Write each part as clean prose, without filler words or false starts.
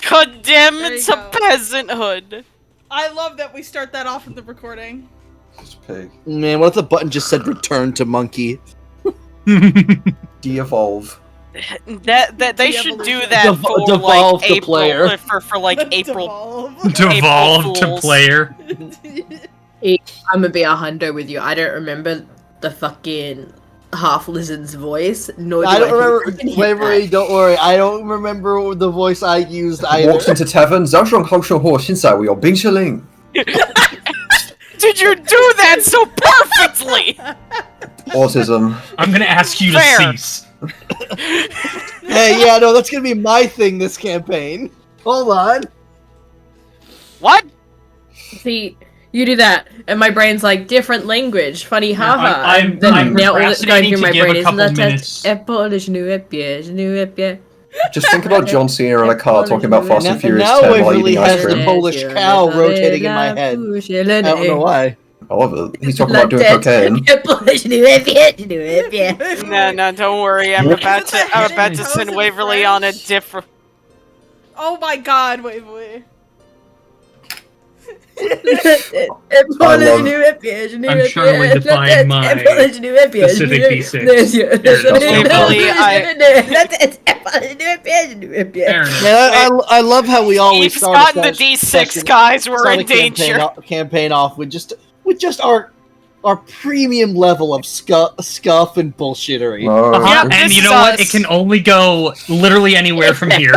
Condemned to go. peasanthood. I love that we start that off in the recording. It's pig. Man, what if the button just said return to monkey? De-evolve. That they should do that for Devolve like the April, player. for like April. Devolve to Fools. player. I'm gonna be 100 with you. I don't remember the fucking half lizard's voice. Nor do I don't think remember. I can hit Wavery, that. don't worry. I don't remember the voice I used either. Walks into tavern. 早上好生活，现在我有冰淇淋。 Did you do that so perfectly? Autism. I'm gonna ask you to Fair. cease. Hey, yeah, no, that's gonna be my thing this campaign. Hold on. What? See, you do that, and my brain's like different language. Funny, haha. I'm- And then I'm now all that's going procrastinating through to my give a brain is couple that minutes. Just think about John Cena in a car talking about Fast and Furious Now 10 while Waverly eating has ice the cream. Polish cow rotating in my head. I don't know why. I love it. He's talking about doing cocaine. No, don't worry. I'm about to send Waverly on a different. Oh my god, wait. I'm trying to define my specific D6. Fair enough. Man, I love how we always Steve's start gotten the D6, guys. We're in danger. Campaign off with just our premium level of scuff and bullshittery. No. Yeah, And this you know is what? us. It can only go literally anywhere from here.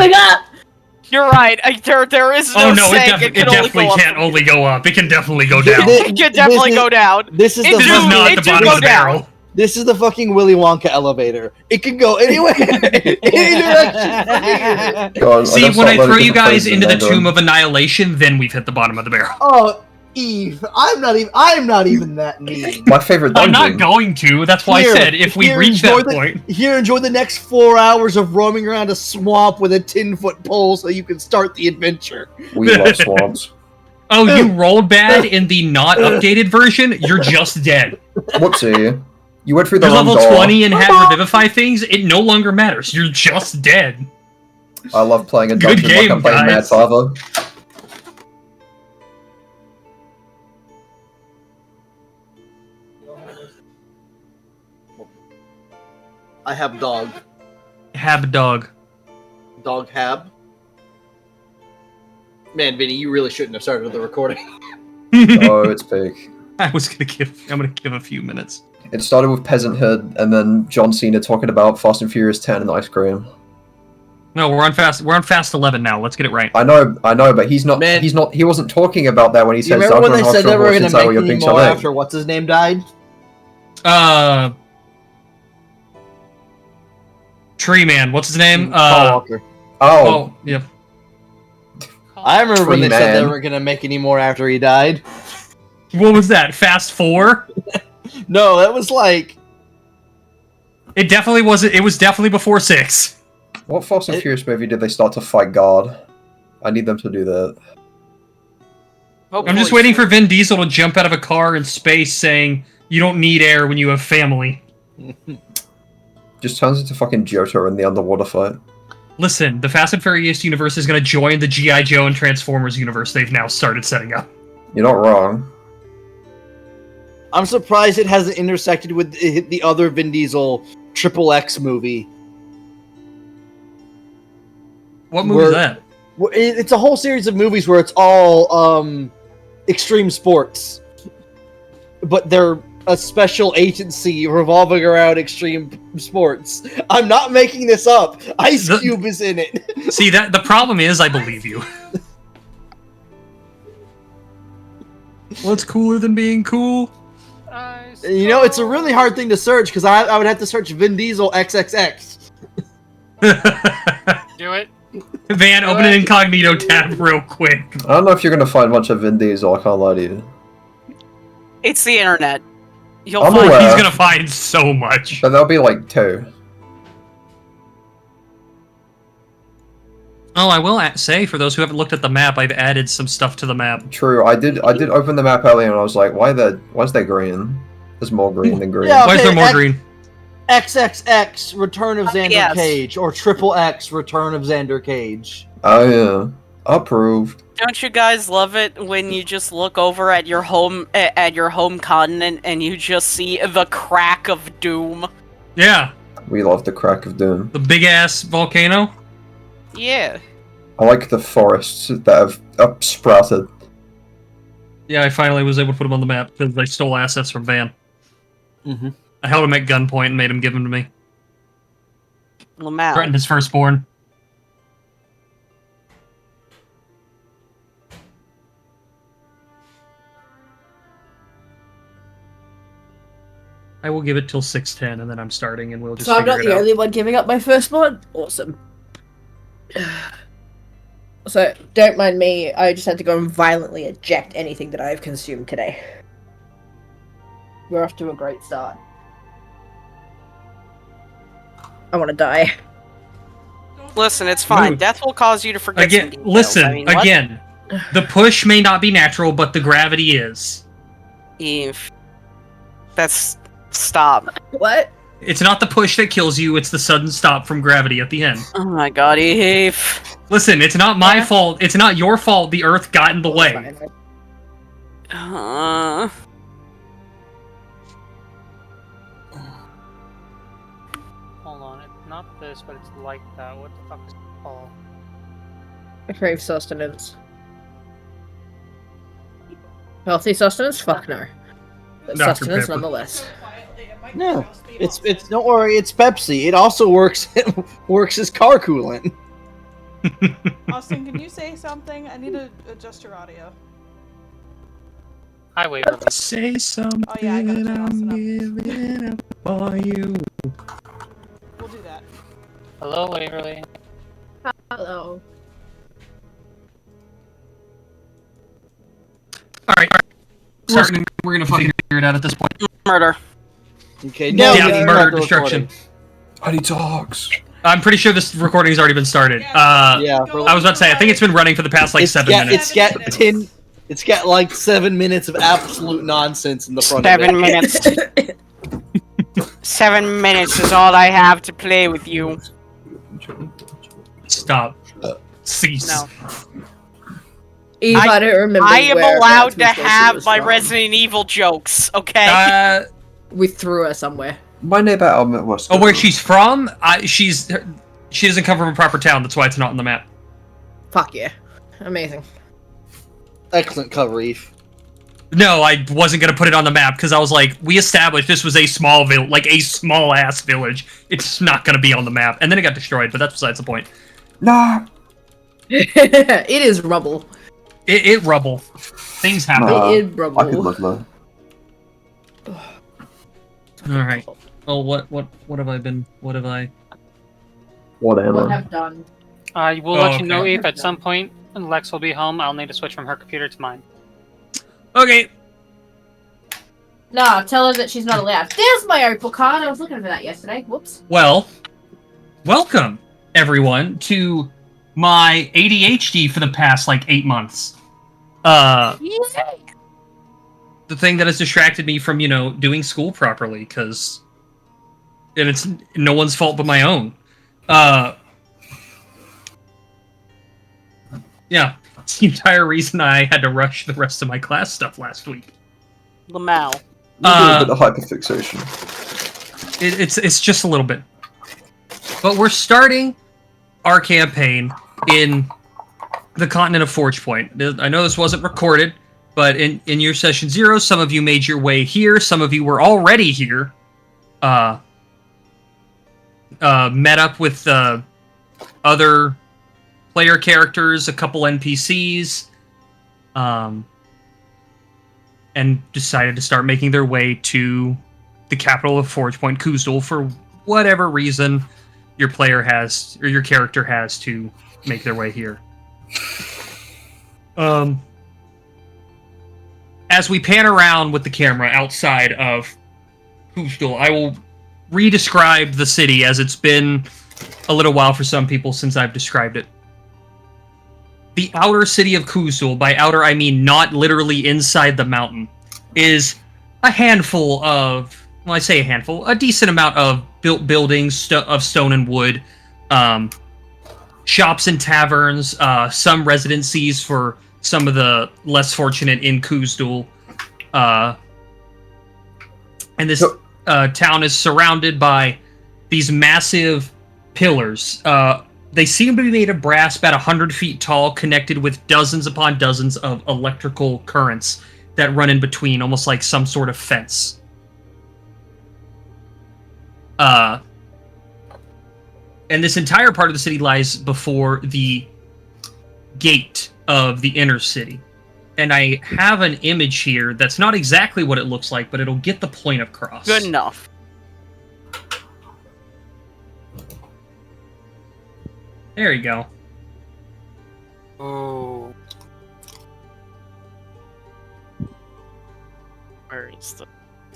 You're right. There is no Oh no, saying it can definitely only go can't up. only go up. It can definitely go down. It can definitely go down. This is It the This is do- not it the do bottom go of the down. barrel. This is the fucking Willy Wonka elevator. It can go anywhere, any direction. God, See, gotta when I start throw learning you different guys phrases into the in Tomb Mandarin. of Annihilation, then we've hit the bottom of the barrel. Oh, Eve, I'm not even that mean. My favorite I'm dungeon. not going to. That's why Here, I said if we here, reach enjoy that point. Here, enjoy the next 4 hours of roaming around a swamp with a 10-foot pole so you can start the adventure. We love swamps. Oh, you rolled bad in the not updated version? You're just dead. Whoopsie. You went through the You're wrong level door. 20 and had revivify things, it no longer matters. You're just dead. I love playing a Good dungeon like game, I'm playing Mad guys. Father. I have dog. Have a dog. Dog Hab. Man, Vinny, you really shouldn't have started the recording. Oh, it's big. I'm gonna give a few minutes. It started with Peasanthood, and then John Cena talking about Fast and Furious 10 and ice cream. No, we're on fast 11 now. Let's get it right. I know, but he's not. Man. He's not. He wasn't talking about that when he You said. remember when they "Zagran said they Hotshot were going to Horse, make your any pink more chalet." after what's his name died? Tree Man, what's his name? Paul Walker. Oh, yeah. I remember when Tree they said they Man. weren't going to make any more after he died. What was that? Fast 4? No, that was like... It definitely wasn't. It was definitely before 6. what Fast and Furious movie did they start to fight God? I need them to do that. I'm just waiting for Vin Diesel to jump out of a car in space saying, "You don't need air when you have family." Just turns into fucking Johto in the underwater fight. Listen, the Fast and Furious universe is going to join the G.I. Joe and Transformers universe they've now started setting up. You're not wrong. I'm surprised it hasn't intersected with the other Vin Diesel Triple X movie. What movie is Where- that? It's a whole series of movies where it's all extreme sports, but they're a special agency revolving around extreme sports. I'm not making this up. Ice Cube is in it. See, that the problem is, I believe you. What's cooler than being cool? You know, it's a really hard thing to search because I would have to search Vin Diesel XXX. Do it. Van, open an incognito tab real quick. I don't know if you're gonna find much of Vin Diesel. I can't lie to you. It's the internet. You'll I'm find aware. He's gonna find so much. But there'll be like 2. Oh, I will say, for those who haven't looked at the map, I've added some stuff to the map. True. I did open the map earlier and I was like, why's there green? There's more green than green. Yeah. Why is Okay, there more green? XXX Return of Xander yes. Cage or Triple X Return of Xander Cage. Oh yeah. Approved. Don't you guys love it when you just look over at your home continent and you just see the crack of doom? Yeah, We love the crack of doom. the big ass volcano. Yeah. I like the forests that have sprouted. Yeah, I finally was able to put him on the map because I stole assets from Van. Mm-hmm. I held him at gunpoint and made him give them to me. Lamau. Threatened his firstborn. I will give it till 6:10, and then I'm starting, and we'll just. So I'm not figure it the out. only one giving up my firstborn? Awesome. So, don't mind me, I just had to go and violently eject anything that I've consumed today. We're off to a great start. I want to die. Listen, it's fine. Move. Death will cause you to forget some Again, details. listen. I mean, what? Again, the push may not be natural, but the gravity is. Eve. That's... Stop. What? It's not the push that kills you; it's the sudden stop from gravity at the end. Oh my god, Eve. Listen, it's not my fault. It's not your fault. The Earth got in the way. Hold on, it's not this, but it's like that. What the fuck is it called? Crave sustenance. Healthy sustenance? Fuck no. But Dr. sustenance Pepper. nonetheless. No, it's don't worry, it's Pepsi. It also works as car coolant. Austin, can you say something? I need to adjust your audio. Hi, wait. Say something. Oh, yeah, I gotta turn Austin up. giving up for you. We'll do that. Hello, Waverly. Hello. All right. We're gonna fucking figure it out at this point. Murder. Okay, No, now Yeah, yeah, murder, destruction. Honey dogs. I'm pretty sure this recording's already been started. Yeah, I was about to say, I think it's been running for the past like 7 minutes. It's got like 7 minutes of absolute nonsense in the front of 7 it. minutes. 7 minutes is all I have to play with you. Stop. Cease. No. Eve, I don't remember. I am whereabouts allowed we to thought she have was my from. Resident Evil jokes, okay? We threw her somewhere. My neighbor Elmet was. Oh, where she's from? She doesn't come from a proper town. That's why it's not on the map. Fuck yeah. Amazing. Excellent cover, Eve. No, I wasn't gonna put it on the map because I was like, we established this was a small a small ass village. It's not gonna be on the map, and then it got destroyed. But that's besides the point. Nah. It is rubble. It rubble. Things happen. It is I could rubble. live there. All right. Oh, what have I been? What have I? Whatever. What have done? I will Oh, let you know okay. if at some point Lex will be home. I'll need to switch from her computer to mine. Okay. No, tell her that she's not allowed. There's my Opal card. I was looking for that yesterday. Whoops. Well, welcome everyone to my ADHD for the past like 8 months. The thing that has distracted me from, doing school properly, because it's no one's fault but my own. Yeah, it's the entire reason I had to rush the rest of my class stuff last week. Lamau. A bit of hyperfixation. It's just a little bit. But we're starting our campaign in the continent of Forge Point. I know this wasn't recorded, but in your session 0, some of you made your way here. Some of you were already here. Met up with other player characters, a couple NPCs, and decided to start making their way to the capital of Forge Point, Kuzdul, for whatever reason your player has, or your character has to make their way here. As we pan around with the camera outside of Kuzdul, I will re-describe the city, as it's been a little while for some people since I've described it. The outer city of Kuzdul, by outer I mean not literally inside the mountain, is a handful of, well, I say a handful, a decent amount of built buildings of stone and wood, shops and taverns, some residencies for some of the less fortunate in Kuzdul. And this town is surrounded by these massive pillars. They seem to be made of brass, about 100 feet tall, connected with dozens upon dozens of electrical currents that run in between, almost like some sort of fence. And this entire part of the city lies before the gate of the inner city. And I have an image here that's not exactly what it looks like, but it'll get the point across. Good enough. There you go. Ooh. Where is the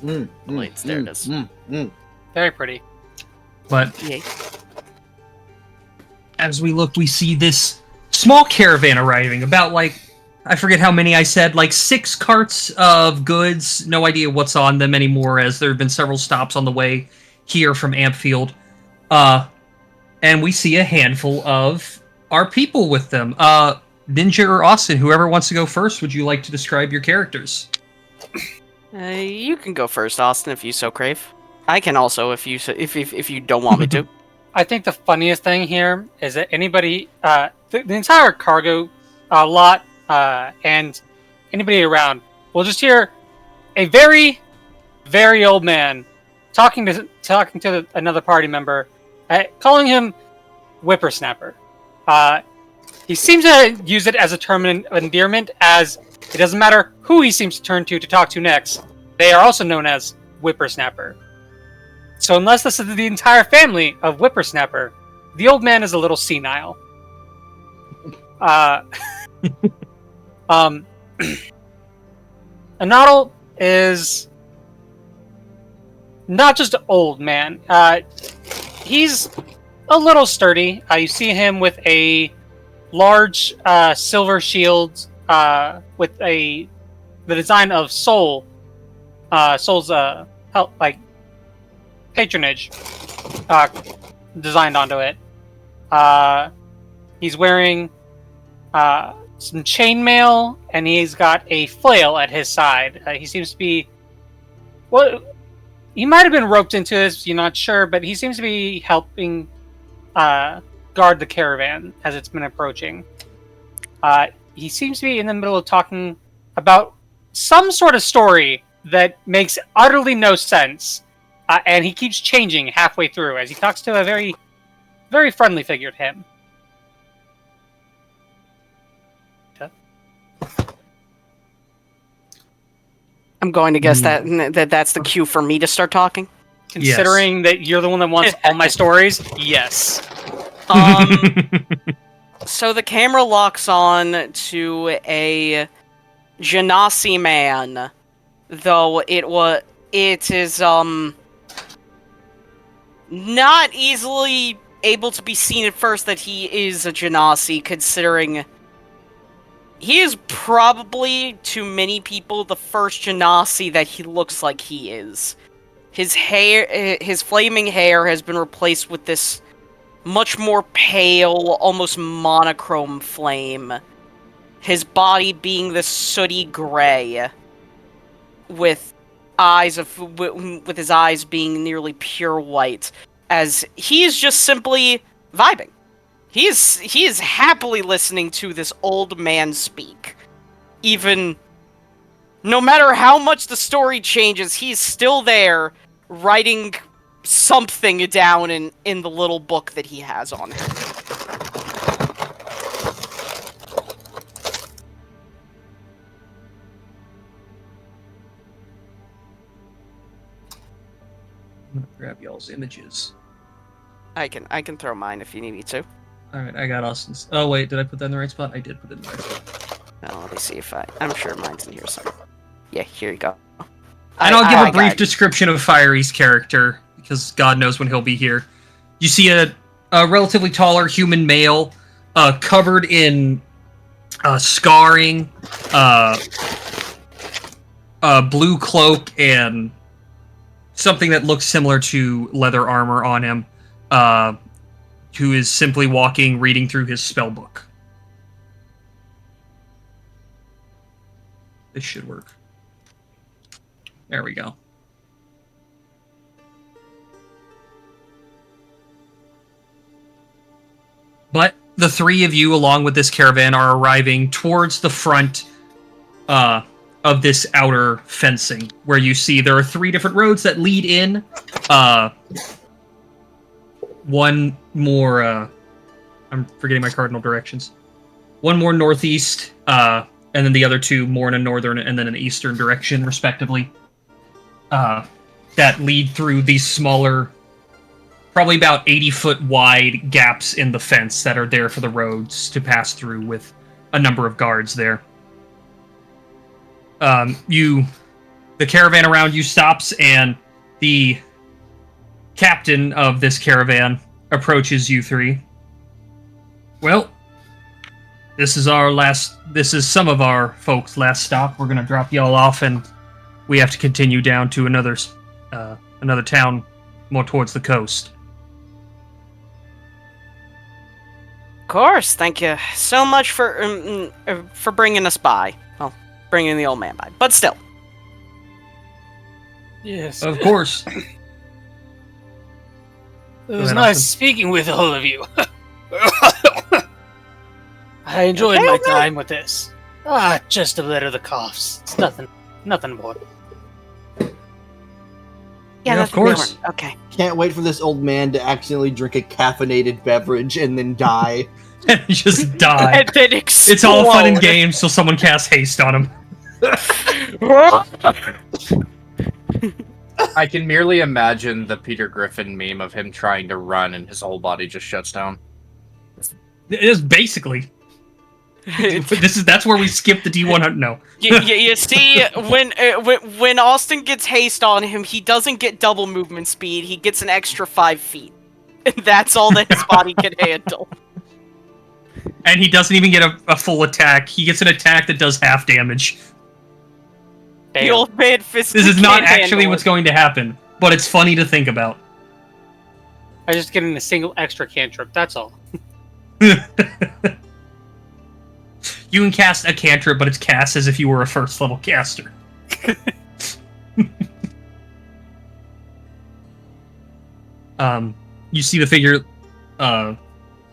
Mm, lights? There it is. Very pretty. But Yay. as we look, we see this small caravan arriving. About, like, I forget how many I said, like 6 carts of goods. No idea what's on them anymore, as there have been several stops on the way here from Ampfield. And we see a handful of our people with them. Ninja or Austin, whoever wants to go first, would you like to describe your characters? You can go first, Austin, if you so crave. I can also, if you don't want me to. I think the funniest thing here is that anybody, the entire cargo lot, and anybody around will just hear a very, very old man talking to another party member, calling him whippersnapper. He seems to use it as a term of endearment, as it doesn't matter who he seems to turn to talk to next. They are also known as whippersnapper. So unless this is the entire family of whippersnapper, the old man is a little senile. Anadal is not just an old man. He's a little sturdy. You see him with a large silver shield with the design of Soul's like patronage designed onto it. He's wearing some chainmail, and he's got a flail at his side. He seems to be... Well, he might have been roped into this, you're not sure, but he seems to be helping guard the caravan as it's been approaching. He seems to be in the middle of talking about some sort of story that makes utterly no sense, and he keeps changing halfway through as he talks to a very, very friendly figure to him. I'm going to guess that's the cue for me to start talking. Considering that you're the one that wants all my stories, yes. So the camera locks on to a Genasi man, though it is not easily able to be seen at first that he is a Genasi, considering he is probably, to many people, the first Genasi that he looks like he is. His hair, his flaming hair has been replaced with this much more pale, almost monochrome flame. His body being this sooty gray, with his eyes being nearly pure white, as he is just simply vibing. He is happily listening to this old man speak. Even no matter how much the story changes, he's still there writing something down in the little book that he has on him. I'm gonna grab y'all's images. I can throw mine if you need me to. Alright, I got Austin's. Oh wait, did I put that in the right spot? I did put it in the right spot. Now, let me see if I'm sure mine's in here somewhere. Yeah, here you go. And I'll give a brief got description of Fiery's character, because God knows when he'll be here. You see a relatively taller human male, covered in scarring, blue cloak, and something that looks similar to leather armor on him. who is simply walking, reading through his spell book. This should work. There we go. But the three of you, along with this caravan, are arriving towards the front of this outer fencing, where you see there are 3 different roads that lead in. One more... I'm forgetting my cardinal directions. One more northeast, and then the other 2 more in a northern and then an eastern direction, respectively. That lead through these smaller, probably about 80-foot wide gaps in the fence that are there for the roads to pass through, with a number of guards there. The caravan around you stops, and the captain of this caravan approaches you 3. Well, this is some of our folks' last stop. We're gonna drop y'all off, and we have to continue down to another town more towards the coast. Of course, thank you so much for bringing us by. Well, bringing the old man by, but still. Yes. Of course. It was nice speaking with all of you. I enjoyed my time with this. Just a bit of the coughs. It's nothing more. Yeah, of course. Okay. Can't wait for this old man to accidentally drink a caffeinated beverage and then die. Just die. And then explode. It's all fun and games till someone casts haste on him. I can merely imagine the Peter Griffin meme of him trying to run and his whole body just shuts down. It is basically. That's where we skip the D100. No. You see, when Austin gets haste on him, he doesn't get double movement speed. He gets an extra 5 feet, and that's all that his body can handle. And he doesn't even get a full attack. He gets an attack that does half damage. The old man physically This is not can't actually handle what's it. going to happen, but it's funny to think about. I just get in a single extra cantrip, that's all. You can cast a cantrip, but it's cast as if you were a first level caster. You see the figure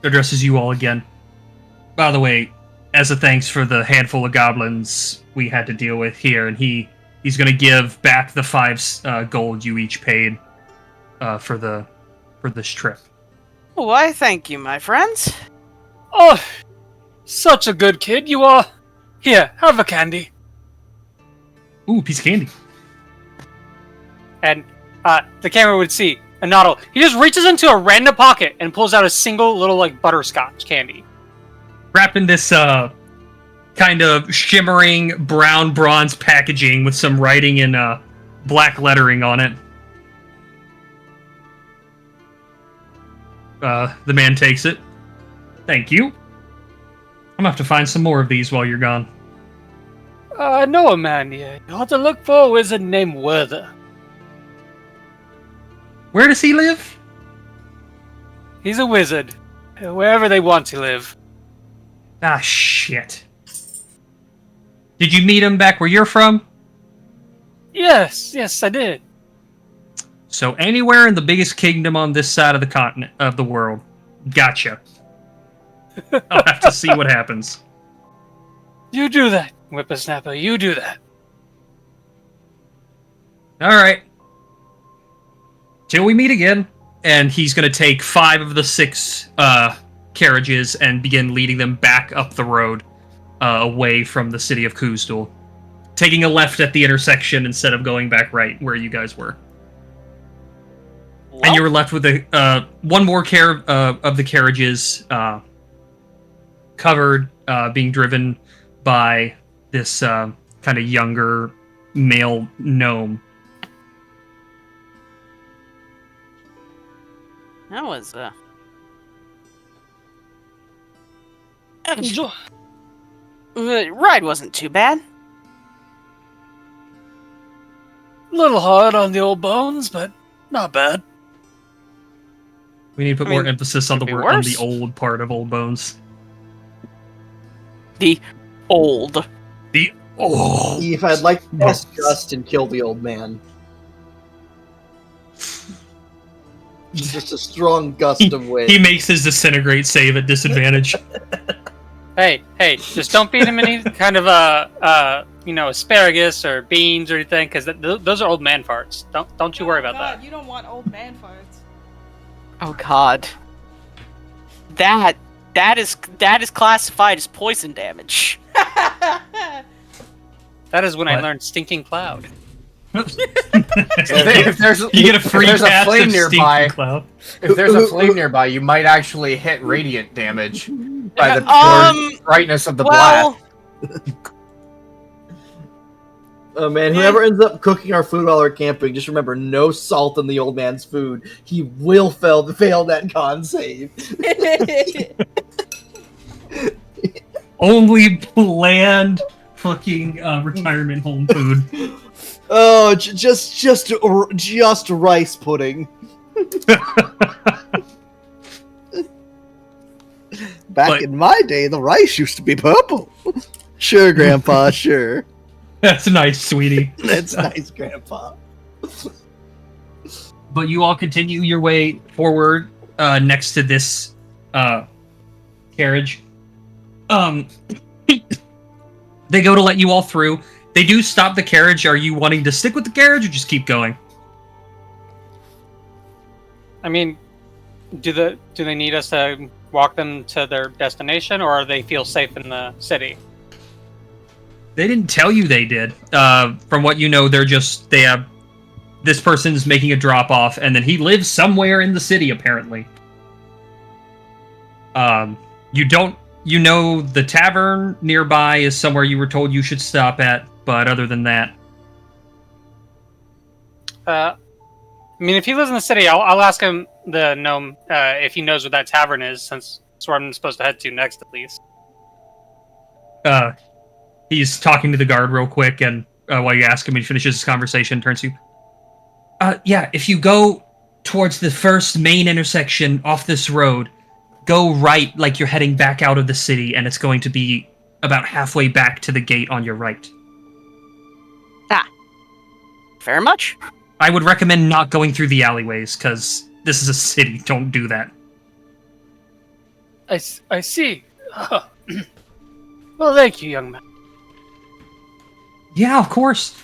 addresses you all again. By the way, as a thanks for the handful of goblins we had to deal with here, and he's going to give back the 5 gold you each paid for this trip. Why, thank you, my friends. Oh, such a good kid you are. Here, have a candy. Ooh, piece of candy. And the camera would see a noddle. He just reaches into a random pocket and pulls out a single little, like, butterscotch candy. Wrapped in this kind of shimmering brown bronze packaging with some writing in black lettering on it. The man takes it. Thank you. I'm gonna have to find some more of these while you're gone. I know a man here. You ought to look for a wizard named Werther. Where does he live? He's a wizard. Wherever they want to live. Ah, shit. Did you meet him back where you're from? Yes, I did. So anywhere in the biggest kingdom on this side of the continent, of the world. Gotcha. I'll have to see what happens. You do that, whippersnapper. You do that. Alright. Till we meet again. And he's going to take 5 of the 6 carriages and begin leading them back up the road away from the city of Kuzdul. Taking a left at the intersection instead of going back right where you guys were. And you were left with one more of the carriages covered, being driven by this kind of younger male gnome. That was the ride wasn't too bad. A little hard on the old bones, but not bad. We need to put more emphasis on could the be word on the worse. old part of Old Bones. The old. Oh, If I'd like to cast Gust and kill the old man. Just a strong gust of wind. he makes his disintegrate save at disadvantage. Hey, just don't feed him any kind of asparagus or beans or anything, because those are old man farts. Don't you worry about God, that. You don't want old man farts. Oh God. That is classified as poison damage. That is when I What? learned stinking cloud. If there's You get a free if there's a cast flame of nearby, Stinking Cloud. if there's a flame nearby, you might actually hit radiant damage by the brightness of the blast. Oh man, whoever ends up cooking our food while we're camping, just remember, no salt in the old man's food. He will fail that con save. Only bland fucking retirement home food. Oh, just rice pudding. Back in my day, the rice used to be purple. Sure, Grandpa, sure. That's nice, sweetie. That's nice, Grandpa. But you all continue your way forward next to this carriage. They go to let you all through. They do stop the carriage. Are you wanting to stick with the carriage or just keep going? I mean, do they need us to walk them to their destination, or they feel safe in the city? They didn't tell you they did. From what you know, they have this person's making a drop off, and then he lives somewhere in the city apparently. You know the tavern nearby is somewhere you were told you should stop at, but other than that, I mean, if he lives in the city, I'll ask him, the gnome, if he knows what that tavern is, since it's where I'm supposed to head to next, at least. he's talking to the guard real quick, and while you ask him, he finishes his conversation, turns to you. Yeah, if you go towards the first main intersection off this road, go right like you're heading back out of the city, and it's going to be about halfway back to the gate on your right. Very much. I would recommend not going through the alleyways, because this is a city. Don't do that. I see. Well, thank you, young man. Yeah, of course.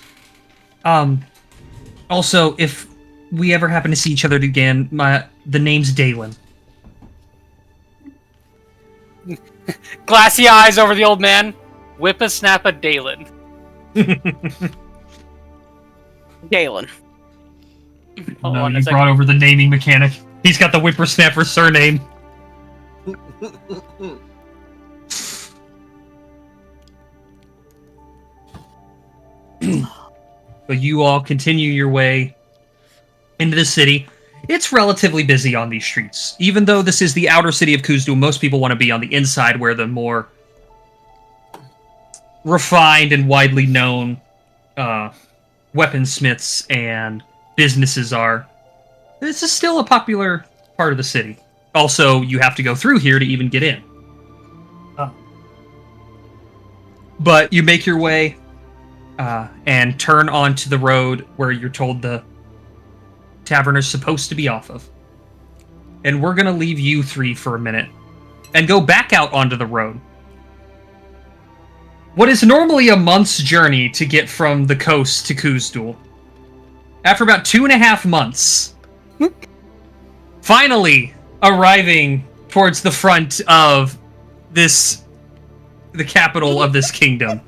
Also, if we ever happen to see each other again, the name's Dalen. Glassy eyes over the old man. Whippersnapper Dalen. Galen. Hold No, on a you second. brought over the naming mechanic. He's got the whippersnapper surname. But you all continue your way into the city. It's relatively busy on these streets. Even though this is the outer city of Kuzdul, most people want to be on the inside where the more refined and widely known weaponsmiths and businesses are. This is still a popular part of the city. Also, you have to go through here to even get in. But you make your way and turn onto the road where you're told the tavern is supposed to be off of. And we're going to leave you three for a minute and go back out onto the road. What is normally a month's journey to get from the coast to Kuzdul, after about 2.5 months, finally arriving towards the front of the capital of this kingdom,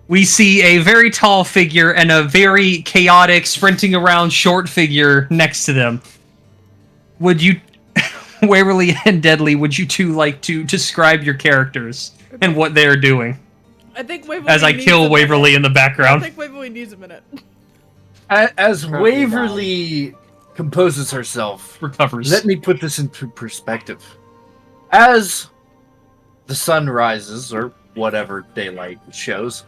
we see a very tall figure and a very chaotic, sprinting around short figure next to them. Would you, Waverly and Deadly, would you two like to describe your characters and what they're doing? I think Waverly As I needs kill a Waverly minute. in the I background. think Waverly needs a minute. As Waverly composes herself, Recovers. let me put this into perspective. As the sun rises, or whatever daylight shows,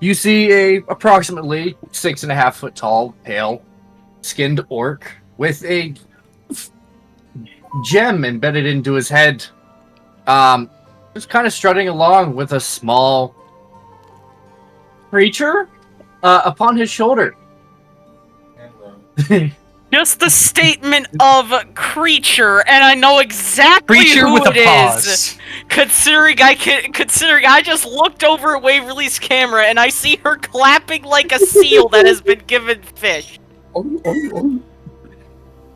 you see a approximately 6.5 foot tall, pale, skinned orc with a gem embedded into his head. Just kind of strutting along with a small creature upon his shoulder. Just the statement of creature, and I know exactly Creature who with it a is. pause. Considering I just looked over at Waverly's camera and I see her clapping like a seal that has been given fish.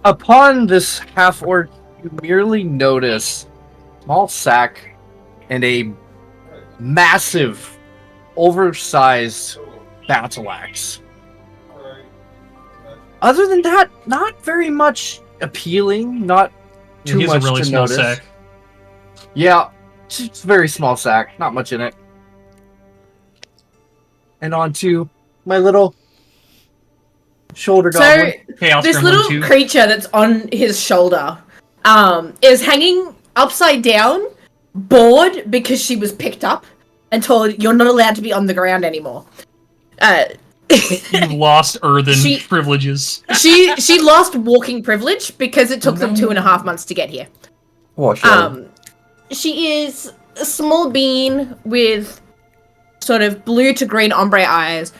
Upon this half-orc, you merely notice a small sack and a massive, oversized battle axe. Other than that, not very much appealing, not too He's much a really to small notice. sack. Yeah, it's a very small sack, not much in it. And on to my little shoulder goblin. Chaos This Gremlin little 2. creature that's on his shoulder is hanging upside down, bored because she was picked up and told you're not allowed to be on the ground anymore. You lost earthen She- privileges. She lost walking privilege because it took them 2.5 months to get here. What show? She is a small being with sort of blue to green ombre eyes,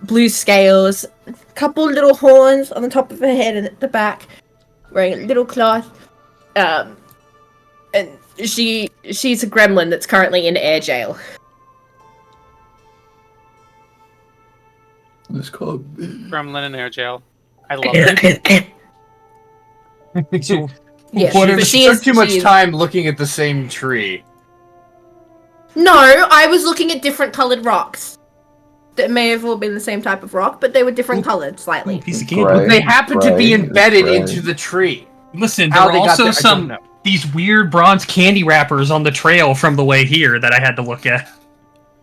blue scales, a couple little horns on the top of her head and at the back, wearing a little cloth. And she's a gremlin that's currently in air jail. This called. Gremlin in air jail. I love it. So, Yeah, what but are- she Took is too much she is- time looking at the same tree. No, I was looking at different colored rocks. That may have all been the same type of rock, but they were different colored slightly. piece of Gray. candy. They happen to be Right, embedded right. into the tree. Listen, there How were they got also there, I don't some know. these weird bronze candy wrappers on the trail from the way here that I had to look at.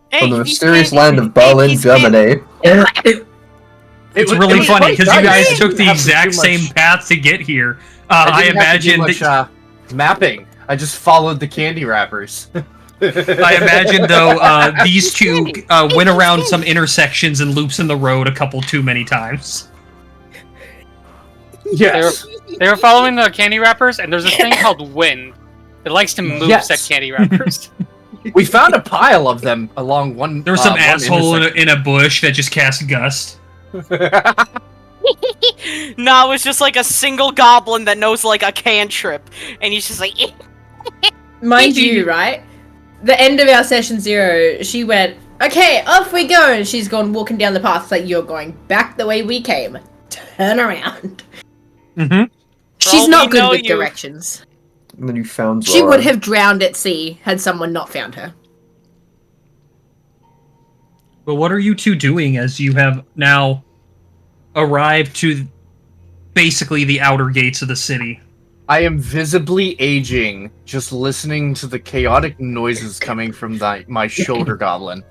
Hey, From the piece mysterious candy. land of Hey, Berlin, piece candy. Germany. It's was- really was funny quite because you nice. guys took the Didn't have to do exact much- same path to get here. I I didn't have to do imagine much, that. mapping. I just followed the candy wrappers. I imagine though these two went around some intersections and loops in the road a couple too many times. Yes. They were following the candy wrappers, and there's this thing called wind. It likes to move Yes. said candy wrappers. We found a pile of them along one. There was some one asshole intersection. in a bush that just cast gust. No, it was just like a single goblin that knows like a cantrip, and he's just like, Mind you, right? The end of our session 0, she went, okay, off we go, and she's gone walking down the path. It's like, you're going back the way we came. Turn around. Mm-hmm. She's all not we good know with you- directions. And then you found She Zora. would have drowned at sea had someone not found her. But what are you two doing as you have now arrived to basically the outer gates of the city? I am visibly aging just listening to the chaotic noises coming from my shoulder goblin.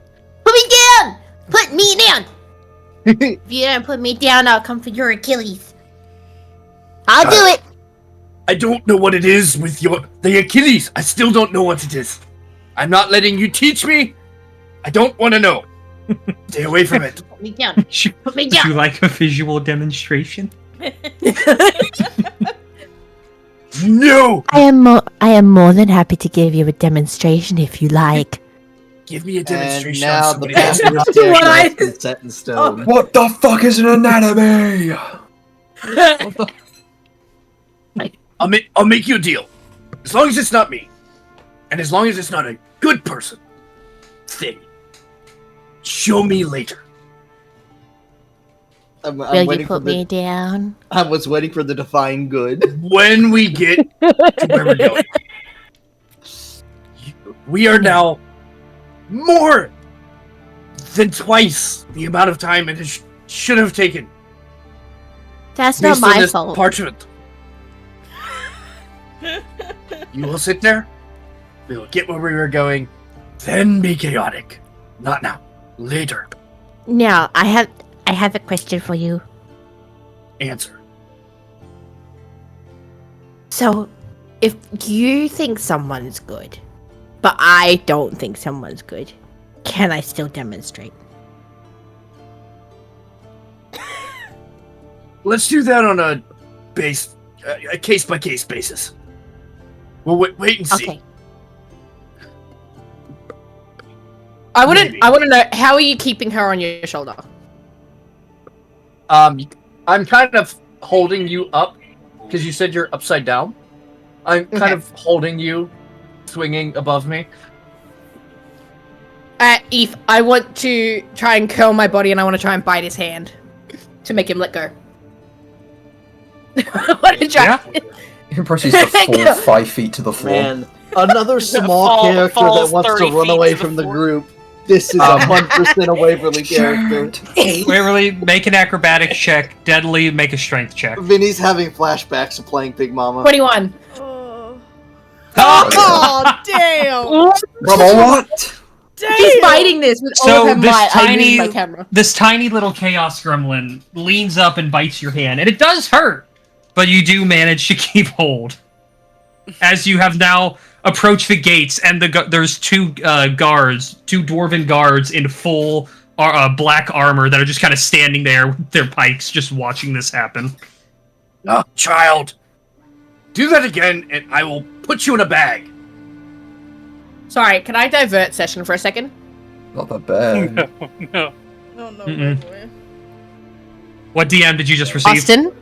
Put me down! Put me down! If you don't put me down, I'll come for your Achilles. I'll do it! I don't know what it is with the Achilles. I still don't know what it is. I'm not letting you teach me. I don't want to know. Stay away from it. Put me down. Put me Would you down. like a visual demonstration? No! I am more than happy to give you a demonstration if you like. Give me a And demonstration now on the somebody else. pastor's What I- has been set in stone. What the fuck is an anatomy? I'll make you a deal. As long as it's not me. And as long as it's not a good person thing. Show me later. I'm Will you waiting put for the, me down? I was waiting for the define good. When we get to where we're going. We are now more than twice the amount of time it should have taken. That's not based on my this fault. parchment. You will sit there. We will get where we were going. Then be chaotic. Not now. Later. Now, I have a question for you. Answer. So, if you think someone's good, but I don't think someone's good, can I still demonstrate? Let's do that on a a case-by-case basis. We'll wait and see. Okay. I want to know, how are you keeping her on your shoulder? I'm kind of holding you up because you said you're upside down. I'm kind of holding you, swinging above me. Eve, I want to try and curl my body and I want to try and bite his hand to make him let go. I want to try. Yeah. He proceeds to fall 5 feet to the floor. Man, another small character that wants to 30 run feet away to the from the floor. group. This is 100% a Waverly character. Waverly, make an acrobatics check. Deadly, make a strength check. Vinny's having flashbacks of playing Big Mama. 21. Oh, damn! Mama, what? He's biting this with all So of her this might. I tiny, use my camera. this tiny little chaos gremlin leans up and bites your hand, and it does hurt, but you do manage to keep hold. As you have now approached the gates, and there's two dwarven guards in full black armor that are just kind of standing there with their pikes, just watching this happen. Oh, child. Do that again, and I will put you in a bag. Sorry, can I divert session for a second? Not that bad. No. No, no, Mm-mm. way. What DM did you just receive? Austin?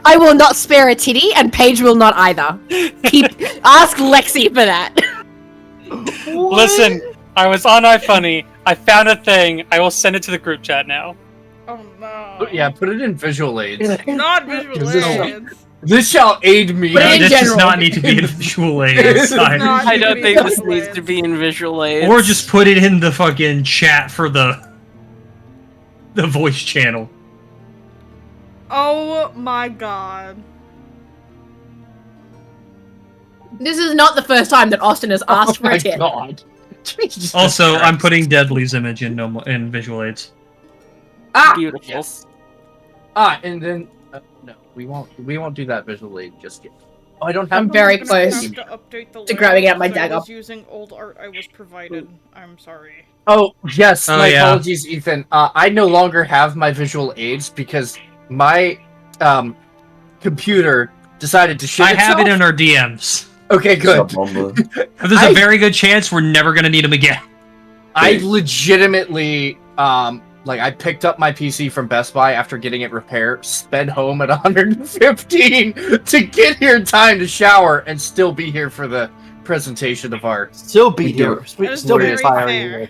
I will not spare a titty, and Paige will not either. Ask Lexi for that. Listen, I was on iFunny. I found a thing. I will send it to the group chat now. Oh no. Yeah, put it in visual aids. Not visual Is this- aids. This shall aid me. But in This does general. not need to be in visual aids. Not- I don't Maybe think this visual needs aids. to be in visual aids. Or just put it in the fucking chat for the voice channel. Oh my god. This is not the first time that Austin has asked for my a tip. god. Jesus Also, I'm Christ. putting Deadly's image in in visual aids. Beautiful. Yes. And then no, we won't do that visual aid just yet. Oh, I don't have. I'm very gonna close have to update the to grabbing out my layout, 'cause dagger. I was using old art I was provided. I'm sorry. Oh yes, Oh, my yeah. apologies, Ethan. I no longer have my visual aids because my computer decided to shit I have it itself. in our DMs. Okay, good. But there's a very good chance we're never gonna need them again. I legitimately I picked up my PC from Best Buy after getting it repaired, sped home at 115 to get here in time to shower and still be here for the presentation of our. Still be We do. here. That is Still be very fire fair. anyway.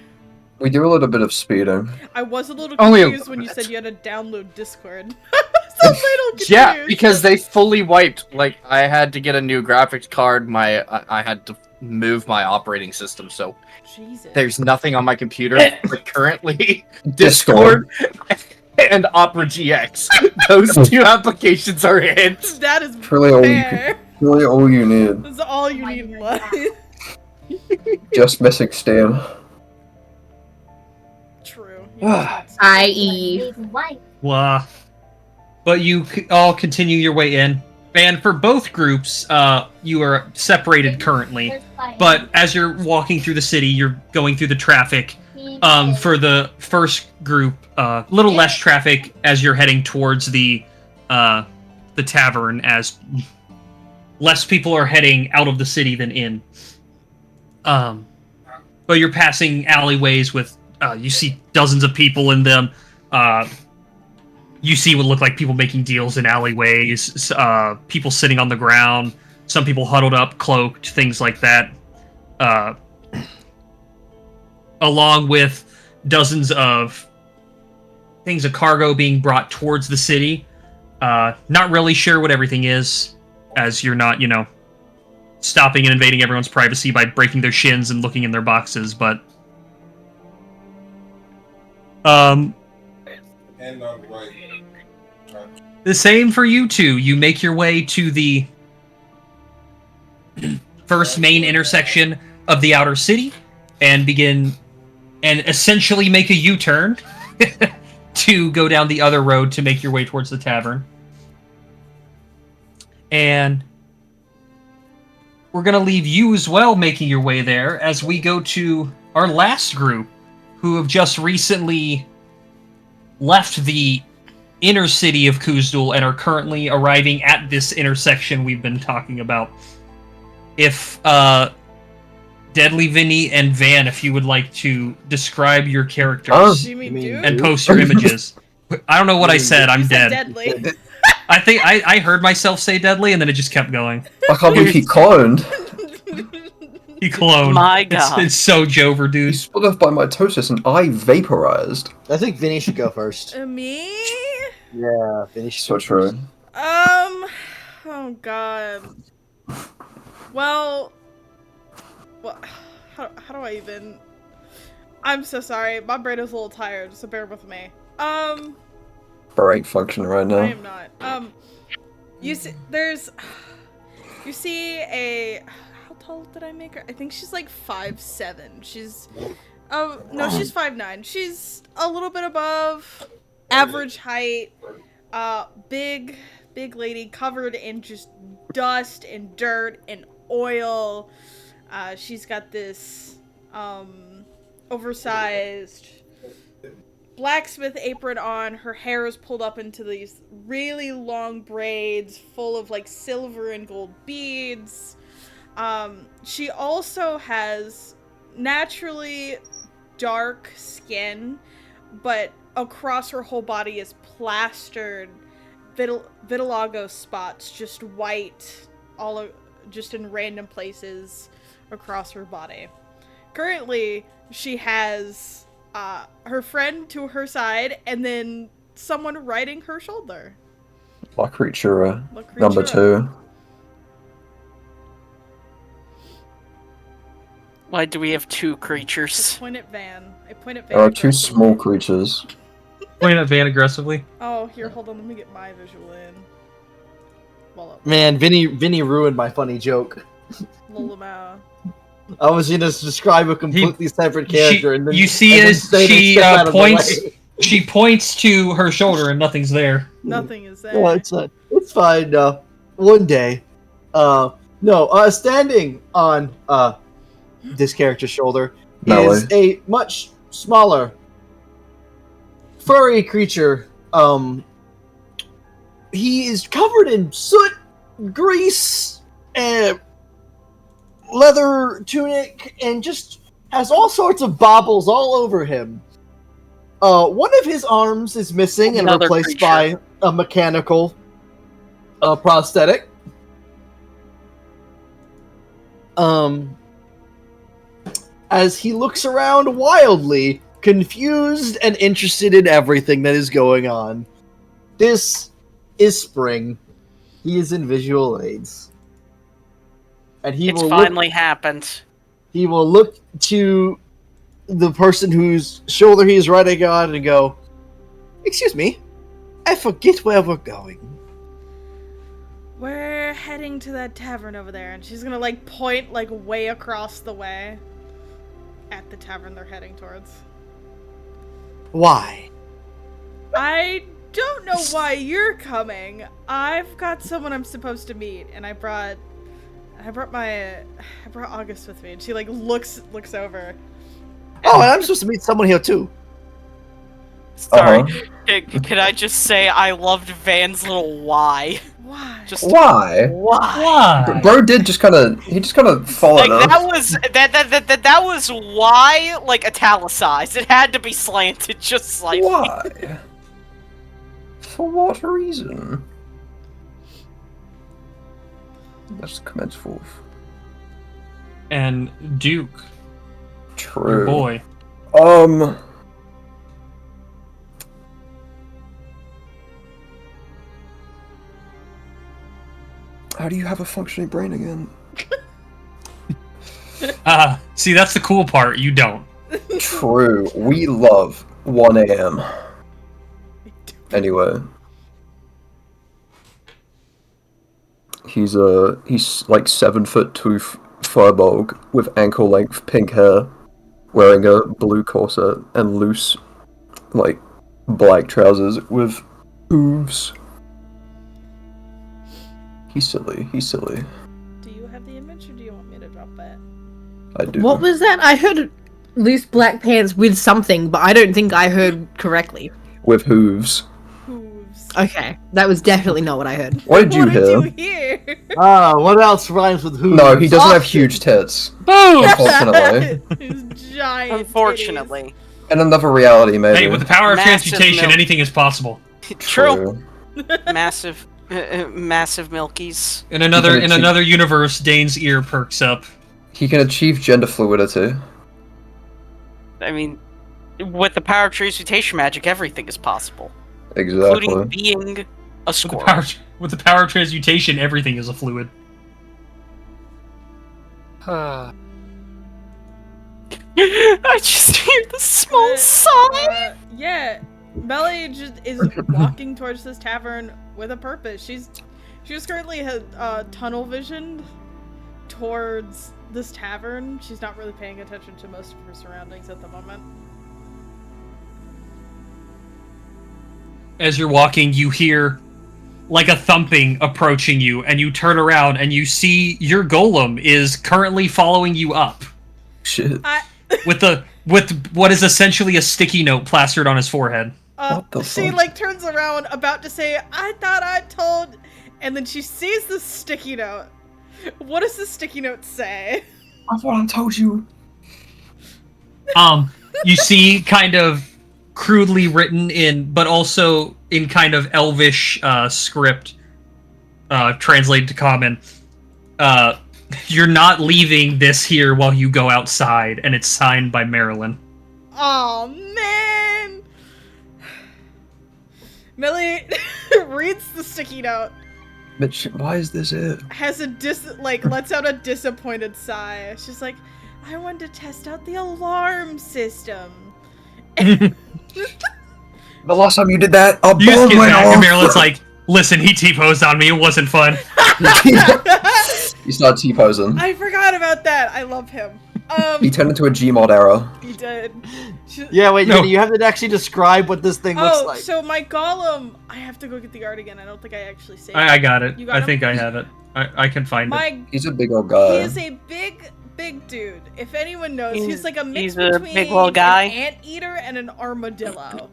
We do a little bit of speeding. I was a little Only a confused when you little said you had to download Discord. So a little confused. Yeah, because they fully wiped. Like I had to get a new graphics card. I had to move my operating system, so Jesus. there's nothing on my computer. But currently, Discord and Opera GX. Those two applications are it. That is Really all you fair. Really all you need. That's all you need in life. Just missing Steam. True. I.e. Wah. But you all continue your way in. And for both groups, you are separated currently. But as you're walking through the city, you're going through the traffic. For the first group, a little less traffic as you're heading towards the tavern, as less people are heading out of the city than in. But you're passing alleyways with, you see dozens of people in them. You see what look like people making deals in alleyways, people sitting on the ground, some people huddled up, cloaked, things like that. Along with dozens of things of cargo being brought towards the city. Not really sure what everything is, as you're not, stopping and invading everyone's privacy by breaking their shins and looking in their boxes, but... The same for you two. You make your way to the first main intersection of the outer city and begin and essentially make a U-turn to go down the other road to make your way towards the tavern. And we're going to leave you as well making your way there as we go to our last group who have just recently left the inner city of Kuzdul and are currently arriving at this intersection we've been talking about. If Deadly Vinny and Van, if you would like to describe your characters Do you mean dude? and post your images. I don't know what I said. I'm You said dead. deadly. I think I heard myself say deadly, and then it just kept going. I can't believe he cloned. He cloned. My God. It's so Jover, He dude. split off by mitosis and I vaporized. I think Vinny should go first. Me? Yeah, Vinny should So go true. first. Oh god. Well, how do I even? I'm so sorry. My brain is a little tired, so bear with me. Break function right I now. am not. You see a. How tall did I make her? I think she's like 5'7". She's. Oh no, she's 5'9". She's a little bit above average height. Big lady covered in just dust and dirt and oil. She's got this oversized blacksmith apron on. Her hair is pulled up into these really long braids full of like silver and gold beads. She also has naturally dark skin, but across her whole body is plastered vitiligo spots, just white, just in random places across her body. Currently, she has her friend to her side, and then someone riding her shoulder. La Creatura, La Creatura. number 2. Why do we have two I creatures? point at Van. There are 2 aggressively. small creatures. Pointing at Van aggressively. Oh, here, hold on. Let me get my visual in. Well, Man, Vinny ruined my funny joke. Lulama. I was gonna describe a completely separate character, and then You see and then as say they she step out of the points. way. She points to her shoulder, and nothing's there. Nothing is there. No, it's fine. One day, standing on this character's shoulder is a much smaller, furry creature. He is covered in soot, grease, and leather tunic, and just has all sorts of baubles all over him. One of his arms is missing and Another replaced creature. by a mechanical prosthetic. As he looks around wildly, confused and interested in everything that is going on. This is Spring. He is in visual aids. And It's finally happened. he will look to the person whose shoulder he is riding on and go, "Excuse me, I forget where we're going." We're heading to that tavern over there, and she's gonna like point like way across the way at the tavern they're heading towards. Why? I don't know why you're coming. I've got someone I'm supposed to meet, and I brought August with me, and she like looks over. Oh, and I'm supposed to meet someone here too. Sorry. Can I just say I loved Van's little why? Why? Just Why? Why? Bro did just kind of followed like us. that was why like italicized. It had to be slanted just slightly. Why? For what reason? Let's commence forth. And Duke, True. your boy. How do you have a functioning brain again? See, that's the cool part. You don't. True. We love 1 a.m. Anyway. He's like 7'2" furbog with ankle-length pink hair, wearing a blue corset and loose, like, black trousers with hooves. He's silly. Do you have the image, or do you want me to drop it? I do. What was that? I heard loose black pants with something, but I don't think I heard correctly. With hooves. Hooves. Okay, that was definitely not what I heard. What did you What hear? did you hear? What else rhymes with who? No, he doesn't have Option. huge tits. Boom! Unfortunately. His giant Unfortunately. In another reality, maybe. Hey, with the power of Massive transmutation, milk. anything is possible. True. Massive, massive milkies. In another You can achieve- universe, Dane's ear perks up. He can achieve gender fluidity. I mean, with the power of transmutation magic, everything is possible, Exactly. including being a With the squirrel. power, with the power of transmutation, everything is a fluid. I just hear the small sigh. Yeah, Melly just is walking towards this tavern with a purpose. She's currently has tunnel visioned towards this tavern. She's not really paying attention to most of her surroundings at the moment. As you're walking, you hear like a thumping approaching you, and you turn around and you see your golem is currently following you up Shit. with what is essentially a sticky note plastered on his forehead. What the She fuck? like turns around, about to say, "I thought I told," and then she sees the sticky note. What does the sticky note say? I thought I told you. You see kind of crudely written in, but also in kind of elvish script, translated to common. You're not leaving this here while you go outside, and it's signed by Marilyn. Oh man! Millie reads the sticky note, Mitch, why is this it? has a lets out a disappointed sigh. She's like, "I wanted to test out the alarm system." The last time you did that, a You just bomb get went back, and off. Marilyn's like, "Listen, he T-posed on me. It wasn't fun." You start T-posing. I forgot about that. I love him. He turned into a Gmod error. He did. Yeah, wait, No. you have to actually describe what this thing looks like. So my golem, I have to go get the art again. I don't think I actually saved I got it. You got I him? think I have it. I can find it. My He's a big old he guy. is a big dude. If anyone knows, he's like a mix he's a between big little guy. an anteater and an armadillo.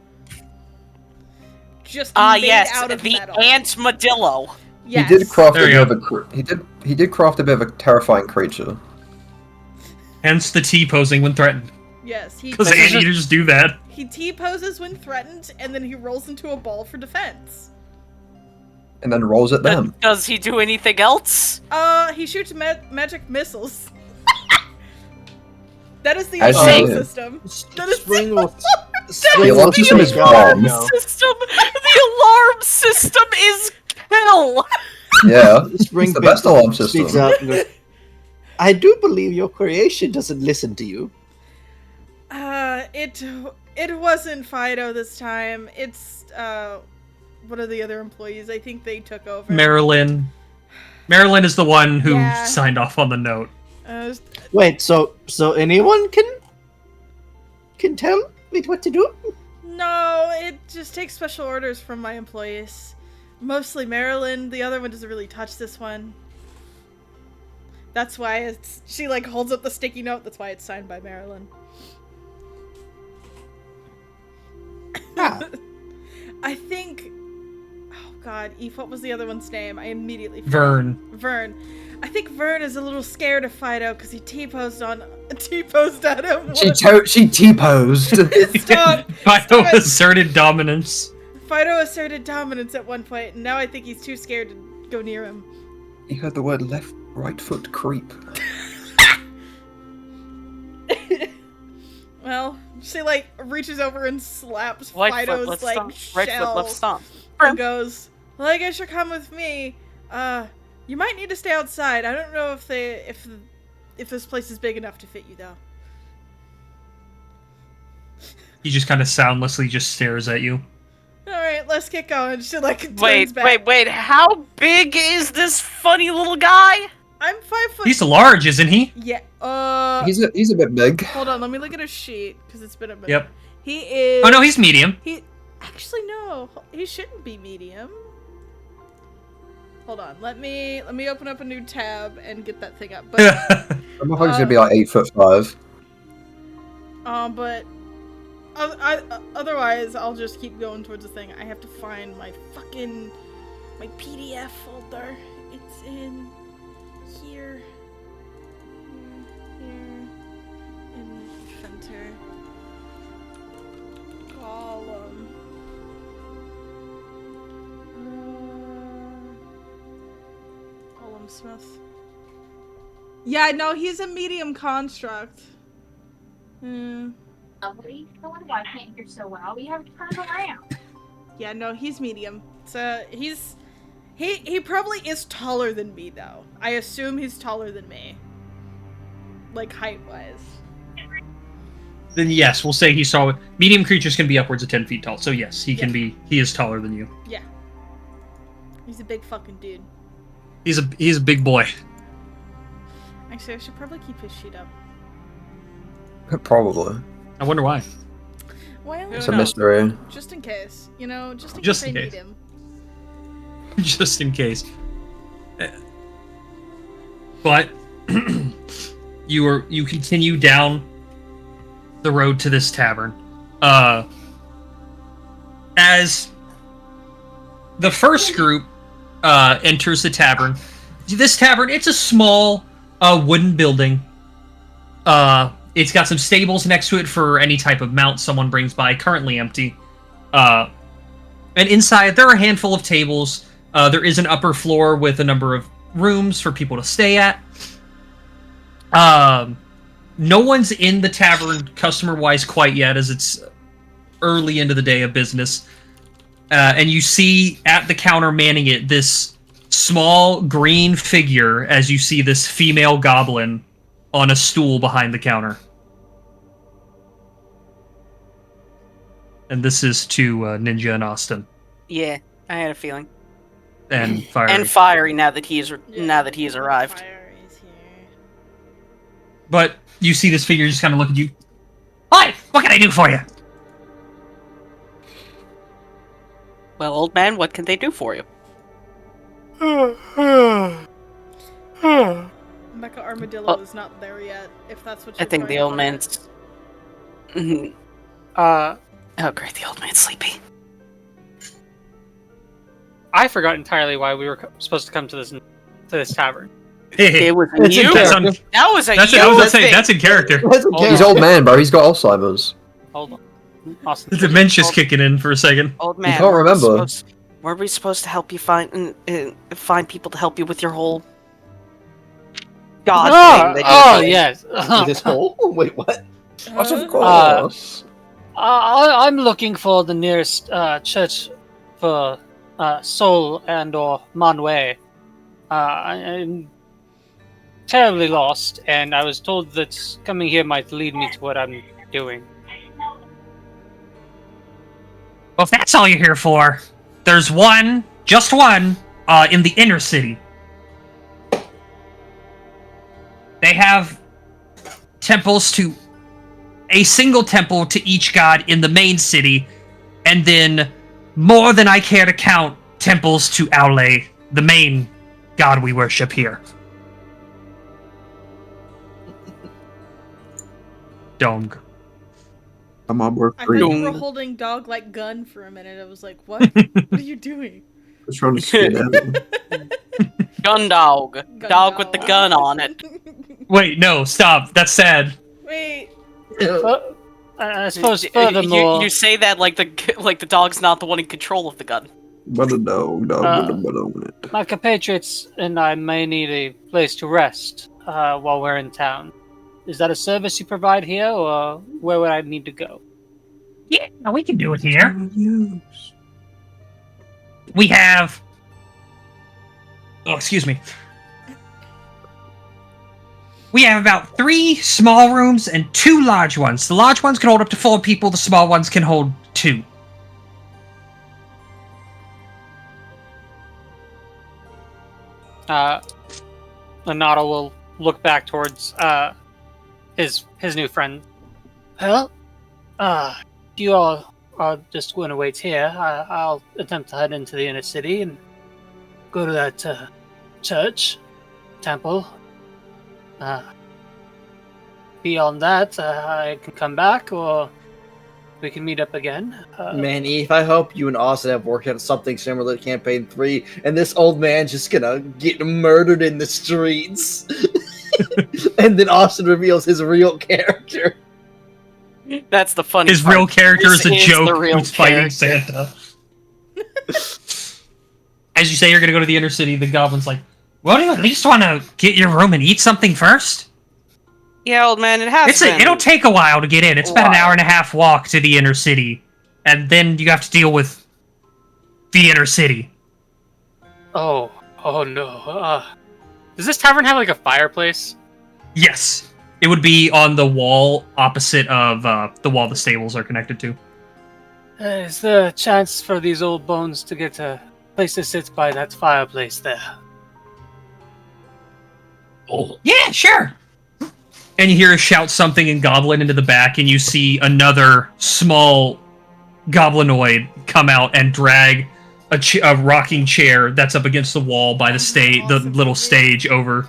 Just Ah, made yes, out of the metal. Antmadillo. Yes. He did craft There a you bit of a he did craft a bit of a terrifying creature. Hence the T-posing when threatened. Yes, Because anteaters do that. he T-poses when threatened, and then he rolls into a ball for defense. And then rolls at them. Does he do anything else? He shoots magic missiles. That is the As alarm you do. system. That is Spring the will- alarm The alarm system is bomb. System. The alarm system is kill. Yeah, Spring it's the best alarm system. speaks up and goes, I do believe your creation doesn't listen to you. It wasn't Fido this time. It's what are the other employees? I think they took over. Marilyn. Marilyn is the one who Yeah. signed off on the note. Wait, so anyone can tell me what to do? No, it just takes special orders from my employees. Mostly Marilyn. The other one doesn't really touch this one. That's why she like holds up the sticky note. That's why it's signed by Marilyn. Ah. I think. Oh God, Eve. What was the other one's name? I immediately. Vern. Vern. I think Vern is a little scared of Fido because he T-posed at him. She T-posed. Stop. Fido Stop it. asserted dominance. Fido asserted dominance at one point, and now I think he's too scared to go near him. You heard the word left, right foot creep. Well, she like reaches over and slaps Right Fido's foot, left like stomp. Right shell foot, left stomp. and goes, "Well, I guess you'll come with me. You might need to stay outside. I don't know if this place is big enough to fit you, though." He just kind of soundlessly just stares at you. All right, let's get going. She like turns Wait, back. wait. How big is this funny little guy? I'm 5 foot. He's large, isn't he? Yeah. He's a bit big. Hold on. Let me look at his sheet because it's been a minute. Yep. He is. Oh no, he's medium. He actually no. He shouldn't be medium. Hold on. Let me open up a new tab and get that thing up. But I'm gonna be like 8'5". but Otherwise, I'll just keep going towards the thing. I have to find my PDF folder. It's in here. Here. In center. Column. Column Smith. Yeah, no, he's a medium construct. Lovely. I wonder why I can't hear so well. We have to turn around. Yeah, no, he's medium. So he probably is taller than me though. I assume he's taller than me. Like height wise. Then yes, we'll say he's tall. Medium creatures can be upwards of 10 feet tall. So yes, he is taller than you. Yeah. He's a big fucking dude. He's a big boy. Actually, I should probably keep his sheet up. Probably. I wonder why. Well, It's a mystery. just in case. You know, just in Just case I in need case. him. Just in case. But you continue down the road to this tavern. As the first group enters the tavern, this tavern, it's a small wooden building. It's got some stables next to it for any type of mount someone brings by, currently empty. And inside, there are a handful of tables. There is an upper floor with a number of rooms for people to stay at. No one's in the tavern customer-wise quite yet, as it's early into the day of business. And you see at the counter manning it this small green figure as you see this female goblin on a stool behind the counter. And this is to Ninja and Austin. Yeah, I had a feeling. And Fiery. And Fiery now that he has arrived. Fiery's here. But you see this figure just kind of look at you. Hi! What can I do for you? Well, old man, what can they do for you? Mecha Armadillo is not there yet, if that's what I you're think trying the to old find. man's... Mhm. Oh, great, the old man's sleepy. I forgot entirely why we were supposed to come to this tavern. It was It's in you? character. That was a That's you I was gonna say, thing. that's in character. He's old man, bro. He's got Alzheimer's. Hold on. Awesome. The dementia's kicking in for a second. Old man. can't remember. Weren't we supposed to help you find people to help you with your whole god thing? That you Yes. This hole? Wait, what? What of Huh? course. I'm looking for the nearest church for Seoul and/or Manway. I'm terribly lost, and I was told that coming here might lead me to what I'm doing. Well, if that's all you're here for, there's one, just one, in the inner city. They have temples to... a single temple to each god in the main city, and then, more than I care to count, temples to Aule, the main god we worship here. Dong. Come on, we're I free. thought you were holding dog like gun for a minute. I was like, what? What are you doing? We're trying to skin out. gun dog. Gun Dog with the gun on it. Wait, no, stop. That's sad. Wait. I suppose furthermore, You say that like the dog's not the one in control of the gun. But a dog with a butt on it. my compatriots and I may need a place to rest while we're in town. Is that a service you provide here, or where would I need to go? Yeah, we can do it here. We have... Oh, excuse me. We have about 3 small rooms and 2 large ones. The large ones can hold up to 4 people, the small ones can hold 2. Leonardo will look back towards his new friend. Well, you all are just going to wait here. I'll attempt to head into the inner city and go to that church, temple. Beyond that, I can come back, or we can meet up again. Manny, if I hope you and Austin have worked out something similar to Campaign 3, and this old man's just gonna get murdered in the streets. And then Austin reveals his real character. That's the funny His part. real character This is a is joke the real who's fighting character. Santa. As you say, you're gonna go to the inner city. The goblin's like, "Well, do you at least want to get your room and eat something first?" Yeah, old man, it has been. It'll take a while to get in. It's about an hour and a half walk to the inner city, and then you have to deal with the inner city. Oh no. Does this tavern have like a fireplace? Yes, it would be on the wall opposite of the wall the stables are connected to. Is there a chance for these old bones to get a place to sit by that fireplace there? Oh, yeah, sure. And you hear a shout something in Goblin into the back, and you see another small goblinoid come out and drag a rocking chair that's up against the wall by the little stage over,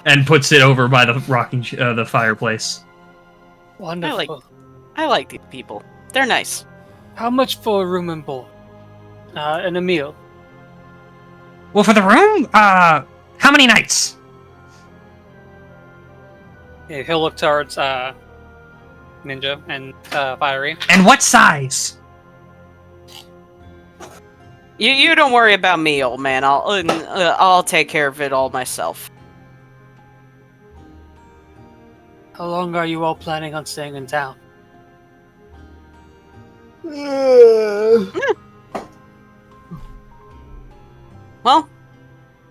and puts it over by the the fireplace. Wonderful. I like these people. They're nice. How much for a room and board? And a meal? Well, for the room, how many nights? Yeah, he'll look towards Ninja and Fiery. And what size? You don't worry about me, old man. I'll take care of it all myself. How long are you all planning on staying in town? Well,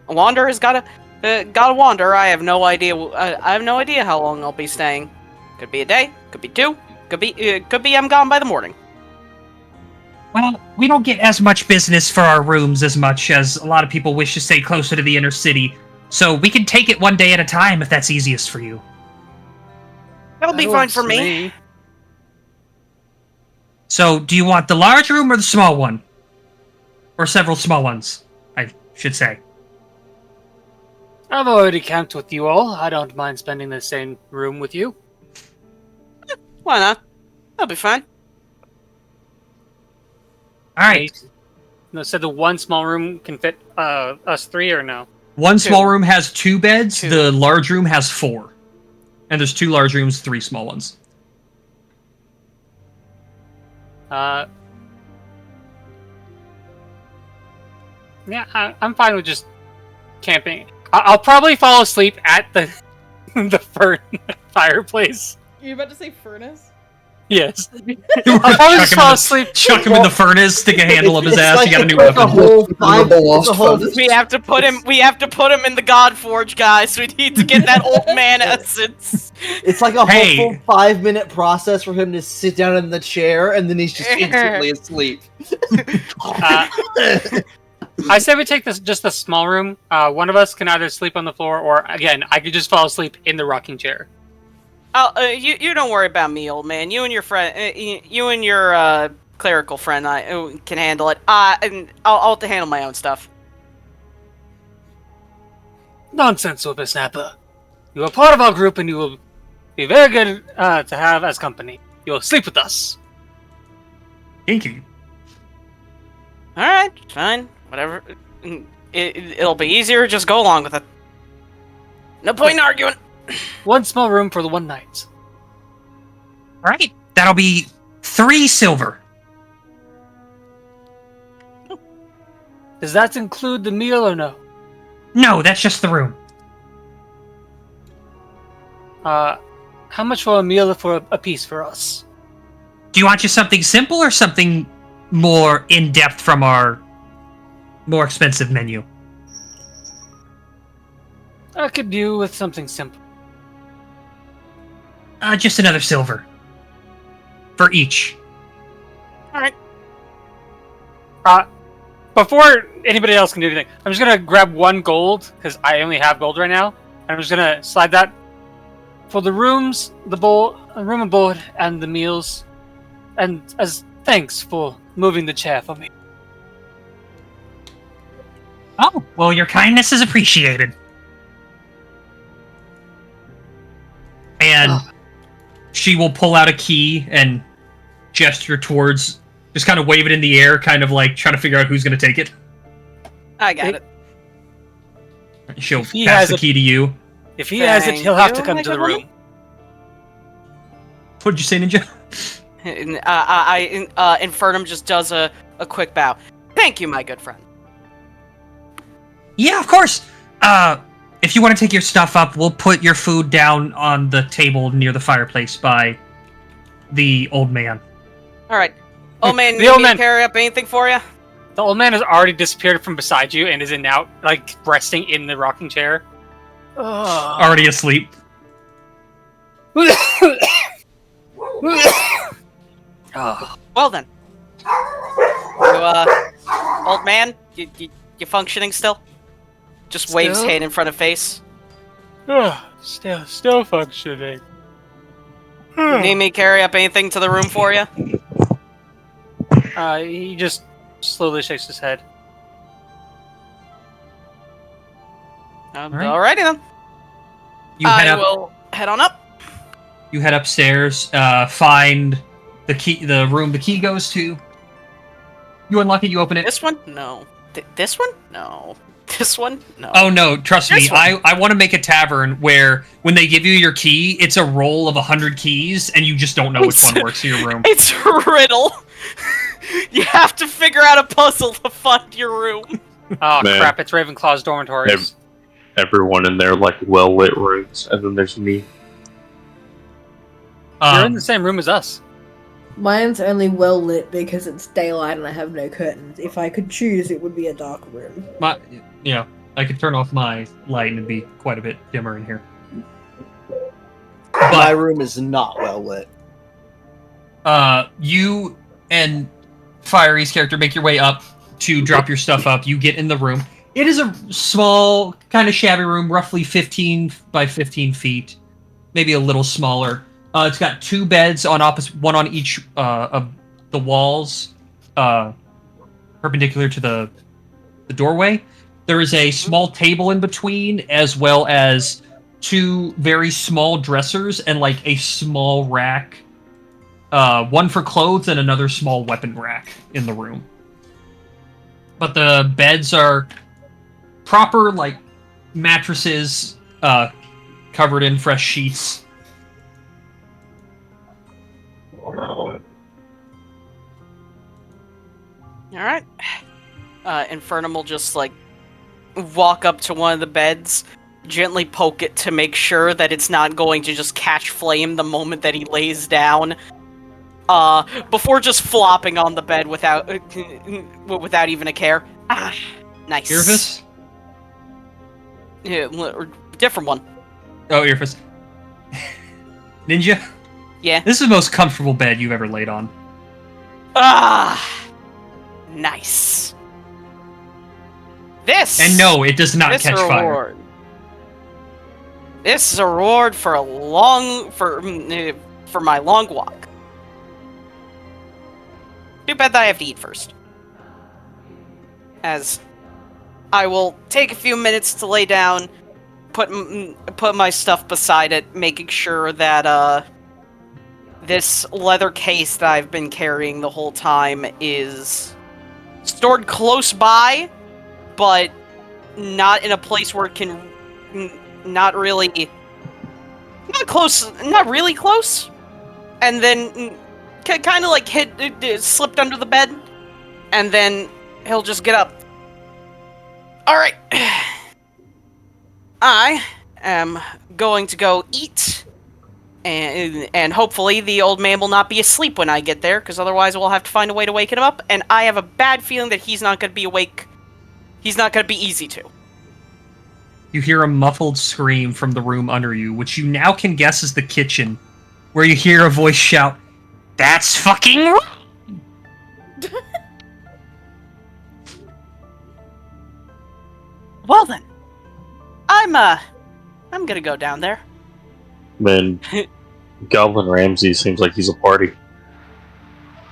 a wanderer's gotta wander. I have no idea. I have no idea how long I'll be staying. Could be a day. Could be two. Could be I'm gone by the morning. Well, we don't get as much business for our rooms as much as a lot of people wish to stay closer to the inner city, so we can take it one day at a time if that's easiest for you. That'll be fine for me. So, do you want the large room or the small one? Or several small ones, I should say. I've already camped with you all. I don't mind spending the same room with you. Why not? That'll be fine. Alright. No, so the one small room can fit us three, or no? One small room has 2 beds, the large room has 4. And there's 2 large rooms, 3 small ones. Yeah, I'm fine with just camping. I'll probably fall asleep at the fireplace. You're about to say furnace? Yes. I'll probably just fall asleep. Chuck him in the furnace, stick a handle up his ass, like you got a new a weapon. We have to put him in the Godforge, guys. We need to get that old man essence. It's like a whole 5-minute process for him to sit down in the chair, and then he's just instantly asleep. I say we take just the small room. One of us can either sleep on the floor, or again, I could just fall asleep in the rocking chair. You don't worry about me, old man. You and your friend, you and your clerical friend, can handle it. And I'll handle my own stuff. Nonsense, whippersnapper. You are part of our group, and you will be very good to have as company. You'll sleep with us. Kinky. All right, fine, whatever. It'll be easier. Just go along with it. No point in arguing. One small room for the one night. Alright, that'll be 3 silver. Does that include the meal or no? No, that's just the room. How much for a meal for a piece for us? Do you want just something simple or something more in-depth from our more expensive menu? I could do with something simple. Just another silver. For each. Alright. Before anybody else can do anything, I'm just gonna grab 1 gold, because I only have gold right now, and I'm just gonna slide that for the rooms, room and board, and the meals, and as thanks for moving the chair for me. Oh, well, your kindness is appreciated. And she will pull out a key and gesture towards, just kind of wave it in the air, kind of like trying to figure out who's going to take it. I got it. She'll If he pass has the it- key to you. If he has it, he'll have to Thank come you, to the my good room. What did you say, Ninja? Infernum just does a quick bow. Thank you, my good friend. Yeah, of course. If you want to take your stuff up, we'll put your food down on the table near the fireplace by the old man. All right. Old man, The need old me to man- carry up anything for you? The old man has already disappeared from beside you and is in now, like, resting in the rocking chair. Already asleep. Well then. Old man, you functioning still? Just waves Still? hand in front of face. Still functioning. Need me to carry up anything to the room for you? He just slowly shakes his head. Alright. Alrighty then. You head I up. will head on up. You head upstairs. Find the key. The room the key goes to. You unlock it. You open it. This one? No. This one? No. This one? No. Oh no, trust me. This one. I want to make a tavern where when they give you your key, it's a roll of 100 keys, and you just don't know which one works in your room. It's a riddle. You have to figure out a puzzle to find your room. Oh Man. crap! It's Ravenclaw's dormitories. Everyone in there like well lit rooms, and then there's me. You're in the same room as us. Mine's only well lit because it's daylight and I have no curtains. If I could choose, it would be a dark room. I could turn off my light and it'd be quite a bit dimmer in here. My room is not well lit. You and Fiery's character make your way up to drop your stuff up. You get in the room. It is a small, kind of shabby room, roughly 15 by 15 feet, maybe a little smaller. It's got two beds on one on each of the walls, perpendicular to the doorway. There is a small table in between, as well as two very small dressers and like a small rack. One for clothes and another small weapon rack in the room. But the beds are proper, like, mattresses covered in fresh sheets. Alright. Infernum will just, like, walk up to one of the beds, gently poke it to make sure that it's not going to just catch flame the moment that he lays down. Before just flopping on the bed without even a care. Ah, nice. Earfus? Yeah, different one. Oh, Earfus. Ninja? Yeah. This is the most comfortable bed you've ever laid on. Ah, nice. This. And no, it does not this catch fire. reward. This is a reward for for my long walk. Too bad that I have to eat first. As I will take a few minutes to lay down, put my stuff beside it, making sure that this leather case that I've been carrying the whole time is stored close by, but not in a place where it can not really close, and then kind of like slipped under the bed, and then he'll just get up. All right, I am going to go eat, and hopefully the old man will not be asleep when I get there, because otherwise we'll have to find a way to wake him up, and I have a bad feeling that he's not going to be awake. He's not going to be easy to. You hear a muffled scream from the room under you, which you now can guess is the kitchen, where you hear a voice shout, "That's fucking right!" Well then, I'm gonna go down there. Man, Goblin Ramsey seems like he's a party.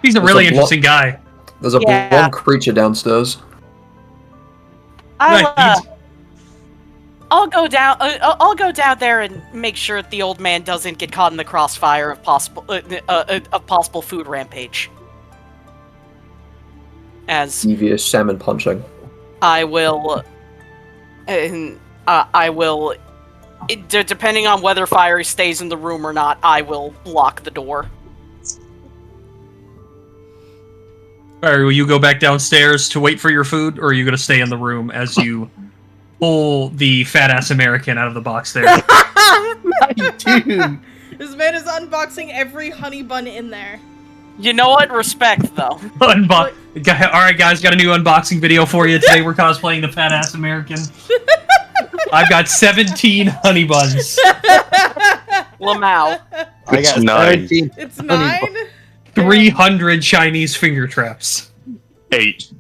He's a There's really a interesting guy. There's a Yeah. blonde creature downstairs. I'll, I'll go down. I'll go down there and make sure the old man doesn't get caught in the crossfire of possible food rampage. As Devious salmon punching. I will, depending on whether Fiery stays in the room or not, I will lock the door. Alright, will you go back downstairs to wait for your food, or are you going to stay in the room as you pull the fat-ass American out of the box there? Dude. This man is unboxing every honey bun in there. You know what? Respect, though. Alright, guys, got a new unboxing video for you. Today we're cosplaying the fat-ass American. I've got 17 honey buns. Lamau. I got 17. It's 9? 300 Chinese finger traps. 8.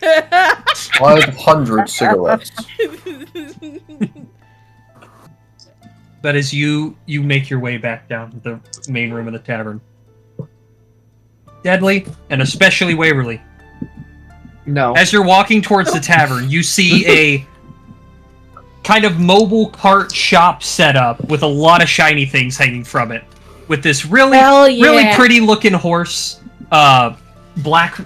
500 cigarettes. That is you make your way back down to the main room of the tavern. Deadly, and especially Waverly. No. As you're walking towards the tavern, you see a kind of mobile cart shop set up with a lot of shiny things hanging from it. With this really pretty looking horse, black,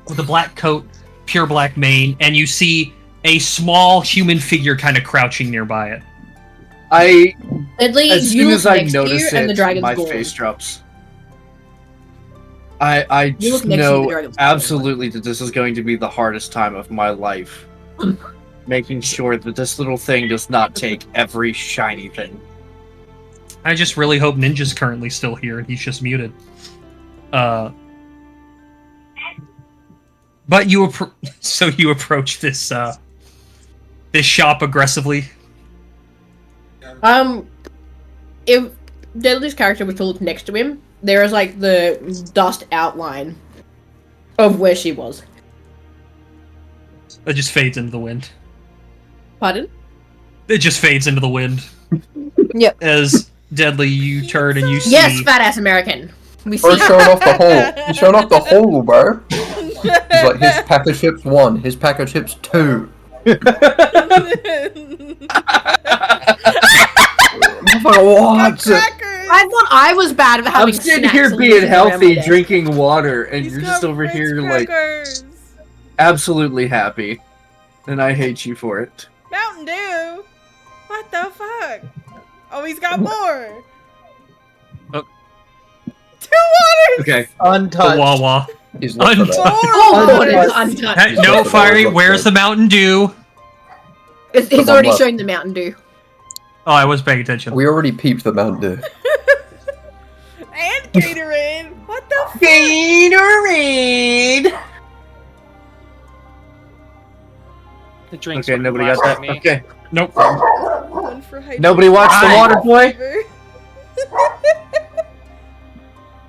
with a black coat, pure black mane, and you see a small human figure kind of crouching nearby it. As soon as I notice it, my face drops. I just know absolutely that this is going to be the hardest time of my life. Making sure that this little thing does not take every shiny thing. I just really hope Ninja's currently still here and he's just muted. But you approach this this shop aggressively. If Deadly's character was to look next to him, there is like the dust outline of where she was. It just fades into the wind. Pardon? It just fades into the wind. Yep. As Deadly, you turn and you see. Yes, fat ass American. We see. Bro, showing off the hole. He's showing off the hole, bro. He's like, his pack of chips 1, his pack of chips 2. What? I thought I was bad at having I'm sitting snacks here and being losing around healthy, my day. drinking water, and you're just over here like absolutely happy. And I hate you for it. Mountain Dew? What the fuck? Oh, he's got more. Oh. 2 waters. Okay. The Wawa. He's not for that. Oh, it's untouched. Hey, no, Fiery, where's the Mountain Dew? He's already showing the Mountain Dew. Oh, I was paying attention. We already peeped the Mountain Dew. And Gatorade. What the fuck? Gatorade. The drinks Okay, were nobody got that. me. Okay. Nope. One for Nobody watched The Water Boy?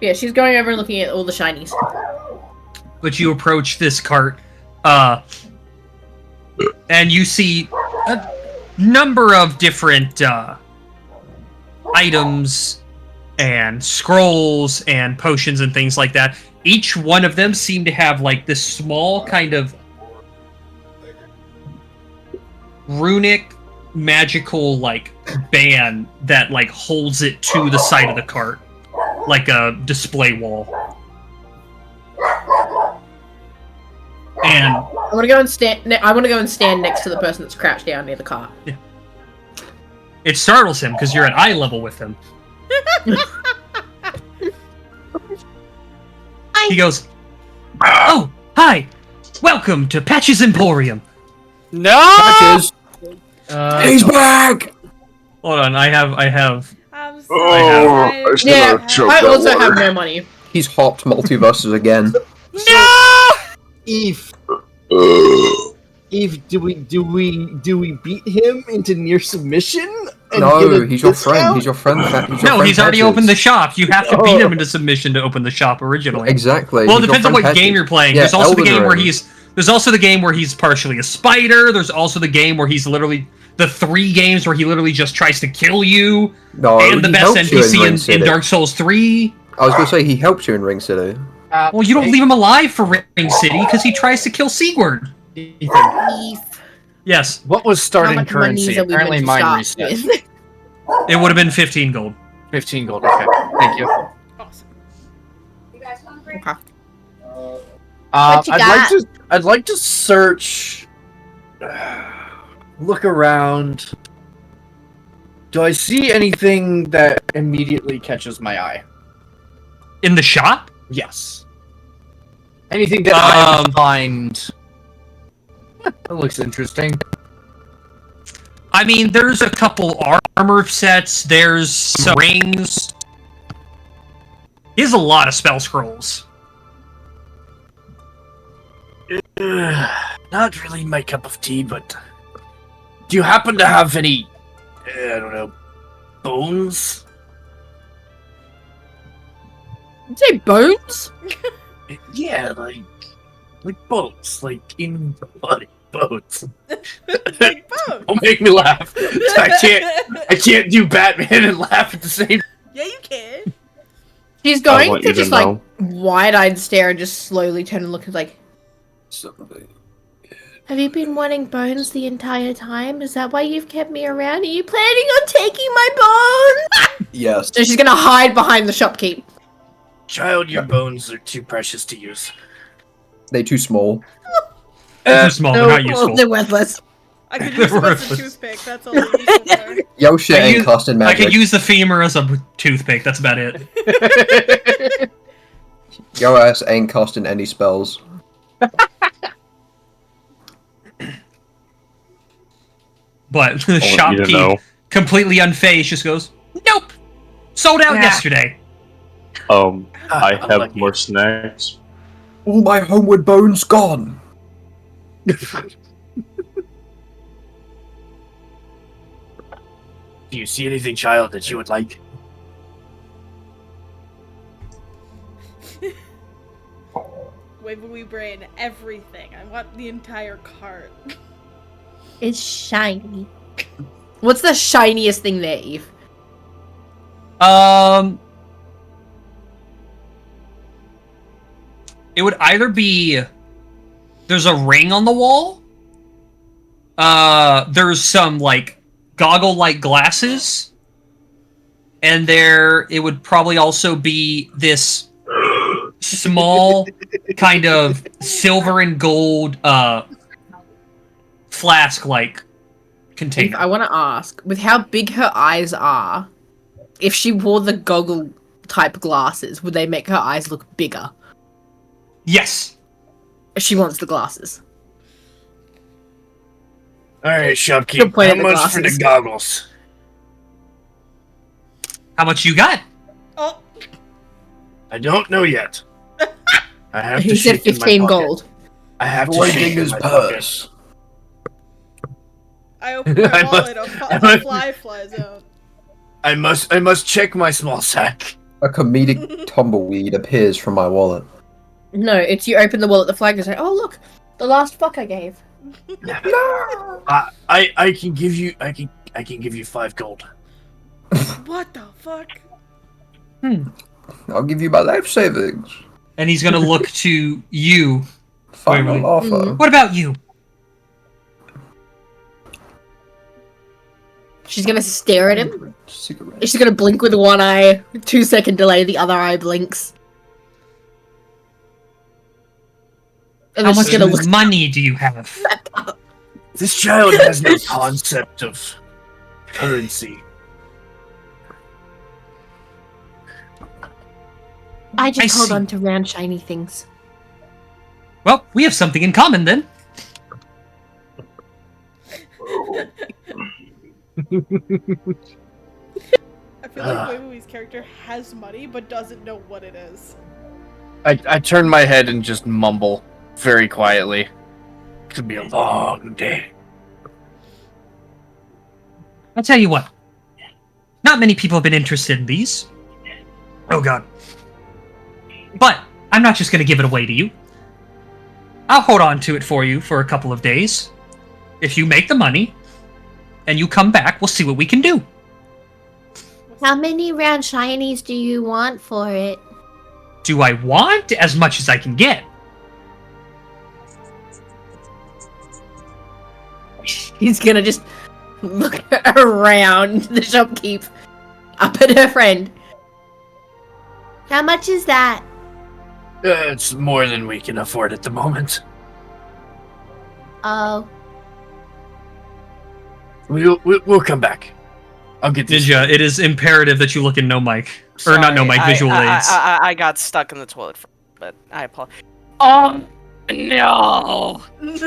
Yeah, she's going over and looking at all the shinies. But you approach this cart, and you see a number of different items and scrolls and potions and things like that. Each one of them seem to have like this small kind of runic magical like band that like holds it to the side of the cart like a display wall. And I want to go and stand. I want to go and stand next to the person that's crouched down near the cart. Yeah. It startles him because you're at eye level with him. He goes, "Oh, hi! Welcome to Patch's Emporium." No! Patches! He's back! Hold on, I have. I'm so Oh, I still Yeah, gotta choke I that also water. have no money. He's hopped multiverses again. Eve, do we beat him into near submission? And No, get a he's your friend. discount? He's your friend. No, he's already opened the shop. You have to beat him into submission to open the shop originally. Exactly. Well, it he's your depends on friend what Patches. game you're playing. Yeah, There's also the Elden game where Ring. There's also the game where he's partially a spider. There's also the game where he's literally the 3 games where he literally just tries to kill you. No, and the he best helped you NPC Ring in City. Dark Souls 3. I was gonna say he helped you in Ring City. Well, you don't leave him alive for Ring City because he tries to kill Sigurd. Eve. Yes, What was How starting much monies currency? are we Apparently meant to mine start reset. with? it would have been 15 gold. 15 gold. Okay. Thank you. Awesome. Okay. What you got? I'd like to search. Look around. Do I see anything that immediately catches my eye? In the shop? Yes. Anything that I find that looks interesting. I mean, there's a couple armor sets, there's some rings. He has a lot of spell scrolls. Not really my cup of tea, but do you happen to have any, I don't know, bones? Did you say bones? Yeah, like bones, like in body bones. Like bones. Don't make me laugh. I can't do Batman and laugh at the same. Yeah, you can. She's I going want to you to just like wide-eyed stare and just slowly turn and look at like. Have you been wanting bones the entire time? Is that why you've kept me around? Are you planning on taking my bones? Yes. So she's gonna hide behind the shopkeep. Child, your bones are too precious to use. They too small. They're too small, they're not useful. They're worthless. I could use them as a toothpick. That's all they're useful for. Yo shit I ain't use- costing I magic. could use the femur as a toothpick, that's about it. Yo ass ain't costing any spells. But the I want you to shopkeep, know. completely unfazed, just goes, nope! Sold out yesterday! I have more snacks. All my homeward bones gone. Do you see anything, child, that you would like? Wibbly brain, everything. I want the entire cart. It's shiny. What's the shiniest thing there, Eve? It would either be there's a ring on the wall. There's some like goggle-like glasses, and it would probably also be this small kind of silver and gold flask-like container. I want to ask, with how big her eyes are, if she wore the goggle type glasses, would they make her eyes look bigger? Yes. She wants the glasses. Alright, shopkeep, Good point how at the much for the glasses. goggles? How much you got? Oh, I don't know yet. I have to He said shake in my 15 pocket. gold. I have to Voiding shake in his my pocket. purse. I opened my I wallet, must- a I must- fly flies out. I must check my small sack. A comedic tumbleweed appears from my wallet. No, it's you open the wallet, the flag is like, oh look, the last fuck I gave. I can give you 5 gold. What the fuck? I'll give you my life savings. And he's gonna look to you. Final Wait. offer. What about you? She's gonna stare at him. Cigarette. She's gonna blink with one eye, 2-second delay, the other eye blinks. And How then much she's gonna look. money do you have? This child has no concept of currency. I just I hold see. on to round shiny things. Well, we have something in common then. I feel like Weiwui's character has money, but doesn't know what it is. I turn my head and just mumble very quietly. It's gonna be a long day. I'll tell you what. Not many people have been interested in these. Oh god. But I'm not just going to give it away to you. I'll hold on to it for you for a couple of days. If you make the money, and you come back, we'll see what we can do. How many round shinies do you want for it? Do I want as much as I can get? She's gonna just look around the shopkeep, up at her friend. How much is that? It's more than we can afford at the moment. Oh. We'll come back. I'll get this. Ninja, it is imperative that you look in no mic. Or not no mic, visual aids. I got stuck in the toilet, but I apologize. Oh, no! He's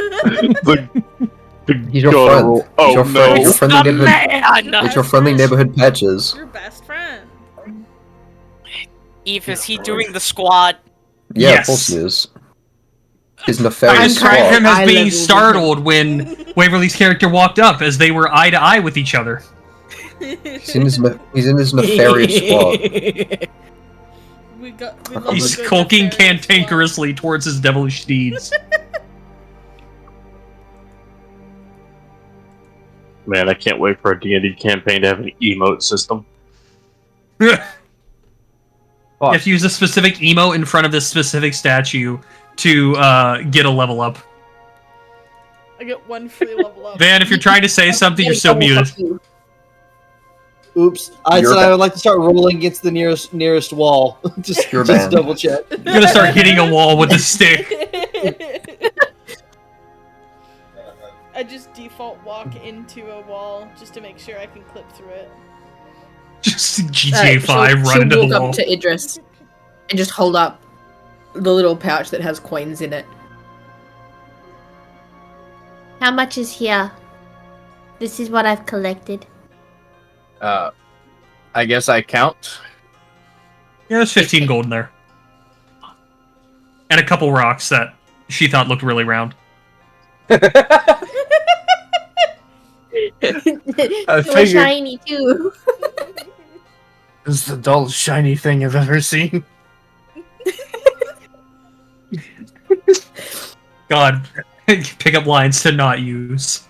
your friend. Oh, Your no. Your friendly The neighborhood. man! It's your friendly neighborhood Patches. Your best friend. Eve, is he doing the squat? Yeah, Yes. of course he is. His I nefarious described squad. him as Eye being level startled when Waverly's character walked up, as they were eye to eye with each other. He's in his nefarious squad. We love He's a good skulking nefarious cantankerously towards his devilish deeds. Man, I can't wait for a D&D campaign to have an emote system. You have to use a specific emote in front of this specific statue to get a level up. I get one free level up. Van, if you're trying to say something, you're still muted. Oops. I said I would like to start rolling against the nearest wall. just You're just banned. double check. You're gonna start hitting a wall with a stick. I just default walk into a wall just to make sure I can clip through it. Just GTA 5 run she'll into the walk wall. up to Idris and just hold up the little pouch that has coins in it. How much is here? This is what I've collected. I guess I count. Yeah, there's 15 gold in there. And a couple rocks that she thought looked really round. They were figured- shiny too. This is the dullest shiny thing I've ever seen. God, pick up lines to not use.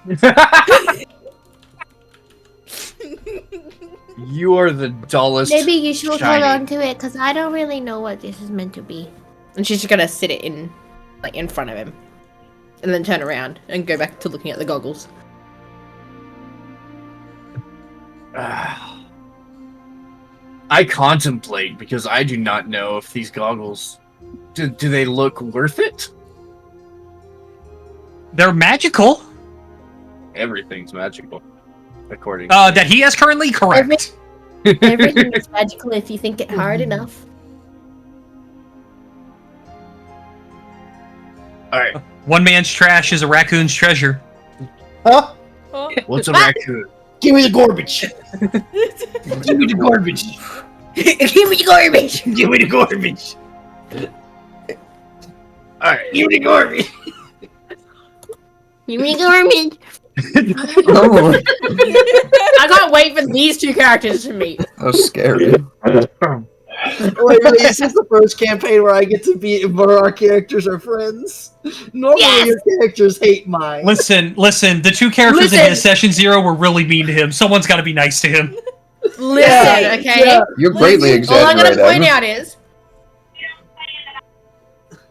You are the dullest. Maybe you should shiny. hold on to it, because I don't really know what this is meant to be. And she's just gonna sit it in, like, in front of him. And then turn around and go back to looking at the goggles. I contemplate because I do not know if these goggles do they look worth it? They're magical. Everything's magical, according. That he has currently correct. Everything is magical if you think it hard enough. All right. One man's trash is a raccoon's treasure. Huh? Huh? What's a raccoon? Give me the garbage. Give me the garbage. Give me the garbage! Give me the garbage. All right. Give me the garbage. You mean garbage? Oh, I can't wait for these two characters to meet. that was scary. Wait, really, this is the first campaign where I get to be where our characters are friends. Normally, Yes! your characters hate mine. Listen. The two characters in Listen. his Session 0 were really mean to him. Someone's got to be nice to him. Listen, okay? Yeah. You're greatly All I'm gonna exaggerating. point out is...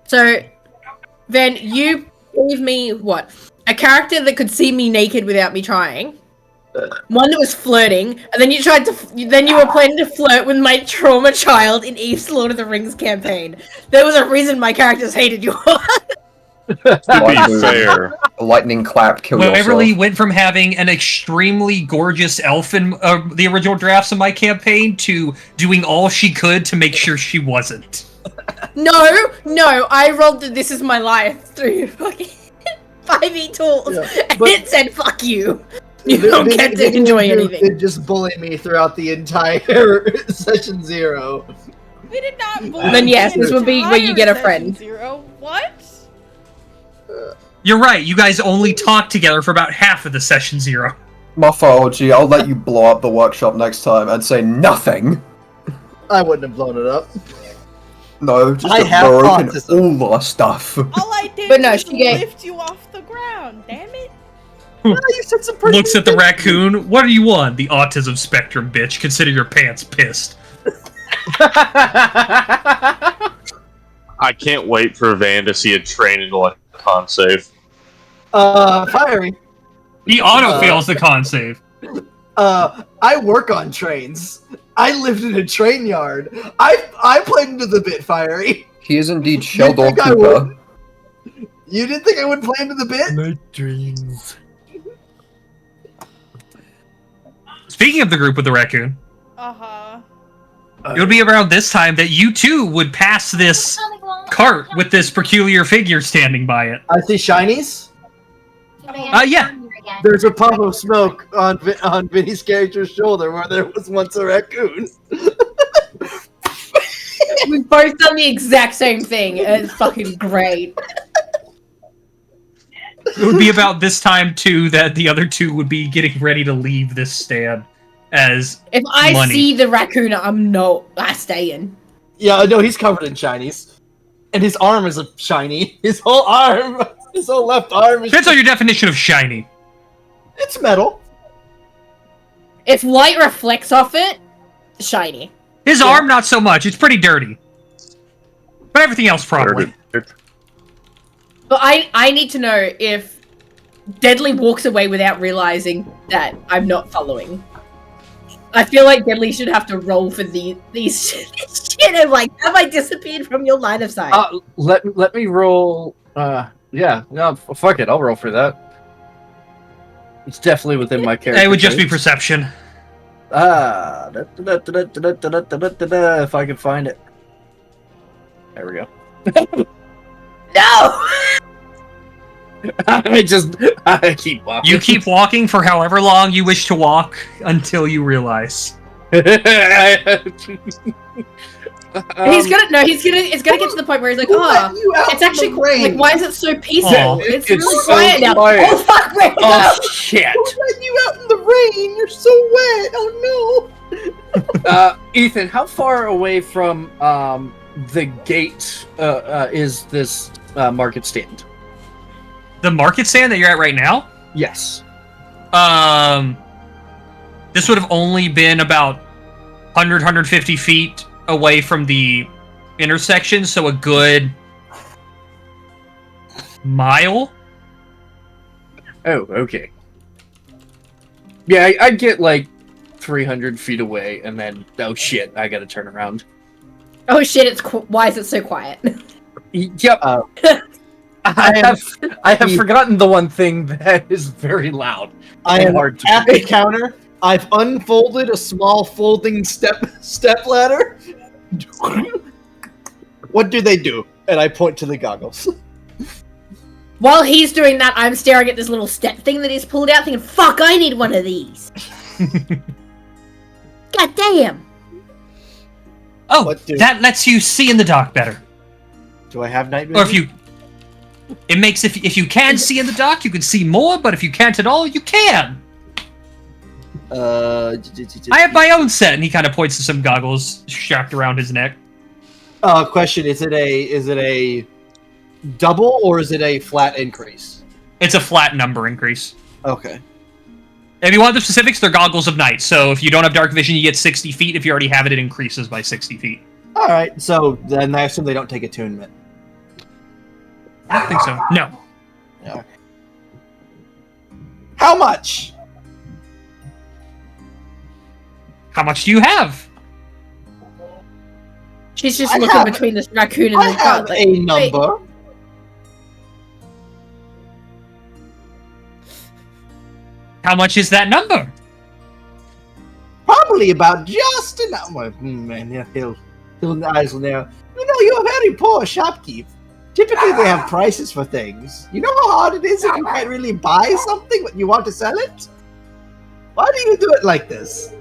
So, then you gave me, what? A character that could see me naked without me trying. One that was flirting, and then you tried to. Then you were planning to flirt with my trauma child in Eve's Lord of the Rings campaign. There was a reason my characters hated you. To be fair, A lightning clap, kill yourself. Waverly went from having an extremely gorgeous elf in the original drafts of my campaign to doing all she could to make sure she wasn't. No, I rolled the This Is My Life through fucking 5e tools, Yeah, and but- it said "fuck you." You don't get to enjoy anything. They just bully me throughout the entire session 0. We did not bully Then yes, the this would be where you get a entire friend. Session Zero. What? You're right. You guys only talked together for about half of the Session 0. Morphology, I'll let you blow up the workshop next time and say nothing. I wouldn't have blown it up. No, just I have broken autism. all our stuff. All I did But no, was she gave- lift you off the ground. Damn it! Well, you said some pretty Looks at the raccoon. What are you on? The autism spectrum, bitch. Consider your pants pissed. I can't wait for Van to see a train into a con save. Fiery. He auto fails the con save. I work on trains. I lived in a train yard. I played into the bit, Fiery. He is indeed You think Sheldon I Cooper. would? You didn't think I would play into the bit? My dreams. Speaking of the group with the raccoon, Uh-huh. it would be around this time that you too would pass this cart with this peculiar figure standing by it. I see shinies. Yeah. There's a puff of smoke on Vinny's character's shoulder where there was once a raccoon. We've both done the exact same thing, and it's fucking great. It would be about this time too that the other two would be getting ready to leave this stand as If I money. see the raccoon, I stay in. Yeah, no, he's covered in shinies. And his arm is a shiny. His whole arm, his whole left arm is... Depends on your definition of shiny. It's metal. If light reflects off it, shiny. His arm, not so much. It's pretty dirty. But everything else, probably. But I need to know if Deadly walks away without realizing that I'm not following. I feel like Deadly should have to roll for these shit. I'm like, have I disappeared from your line of sight? Let me roll. Yeah, no, fuck it. I'll roll for that. It's definitely within my character. It would just be traits. perception. If I can find it. There we go. No! I keep walking. You keep walking for however long you wish to walk until you realize. It's gonna get to the point where he's like, it's actually like, why is it so peaceful? Aw, it's it's really so quiet now. quiet. Oh fuck, wait, no! Oh shit! Who let you out in the rain? You're so wet. Oh Ethan, how far away from the gate is this market stand? The market stand that you're at right now? Yes. This would have only been about 100, 150 feet away from the intersection, so a good mile. Oh, okay. Yeah, I'd get like 300 feet away, and then oh shit, I gotta turn around. Oh shit, why is it so quiet? Yep. I have forgotten the one thing that is very loud. I am hard to at the counter. I've unfolded a small folding step ladder. What do they do? And I point to the goggles. While he's doing that, I'm staring at this little step thing that he's pulled out, thinking, fuck, I need one of these. God damn. Oh, that lets you see in the dark better. Do I have night Or vision? it makes, if you can see in the dark, you can see more, but if you can't at all, you can. I have my own set, and he kind of points to some goggles strapped around his neck. Question: Is it a double or is it a flat increase? It's a flat number increase. Okay. If you want the specifics, they're goggles of night. So if you don't have dark vision, you get 60 feet. If you already have it, it increases by 60 feet. All right. So then I assume they don't take attunement. I don't think so. No. Yeah. How much? How much do you have? She's just looking between this raccoon and I the have dog. a number. How much is that number? Probably about just enough. Well, man, yeah, he'll eyes will narrow. You know, you're a very poor shopkeep. Typically, they have prices for things. You know how hard it is if you can't really buy something but you want to sell it? Why do you do it like this?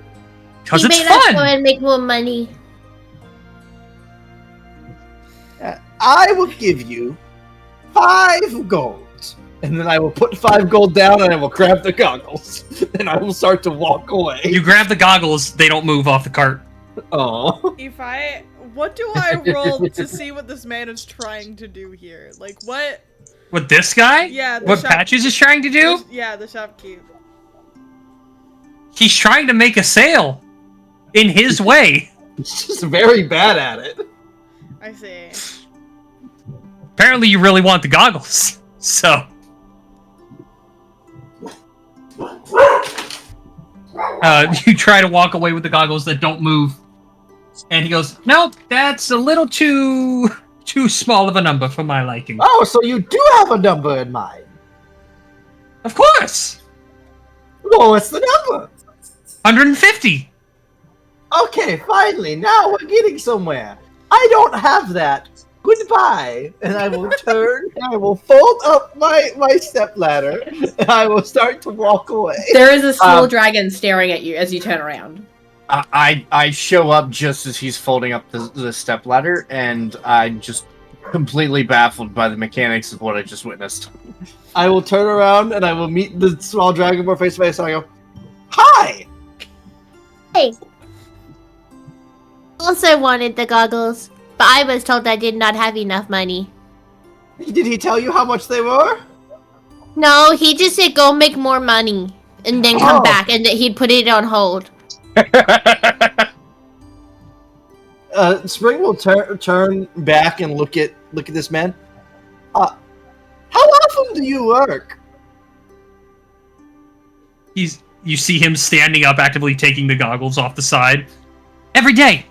Because He it's made us go fun. and make more money. I will give you 5 gold. And then I will put 5 gold down and I will grab the goggles. And I will start to walk away. You grab the goggles, they don't move off the cart. Oh. What do I roll to see what this man is trying to do here? Like, what? What this guy? Yeah. What Patches is trying to do? Yeah, the shopkeep. He's trying to make a sale. In his way. He's just very bad at it. I see. Apparently you really want the goggles. So. You try to walk away with the goggles that don't move, and he goes, "Nope, that's a little too small of a number for my liking." Oh, so you do have a number in mind? Of course, Well, what's the number? 150. Okay, finally, now we're getting somewhere. I don't have that. Goodbye. And I will turn, and I will fold up my stepladder, and I will start to walk away. There is a small dragon staring at you as you turn around. I show up just as he's folding up the stepladder, and I'm just completely baffled by the mechanics of what I just witnessed. I will turn around, and I will meet the small dragonborn face to face, and I go, "Hi!" Hey. Also wanted the goggles, but I was told I did not have enough money. Did he tell you how much they were? No, he just said go make more money and then come Oh. back, and that he'd put it on hold. Spring will turn back and look at this man. How often do you work? You see him standing up, actively taking the goggles off the side. Every day.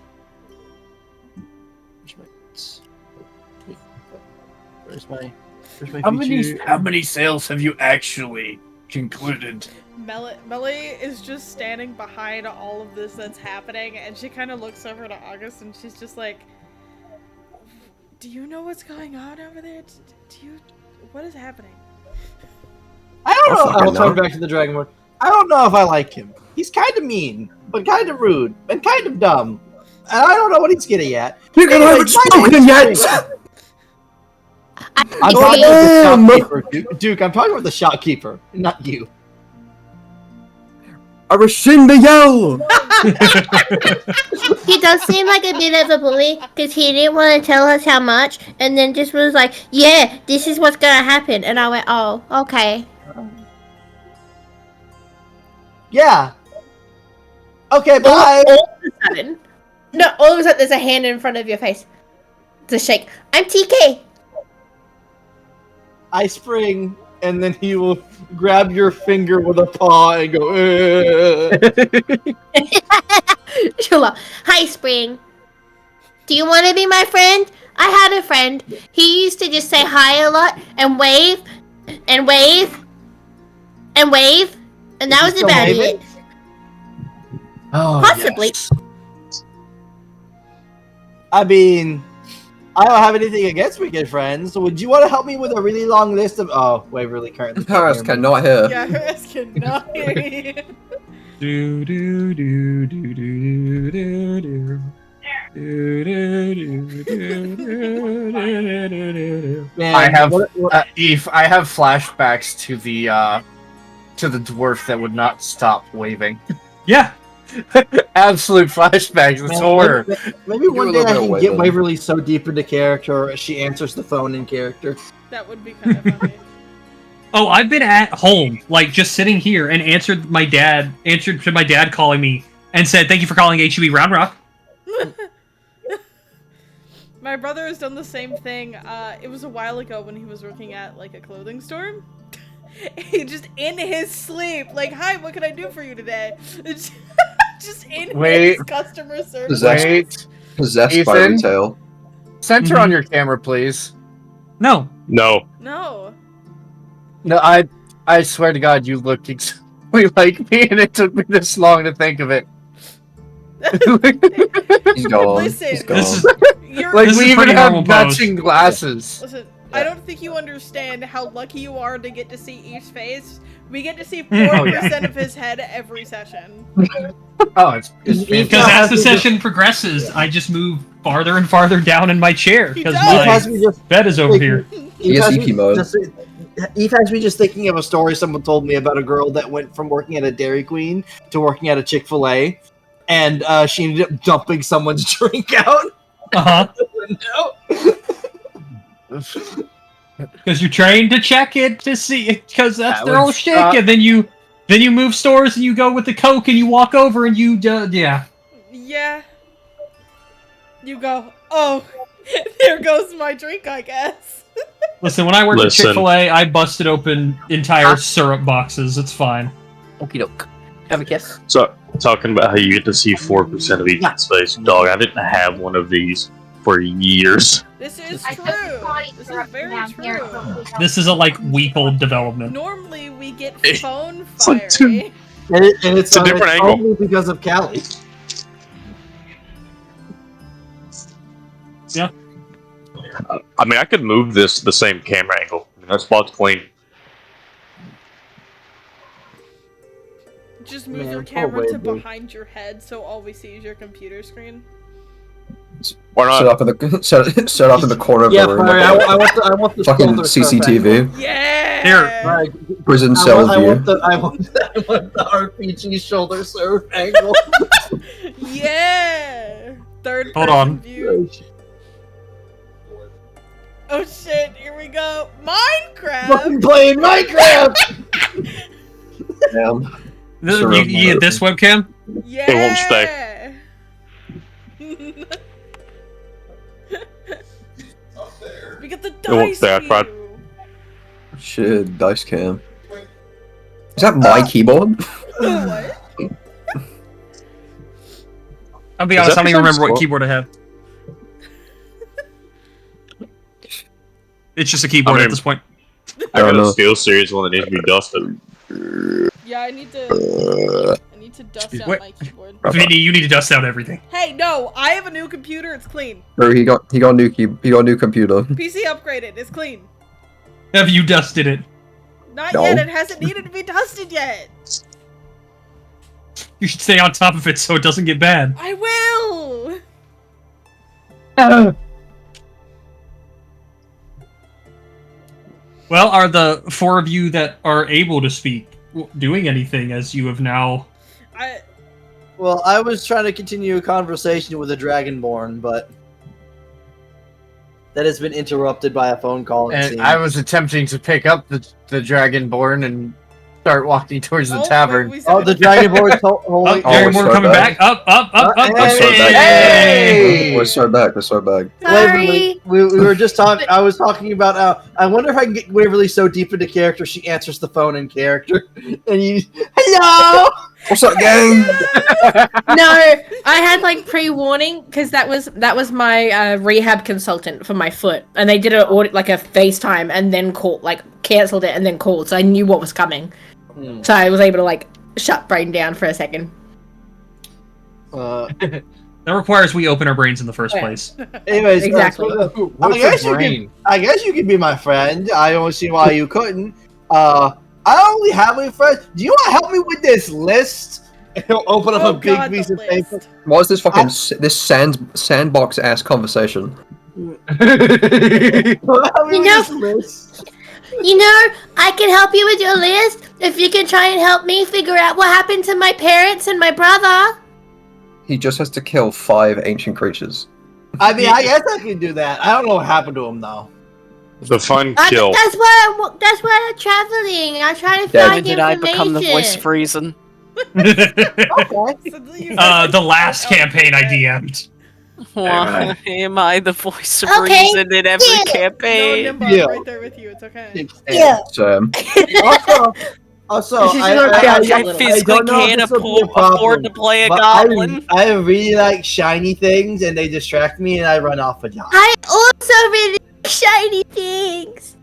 Where's my How many sales have you actually concluded? Melly is just standing behind all of this that's happening, and she kind of looks over to August, and she's just like, "Do you know what's going on over there? What is happening?" I don't know. fucking I'll turn know. back to the Dragonborn. I don't know if I like him. He's kind of mean, but kind of rude, and kind of dumb. And I don't know what he's getting at. You can Anyway, haven't spoken yet! I'm talking about the shopkeeper, Duke. I'm talking about the shopkeeper, not you. I rescind the yell! He does seem like a bit of a bully because he didn't want to tell us how much, and then just was like, "Yeah, this is what's gonna happen," and I went, "Oh, okay." Yeah. Okay, bye. All of a sudden, there's a hand in front of your face. It's a shake. I'm TK. I spring, and then he will grab your finger with a paw and go, Shula, hi, Spring. Do you want to be my friend? I had a friend. He used to just say hi a lot and wave, and wave, and wave, and that Is he was still about waving? it. Oh, Possibly. yes. I mean, I don't have anything against weekend friends. So would you want to help me with a really long list of... Oh, Waverly currently can't Paris hear me. cannot hear. Yeah, her ass cannot hear you. Do do do do do do do. Man, I have what- Eve. I have flashbacks to the dwarf that would not stop waving. Yeah. Absolute flashbacks. It's man, horror. maybe one a day little I bit can away, get then. Waverly so deep into character, she answers the phone in character. That would be kind of funny. Oh, I've been at home, like just sitting here, and answered to my dad calling me and said, "Thank you for calling HEB Round Rock." My brother has done the same thing. It was a while ago when he was working at like a clothing store. He just in his sleep, like, "Hi, what can I do for you today?" Just in his Wait. customer service. Wait, Possessed by Ethan? retail. center Mhm. on your camera, please. No. No. No. No, I swear to God, you look exactly like me, and it took me this long to think of it. He's gone. Listen, He's gone. This is You're, Like This we is even pretty have normal matching glasses. listen, I don't think you understand how lucky you are to get to see each face. We get to see Oh, 4% of his head every session. Oh, it's because as the session progresses, I just move farther and farther down in my chair He because does. Eve my has me just bed is over here. He is EP mode. Eve has me just thinking of a story someone told me about a girl that went from working at a Dairy Queen to working at a Chick-fil-A, and she ended up dumping someone's drink out Uh huh. the window. Because you're trained to check it to see it, because that's That their whole was, shtick, and then you move stores and you go with the Coke and you walk over and you yeah. Yeah. You go, "Oh, there goes my drink, I guess." Listen, when I worked Listen. at Chick-fil-A, I busted open entire syrup boxes. It's fine. Okie doke. Have a kiss. So, talking about how you get to see 4% of each space. Dog, I didn't have one of these for years. This is I true. took the body This is directly very down here. true. This is a like week-old development. Normally we get phone It's like fiery. And it's a different angle. only because of Callie. Yeah. I mean, I could move this to the same camera angle. I mean, that spot's clean. Just move Man, your poor camera to Wade, dude. behind your head so all we see is your computer screen. Why Set not? up in the set up in the corner of Yeah, the room. Fire, like a I want the fucking shoulder surf angle. CCTV, Yeah! Here. prison cell I view. want the RPG shoulder surf angle. Yeah! Third Hold person on. view. Oh shit, here we go. Minecraft! Fucking playing Minecraft. Damn. You get this webcam? Yeah! It won't stay. We get the won't dice stay, I tried. view. Shit, dice cam. Is that my keyboard? What? I'll be Is honest, that I don't even the remember what same keyboard I have. It's just a keyboard I mean- at this point. I got a Steel Series one that needs to be dusted. Yeah, I need to dust out Wait. my keyboard. Vinny, you need to dust out everything. Hey, no, I have a new computer, it's clean. Bro, he got a new computer. PC upgraded, it's clean. Have you dusted it? Not No. yet, it hasn't needed to be dusted yet. You should stay on top of it so it doesn't get bad. I will! Well, are the four of you that are able to speak doing anything as you have now... Well, I was trying to continue a conversation with a Dragonborn, but that has been interrupted by a phone call. it And seems. I was attempting to pick up the Dragonborn and start walking towards the Oh, tavern. wait, Oh, the Dragonborn holding. Dragonborn coming back. Up. Let's start back. Hey! Let's start back. Let's start back. Sorry. We were just talking. I was talking about. I wonder if I can get Waverly so deep into character she answers the phone in character, and you. Hello. What's up, gang? No, I had like pre-warning because that was my rehab consultant for my foot, and they did a like a FaceTime and then cancelled it and then called, so I knew what was coming. So I was able to like shut brain down for a second. That requires we open our brains in the first place. Anyways, Exactly. What's a brain? I guess you could be my friend. I don't see why you couldn't. I don't really have any friends. Do you want to help me with this list? And he'll open up Oh, a big God, piece the of paper. list. What is this fucking this sandbox ass conversation? Help me You with know- this list. You know, I can help you with your list if you can try and help me figure out what happened to my parents and my brother. He just has to kill 5 ancient creatures. I mean, I guess I can do that. I don't know what happened to him though. The fun kill. That's why I'm traveling. I'm trying to Yeah. find When did I become the voice information. of reason? Okay. The last campaign I DM'd. Why am I the voice of Okay, reason in every yeah. No, campaign? Nimbo, Yeah. I'm right there with you, it's okay. Yeah. So, Also, She's I, gonna I, bounce I, a little. I physically don't know if can't this will be a afford to problem, play a but goblin. I really like shiny things, and they distract me, and I run off a job. I also really like shiny things.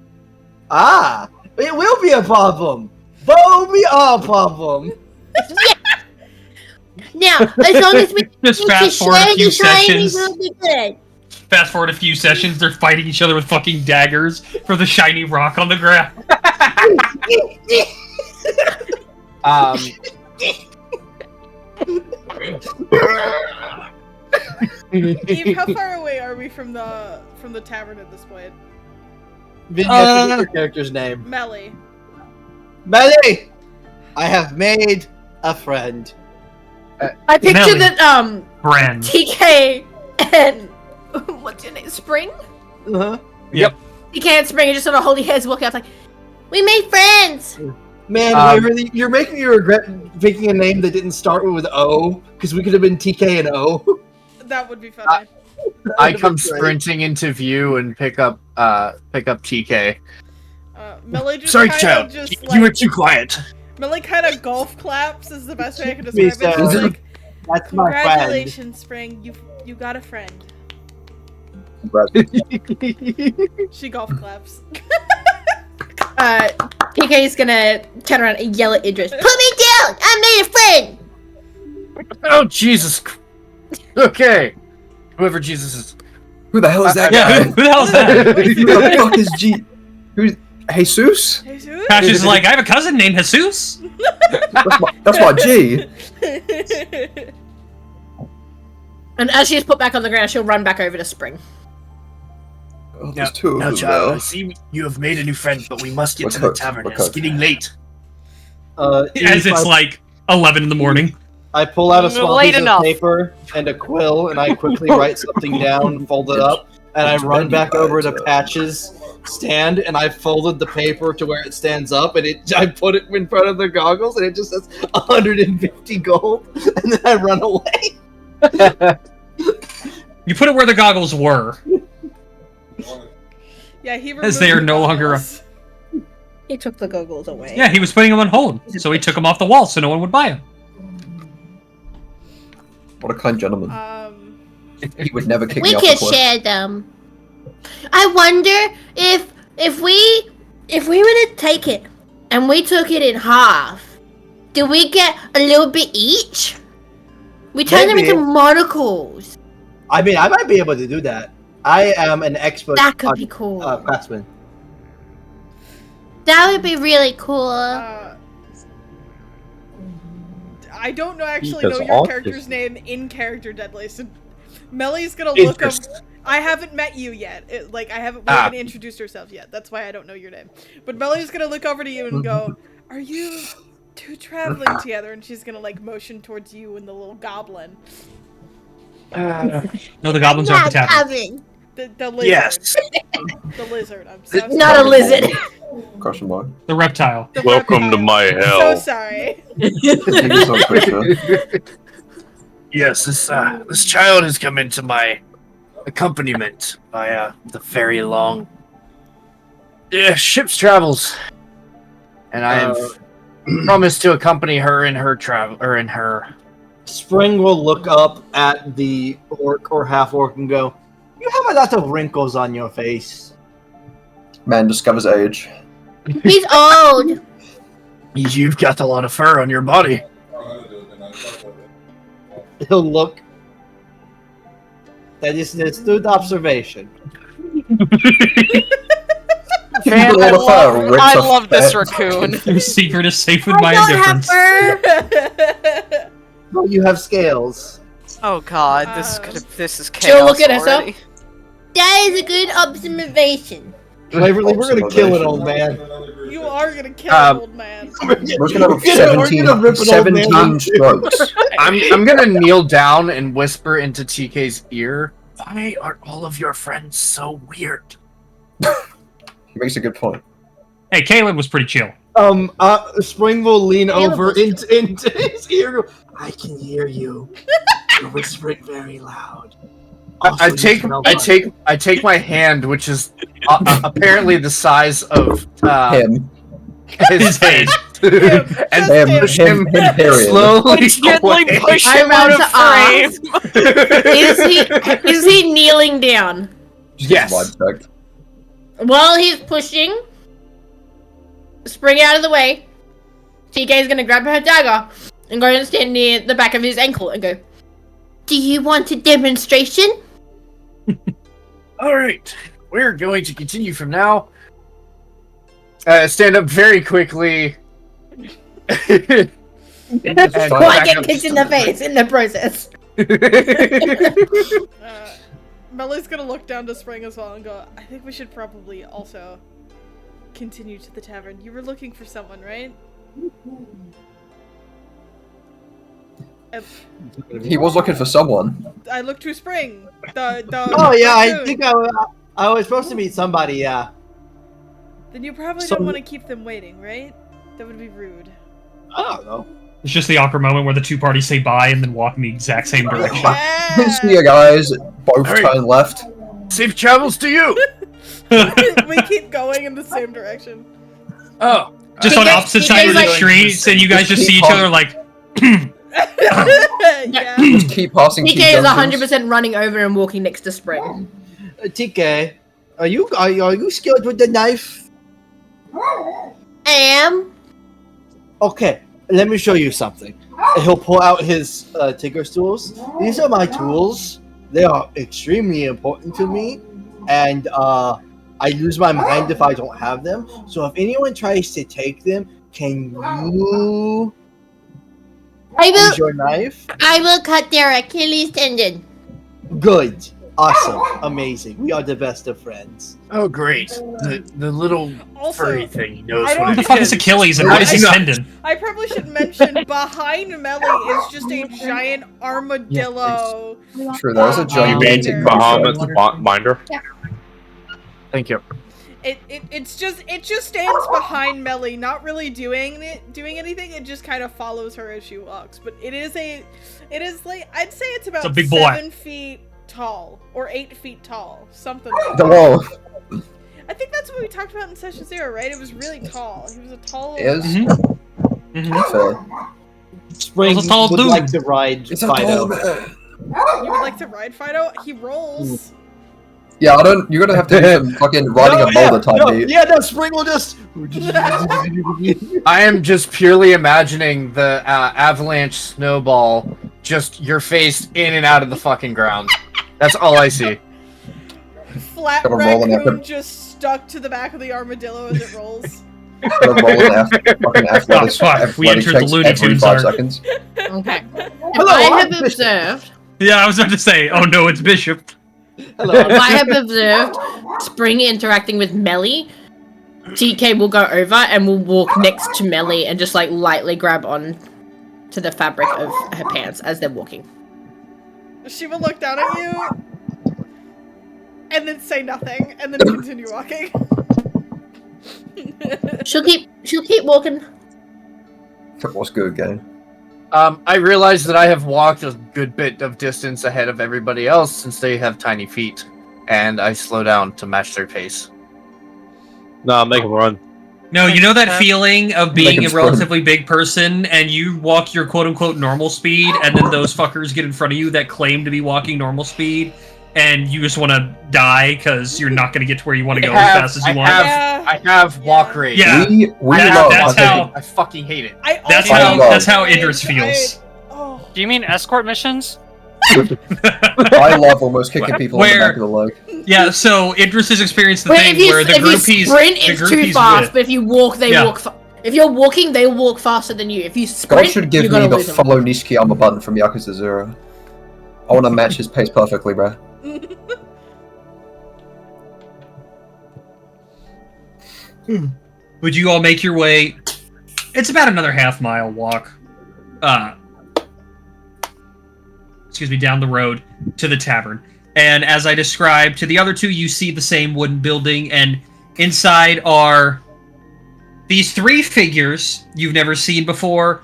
Ah, it will be a problem. But it will be a problem. Now, as long as we Just keep fast forward a shiny few shiny, sessions. we'll be good. Fast forward a few sessions, they're fighting each other with fucking daggers for the shiny rock on the ground. Eve, how far away are we from the tavern at this point? Vinny has to get your character's name. Melly. Melly! I have made a friend. I picture Melly. that Brand. TK and what's your name? Spring? Uh-huh. Yep. TK and Spring are just sort of holding hands, walking out like, We made friends. Man, you're making me regret picking a name that didn't start with O, because we could have been TK and O. That would be funny. I come sprinting into view and pick up TK. Melly just Sorry, kinda child. just, You were like, too quiet. Melly kind of golf claps is the best way I can describe it. Lisa, She's like, That's my friend. congratulations, Spring. You got a friend. She golf claps. PK is gonna turn around and yell at Idris. Put me down! I made a friend! Oh, Jesus. Okay. Whoever Jesus is. Who the hell is that Yeah, guy? who the hell is that? Who the fuck is G? Who's Jesus? Jesus? Cash is like, I have a cousin named Jesus. That's my G. And as she's put back on the ground, she'll run back over to Spring. Oh, there's two of Now, them child, I now. see you have made a new friend, but we must get Look to the out, tavern. look It's out. getting late. As it's like 11 in the morning. I pull out a small Late piece enough. of paper and a quill, and I quickly write something down, fold it up, and I run back over to Patch's stand, and I folded the paper to where it stands up, and I put it in front of the goggles, and it just says 150 gold, and then I run away. You put it where the goggles were. Yeah, he As they are removed no the longer- goggles. He took the goggles away. Yeah, he was putting them on hold, so he took them off the wall so no one would buy them. What a kind gentleman. He would never kick We me off could the cliff. share them. I wonder if we were to take it and we took it in half, do we get a little bit each? We turn them Maybe. into monocles. I mean, I might be able to do that. I am an expert That could be cool. craftsman. That would be really cool. I don't know actually Because know your all character's this- name in character, Deadly. So Melly's gonna look up. I haven't met you yet. We haven't introduced ourselves yet. That's why I don't know your name. But Melly's gonna look over to you and go, "Are you two traveling together?" And she's gonna like motion towards you and the little goblin. No, the goblins are at the tavern. The lizard. Yes. The lizard. I'm so sorry. Not a lizard. Question mark. The reptile. The Welcome to reptile. my I'm hell. so sorry. Yes, this child has come into my accompaniment by the very long ship's travels, and I have promised to accompany her in her travel or in her. Spring will look up at the orc or half orc and go, "You have a lot of wrinkles on your face." Man discovers age. He's old. You've got a lot of fur on your body. He'll look. That is an astute observation. Man, All the fur rips I off love this that. raccoon. Your secret is safe with my I don't have indifference. fur. Well, you have scales. Oh god, this is chaos She'll look at herself. already. That is a good observation. Waverly, we're gonna kill an old man. You are gonna kill an old man. We're gonna have We're gonna rip an old man 17 in two. strokes. I'm gonna kneel down and whisper into TK's ear. Why are all of your friends so weird? He makes a good point. Hey, Kaylin was pretty chill. Spring will lean Caleb over was- into his ear. And go, I can hear you. You're whispering very loud. Also, I you smell fun." take my hand, which is apparently the size of Him. his head, and Him. push Him. Him. Period. slowly Gently away. push I him out want of to frame. Is he kneeling down? Yes. Vibe checked. While he's pushing, Spring out of the way. TK's gonna grab her dagger and go and stand near the back of his ankle and go, Do you want a demonstration? All right, we're going to continue from now. Stand up very quickly. and Fine. "Well, I back get up kicked in just the a face in the process." Melly's gonna look down to Spring as well and go, I think we should probably also continue to the tavern. You were looking for someone, right? He was looking for someone. I looked to Spring. Oh yeah, I raccoon. think I was supposed to meet somebody. Yeah. Then you probably Some- don't want to keep them waiting, right? That would be rude. I don't know. It's just the awkward moment where the two parties say bye and then walk in the exact same direction. See you guys. Both Alright. turn left. Safe travels to you. We keep going in the same direction. Oh, Just on opposite sides of the streets, and you guys just see each other like. Yeah. Just keep passing. TK is 100% running over and walking next to Spring. TK, are you skilled with the knife? I am. Okay, let me show you something. And he'll pull out his Tinker tools. These are my tools. They are extremely important to me, and I lose my mind if I don't have them. So if anyone tries to take them, can you use your knife? I will cut their Achilles tendon. Good. Awesome. Amazing. We are the best of friends. Oh, great. The little Also, furry thing knows I don't- what What it the fuck is. is Achilles and what is his tendon? I probably should mention behind Melly is just a giant armadillo. True, there's a gigantic Bahamut binder. Thank you. It just stands behind Melly, not really doing anything. It just kind of follows her as she walks. But it is like, I'd say it's about It's a big boy. 7 feet tall or 8 feet tall, something like The that. wall I think that's what we talked about in session 0, right? It was really tall. He was a tall. is Mm-hmm. fair. Spring It's a tall would dude. like to ride It's a tall Fido. man. You would like to ride Fido? He rolls. Yeah, I don't. You're gonna have to do some fucking riding a boulder type beat. No, Spring will just. I am just purely imagining the avalanche snowball, just your face in and out of the fucking ground. That's all I see. Flat Gotta roll an raccoon effort. just stuck to the back of the armadillo as it rolls. Gotta roll an fucking athletics, fuck, we athletic entered the checks Looney every Tunes 5 arc. seconds. Okay. If Hello, I have I'm Bishop. observed, Yeah, I was about to say, oh no, it's Bishop. Hello. if I have observed Spring interacting with Melly, TK will go over and will walk next to Melly and just like lightly grab on to the fabric of her pants as they're walking. She will look down at you and then say nothing and then continue walking. She'll keep walking. That was good, game. I realize that I have walked a good bit of distance ahead of everybody else since they have tiny feet, and I slow down to match their pace. Nah, make him run. No, you know that feeling of being him a sprint. relatively big person and you walk your quote-unquote normal speed and then those fuckers get in front of you that claim to be walking normal speed and you just want to die because you're not going to get to where you want to go as fast as you want. Yeah. I have walk rage. Yeah. We love. that's I how- think- I fucking hate it. I That's also how- hate that's how rage. Idris feels. Oh. Do you mean escort missions? I love almost kicking people in the Where- back of the leg. Yeah, so Idris has experienced the But thing if you, where the if you groupies... sprint, the it's too groupies fast. with- But if you walk, they Yeah. walk. If you're walking, they walk faster than you. If you God sprint, should give you're me gonna the lose them. follow Nishiki armor button from Yakuza 0. I want to match his pace perfectly, bro. Would you all make your way... It's about another half-mile walk. Excuse me, down the road to the tavern. And as I described to the other two, you see the same wooden building, and inside are these 3 figures you've never seen before.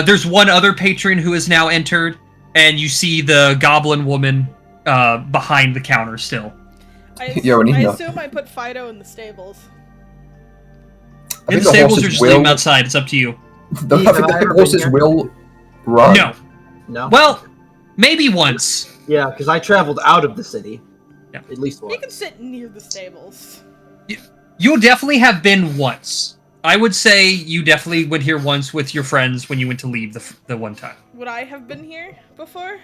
There's one other patron who has now entered, and you see the goblin woman behind the counter still. I Yo, I Nina. assume I put Fido in the stables. I In think the stables, horses or just leave them will. outside. It's up to you. I think the horses will run. No. No. Well, maybe once. Yeah, because I traveled out of the city. Yeah. At least You once. can sit near the stables. You definitely have been once. I would say you definitely went here once with your friends when you went to leave the one time. Would I have been here before?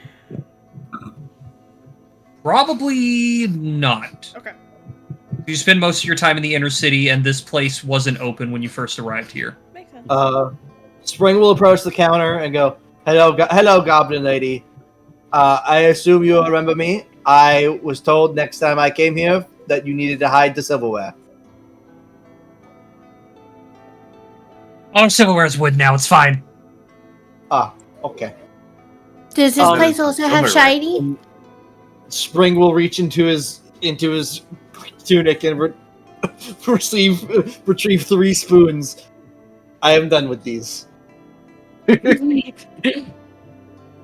Probably not. Okay. You spend most of your time in the inner city, and this place wasn't open when you first arrived here. Makes sense. Spring will approach the counter and go, hello, Goblin Lady. I assume you remember me. I was told next time I came here that you needed to hide the silverware. All silverware is wood now. It's fine. Ah, okay. Does this place also have shiny? Spring will reach into his tunic and retrieve 3 spoons. I am done with these.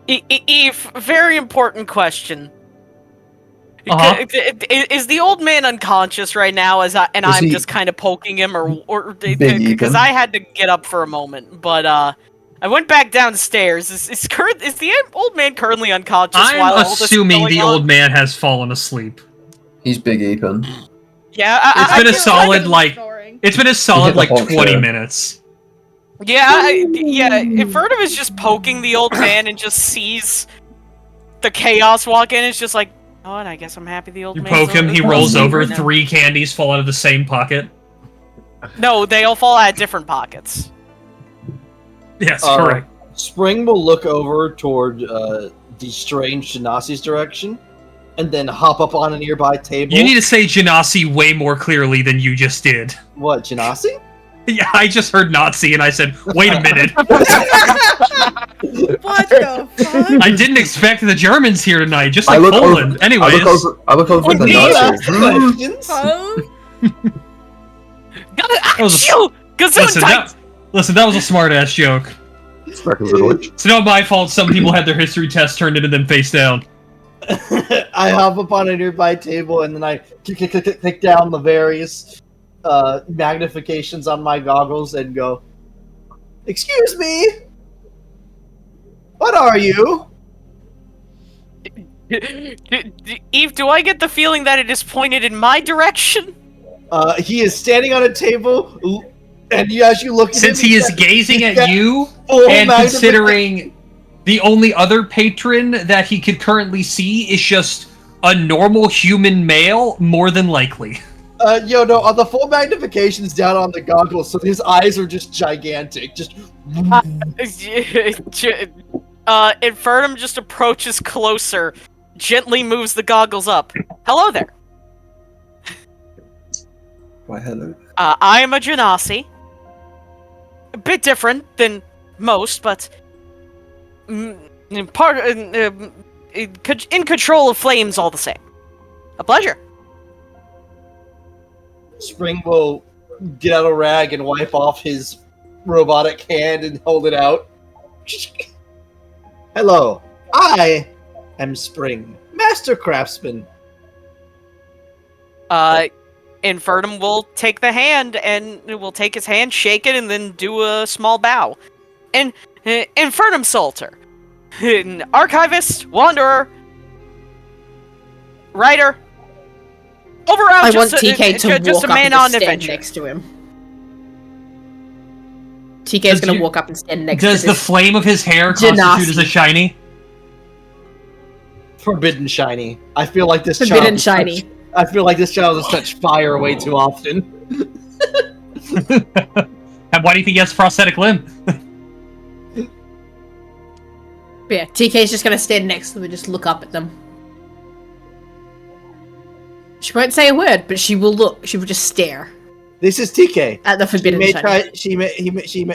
Eve, very important question. Is the old man unconscious right now? I'm just kind of poking him, or because I had to get up for a moment, but I went back downstairs. Is the old man currently unconscious? I'm assuming the old man has fallen asleep. He's Big Ethan. Yeah, it's been a solid 20 minutes. Yeah, Infernum is just poking the old man and just sees the chaos walk in. It's just like, oh, and I guess I'm happy the old man. You poke him, he rolls over, 3 candies fall out of the same pocket. No, they all fall out of different pockets. Yes, correct. Spring will look over toward the strange Genasi's direction, and then hop up on a nearby table. You need to say Genasi way more clearly than you just did. What, Genasi? Yeah, I just heard Nazi and I said, wait a minute. What the fuck? I didn't expect the Germans here tonight, just like Poland. Anyways. I look over the Nazi. Listen, that was a smart-ass joke. It's not my fault some people had their history test turned into them face down. I hop up on a nearby table and then I click down the various magnifications on my goggles and go, "Excuse me, what are you?" Eve, do I get the feeling that it is pointed in my direction? He is standing on a table, and as you look at him, since he is gazing at you, and considering the only other patron that he could currently see is just a normal human male, more than likely. On the full magnification's down on the goggles, so his eyes are just gigantic. Just. Infernum just approaches closer, gently moves the goggles up. Hello there. Why, hello. I am a Genasi. A bit different than most, but in control of flames all the same. A pleasure. Spring will get out a rag and wipe off his robotic hand and hold it out. Hello, I am Spring, Master Craftsman. Infernum will take the hand and will take his hand, shake it, and then do a small bow. And Infernum Salter, an archivist, wanderer, writer. Overall, I want TK to walk up and stand next to him. TK is going to walk up and stand next to him. Does the flame of his hair constitute as a shiny? Forbidden shiny. I feel like this Forbidden shiny. I feel like this child has touched fire way too often. And why do you think he has a prosthetic limb? Yeah, TK's just gonna stand next to them and just look up at them. She won't say a word, but she will look. She will just stare. This is TK. At the forbidden shiny.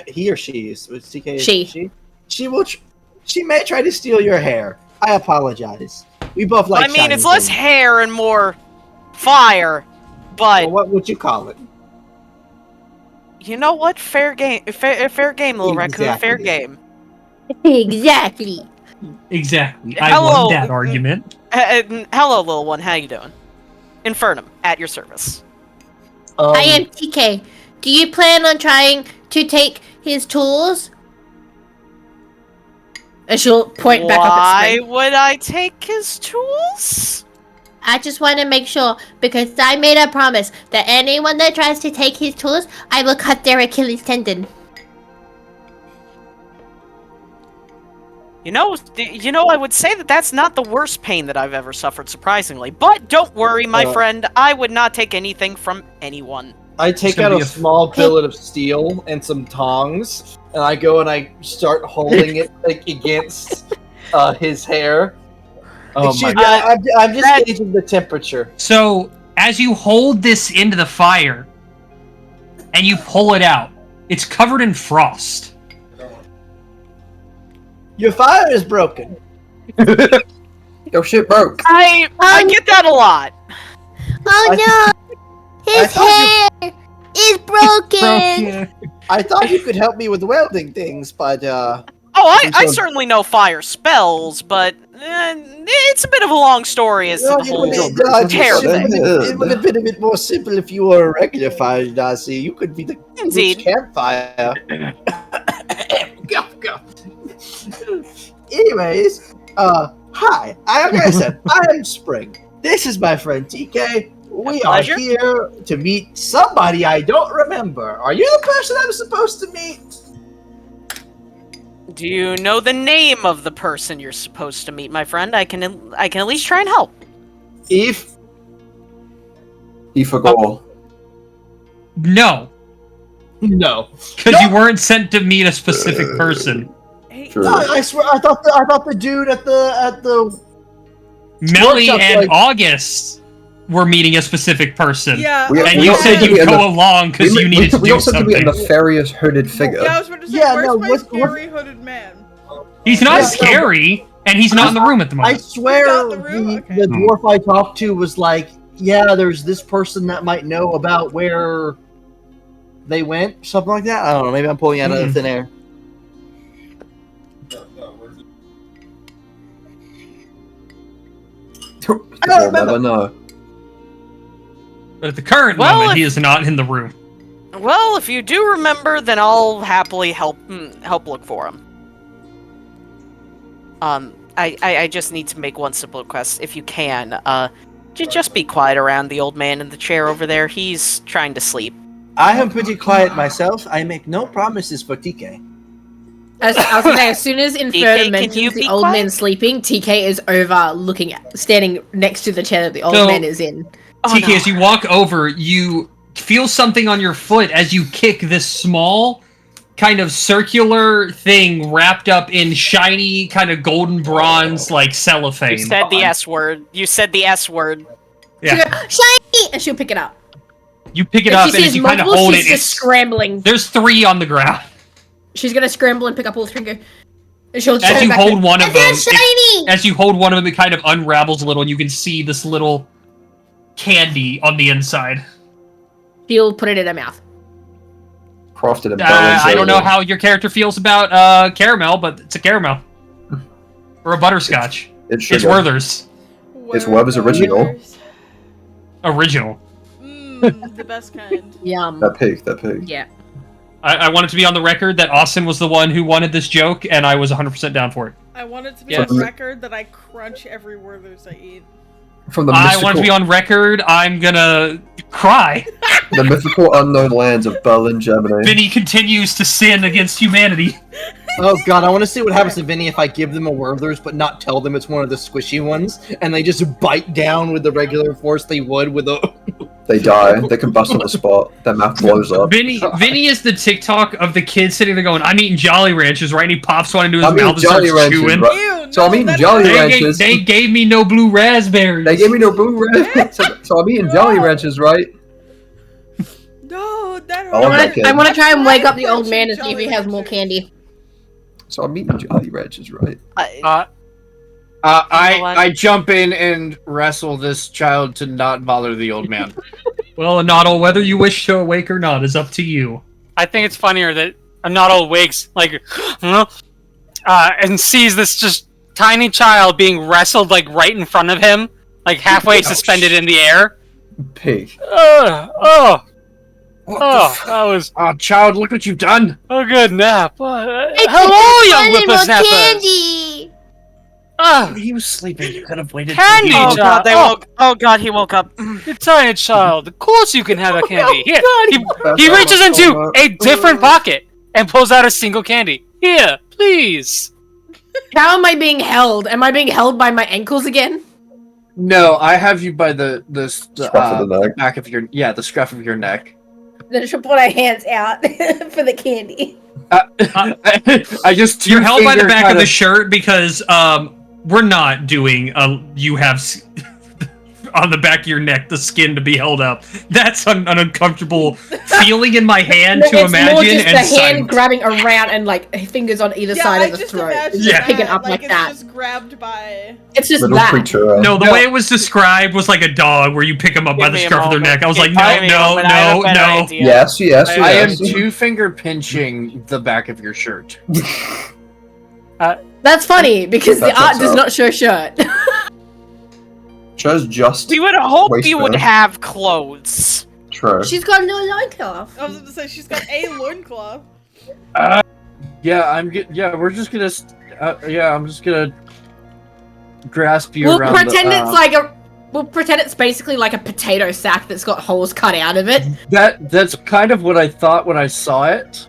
He or she is TK. She may try to steal your hair. I apologize. We both like. I mean, it's less hair and more fire, but well, what would you call it? You know what? Fair game, fair game, little raccoon. Fair game. Exactly. I love that argument. Hello, little one. How you doing? Infernum, at your service. I am TK. Do you plan on trying to take his tools? And she'll point back up at Spring. Why would I take his tools? I just want to make sure, because I made a promise that anyone that tries to take his tools, I will cut their Achilles tendon. You know, I would say that that's not the worst pain that I've ever suffered, surprisingly. But don't worry, my friend, I would not take anything from anyone. I take out a small billet of steel and some tongs, and I go and I start holding it against his hair. Oh Excuse me, I'm just gauging the temperature. So, as you hold this into the fire, and you pull it out, it's covered in frost. Your fire is broken. Your shit broke. I get that a lot. Oh no! His hair is broken! I thought you could help me with welding things, but Oh I certainly know fire spells, but it's a bit of a long story as to the whole terror thing. It would have been a bit more simple if you were a regular fire genasi. You could be the Indeed. campfire. Go. Anyways, hi. Like I said, I am Spring. This is my friend TK. We are pleasure. here to meet somebody I don't remember. Are you the person I'm supposed to meet? Do you know the name of the person you're supposed to meet, my friend? I can at least try and help. If Ifagor. No, because you weren't sent to meet a specific person. True. no, I swear, I thought the dude at the Melly workshop, and like- August were meeting a specific person. Yeah. And We you also said had to you'd be go along because you needed to we do also had to be a something. nefarious hooded figure. Yeah, I was about to say, Yeah, where's no, my what- scary hooded man? He's not Yeah, no, scary, and he's not in the room at the I moment. swear Not the room? Okay. the dwarf I talked to was like, yeah, there's this person that might know about where they went, something like that. I don't know. Maybe I'm pulling out of thin air. We'll never know. But at the current Well, moment, if- he is not in the room. Well, if you do remember, then I'll happily help look for him. I just need to make one simple request, if you can. Just be quiet around the old man in the chair over there. He's trying to sleep. I am pretty quiet myself. I make no promises for TK. I was gonna say, as soon as Inferno can mentions you the be old quiet? man sleeping, TK is over standing next to the chair that the old So- man is in. Oh, TK, no. as you walk over, you feel something on your foot as you kick this small, kind of circular thing wrapped up in shiny, kind of golden bronze, like cellophane. You said the S word. You said the S word. Yeah. She'll go, shiny! And she'll pick it up. You pick it If up, she and sees as you kind of multiple, hold she's it, just scrambling. there's 3 on the ground. She's gonna scramble and pick up all 3 and go. And she'll As turn you back hold to- one of I them, feel shiny! as you hold one of them, it kind of unravels a little, and you can see this little candy on the inside. She'll put it in her mouth. Crafted in I don't know how your character feels about caramel, but it's a caramel. Or a butterscotch. It's It's Werther's. It's Weber's original. Werther's. Original. The best kind. Yum. That pig. Yeah. I want it to be on the record that Austin was the one who wanted this joke, and I was 100% down for it. I want it to be Yes. on record that I crunch every Werther's I eat. From the I want it to be on record. I'm gonna cry. the mythical unknown lands of Berlin, Germany. Vinny continues to sin against humanity. Oh god, I want to see what happens to Vinny if I give them a Werther's but not tell them it's one of the squishy ones, and they just bite down with the regular force they would with a... They die. They combust on the spot. Their mouth blows up. Vinny is the TikTok of the kid sitting there going, "I'm eating Jolly Ranchers," right? And he pops one into his I'm eating mouth and Jolly starts Ranchers, chewing. right? Ew, So I'm no, eating that's Jolly not- Ranchers. They gave me no blue raspberries. They gave me no blue red. So I'm eating Jolly Ranchers, right? No, that I love that hurts. kid. I want to try and wake up the Crunching old man and see if he Jolly has more Ranchers. candy. So I'm eating Jolly Ranchers, right? I jump in and wrestle this child to not bother the old man. Well, Noddle, whether you wish to awake or not is up to you. I think it's funnier that a Noddle wakes like, and sees this just tiny child being wrestled like right in front of him, like halfway suspended in the air. Pig. That was Oh, child, look what you've done! a good nap. I Hello, young wanted more whippersnapper. candy! He was sleeping. You could have waited. Candy, Oh god, child. oh god, he woke up. You tiny child. Of course you can have a candy. Here, he That's reaches so into much. a different pocket and pulls out a single candy. Here, please. How am I being held? Am I being held by my ankles again? No, I have you by the Scruff of the neck. back of your the scruff of your neck. Then she'll put her hands out for the candy. I just You're held by the two-finger back of kind the shirt because we're not doing you have on the back of your neck the skin to be held up. That's an uncomfortable feeling in my hand to It's more imagine just and the hand silent. grabbing around and like fingers on either side I of the just throat. imagine Yeah. that, Picking up like it's that. just grabbed by. It's just Little that. creature. No, the way it was described was like a dog where you pick them up by Give the me a scruff of their moment. neck. I was like, Give no, me a no, moment, I have a no, better no. idea. Yes. I am yes. two-finger pinching the back of your shirt. That's funny because That the art checks does out. not show shirt. Shows just We would hope you would waistband. have clothes. True. She's got a little loincloth. I was going to say she's got a loincloth. Yeah, we're just gonna. I'm just gonna grasp you We'll around. pretend it's like a. We'll pretend it's basically like a potato sack that's got holes cut out of it. That's kind of what I thought when I saw it.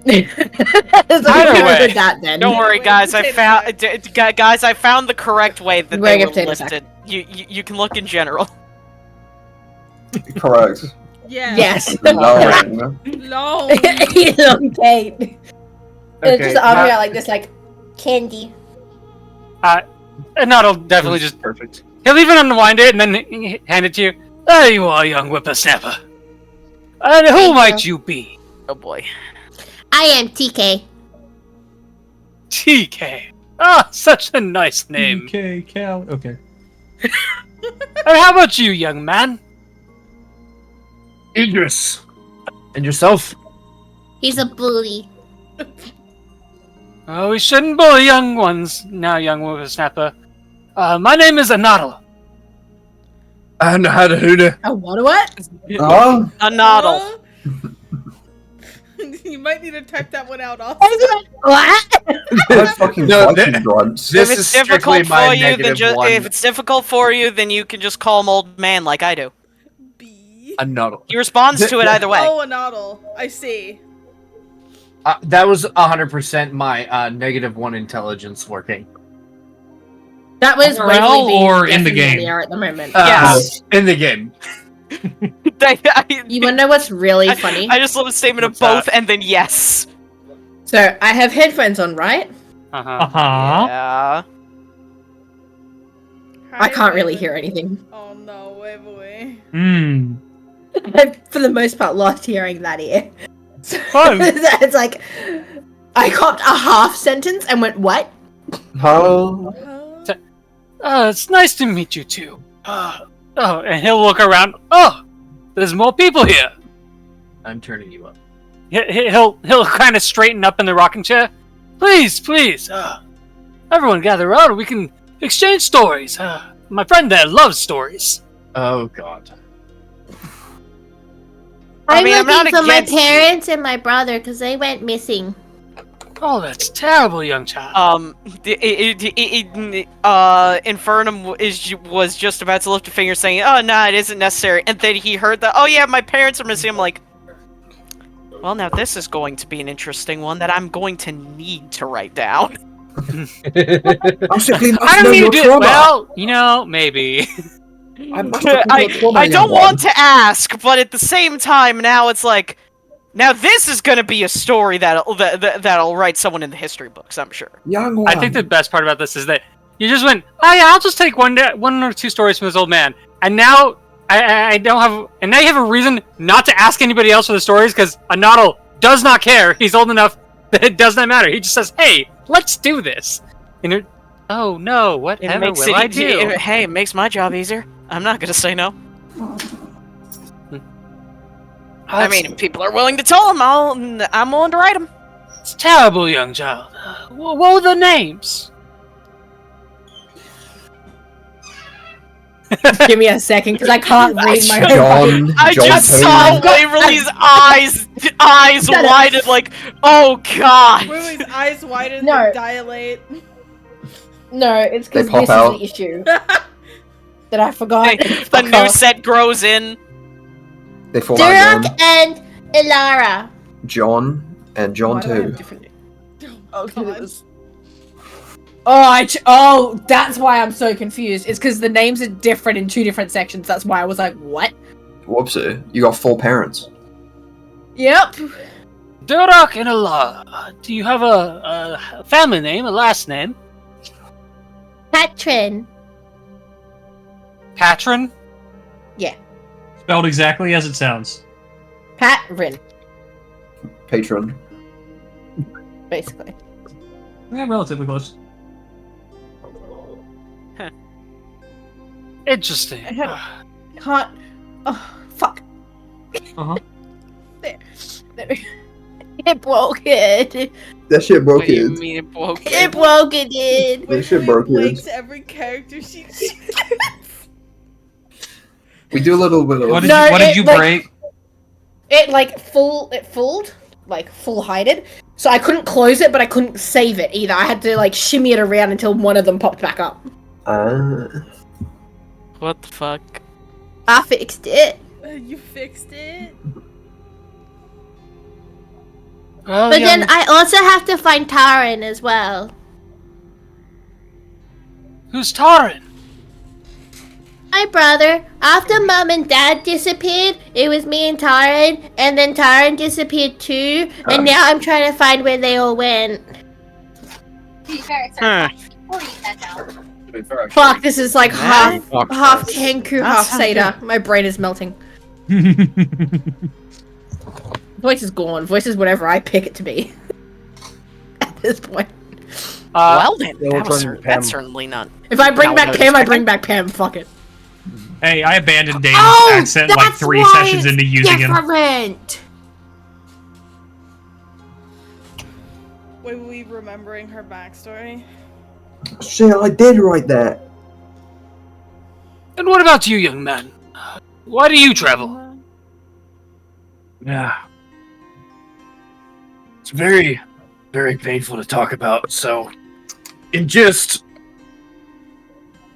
So Either we way, did that then. Don't worry, Wait, guys. I potato found guys. I found the correct way that Wearing they a were potato sack. lifted. You can look in general. Correct. Yeah. Yes. Long. Long. Elongate. It's just arm Matt- out like this, like candy. And that'll definitely just perfect. He'll even unwind it and then hand it to you. There you are, young whippersnapper. And who Thank might you be? Oh boy. I am TK. TK. Ah, such a nice name. Okay, Cal. Okay. And how about you, young man? Idris. And yourself? He's a bully. Oh, we shouldn't bully young ones now, young whippersnapper. My name is Anadal. I know how to hoot. A what? Oh, A noddle. You might need to type that one out also. What? I fucking No, Viking grunts. This If is it's strictly difficult my for you, then negative just one. if it's difficult for you, then you can just call him old man like I do. B. A noddle. He responds to it either way. Oh, a noddle. I see. That was 100% my -1 intelligence working. That was IRL Waverly being or in the definitely game? there at the moment. Yes. In the game. You wanna know what's really funny? I just love a statement of What's both that? and then yes. So I have headphones on, right? Uh-huh. Uh-huh. Yeah. I can't really hear anything. Oh no, Waverly. Hmm. I, for the most part, lost hearing that ear. So Fun. it's like I copped a half sentence and went, "What?" Huh? It's nice to meet you too. And he'll look around. Oh, there's more people here. I'm turning you up. He'll kind of straighten up in the rocking chair. Please, everyone gather around. We can exchange stories. My friend there loves stories. Oh god. I mean, I'm I'm not looking for my against you. parents and my brother because they went missing. Oh, that's terrible, young child. Infernum was just about to lift a finger saying, "Oh, no, it isn't necessary." And then he heard that, "Oh yeah, my parents are missing." I'm like, well, now this is going to be an interesting one that I'm going to need to write down. I'm simply must I know don't need your to do trauma. well, maybe. I must know your trauma, I young don't one. want to ask, but at the same time, now it's like, now this is going to be a story that'll write someone in the history books, I'm sure. Young one. I think the best part about this is that you just went, "Oh yeah, I'll just take one or two stories from this old man," and now I don't have, and now you have a reason not to ask anybody else for the stories because Anadal does not care. He's old enough that it does not matter. He just says, "Hey, let's do this." And you're, oh no, whatever will I do? Hey, it makes my job easier. I'm not going to say no. I mean, if people are willing to tell them, I'm willing to write them. It's terrible, young child. What were the names? Give me a second, because I can't read my John. I John just Toad. saw Waverly's eyes Shut up. widened like, oh god. Waverly's eyes widen No. and dilate. No, it's because They pop this out. is the issue that I forgot. The Fuck new off. set grows in. They fall out Durak again. and Ilara. John and John Why do I have too. different- Oh, Okay, God. it was- Oh, that's why I'm so confused. It's because the names are different in two different sections. That's why I was like, what? Whoopsie. You got 4 parents. Yep. Durak and Allah. Do you have a family name, a last name? Patron. Patron? Spelled exactly as it sounds. Patrin, Patron. basically. Yeah, relatively close. Interesting. I had- Can't. Oh, fuck. Uh-huh. There. It broke it. That shit broke What do you kids. mean it broke? It broke it, did. That shit broke blanks kids. every character she We do a little bit of. What did No, you, what did it, you like- break? It fooled, like full hided. So I couldn't close it, but I couldn't save it either. I had to like shimmy it around until one of them popped back up. What the fuck? I fixed it. You fixed it? Well, But young- then I also have to find Taran as well. who's Taran? My brother. After Mom and Dad disappeared, it was me and Taran, and then Taran disappeared too, and now I'm trying to find where they all went. To be fair, it's Huh. We'll eat that down. Fuck, this is like half Fuck. Kenku, That half sounds Seder. My brain is melting. Voice is gone. Voice is whatever I pick it to be. At this point. Well then, we'll that was turn to Pam. that's certainly not. If I bring No, back no, Pam, I it's- bring back Pam. Fuck it. Hey, I abandoned Dane's Oh, accent like that's 3 why sessions it's into using him. different. Were we remembering her backstory? Shit, I did write that. And what about you, young man? Why do you travel? Yeah. It's very, very painful to talk about, so in gist,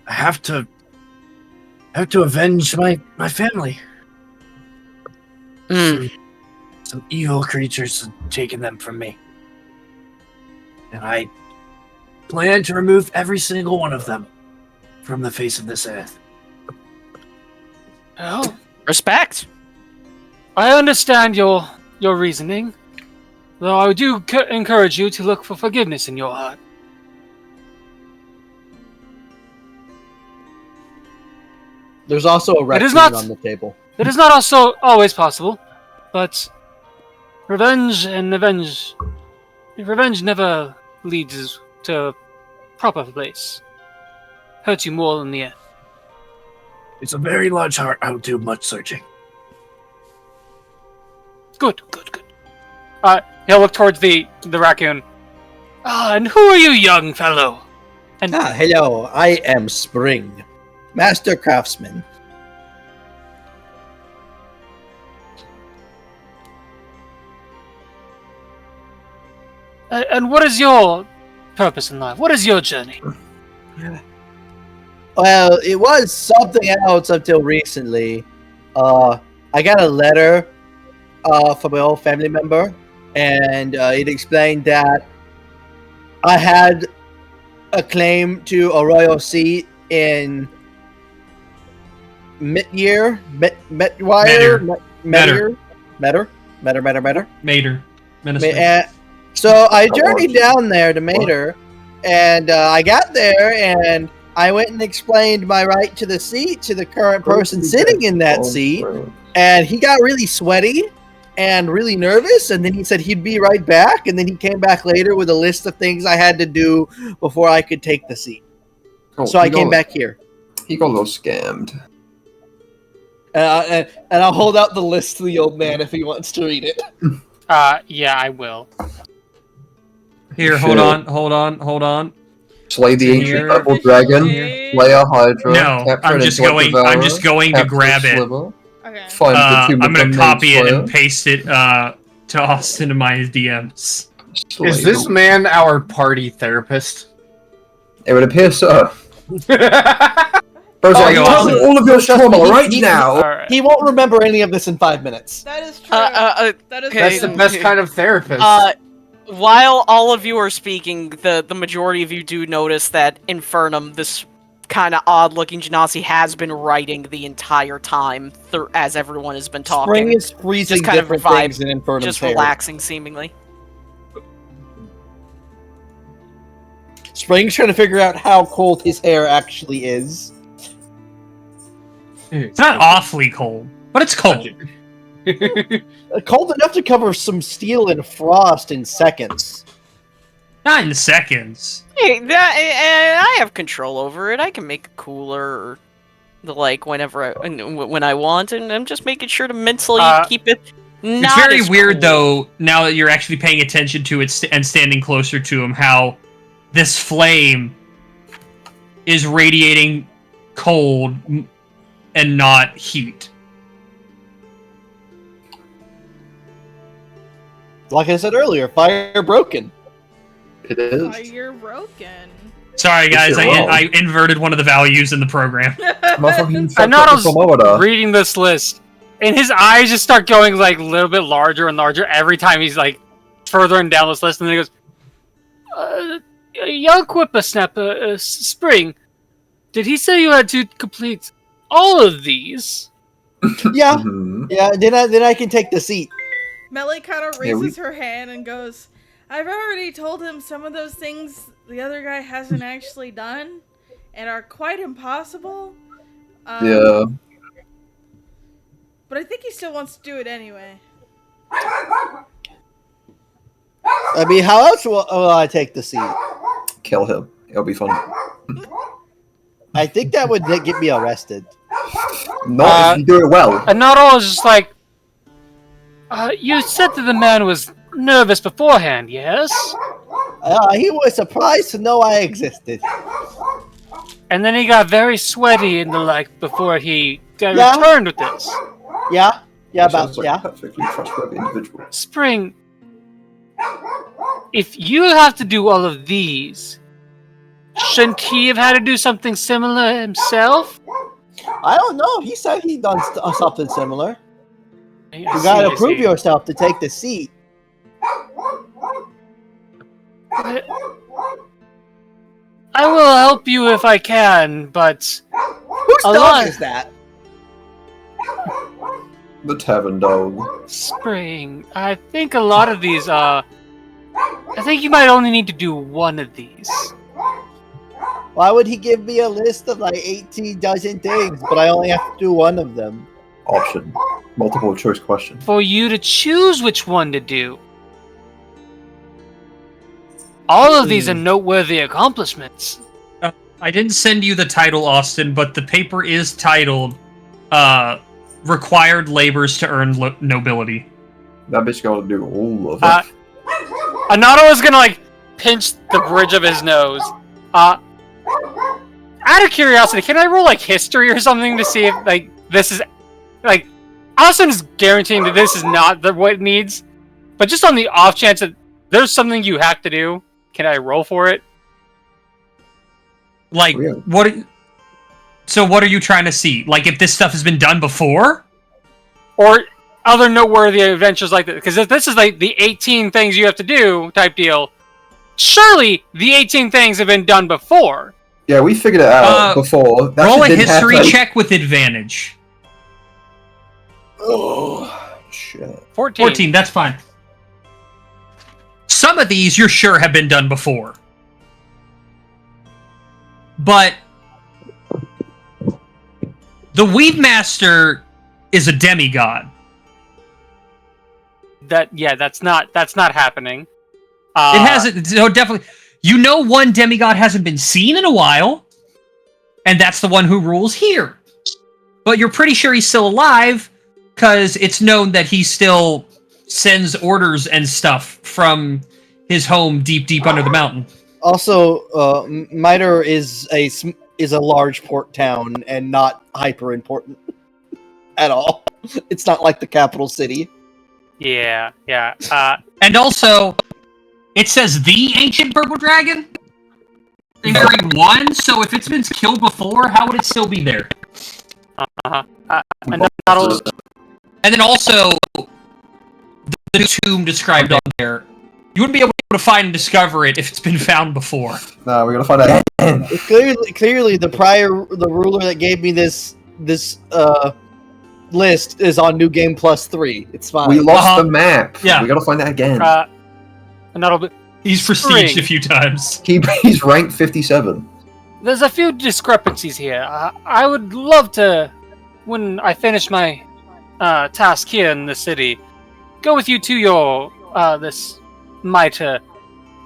I have to avenge my family. Some evil creatures have taken them from me. And I plan to remove every single one of them from the face of this earth. Well, Respect. I understand your reasoning, though I do encourage you to look for forgiveness in your heart. There's also a It is raccoon not- on the table. It is not also always possible, but revenge never leads to a proper place. Hurts you more in the end. It's a very large heart. I will do much searching. Good. He'll look towards the raccoon. And who are you, young fellow? And Hello, I am Spring, Master Craftsman. and what is your purpose in life? What is your journey? Well, it was something else until recently. I got a letter from an old family member, and it explained that I had a claim to a royal seat in Metwire? Metter. Mater. Minister. So I journeyed down there to Mater, and I got there, and I went and explained my right to the seat to the current person sitting in that seat, and he got really sweaty and really nervous, and then he said he'd be right back, and then he came back later with a list of things I had to do before I could take the seat. So I came back here. He got a little scammed. And I'll hold out the list to the old man if he wants to read it. Yeah, I will. Here, hold on. Slay the ancient Here. purple dragon. Slay a hydra. No, capture I'm an just intellect going devourer, to capture grab a it. sliver, Okay. Find the tomb I'm of gonna the copy it Maid and paste it to Austin in my DMs. Slayer. Is this man our party therapist? It would appear so. Bro, Oh, I'm go telling on. all of your trauma right now. Alright. He won't remember any of this in 5 minutes. That is true. That that is okay. That's the true. best kind of therapist. While all of you are speaking, the majority of you do notice that Infernum, this kind of odd-looking genasi, has been writing the entire time as everyone has been talking. Spring is freezing Just kind of different vibe, things in Infernum's just hair. relaxing, seemingly. Spring's trying to figure out how cold his hair actually is. It's not awfully cold, but it's cold. Cold enough to cover some steel and frost in seconds. Not in seconds. Hey, I have control over it. I can make it cooler, or when I want, and I'm just making sure to mentally keep it It's Not very as weird, cool. though, now that you're actually paying attention to it and standing closer to him, how this flame is radiating cold and not heat. Like I said earlier, fire broken. It is. Fire broken. Sorry, guys, You're wrong. I inverted one of the values in the program. Motherfucking fucked And up the Nado's thermometer. reading this list, and his eyes just start going like a little bit larger and larger every time he's like furthering down this list, and then he goes, "Young whippersnapper, Spring, did he say you had to complete all of these?" Yeah, Mhm. yeah. Then I can take the seat. Melly kind of Yeah, raises her hand and goes, I've already told him some of those things the other guy hasn't actually done and are quite impossible. Yeah. But I think he still wants to do it anyway. I mean, how else will I take the seat? Kill him. It'll be fun. I think that would get me arrested. Not if you do it well. And Nado is just like, "You said that the man was nervous beforehand, yes?" He was surprised to know I existed. And then he got very sweaty and the like before he got Yeah. returned with this. Yeah, That about sounds like yeah. a perfectly trustworthy individual. Spring, if you have to do all of these, shouldn't he have had to do something similar himself? I don't know. He said he done something similar. I You see, gotta I prove see. yourself to take the seat. I will help you if I can, but Whose A dog lot. is that? The tavern dog. Spring, I think a lot of these I think you might only need to do one of these. Why would he give me a list of like 18 dozen things, but I only have to do one of them? Option. Multiple choice question. For you to choose which one to do. All of these are noteworthy accomplishments. I didn't send you the title, Austin, but the paper is titled Required Labors to Earn Nobility. That bitch gotta do all of it. Anato is gonna like pinch the bridge of his nose. Out of curiosity, can I roll like history or something to see if like this is like Austin is guaranteeing that this is not what it needs, but just on the off chance that there's something you have to do, can I roll for it? Like, Yeah. what are you trying to see? Like, if this stuff has been done before? Or other noteworthy adventures like that? Because if this is like the 18 things you have to do type deal, surely the 18 things have been done before. Yeah, we figured it out before. That Roll a shit didn't history happen. check with advantage. Oh, shit. 14. 14, that's fine. Some of these you're sure have been done before. But the Weave Master is a demigod. That's not happening. It hasn't. So definitely, you know, one demigod hasn't been seen in a while, and that's the one who rules here. But you're pretty sure he's still alive because it's known that he still sends orders and stuff from his home deep under the mountain. Also, Miter is a large port town and not hyper important at all. It's not like the capital city. Yeah. And also, it says the Ancient Purple Dragon in grade 1, so if it's been killed before, how would it still be there? And then also, the tomb described on there, you wouldn't be able to find and discover it if it's been found before. Nah, we're gonna find out again. Clearly, the ruler that gave me this list is on New Game Plus 3. It's fine. We lost the map. Yeah. We gotta find that again. and that'll be. He's prestiged a few times. He's ranked 57. There's a few discrepancies here. I would love to, when I finish my task here in the city, go with you to your this mitre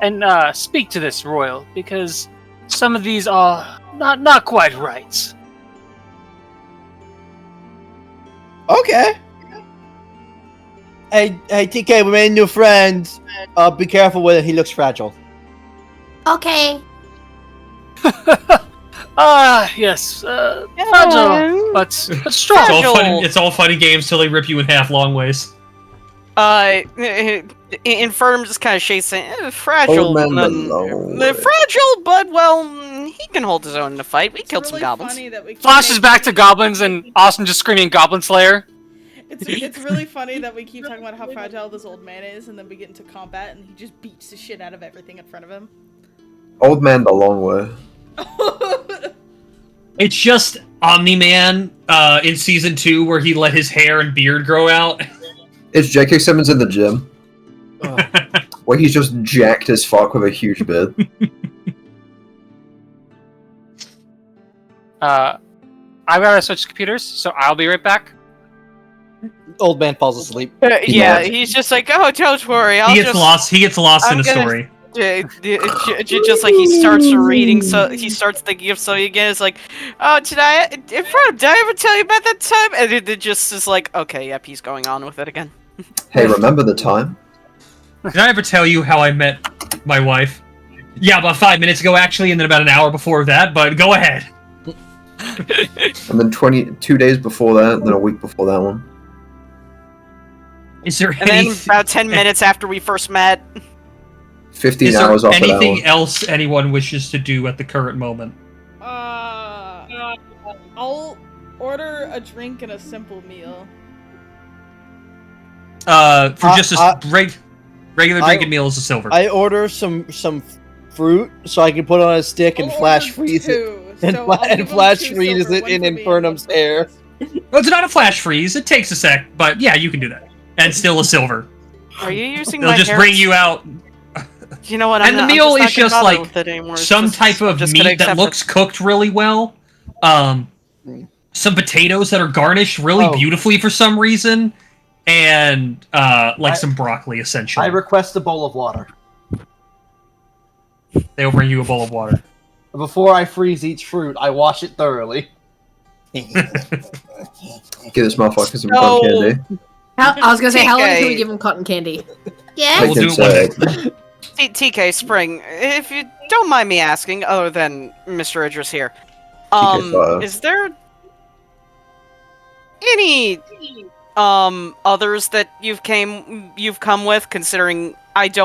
and speak to this royal, because some of these are not quite right. Okay. Hey, TK, we made new friends. Be careful with it. He looks fragile. Okay. Yes. Fragile, but strong. It's all fun and games till they rip you in half long ways. Infirm just kind of shakes it. Fragile, Old man Malone. fragile, but well, he can hold his own in a fight. We killed some really goblins. funny that we keep Flashes making- back to goblins and Austin just screaming Goblin Slayer. It's really funny that we keep talking about how fragile this old man is, and then we get into combat, and he just beats the shit out of everything in front of him. Old man the long way. It's just Omni-Man in season 2 where he let his hair and beard grow out. It's J.K. Simmons in the gym. Where he's just jacked as fuck with a huge beard. I've got to switch computers, so I'll be right back. Old man falls asleep. Yeah, he's just like, oh, don't worry. He gets lost in a story. Just like he starts reading, so he starts thinking of something again. It's like, oh, did I ever tell you about that time? And it just is like, okay, yep, he's going on with it again. Hey, remember the time? Did I ever tell you how I met my wife? Yeah, about 5 minutes ago, actually, and then about an hour before that, but go ahead. And then 2 days before that, and then a week before that one. Is there And then about 10 minutes after we first met. 15 Is there hours off of that anything one. else anyone wishes to do at the current moment? I'll order a drink and a simple meal. For just a regular drinking meal is a silver. I order some fruit so I can put on a stick and flash freeze it. And flash freeze it in Infernum's hair. Well, it's not a flash freeze. It takes a sec, but yeah, you can do that. And still a silver. Are you using They'll my just hair? bring you out. You know what? And the meal is just not like with it anymore. It's some just- type of just gonna meat that accept looks cooked really well. Some potatoes that are garnished really beautifully for some reason. And some broccoli, essentially. I request a bowl of water. They'll bring you a bowl of water. Before I freeze each fruit, I wash it thoroughly. Give this motherfucker some No. cotton candy. I was gonna say, how long TK. can we give him cotton candy? Yeah. We'll do it one day. TK Spring, if you don't mind me asking, other than Mr. Idris here, TK. is there any others that you've come with? Considering I'd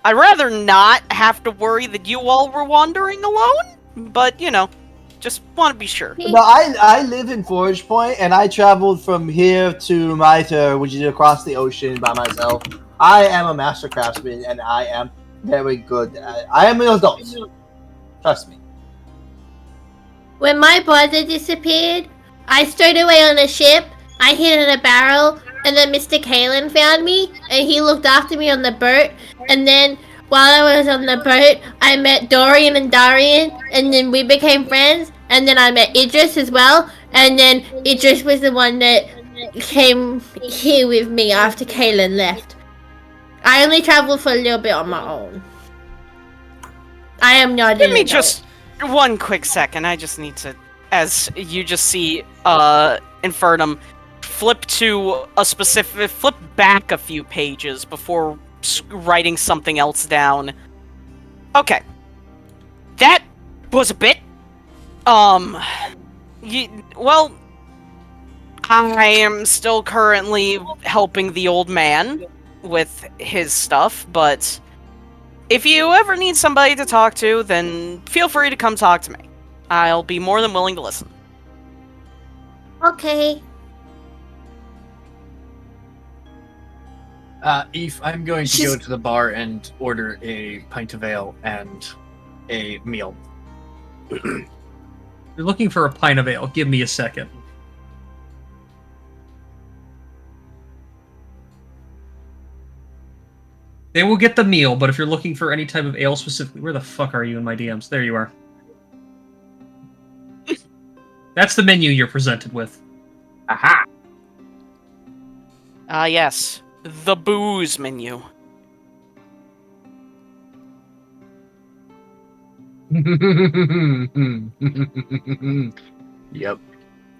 rather not have to worry that you all were wandering alone, but just want to be sure. No, I live in Forge Point, and I traveled from here to Mitre, which is across the ocean, by myself. I am a master craftsman, and I am very good. I am an adult. Trust me. When my brother disappeared, I stowed away on a ship. I hid in a barrel, and then Mr. Kalen found me, and he looked after me on the boat. And then while I was on the boat, I met Dorian and Darian, and then we became friends. And then I met Idris as well, and then Idris was the one that came here with me after Kalen left. I only traveled for a little bit on my own. I am not. Give me just one quick second. I just need to, as you just see, Infernum flip back a few pages before writing something else down. Okay, that was a bit. Well, I am still currently helping the old man with his stuff, but if you ever need somebody to talk to, then feel free to come talk to me. I'll be more than willing to listen. Okay. Eve, I'm going to go to the bar and order a pint of ale and a meal. You're looking for a pint of ale. Give me a second. They will get the meal, but if you're looking for any type of ale specifically, where the fuck are you in my DMs? There you are. That's the menu you're presented with. Aha! Yes. The booze menu. Yep.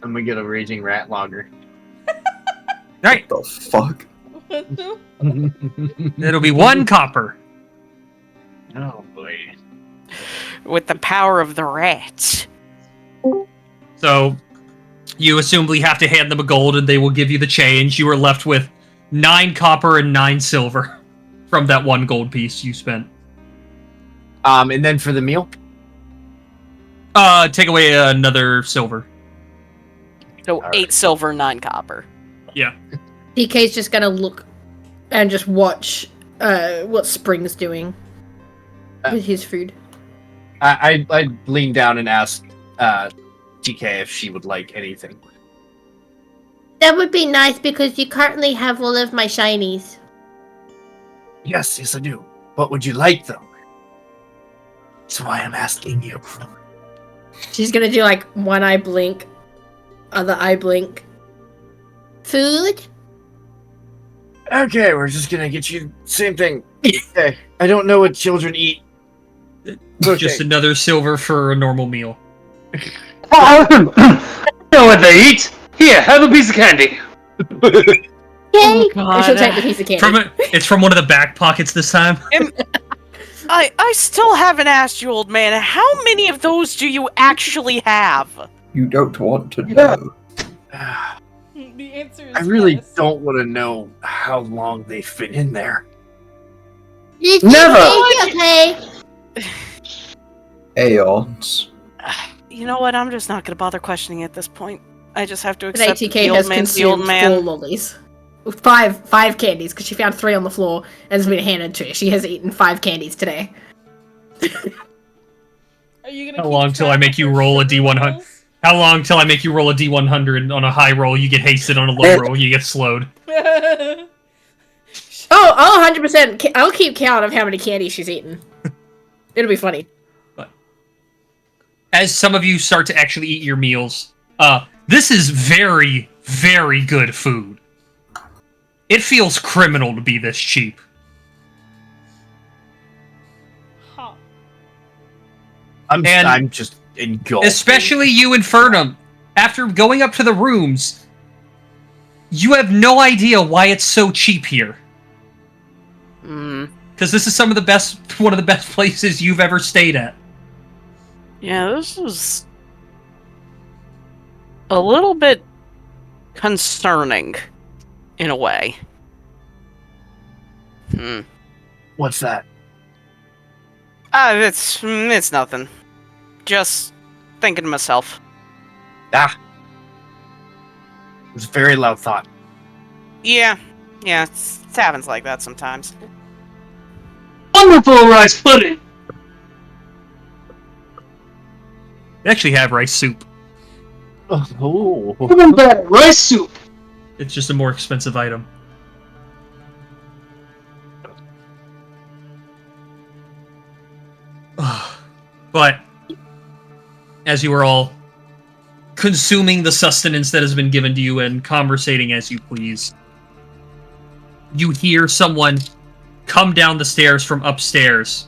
I'm gonna get a raging rat lager. Right. The fuck? It'll be 1 copper. Oh boy. With the power of the rats. So, you assumably have to hand them a gold and they will give you the change. You are left with 9 copper and 9 silver from that 1 gold piece you spent. And then for the meal? Take away another silver. So All 8 right. silver, 9 copper. Yeah. DK's just gonna look and just watch what Spring's doing with his food. I lean down and ask TK if she would like anything. That would be nice because you currently have all of my shinies. Yes, I do. What would you like, though? That's why I'm asking you. She's gonna do like one eye blink, other eye blink. Food? Okay, we're just gonna get you same thing. Okay. I don't know what children eat. Just another silver for a normal meal. Know what they eat? Here, have a piece of candy. Yay! And she'll take the piece of candy. It's from one of the back pockets this time. I still haven't asked you, old man, how many of those do you actually have? You don't want to know. The answer is I really yes. don't want to know how long they've been in there. Never! Okay. Aeons. You know what? I'm just not going to bother questioning at this point. I just have to Today accept that TK the has old man's the old consumed man. 4 lollies. 5 candies, because she found 3 on the floor and has been handed to her. She has eaten 5 candies today. Are you gonna How keep long till I track make of you her roll a sugar D100? levels? How long till I make you roll a D100 on a high roll? You get hasted on a low roll. You get slowed. Oh, I'll 100%. I'll keep count of how many candies she's eaten. It'll be funny. As some of you start to actually eat your meals, this is very, very good food. It feels criminal to be this cheap. Huh. I'm just engulfed. Especially you, Infernum. After going up to the rooms, you have no idea why it's so cheap here. Because this is one of the best places you've ever stayed at. Yeah, this is a little bit concerning, in a way. What's that? It's nothing. Just thinking to myself. It was a very loud thought. Yeah, it happens like that sometimes. Wonderful rice pudding. They actually have rice soup. Oh. Even better, rice soup. It's just a more expensive item. But as you are all consuming the sustenance that has been given to you and conversating as you please, you hear someone come down the stairs from upstairs.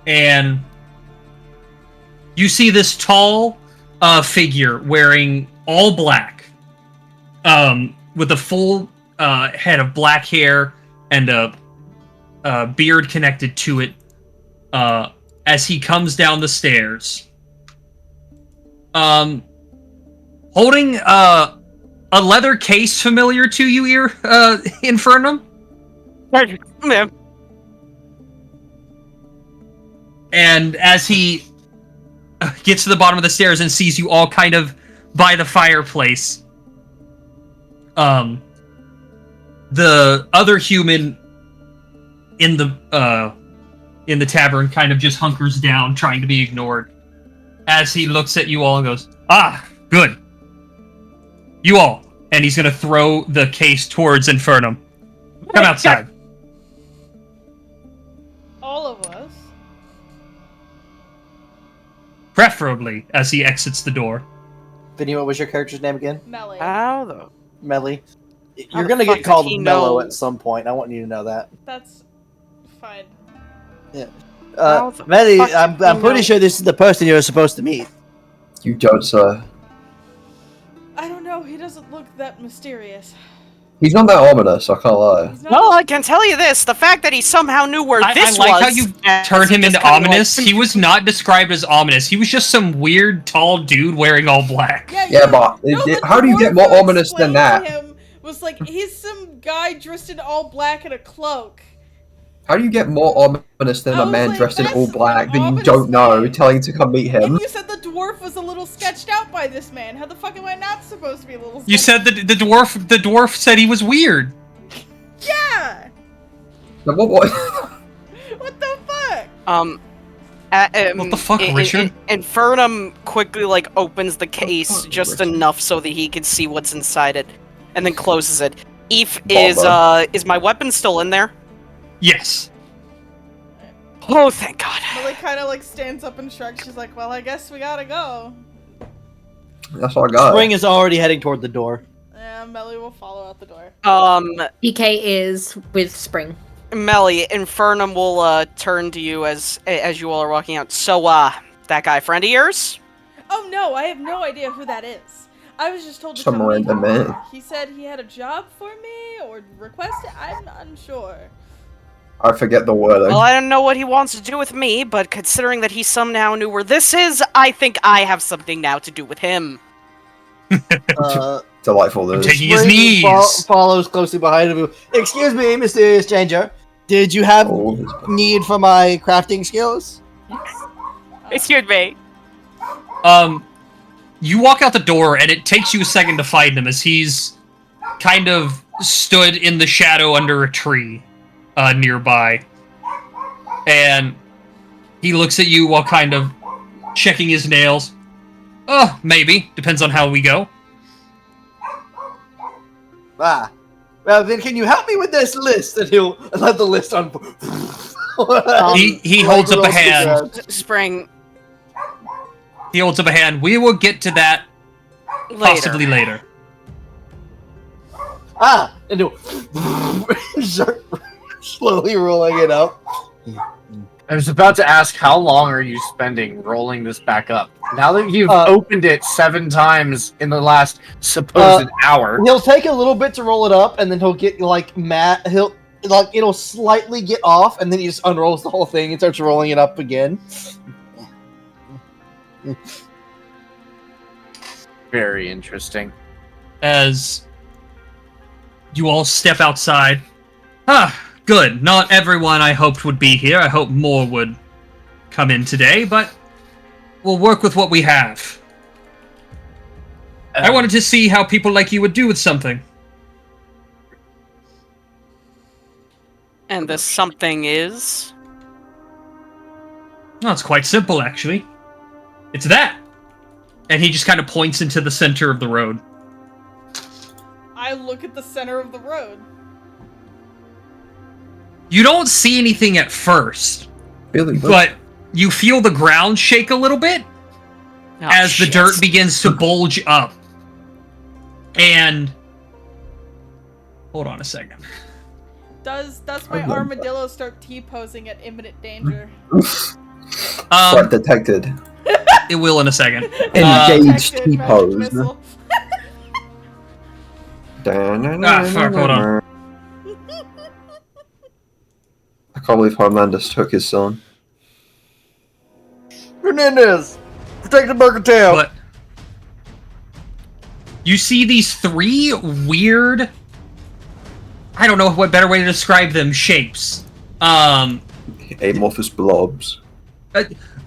And you see this tall figure wearing all black, with a full head of black hair and a beard connected to it, as he comes down the stairs. Holding a leather case familiar to you here, Infernum? And as he gets to the bottom of the stairs and sees you all kind of by the fireplace, the other human in the tavern kind of just hunkers down, trying to be ignored, as he looks at you all and goes, "Ah, good. You all." And he's gonna throw the case towards Infernum. Come outside. All of us. Preferably as he exits the door. Vinny, what was your character's name again? Melee. How the... Melly. How You're the gonna fuck get called did he Mellow know? at some point. I want you to know that. That's fine. How the Melly, fuck did I'm he pretty know? sure this is the person you're supposed to meet. You don't, sir. I don't know. He doesn't look that mysterious. He's not that ominous, I can't lie. He's not Well, I can tell you this: the fact that he somehow knew where this I like was. how you turned him into ominous. He was not described as ominous. He was just some weird, tall dude wearing all black. Yeah, but how do you get more ominous than that? Him was like, he's some guy dressed in all black and a cloak. How do you get more ominous than a man dressed in all black that you don't know telling you to come meet him? And you said the dwarf was a little sketched out by this man. How the fuck am I not supposed to be a little sketched You said that the dwarf said he was weird. Yeah! What? What the fuck? What the fuck, Richard? Infernum quickly opens the case just enough so that he can see what's inside it, and then closes it. Eve, is my weapon still in there? Yes. Oh, thank God. Millie kind of stands up and shrugs. She's like, well, I guess we gotta go. That's all I got. Spring is already heading toward the door. Yeah, Melly will follow out the door. DK is with Spring. Melly, Infernum will turn to you as you all are walking out. So, that guy friend of yours? Oh no, I have no idea who that is. I was just told to Some come meet random him. man. He said he had a job for me or requested. I'm unsure. I forget the wording. Well, I don't know what he wants to do with me, but considering that he somehow knew where this is, I think I have something now to do with him. Delightful, dude. Taking his Spring knees. Follows closely behind him. Excuse me, mysterious stranger. Did you have need for my crafting skills? Excuse me. You walk out the door, and it takes you a second to find him, as he's kind of stood in the shadow under a tree nearby. And he looks at you while kind of checking his nails. Oh, maybe. Depends on how we go. Ah. Well, then can you help me with this list? And he'll let the list on. He holds up a hand. Spring. He holds up a hand. We will get to that possibly later. Ah! And he'll start slowly rolling it up. I was about to ask, how long are you spending rolling this back up? Now that you've opened it 7 times in the last supposed hour. He'll take a little bit to roll it up, and then he'll get mad. It'll slightly get off, and then he just unrolls the whole thing and starts rolling it up again. Very interesting. As you all step outside. Good. Not everyone I hoped would be here. I hope more would come in today, but we'll work with what we have. I wanted to see how people like you would do with something. And the something is? No, it's quite simple, actually. It's that. And he just kind of points into the center of the road. I look at the center of the road. You don't see anything at first, Really? but you feel the ground shake a little bit as the dirt begins to bulge up. And hold on a second. Does my armadillo start T-posing at imminent danger? Threat detected. It will in a second. Engaged Detected, T-pose. magic missile. Fuck, hold on. I can't believe Homelander took his son. Hernandez! Protect the Mercantile! But you see these 3 weird, I don't know what better way to describe them, shapes. Amorphous blobs.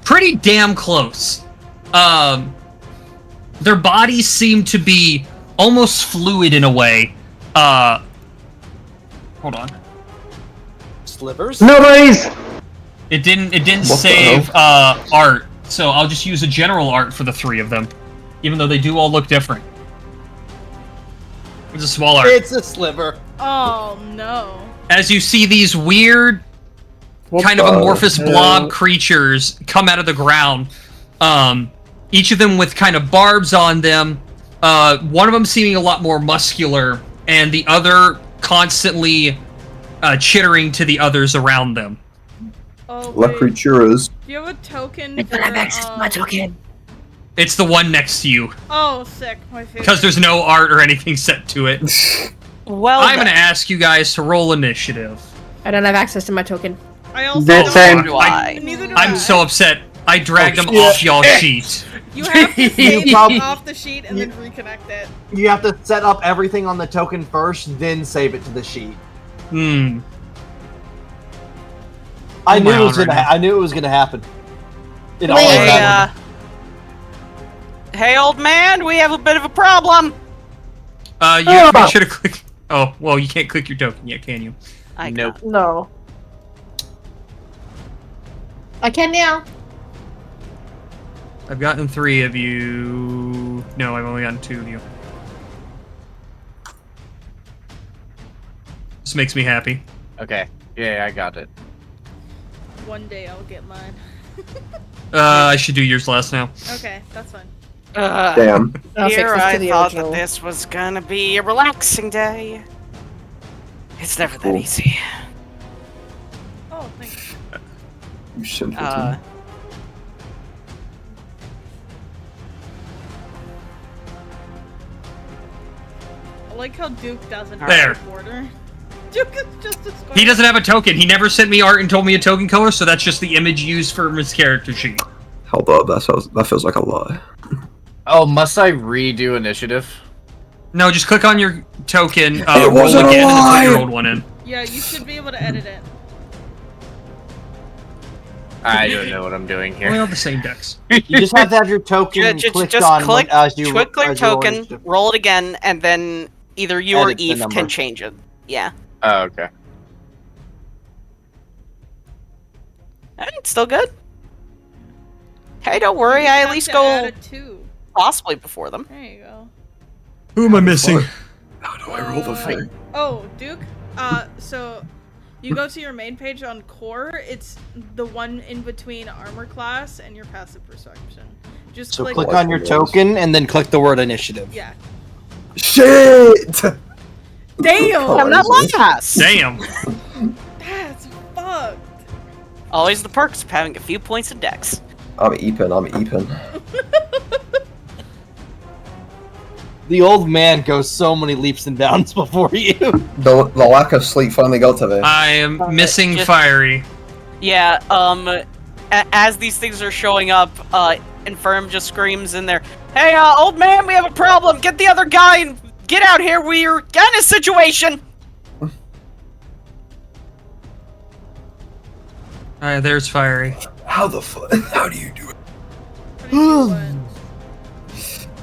Pretty damn close. Their bodies seem to be almost fluid in a way. Hold on. Slivers? Nobody's. It didn't What save the art, so I'll just use a general art for the 3 of them, even though they do all look different. It's a small art. It's a sliver. Oh no. As you see these weird, kind of amorphous blob creatures come out of the ground, each of them with kind of barbs on them, one of them seeming a lot more muscular, and the other constantly chittering to the others around them. Oh, La wait. creaturas. Do you have a token I don't have access to my token. It's the one next to you, Oh, sick. My favorite. because there's no art or anything set to it. Well, I'm going to ask you guys to roll initiative. I don't have access to my token. I also The don't same. do I. Neither do I'm I. so upset. I dragged them yeah. off y'all's sheet. You have to save probably- it off the sheet and then reconnect it. You have to set up everything on the token first, then save it to the sheet. Hmm. I Oh knew my it was God, gonna. right now. I knew it was gonna happen. It Wait, always Hey, happens. hey, old man, we have a bit of a problem. You should have clicked. Oh, well, you can't click your token yet, can you? I Nope. No. I can now. I've gotten 3 of you. No, I've only gotten 2 of you. This makes me happy. Okay. Yeah, I got it. One day I'll get mine. I should do yours last now. Okay, that's fine. Damn. I'll fix Here this to I the thought original. that this was gonna be a relaxing day. It's never that Cool. easy. Oh, thanks. You simpleton. I like how Duke doesn't There. have a border. Duke is just a square. He doesn't have a token. He never sent me art and told me a token color, so that's just the image used for his character sheet. Hold up, that feels like a lie. Oh, must I redo initiative? No, just click on your token, It roll wasn't a again, and then lie! put your old one in. Yeah, you should be able to edit it. I don't know what I'm doing We here. have the same decks. You just have to have your token clicked Just on click, as you click your as you roll token, initiative. roll it again, and then either you or Edit the Eve number. can change it. Yeah. Oh, okay. It's still good. Hey, don't worry, I at least You have to go add a 2. possibly before them. There you go. Who am I missing? How do I roll the thing? Oh, Duke. So you go to your main page on core. It's the one in between armor class and your passive perception. Just So click. click on your token and then click the word initiative. Yeah. Shit! Damn. I'm not last. Damn. That's fucked. Always the perks of having a few points in dex. I'm eeping. The old man goes so many leaps and bounds before you. The lack of sleep finally got to me. I am missing just- Fiery. Yeah, as these things are showing up, Infirm just screams in there, "Hey, old man, we have a problem! Get the other guy and get out here, we're in a situation!" Alright, there's Fiery. How the fuck? How do you do it? What do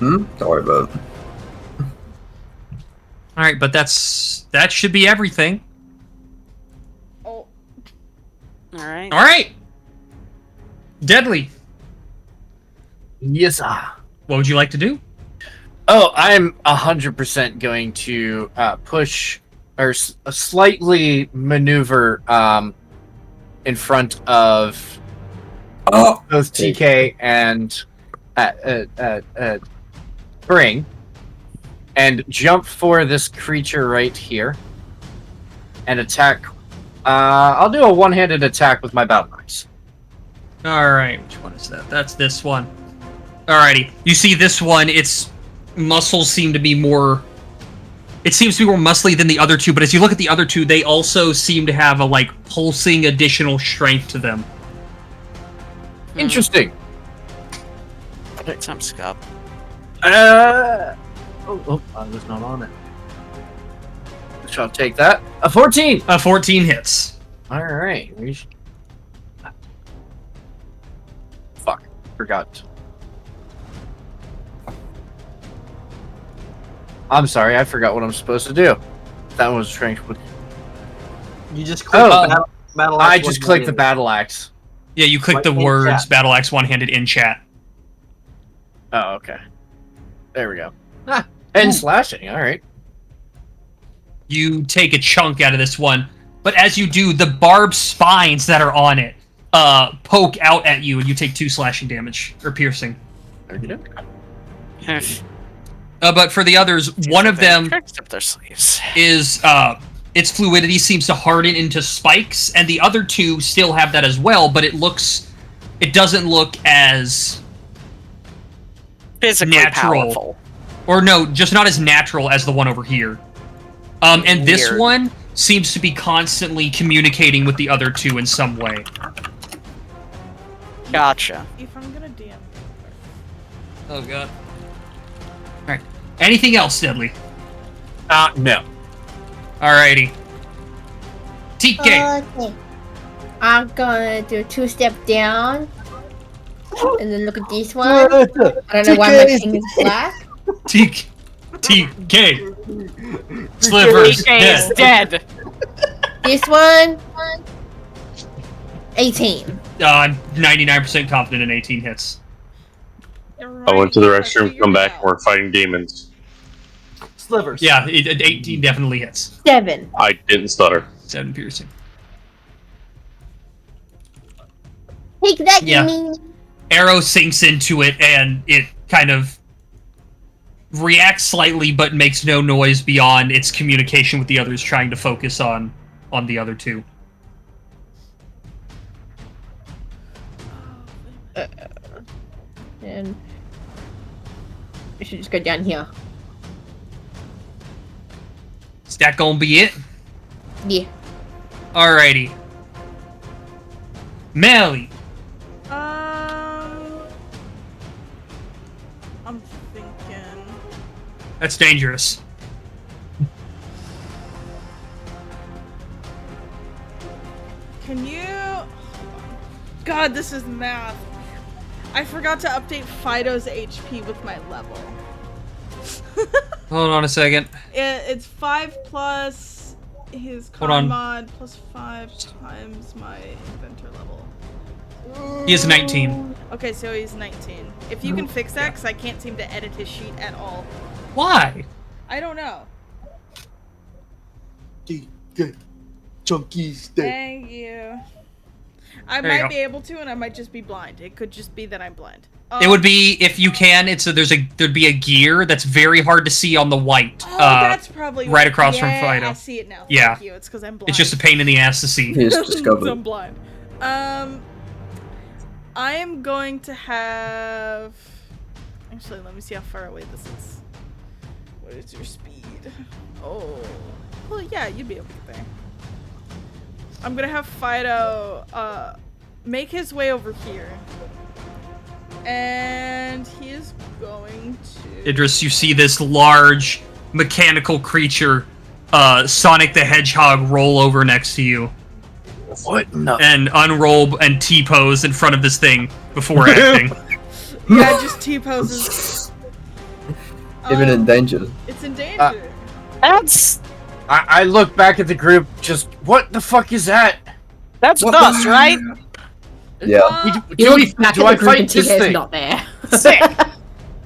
you do? Don't worry about it. Alright, but that should be everything. Oh, Alright. Alright! Deadly, Yes, what would you like to do? Oh, I'm 100% going to push or slightly maneuver in front of Oh! both TK and Spring, and jump for this creature right here and attack. I'll do a one-handed attack with my battle axe. Alright, which one is that? That's this one. Alrighty, you see this one, its muscles seem to be more... It seems to be more muscly than the other two, but as you look at the other two, they also seem to have a, like, pulsing additional strength to them. Interesting. Some scup. I was not on it. So I'll take that. A 14. 14 hits. All right. Fuck. Forgot. I'm sorry. I forgot what I'm supposed to do. That was strength. You just click battle axe I just clicked the battle axe. Yeah, you click Right the in words chat. Battle Axe one-handed in chat. Oh, okay. There we go. And slashing. All right. You take a chunk out of this one, but as you do, the barbed spines that are on it poke out at you, and you take 2 slashing damage, or piercing. But for the others, one of them Tricks up their sleeves. is its fluidity seems to harden into spikes, and the other 2 still have that as well, but it doesn't look as Physically natural. powerful. Or no, just not as natural as the one over here. And this Weird. one seems to be constantly communicating with the other two in some way. Gotcha. If I'm gonna DM. Oh god. Alright. Anything else, Deadly? No. Alrighty. TK! Okay. I'm gonna do a 2-step down. And then look at this one. I don't know why my king is black. TK! Slivers TK is dead. This one. 18. I'm 99% confident in 18 hits. I went to the restroom, come back, and we're fighting demons. Slivers. Yeah, 18 definitely hits. 7. I didn't stutter. 7 piercing. Take that, Yeah. you mean? Arrow sinks into it, and it kind of reacts slightly, but makes no noise beyond its communication with the others, trying to focus on the other two. And we should just go down here. Is that gonna be it? Yeah. Alrighty. Melly. I'm thinking. That's dangerous. Can you? God, this is math. I forgot to update Fido's HP with my level. Hold on a second. It's 5 plus his Hold on. con mod plus 5 times my inventor level. He is 19. Okay, so he's 19. If you can fix that, because I can't seem to edit his sheet at all. Why? I don't know. Chunky steak. Thank you. I There you might go. be able to, and I might just be blind. It could just be that I'm blind. It would be, if you can, there'd be a gear that's very hard to see on the white. Oh, that's probably right what- across from yeah, Fido. I see it now. Yeah. Thank you. It's because I'm blind. It's just a pain in the ass to see. He is Because discovered. I'm blind. I am going to have. Actually, let me see how far away this is. What is your speed? Oh. Well, yeah, you'd be able to get there. I'm gonna have Fido make his way over here. And he is going to. Idris, you see this large mechanical creature, Sonic the Hedgehog, roll over next to you. What? No. And unroll and T-pose in front of this thing before acting. Yeah, just T-poses. Imminent danger. It's in danger. That's I look back at the group, just, what the fuck is that? that's What us, the- right? Yeah. Do I fight this thing? Not there. Sick.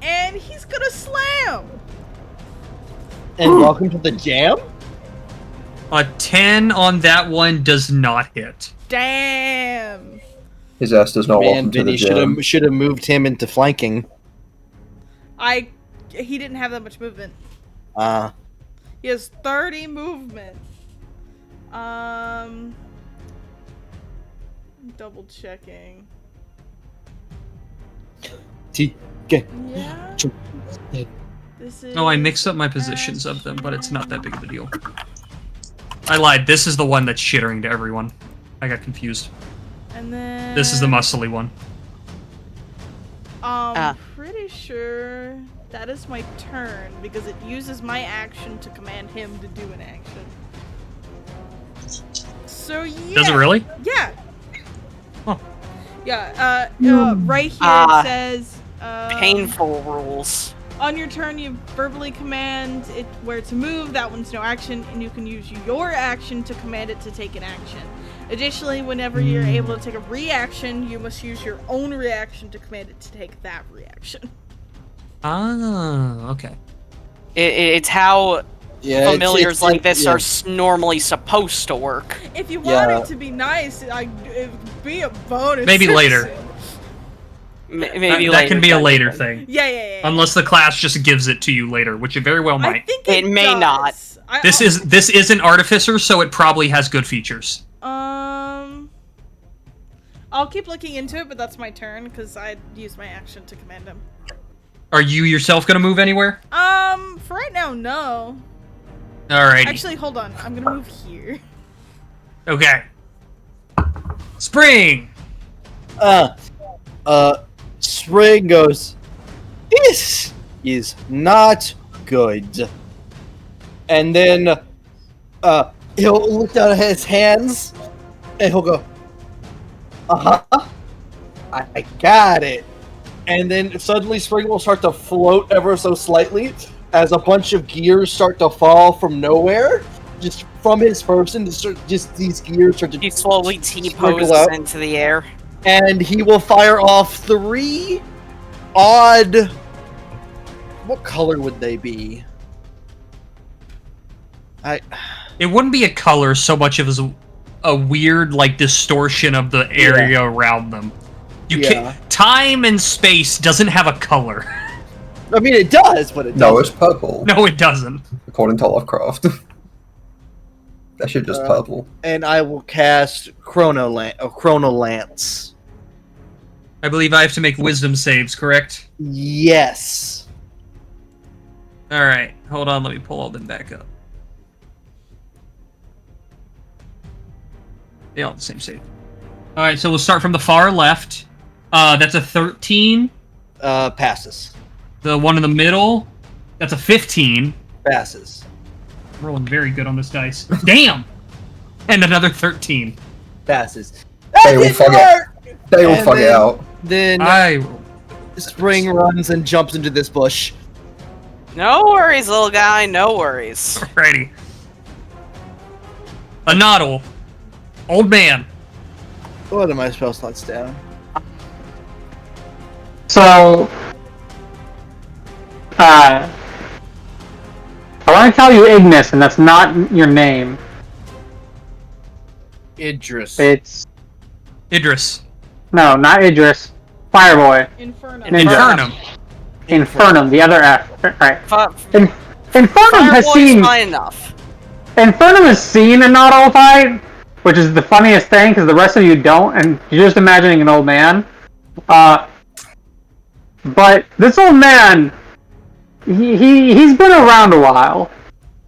And he's gonna slam! And welcome to the jam? A 10 on that one does not hit. Damn! His ass does not Man, welcome to the Vinny gym. should have moved him into flanking. He didn't have that much movement. He has 30 movement. Double checking. TK. Yeah. This is. Oh, I mixed up my positions of them, but it's not that big of a deal. I lied. This is the one that's shittering to everyone. I got confused. And then. This is the muscly one. Pretty sure that is my turn because it uses my action to command him to do an action. So yeah. Does it really? Yeah. Huh. Yeah. Right here it says. Painful rules. On your turn, you verbally command it where to move. That one's no action, and you can use your action to command it to take an action. Additionally, whenever you're able to take a reaction, you must use your own reaction to command it to take that reaction. Ah, okay. It's how Yeah, familiars like this yeah. are normally supposed to work. If you want Yeah. it to be nice, it'd be a bonus. Maybe later. Maybe that can be a down later the road. thing. Yeah. Unless the class just gives it to you later, which it very well I might. think It may does. not. This is an artificer, so it probably has good features. I'll keep looking into it, but that's my turn because I used my action to command him. Are you yourself gonna move anywhere? For right now, no. Alrighty. Actually, hold on. I'm gonna move here. Okay. Spring! Spring goes, this is not good. And then, he'll look down at his hands, and he'll go, I got it. And then suddenly Spring will start to float ever so slightly as a bunch of gears start to fall from nowhere. Just from his person, just these gears start to He slowly sprinkle T-poses out. into the air. And he will fire off 3 odd... What color would they be? It wouldn't be a color so much as a weird, like, distortion of the area around them. You can't... Time and space doesn't have a color. I mean, it does, but it doesn't. No, it's purple. No, it doesn't. According to Lovecraft. That shit just purple. And I will cast Chronolance. I believe I have to make wisdom saves, correct? Yes. Alright, hold on, let me pull all them back up. They all have the same save. Alright, so we'll start from the far left. That's a 13. Passes. The one in the middle, that's a 15. Passes. I'm rolling very good on this dice. Damn! And another 13. Passes. They will fuck it. They will fuck it out. Then Spring runs and jumps into this bush. No worries, little guy. No worries. Alrighty. A Noddle. Old man. What are my spell slots down? So, I want to tell you Ignis, and that's not your name. Idris. It's Idris. No, not Idris. Fireboy. Infernum. Ninja. Infernum, the other F. Right. Infernum has Fireboy's seen. fine enough. Infernum has seen a not all fight, which is the funniest thing because the rest of you don't, and you're just imagining an old man. But this old man, he's been around a while,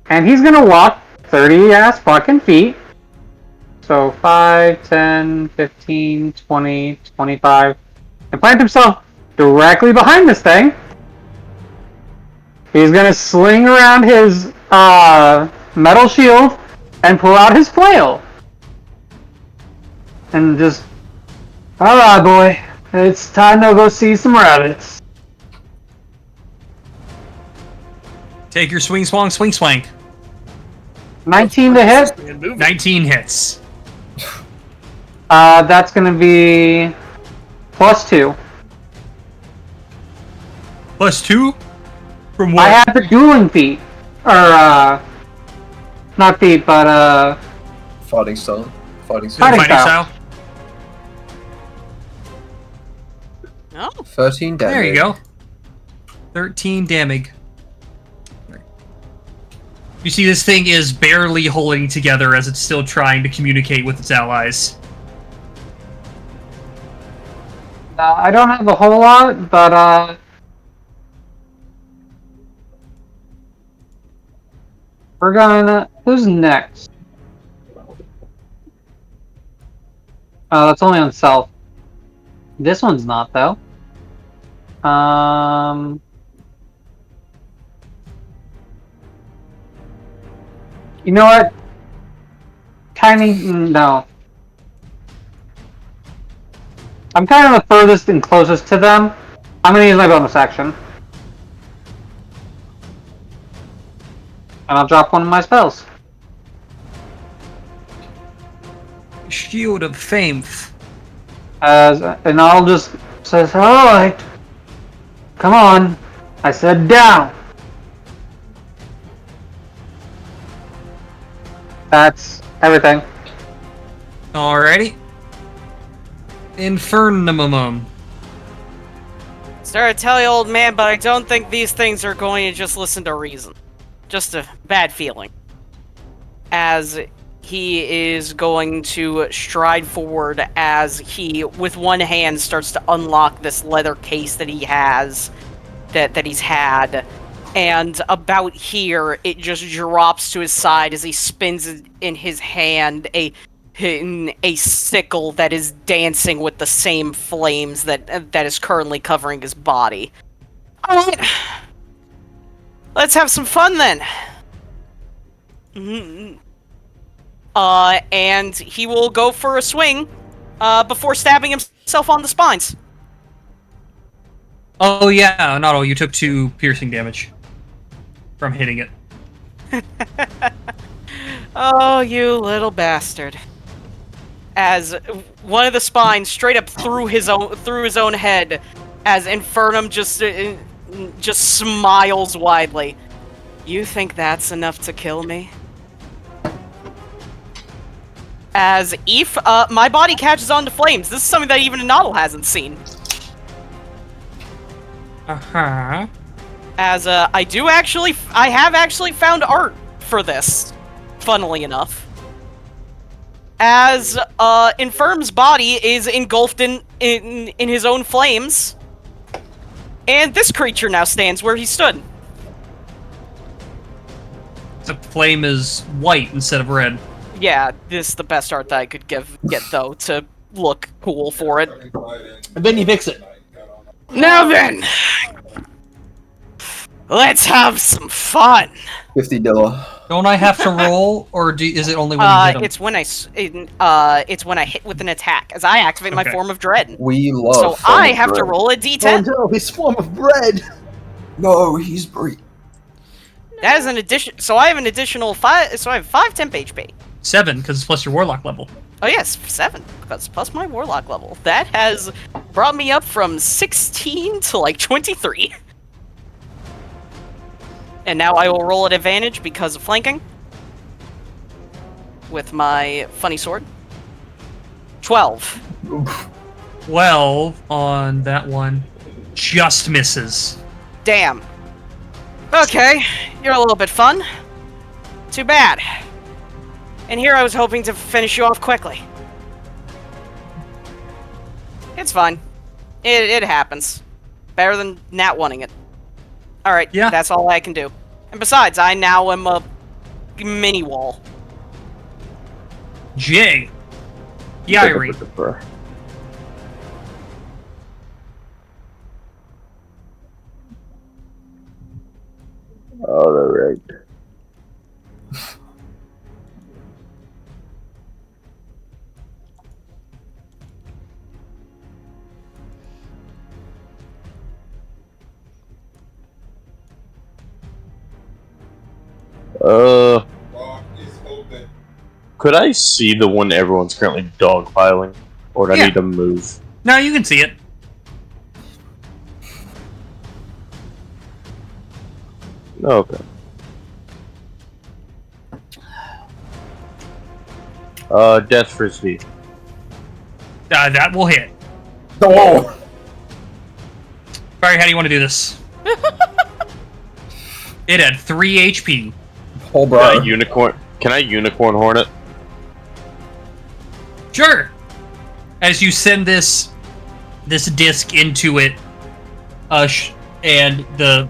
and he's gonna walk 30-ass fucking feet. So 5, 10, 15, 20, 25, and plant himself directly behind this thing. He's gonna sling around his metal shield and pull out his flail. And just, alright boy, it's time to go see some rabbits. Take your swing swang swing swank. 19 to hit? 19 hits. That's gonna be +2. +2? From what? I have the dueling feat. Or, not feat, but, Fighting style. Fighting style. Oh. 13 damage. There you go. 13 damage. You see this thing is barely holding together as it's still trying to communicate with its allies. I don't have a whole lot, but, we're gonna... Who's next? Oh, that's only on self. This one's not, though. You know what? Tiny... No. I'm kind of the furthest and closest to them. I'm gonna use my bonus action. And I'll drop one of my spells. Shield of Fame. And I'll just says, alright. Come on. I said down. That's everything. Alrighty. Infernum. Sorry to tell you, old man, but I don't think these things are going to just listen to reason. Just a bad feeling. As he is going to stride forward as he, with one hand, starts to unlock this leather case that he has, that he's had And about here, it just drops to his side as he spins in his hand a sickle that is dancing with the same flames that is currently covering his body. Alright. Let's have some fun then. And he will go for a swing before stabbing himself on the spines. Oh yeah, Nato, you took 2 piercing damage from hitting it. Oh, you little bastard. As one of the spines straight up through his own head, as Infernum just smiles widely. You think that's enough to kill me? As if my body catches on to flames. This is something that even a Noddle hasn't seen. Uh-huh. As I have actually found art for this, funnily enough. As Infirm's body is engulfed in his own flames, and this creature now stands where he stood. The flame is white instead of red. Yeah, this is the best art that I could get though to look cool for it. And then you fix it. Now then, let's have some fun. $50. Don't I have to roll, or is it only when you hit him? It's when I hit with an attack, as I activate my form of dread. We love. So Form I of have to Dread. roll a Oh d10. no, his form of bread! No, he's breed. That is an addition. So I have an additional 5. So I have 5 temp HP. 7, because it's plus your warlock level. Oh yes, 7, because plus my warlock level. That has brought me up from 16 to like 23. And now I will roll at advantage because of flanking. With my funny sword. 12. 12 on that one. Just misses. Damn. Okay, you're a little bit fun. Too bad. And here I was hoping to finish you off quickly. It's fine. It happens. Better than Nat wanting it. Alright, Yeah. that's all I can do. And besides, I now am a mini wall. Jay. Yairi. Alright. Could I see the one everyone's currently dogpiling? Or do I Yeah. need to move? No, you can see it. Okay. Death Frisbee. That will hit. Oh! Barry, how do you want to do this? It had 3 HP. Oh, Can I bro. Unicorn horn it? Sure. As you send this disc into it, and the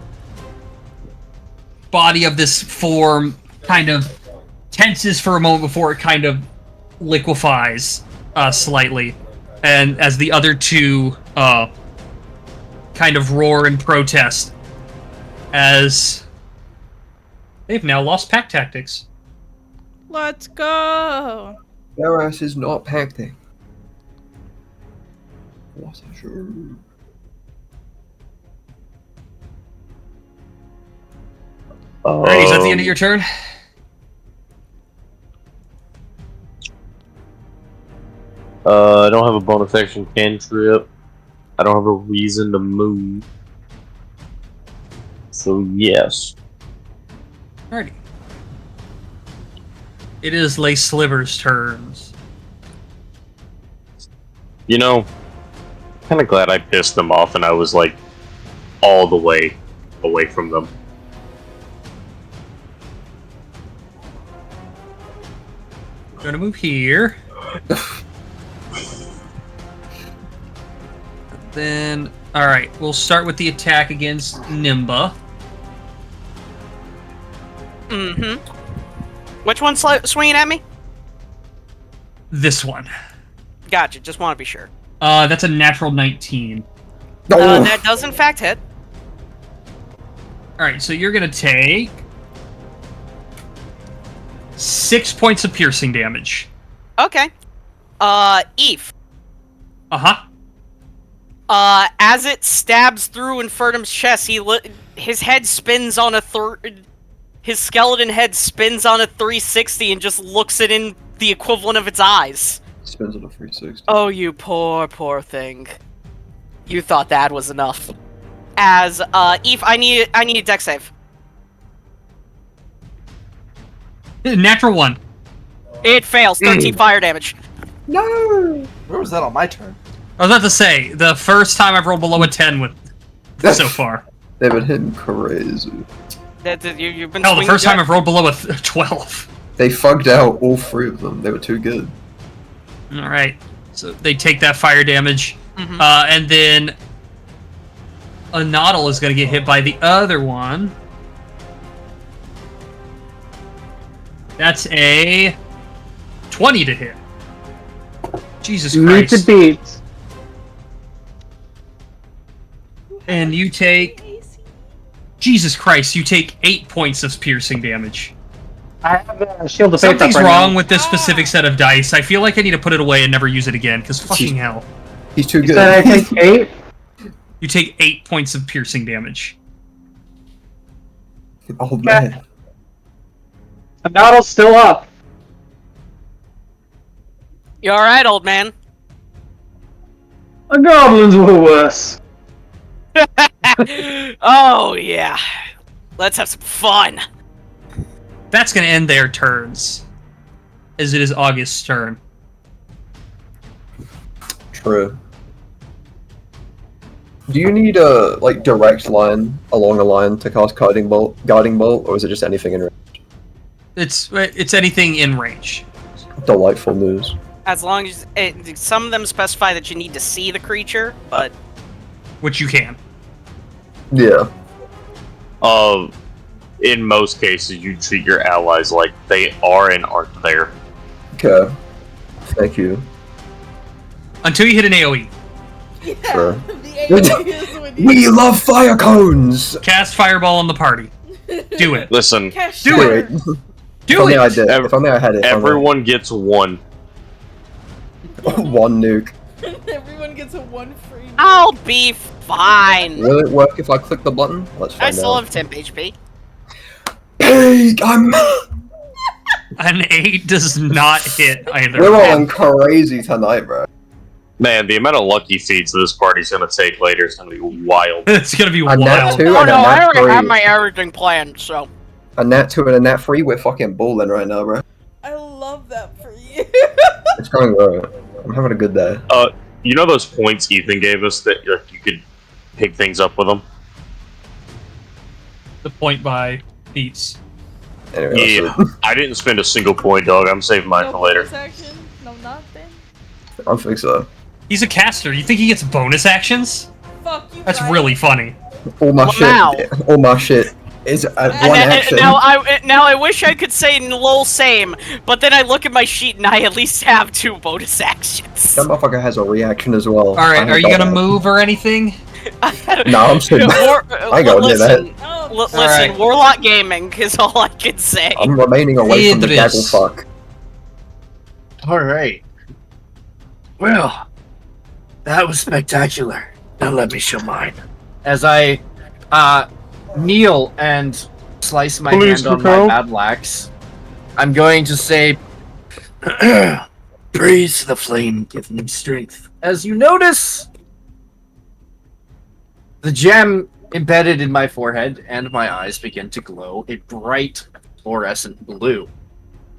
body of this form kind of tenses for a moment before it kind of liquefies slightly, and as the other two kind of roar in protest, as they've now lost pack tactics. Let's go. Their ass is not pacting. What a sure. Alright, is that the end of your turn? I don't have a bonus action cantrip. I don't have a reason to move. So yes. Alrighty. It is Lay Sliver's turns. You know, kind of glad I pissed them off and I was like all the way away from them. Gonna move here. Then, alright, we'll start with the attack against Nimba. Mm-hmm. Which one's swinging at me? This one. Gotcha, just want to be sure. That's a natural 19. That does in fact hit. Alright, so you're gonna take 6 points of piercing damage. Okay. Eve. Uh-huh. As it stabs through Infernum's chest, his head spins on his skeleton head spins on a 360 and just looks it in the equivalent of its eyes. Spins on a 360. Oh, you poor, poor thing. You thought that was enough. As, Eve, I need a dex save. Natural 1. It fails. 13 fire damage. No! Where was that on my turn? I was about to say, the first time I've rolled below a 10 with so far. They've been hitting crazy. You've been Hell, the swinging first time good. I've rolled below a 12. They fugged out all 3 of them. They were too good. Alright, so they take that fire damage. Mhm. And then a Noddle is going to get hit by the other one. That's a 20 to hit. Jesus Meet Christ. the beat. And you take... Jesus Christ, you take 8 points of piercing damage. I have a shield of faith up Something's right wrong now. with this specific set of dice. I feel like I need to put it away and never use it again, because fucking hell. He's too You good. said I take 8? You take 8 points of piercing damage. Old man. The Noddle's still up. You alright, old man? The goblins were worse. Oh, yeah. Let's have some fun. That's going to end their turns, as it is August's turn. True. Do you need a direct line along a line to cast guarding bolt, or is it just anything in range? It's anything in range. Delightful news. As long as some of them specify that you need to see the creature, but Which you can. Yeah. In most cases, you treat your allies like they are and aren't there. Okay. Thank you. Until you hit an AoE. Yeah, Sure. the AoE is when you We love fire cones! Cast Fireball on the party. Do it. Listen, cast Do Shatter. it. If Do only I it! did. If only I had it. everyone gets one. One nuke. Everyone gets a 1 free. I'll be fine. Will it work if I click the button? Let's I find still out. have 10 HP. Pig! I'm... An 8 does not hit either. We're rolling crazy tonight, bro. Man, the amount of lucky feats this party's gonna take later is gonna be wild. It's gonna be A nat wild. 2 Oh and a no, I nat already 3. have my everything planned, so. A nat 2 and a nat 3, we're fucking balling right now, bro. I love that for you. It's going right. I'm having a good day. You know those points Ethan gave us that you could pick things up with them? The point by beats. Anyway, Yeah, I didn't spend a single point, dog. I'm saving mine No for later. bonus action? No nothing? I think so. He's a caster. You think he gets bonus actions? Fuck you, That's Brian. really funny. All my Wow. all my shit is at one action. Now I wish I could say lol same, but then I look at my sheet and I at least have 2 bonus actions. That motherfucker has a reaction as well. Alright, are you gonna move or anything? No, I'm sitting. I ain't gonna do that. Listen, Oh, listen, Alright. Warlock Gaming is all I can say. I'm remaining away from the gaggle Idris. fuck. Alright. Well, that was spectacular. Now let me show mine. As I kneel and slice my Please, hand on my Rico. bad lax, I'm going to say, praise the flame, give me strength. As you notice, the gem embedded in my forehead and my eyes begin to glow a bright fluorescent blue,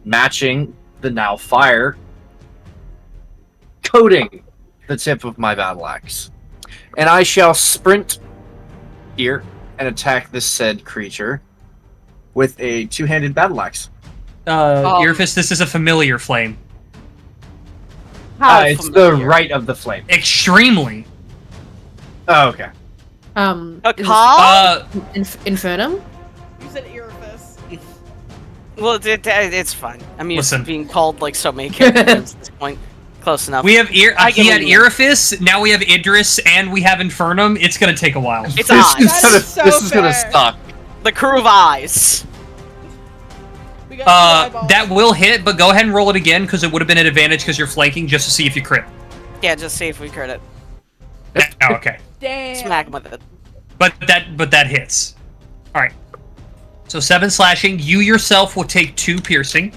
matching the now fire coating the tip of my battle axe. And I shall sprint here and attack this said creature with a two-handed battle axe. Earfist, this is a familiar flame. How It's the familiar. right of the flame. Extremely. Oh, okay. A Is call? Uh, Infernum? You said Earifus. Well, it's fine. I'm used Listen. to being called like so many characters at this point. Close enough. We have he had you. Eriphis, now we have Idris, and we have Infernum. It's gonna take a while. It's eyes. This is gonna suck. The crew of eyes. We got two eyeballs. That will hit, but go ahead and roll it again because it would have been an advantage because you're flanking just to see if you crit. Yeah, just see if we crit it. Oh, okay. Damn. Smack him with it. But that hits. All right. So 7 slashing. You yourself will take 2 piercing.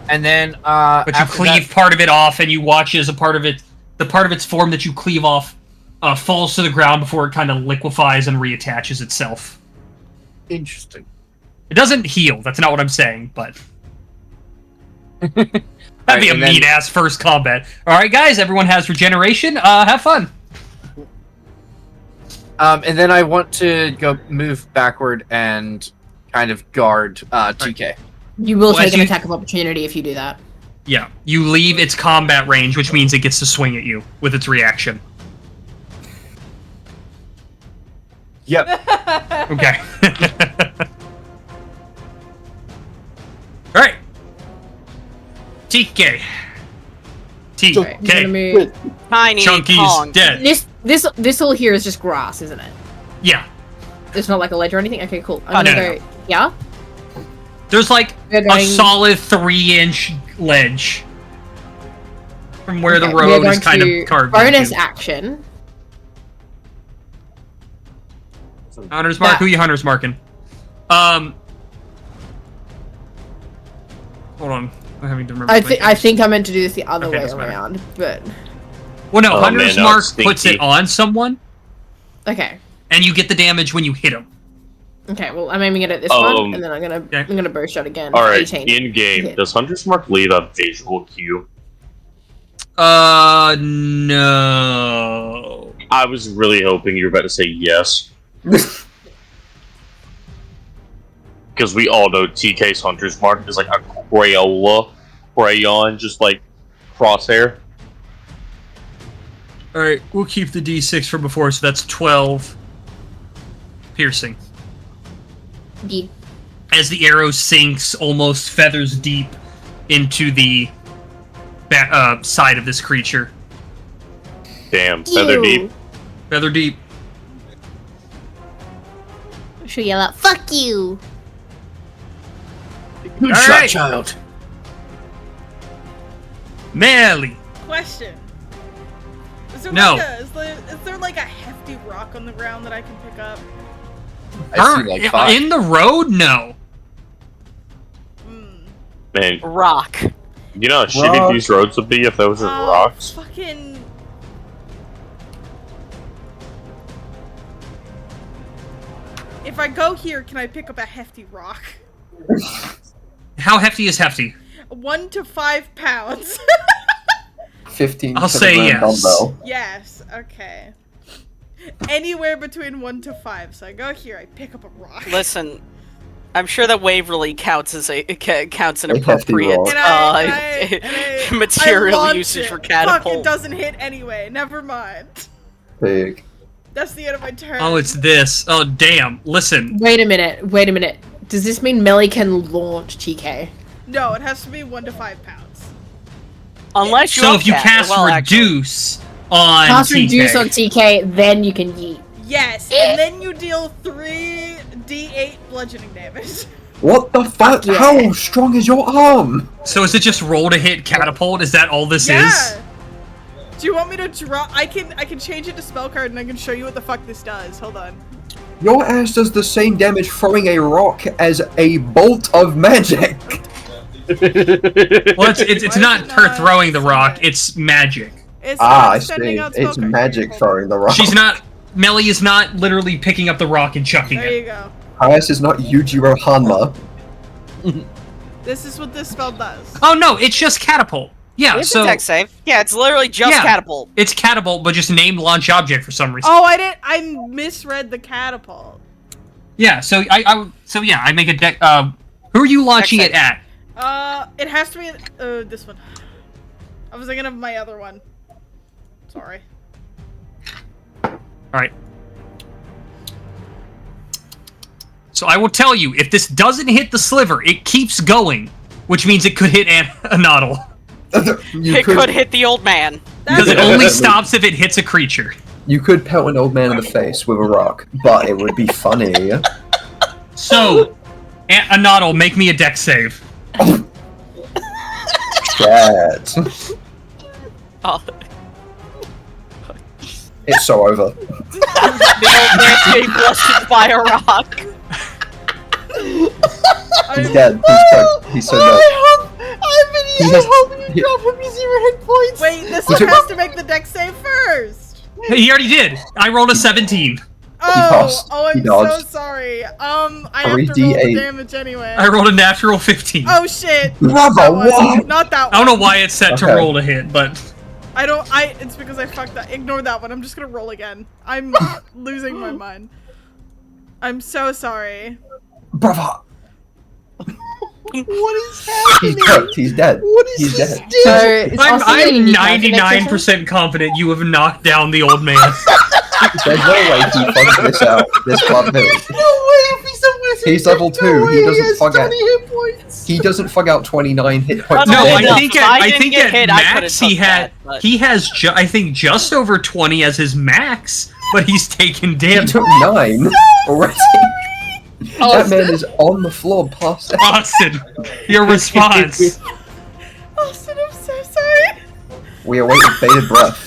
And then, But you after cleave that- part of it off, and you watch as the part of its form that you cleave off falls to the ground before it kind of liquefies and reattaches itself. Interesting. It doesn't heal. That's not what I'm saying, but that'd be Alright, a and then- mean-ass first combat. All right, guys, everyone has regeneration. Have fun. And then I want to move backward and kind of guard TK. You will Well, take as an you- attack of opportunity if you do that. Yeah, you leave its combat range, which means it gets to swing at you with its reaction. Yep. Okay. All right. TK. I'm gonna TK. move- Tiny Chunky's Kong. dead. This all here is just grass, isn't it? Yeah. It's not like a ledge or anything. Okay, cool. Oh, I'm gonna no, go. Yeah. There's like We're a going- solid 3-inch ledge from where the Okay, we are road is going kind to of carved bonus into. action. Hunter's mark. That- Who you hunter's marking? Hold on. I'm having to remember. I think I meant to do this the other Okay, way doesn't matter. around, but Well, no. Oh, Hunter's man, no, mark it's puts it stinky. on someone, okay. and you get the damage when you hit him. Okay, well, I'm aiming it at this Um, one, and then I'm gonna bow shot again. All right, 18. in game, Hit. does Hunter's Mark leave a visual cue? No. I was really hoping you were about to say yes. Because we all know TK's Hunter's Mark is like a crayon, just like crosshair. All right, we'll keep the D6 from before, so that's 12 piercing. Yeah. As the arrow sinks almost feathers deep into the side of this creature. Damn, feather Ew. deep. Feather deep. She'll yell out, "Fuck you!" Good All shot, right. child. Melly. Question. Is there No. is there like a hefty rock on the ground that I can pick up? I see like 5. In the road? No. Man, Rock. you know how shitty Rock. these roads would be if those were rocks? Fucking. If I go here, can I pick up a hefty rock? How hefty is hefty? 1 to 5 pounds. 15 I'll say kilogram yes. dumbbell. Yes. Okay. Anywhere between 1 to 5. So I go here. I pick up a rock. Listen, I'm sure that Waverly counts as counts an A hefty appropriate rock. And I material launch usage it. for Fuck, catapult. it doesn't hit anyway. Never mind. Big. That's the end of my turn. Oh, it's this. Oh, damn. Listen. Wait a minute. Does this mean Melly can launch TK? No, it has to be 1 to 5 pounds. Unless you So if you upcat- cast well, actually- Reduce on Cast TK. reduce on TK, then you can yeet. Yes, and then you deal 3d8 bludgeoning damage. What the fuck? yeah. How strong is your arm? So is it just roll to hit catapult? Is that all this Yeah. is? Do you want me to draw? I can change it to spell card and I can show you what the fuck this does. Hold on. Your ass does the same damage throwing a rock as a bolt of magic. Well, it's Why not is it her not throwing the rock. set? It's magic. It's Ah, not I sending see. out spell It's card. magic Hold on. throwing the rock. She's not. Melly is not literally picking up the rock and chucking There it. you go. Her ass is not Yujiro Hanma. This is what this spell does. Oh no, it's just catapult. Yeah, It's so a dex save. Yeah, it's literally just Yeah. catapult. it's catapult, but just named launch object for some reason. Oh, I misread the catapult. Yeah, so I make a deck. Who are you launching Dex it at? It has to be this one. I was thinking of my other one. Sorry. All right. So I will tell you, if this doesn't hit the sliver, it keeps going, which means it could hit a noddle. It could hit the old man. Because it only stops if it hits a creature. You could pelt an old man in the face with a rock, but it would be funny. So, a noddle, make me a dex save. Shit. Oh. It's so over. The old man's getting blasted by a rock. He's dead. He's so dead. I hope you drop him 0 hit points. Wait, this one has to make the dex save first. He already did. I rolled a 17. passed. I'm He so dodged. sorry. I have to roll the 3d8. damage anyway. I rolled a natural 15. Oh shit. Bravo, what? Not that one. I don't know why it's set to Okay. roll to hit, but It's because I fucked that. Ignore that one. I'm just gonna roll again. I'm losing my mind. I'm so sorry. Bravo. What is happening? He's cooked. He's dead. What is He's this dead. So, it's also I'm getting magic exercise? 99% confident you have knocked down the old man. There's no way he fucked this out. This club move. No way if he's a wizard. He's level 2. No way He doesn't has fuck out. 20 hit points. He doesn't fuck out 29 hit points. No, Fair I enough. think If at, I I didn't think get at hit, I could've max took he had that, but- he has I think just over 20 as his max, but he's taken He damage. took 9 already. That man is on the floor past out. Austin, your response. Austin, I'm so sorry. We await with bated breath.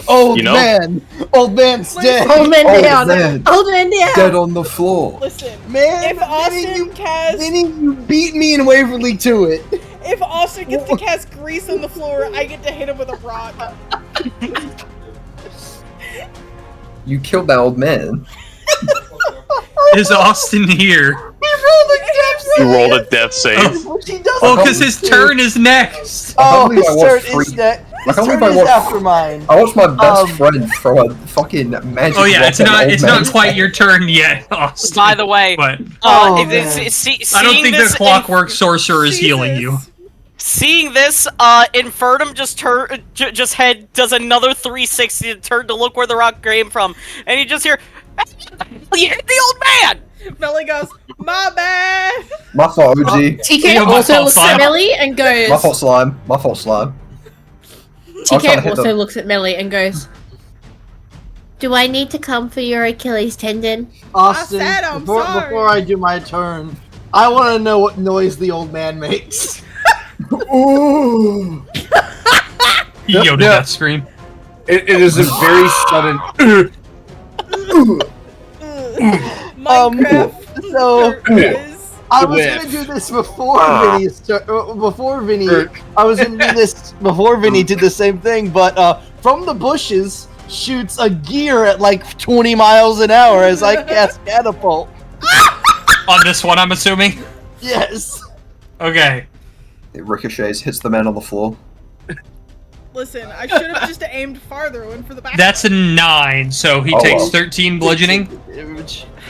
Old You know? man. Old man's dead. Old man Old down. man. Old man down. Dead on the floor. Listen, Man, if Austin Vinny, you beat me in Waverly to it. if Austin gets to cast grease on the floor, I get to hit him with a rock. You killed that old man. Is Austin here? You rolled a death save. Oh, because his turn is next. Oh, believe his I turn watched is free- next. I His can't turn believe I is watched- after mine. I watched my best friend throw a fucking magic. Oh yeah, rock it's at an not old it's man. not quite your turn yet, Austin. By the way, but Oh, I don't think the clockwork sorcerer is healing you. Seeing this, Infernum just does another 360 to turn to look where the rock came from, and you just hear, "You hit the old man!" Melly goes, my bad. My fault, OG. TK Yeah, my also fault, looks fine. at Melly and goes. My fault, slime. My fault, slime. I was trying to TK hit also them. looks at Melly and goes. Do I need to come for your Achilles tendon? Austin, I said I'm before sorry. I do my turn, I want to know what noise the old man makes. Ooh. Yoda death scream. It is a very sudden. Minecraft. So is- I was gonna do this before Vinny's before Vinny. I was gonna do this before Vinny did the same thing, but from the bushes shoots a gear at like 20 miles an hour as I cast catapult. On this one, I'm assuming. Yes. Okay. It ricochets, hits the man on the floor. Listen, I should have just aimed farther, went for the back. That's a 9, so he Oh, takes well. 13 bludgeoning.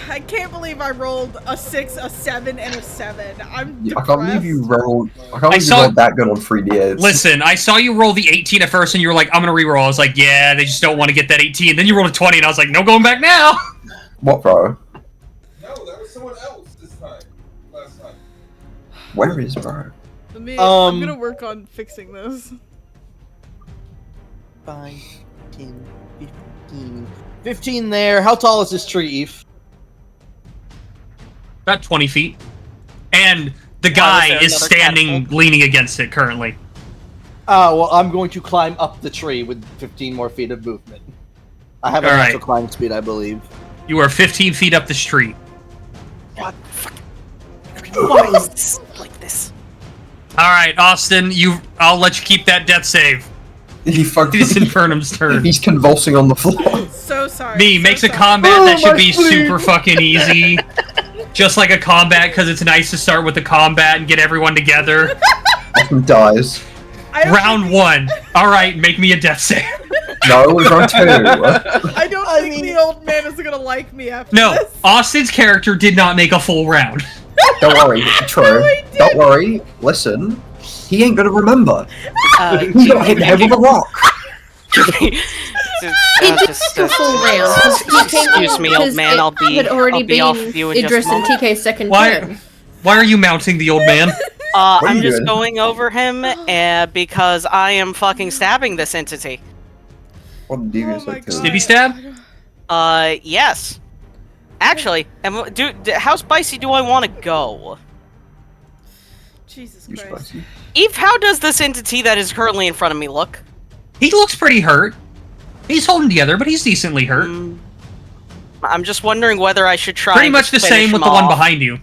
I can't believe I rolled a 6, a 7, and a 7. I'm I depressed. can't believe you rolled. I can't I believe saw- you rolled that good on 3d8s. Listen, I saw you roll the 18 at first, and you were like, I'm gonna reroll. I was like, yeah, they just don't want to get that 18. Then you rolled a 20, and I was like, no going back now. What, bro? No, that was someone else this time. Last time. Where is bro? I'm gonna work on fixing this. 5, 10, 15. 15 there. How tall is this tree, Eve? About 20 feet. And the Why, guy was there is another standing, catapult? leaning against it currently. Well, I'm going to climb up the tree with 15 more feet of movement. I have a All right. natural climb speed, I believe. You are 15 feet up the street. What the fuck? Why is this like this? All right, Austin, I'll let you keep that death save. He fucking. It's Infernum's turn. He's convulsing on the floor. So sorry. Me so makes a sorry. combat that should my be spleen. super fucking easy. Just like a combat, because it's nice to start with the combat and get everyone together. Austin dies. I don't Round think 1. All right, make me a death save. No, it was round 2. I don't think the old man is gonna like me after No, this. Austin's character did not make a full round. Don't worry, true. Don't worry. Listen, he ain't gonna remember. He got hit in the head with a rock. Just a full round. Excuse me, old man. I'll be off you in Idris just a and moment. TK's second turn. Why are you mounting the old man? I'm just going over him because I am fucking stabbing this entity. What devious activity? Stabby stab? Yes. Actually, how spicy do I want to go? Jesus Christ. Eve, how does this entity that is currently in front of me look? He looks pretty hurt. He's holding together, but he's decently hurt. I'm just wondering whether I should try. Pretty much the same with the one behind you.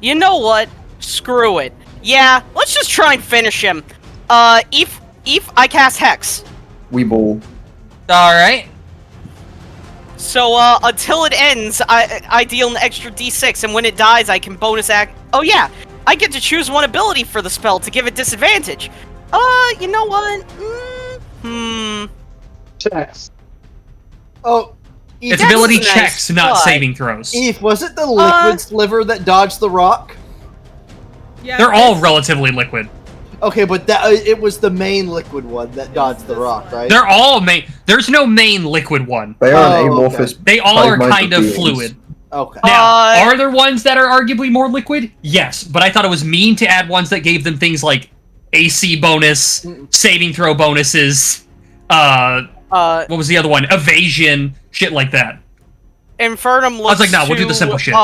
You know what? Screw it. Yeah, let's just try and finish him. Eve, I cast Hex. Weeble. Alright. So, until it ends, I deal an extra d6, and when it dies, I can bonus act. Oh, yeah, I get to choose one ability for the spell to give it disadvantage. You know what? Checks. Oh, it's ability checks, not saving throws. Eve, was it the liquid sliver that dodged the rock? Yeah, they're all relatively liquid. Okay, but it was the main liquid one that dodged the rock, right? They're all main. There's no main liquid one. They are an amorphous. They all are kind of fluid. Okay. Now, are there ones that are arguably more liquid? Yes, but I thought it was mean to add ones that gave them things like AC bonus, saving throw bonuses, what was the other one? Evasion, shit like that. Infernum looks I was like, no, we'll do the simple shit.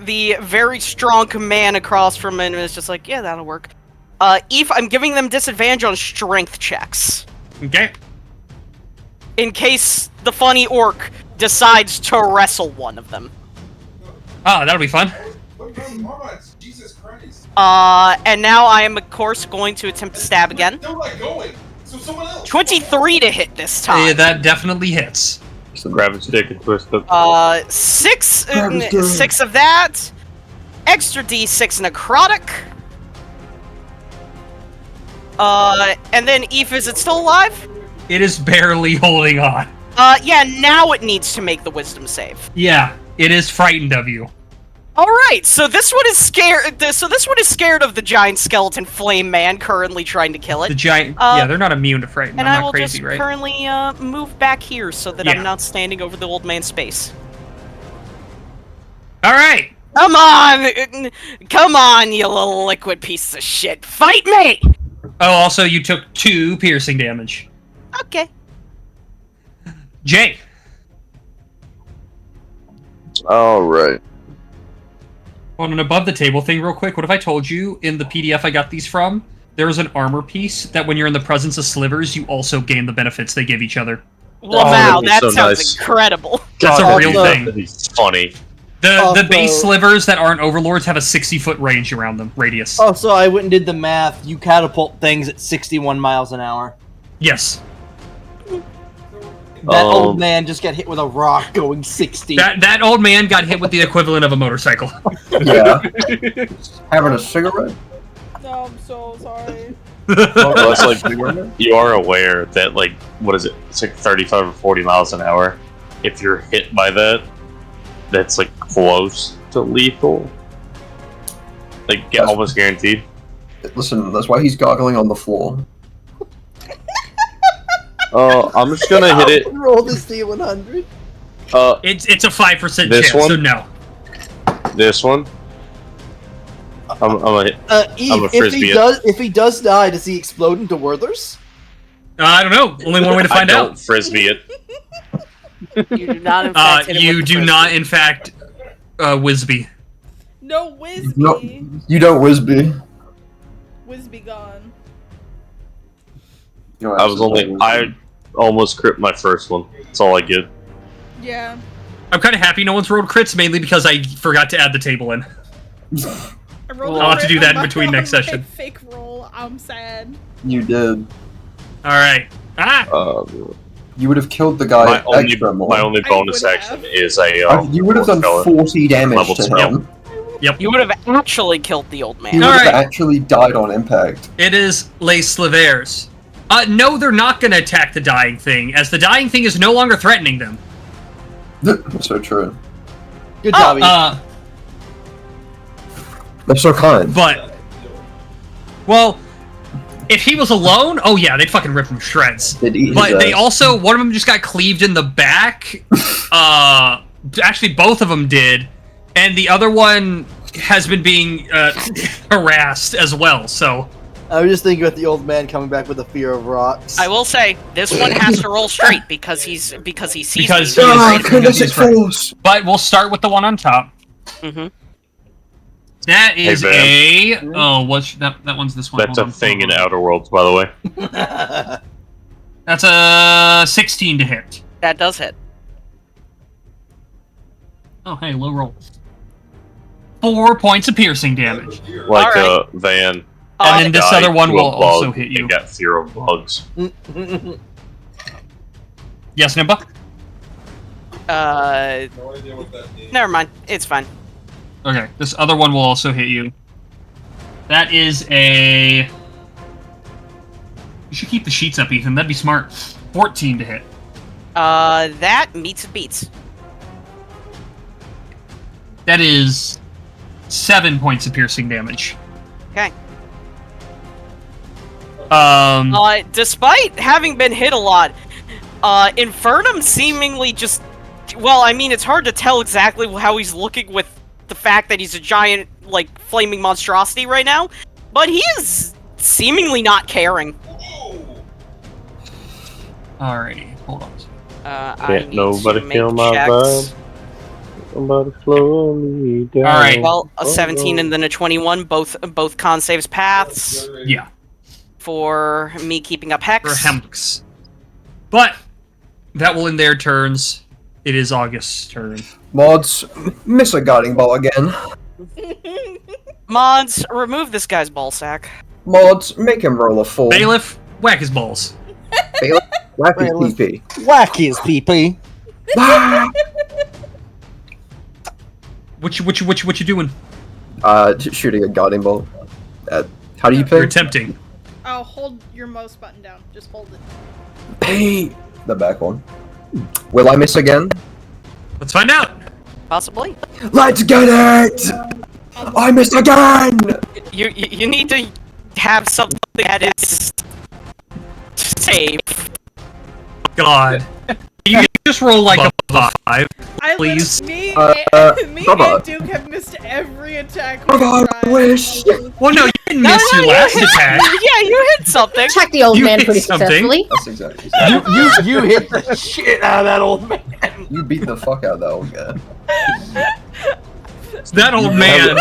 The very strong command across from him is just like, yeah, that'll work. Eve, I'm giving them disadvantage on strength checks. Okay. In case the funny orc decides to wrestle one of them. Oh, that'll be fun. Jesus Christ. And now I am, of course, going to attempt to stab again. They're like going. So someone else. 23 to hit this time. Yeah, that definitely hits. So grab a stick and twist it. 6 of that. Extra d6 necrotic. And then Eve, is it still alive? It is barely holding on. Yeah, now it needs to make the wisdom save. Yeah, it is frightened of you. Alright, so this one is scared of the giant skeleton flame man currently trying to kill it. The giant, yeah, they're not immune to frighten. And I'm I not will crazy, just right? currently move back here so that I'm not standing over the old man's space. Alright! Come on, you little liquid piece of shit. Fight me! Oh, also, you took 2 piercing damage. Okay. Jay. Alright. On an above the table thing real quick, what if I told you in the PDF I got these from, there was an armor piece that when you're in the presence of slivers, you also gain the benefits they give each other. Wow, that sounds incredible. That's a real thing. That'd be funny. The base slivers that aren't overlords have a 60-foot range around them, radius. Oh, so I went and did the math. You catapult things at 61 miles an hour. Yes. That old man just got hit with a rock going 60. That old man got hit with the equivalent of a motorcycle. Yeah. Having a cigarette? No, I'm so sorry. Well, it's like, you are aware that, like, what is it? It's like 35 or 40 miles an hour. If you're hit by that, that's like close to lethal. Like, almost guaranteed. Listen, that's why he's gargling on the floor. I'm just gonna hit it. Roll this D100. It's a 5% This chance, one? so no. This one. I'm a Eve, frisbee. if he does die, does he explode into Werthers? I don't know. Only one way to find I out. don't frisbee it. You do not, in fact, hit him you with the do frisbee. not, in fact, Wisby. No, Wisby. No, you don't Wisby. Wisby gone. I almost crit my first one. That's all I get. Yeah. I'm kind of happy no one's rolled crits, mainly because I forgot to add the table in. I'll have to do that in between next session. Fake roll. I'm sad. You did. Alright. You would have killed the guy extra more. My only bonus action is a. You would have done 40 damage to him. Yep. You would have actually killed the old man. He would have actually died on impact. It is Les Slivers. No, they're not going to attack the dying thing, as the dying thing is no longer threatening them. So true. Good job, They're so kind. But, well, If he was alone, oh yeah, they'd fucking rip him to shreds. But they also, one of them just got cleaved in the back. Actually, both of them did, and the other one has been being harassed as well. So I was just thinking about the old man coming back with a fear of rocks. I will say this one has to roll straight because he sees because me. he's right. But we'll start with the one on top. Mm-hmm. That is Hey, what's that? That one's this one. That's a thing in Outer Worlds, by the way. That's a 16 to hit. That does hit. Oh, hey, low roll. 4 points of piercing damage. Like Van. And then this Guy other one to will a bug also hit you. and got fear of bugs. Yes, Nimba? Never mind. It's fine. Okay, this other one will also hit you. That is a... You should keep the sheets up, Ethan. That'd be smart. 14 to hit. That meets and beats. That is 7 points of piercing damage. Okay. Despite having been hit a lot, Infernum seemingly just... Well, I mean, it's hard to tell exactly how he's looking with the fact that he's a giant, like, flaming monstrosity right now, but he is seemingly not caring. Alrighty, hold on. Can't nobody kill my vibe. Somebody slow me down. Alright, well, a 17 and then a 21, both con saves paths. Yeah. For me keeping up Hex. For Hex. But, that will end their turns. It is August's turn. Mods, miss a guiding bolt again. Mods, remove this guy's ball sack. Mods, make him roll a 4. Bailiff, whack his balls. Bailiff, whack his PP. Whack his PP. What you doing? Shooting a guiding bolt. How do you pick? You're attempting. Oh, hold your mouse button down. Just hold it. Hey, the back one. Will I miss again? Let's find out. Possibly. Let's get it! I missed again! You need to have something that is safe. God. Can you just roll like a 5, please? Me and Duke have missed every attack. I wish. Well, no, you didn't miss your last attack. Yeah, you hit something. Attack the old You man hit pretty something. successfully. That's exactly. You hit the shit out of that old man. You beat the fuck out of that old guy. That old man.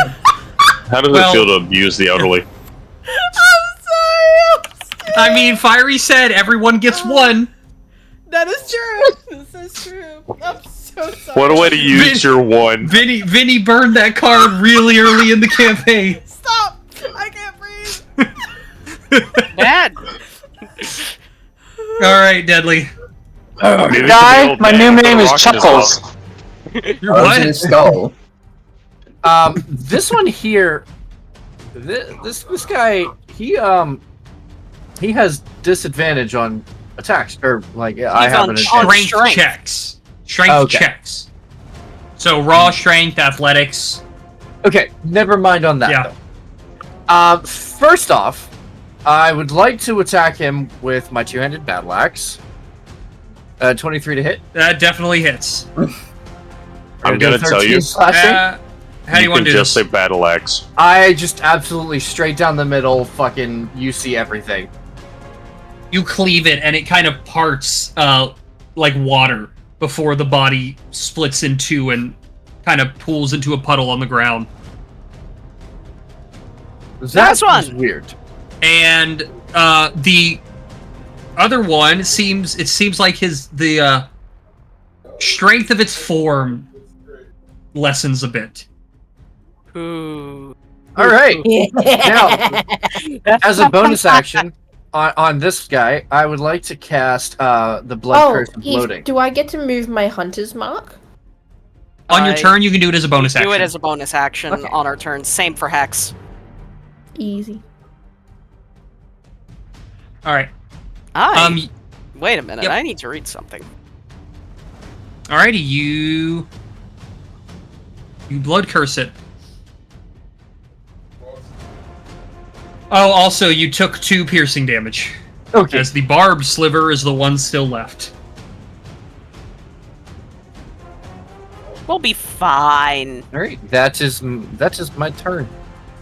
How does it feel to abuse the elderly? I mean, Fiery said everyone gets one. That is true. This is true. I'm so sorry. What a way to use your one. Vinny burned that card really early in the campaign. Stop! I can't breathe. Bad. Alright, Deadly. Guy, my new name is Chuckles. You're I was what? in his skull. This one here, this guy, he has disadvantage on attacks, or like I have an advantage. Strength checks. Strength checks. So raw strength, athletics. Okay, never mind on that. Yeah. First off, I would like to attack him with my two-handed battle axe. 23 to hit. That definitely hits. I'm gonna tell you. How do you want to do just this? say battle axe. I just absolutely straight down the middle, fucking you see everything. You cleave it, and it kind of parts like water before the body splits in two and kind of pools into a puddle on the ground. That's weird. And the other one seems like the strength of its form lessens a bit. Ooh. All right. Now, as a bonus action on this guy, I would like to cast the Blood Curse of Bloating. Do I get to move my hunter's mark? On your turn, you can do it as a bonus action. Do it as a bonus action on our turn. Same for Hex. Easy. All right. Wait a minute. Yep. I need to read something. Alrighty, you blood curse it. Oh, also, you took 2 piercing damage. Okay. As the barbed sliver is the one still left. We'll be fine. Alright, that's just my turn.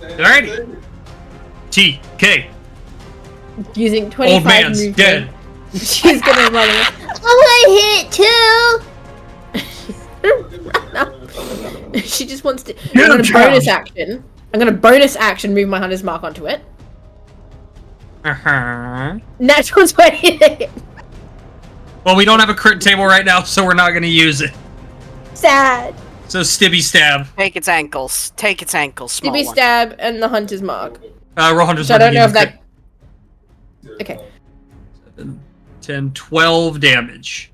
Alrighty. TK. Using 25 Old man's movement. dead. She's gonna run away. I want to hit too. She just wants to. I'm gonna bonus action. I'm gonna bonus action move my hunter's mark onto it. Natural 20. Well, we don't have a crit table right now, so we're not gonna use it. Sad. So Stibby stab. Take its ankles. Take its ankles. Small Stibby one. stab and the hunter's mark. Roll hunter's So I mark. don't know if that. Okay. 10, 12 damage.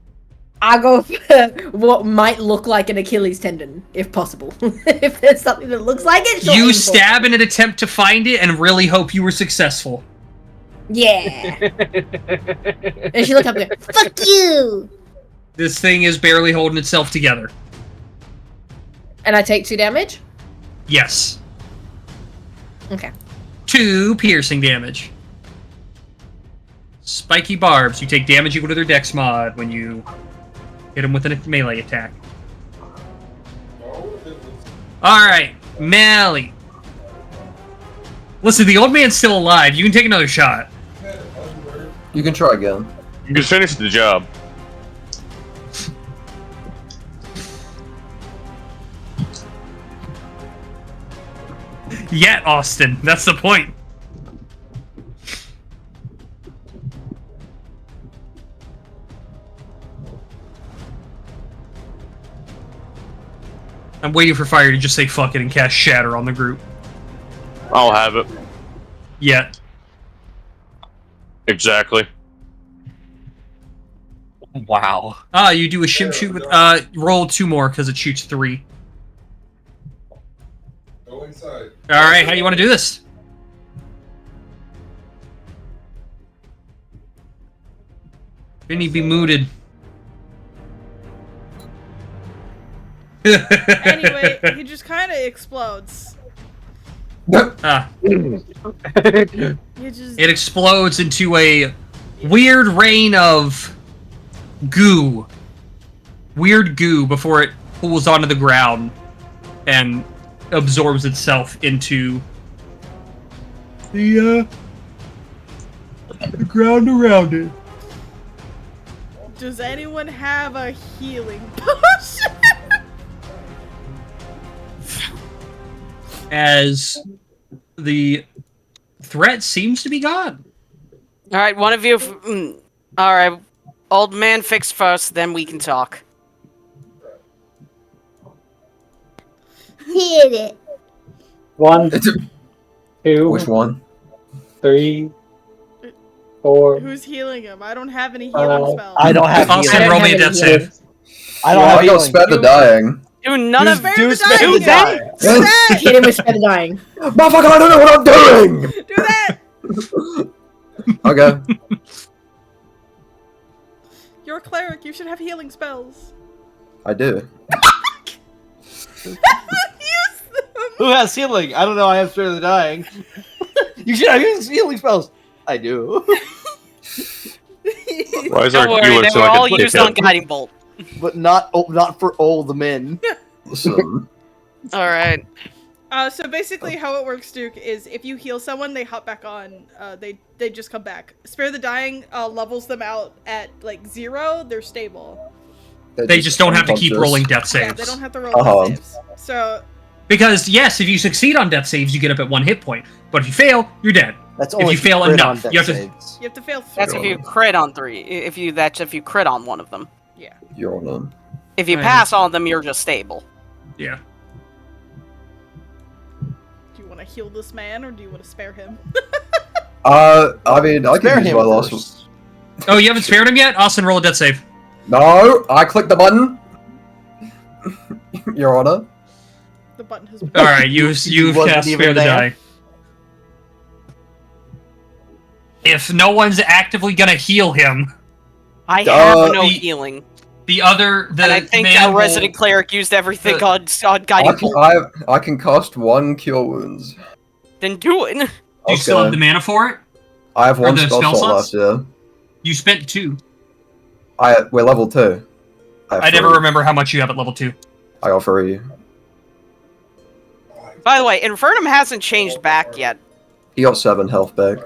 I'll go for what might look like an Achilles tendon, if possible. If there's something that looks like it, sure, aim You for it. stab in an attempt to find it and really hope you were successful. Yeah. And she looked up there. Fuck you. This thing is barely holding itself together. And I take 2 damage? Yes. Okay. 2 piercing damage. Spiky barbs. You take damage equal to their dex mod when you hit them with a melee attack. Alright, melee. Listen, the old man's still alive. You can take another shot. You can try again. You can finish the job. Yet, Austin. That's the point. I'm waiting for Fire to just say fuck it and cast Shatter on the group. I'll have it. Yet. Exactly. Wow. Ah, you do a shim shoot with roll 2 more because it shoots 3. Go inside. Alright, how do you want to do this? Vinny be mooted. Anyway, he just kind of explodes. Ah. He just It explodes into a weird rain of goo. Weird goo before it pulls onto the ground and absorbs itself into the ground around it. Does anyone have a healing potion? As the threat seems to be gone. All right, one of you. All right, old man, fix first, then we can talk. Hit it. 1, 2, Which one? 3, 4. Who's healing him? I don't have any healing spells. I don't have Austin, healing. roll me a death save. I don't Oh, have I got healing. spare the dying. Do none of Spare the spare the dying. dying. Do that. Hit him with Spare the Dying. Motherfucker, I don't know what I'm doing! Do that. Okay. You're a cleric. You should have healing spells. I do. Use them. Who has healing? I don't know. I have Spare the Dying. You should have healing spells. I do. Why is our Don't worry, healer they so were like all a used dickhead? on Guiding Bolt. But not for old men. Listen. All right. So basically, how it works, Duke, is if you heal someone, they hop back on. They just come back. Spare the Dying levels them out at like 0. They're stable. They just don't have to keep unconscious. rolling death Yeah, saves. they don't have to roll death saves. So Because, yes, if you succeed on death saves, you get up at 1 hit point. But if you fail, you're dead. That's If only you fail crit enough, on you have death to- saves. you have to fail 3. That's if you crit on 3. If you crit on one of them. Yeah. You're on them. If you Alright. pass all of them, you're just stable. Yeah. Do you want to heal this man, or do you want to spare him? I mean, I Spare can use him my last one. first. Oh, you haven't spared him yet? Austin, roll a death save. No, I clicked the button. Your Honor. The button has been. Alright, you've wasn't cast even Spare the there. Die. If no one's actively gonna heal him, I have no The- healing. the other, the And I think man our will- resident cleric used everything on I Guiding can, Bolt. I can cast 1 cure wounds. Then do it. Do you still have the mana for it? I have Or one the spell spell slot slots? left, yeah. You spent 2. We're level 2. I never remember how much you have at level 2. I got 3. By the way, Infernum hasn't changed back yet. He got 7 health back.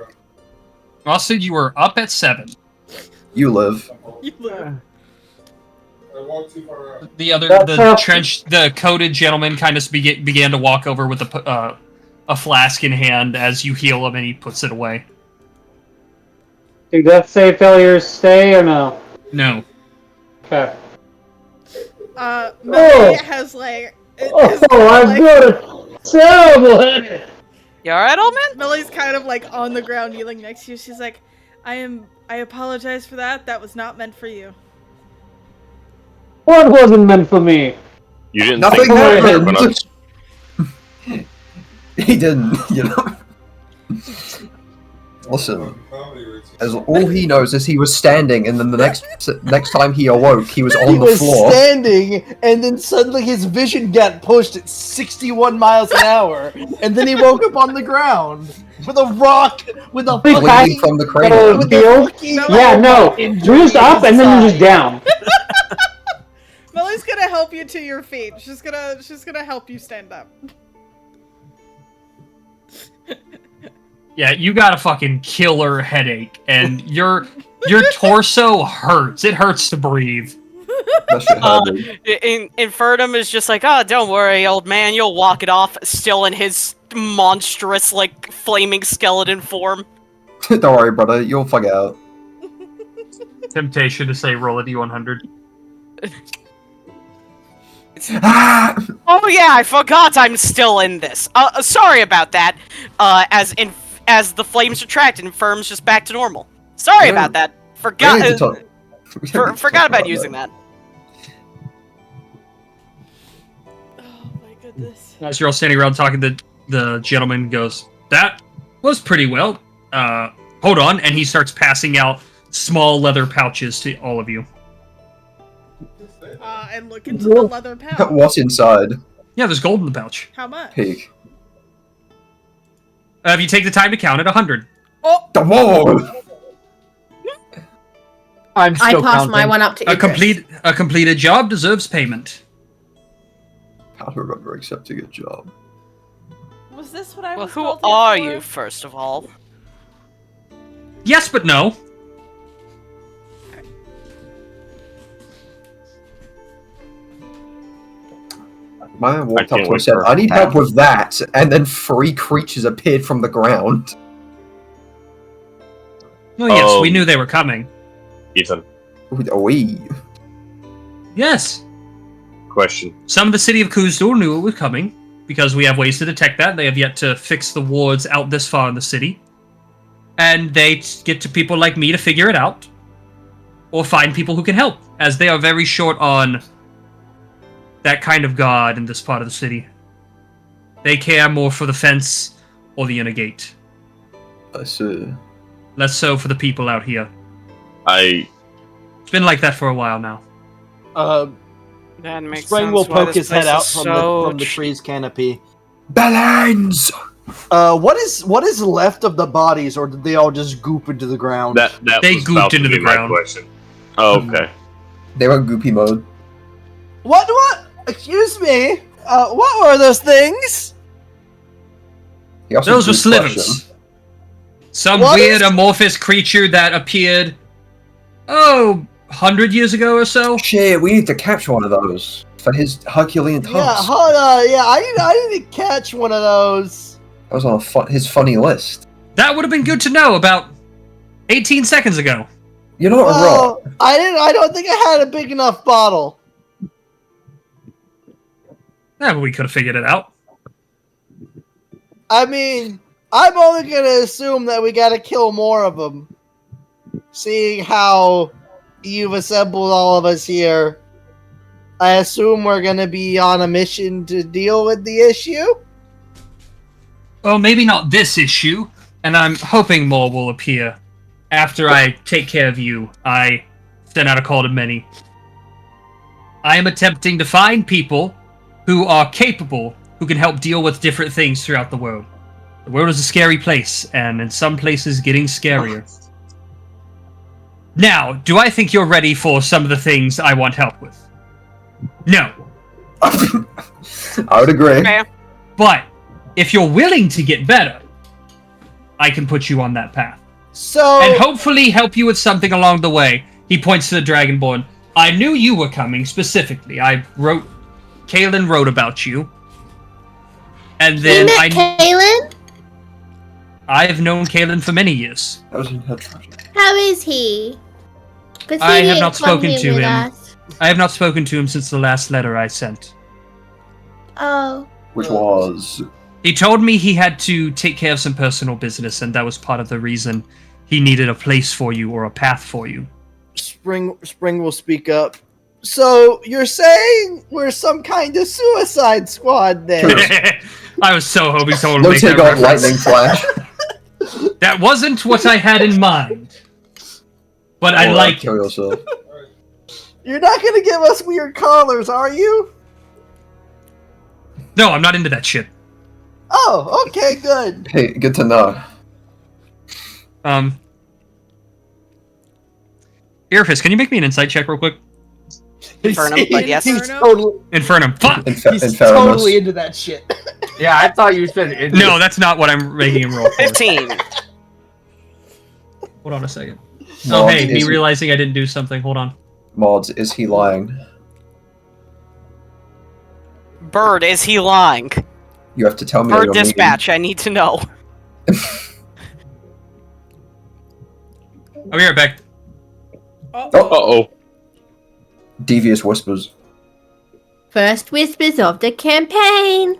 Also, you were up at 7. You live. You live. The coated gentleman kind of began to walk over with a flask in hand as you heal him, and he puts it away. Do death save failures stay or no? No. Okay. Melody has like. I'm good. Terrible. You alright, old man? Millie's kind of like on the ground kneeling next to you. She's like, I apologize for that. That was not meant for you. What wasn't meant for me? You didn't Nothing think about it, happened. but He didn't, you know. Listen, as all he knows is he was standing, and then the next time he awoke, he was on the floor. Standing, and then suddenly his vision got pushed at 61 miles an hour, and then he woke up on the ground with a rock, with a Bleeding from the cranium. Yeah, no. You're just up and then you're just down. Millie's gonna help you to your feet. She's gonna help you stand up. Yeah, you got a fucking killer headache, and your torso hurts. It hurts to breathe. Infernum is just like, oh, don't worry, old man, you'll walk it off, still in his monstrous, like, flaming skeleton form. Don't worry, brother, you'll fuck out. Temptation to say roll a d100. Oh yeah, I forgot I'm still in this. Sorry about that. As the flames retract, Infernum's just back to normal. Sorry about that. Forgot about using that. Oh my goodness. As you're all standing around talking, the gentleman goes, "That was pretty well. Hold on," and he starts passing out small leather pouches to all of you. And look into the leather pouch. What's inside? Yeah, there's gold in the pouch. How much? Peek. If you take the time to count it, 100. Oh! Whoa! I passed my one up to Idris. A completed job deserves payment. How to remember accepting a job. Was this what I Well, was who called here are for? you, first of all? Yes, but no. Maya walked up to him and said, I need help with that, and then 3 creatures appeared from the ground. Well, yes, we knew they were coming. Ethan. We. Yes. Question. Some of the city of Kuzdul knew it was coming, because we have ways to detect that. They have yet to fix the wards out this far in the city. And they get to people like me to figure it out, or find people who can help, as they are very short on that kind of guard in this part of the city. They care more for the fence or the inner gate. I see. Less so for the people out here. It's been like that for a while now. That makes Spring sense will why poke this his head place out is from the so tree's canopy. Balance! What is left of the bodies, or did they all just goop into the ground? That They was gooped about to into be the my ground. question. Oh, okay. They were goopy mode. What? Excuse me? What were those things? Those were slivers. Some weird amorphous creature that appeared, 100 years ago or so? Shit, we need to capture one of those for his Herculean task. Yeah, hold on. Yeah, I need to catch one of those. That was on his funny list. That would have been good to know about 18 seconds ago. You're not Well, I don't think I had a big enough bottle. Yeah, but we could have figured it out. I mean, I'm only gonna assume that we gotta kill more of them. Seeing how you've assembled all of us here, I assume we're gonna be on a mission to deal with the issue? Well, maybe not this issue, and I'm hoping more will appear. After I take care of you, I send out a call to many. I am attempting to find people who are capable, who can help deal with different things throughout the world. The world is a scary place, and in some places getting scarier. Now, do I think you're ready for some of the things I want help with? No. I would agree. Okay. But if you're willing to get better, I can put you on that path. So, And hopefully help you with something along the way. He points to the Dragonborn. I knew you were coming specifically. Kaelin wrote about you. And then You met Kaelin? I've known Kaelin for many years. That was in her treasure. How is he? 'Cause he I have didn't not come spoken here to with him. us. I have not spoken to him since the last letter I sent. Oh. Which was... He told me he had to take care of some personal business, and that was part of the reason he needed a place for you or a path for you. Spring will speak up. So, you're saying we're some kind of suicide squad then? I was so hoping someone would No make take that off reference. lightning flash. That wasn't what I had in mind. But I like kill it. yourself. You're not gonna give us weird collars, are you? No, I'm not into that shit. Oh, okay, good. Hey, good to know. Earfist, can you make me an insight check real quick? Infernum, but yes. He's totally, Infernum. Fuck! he's Infernus. totally into that shit. Yeah, I thought you said No, that's not what I'm making him roll for. 15. Hold on a second. Oh, Mods, hey, me is he- realizing I didn't do something. Hold on. Mods, is he lying? Bird, is he lying? You have to tell me. or Bird you're mean. dispatch, I need to know. I'll be right back. Uh-oh. Devious whispers. First whispers of the campaign.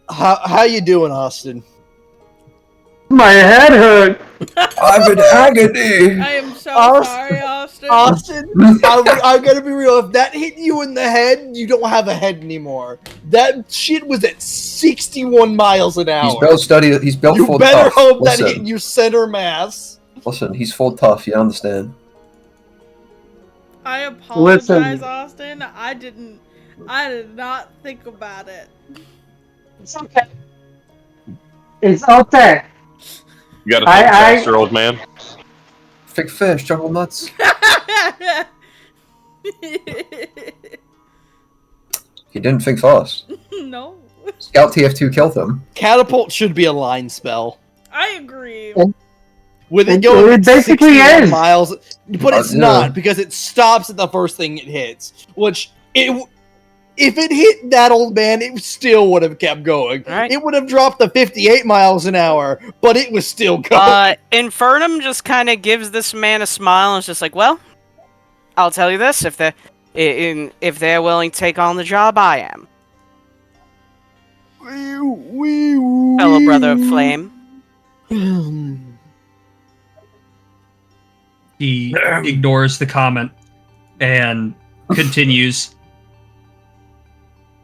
How you doing, Austin? My head hurt. I'm in agony. I am so Austin- sorry, Austin. Austin, I'm gonna be real. If that hit you in the head, you don't have a head anymore. That shit was at 61 miles an hour. He's built You for better tough. hope that Listen, hit your center mass. listen, he's full tough. You understand? I apologize, Listen. Austin. I did not think about it. It's okay. It's okay. You gotta think I- faster, old man. Thick fish, jungle nuts. He didn't think fast. No. Scout TF2 killed him. Catapult should be a line spell. I agree. With it It going at basically 61 is. miles, but it's Yeah. not because it stops at the first thing it hits. Which if it hit that old man, it still would have kept going. Alright. It would have dropped to 58 miles an hour, but it was still going. Infernum just kind of gives this man a smile and is just like, well, I'll tell you this, if they're willing to take on the job, I am. Fellow brother of flame. He ignores the comment and continues.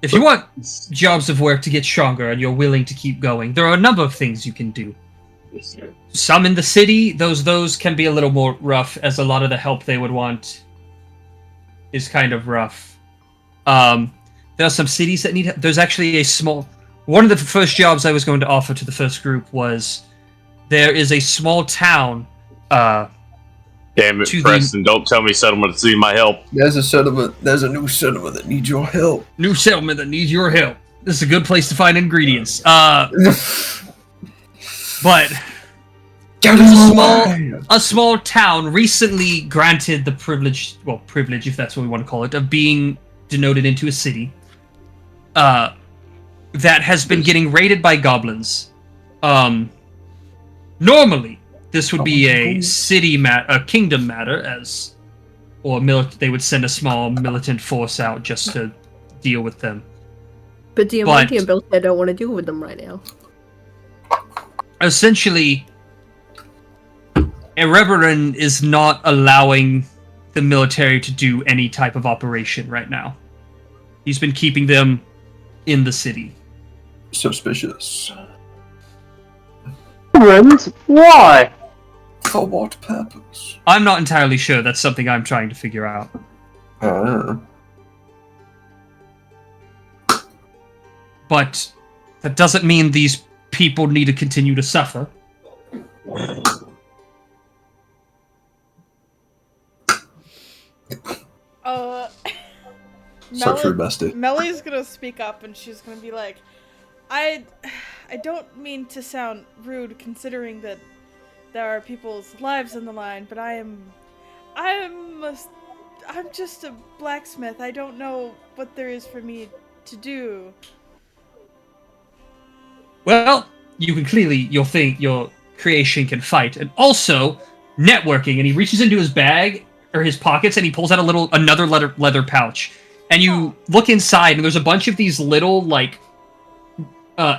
If you want jobs of work to get stronger and you're willing to keep going, there are a number of things you can do. Some in the city, those can be a little more rough, as a lot of the help they would want is kind of rough. There are some cities that need. There's actually a small. One of the first jobs I was going to offer to the first group was there is a small town. Damn it, To the- Preston, don't tell me settlements need my help. There's a settlement. There's a new settlement that needs your help. New settlement that needs your help. This is a good place to find ingredients. But a small town recently granted the privilege, if that's what we want to call it, of being denoted into a city. That has been getting raided by goblins. Normally, this would be a kingdom matter, they would send a small militant force out just to deal with them. But Diamante and Bill don't want to deal with them right now. Essentially, Ereberin is not allowing the military to do any type of operation right now. He's been keeping them in the city. Suspicious. Why? For what purpose? I'm not entirely sure. That's something I'm trying to figure out. Ah. But That doesn't mean these people need to continue to suffer. So true, bestie. Mellie's gonna speak up and she's gonna be like, I don't mean to sound rude considering that there are people's lives on the line, but I'm just a blacksmith. I don't know what there is for me to do. Well, you can clearly, your creation can fight, and also networking. And he reaches into his bag or his pockets, and he pulls out another leather pouch. And you look inside, and there's a bunch of these little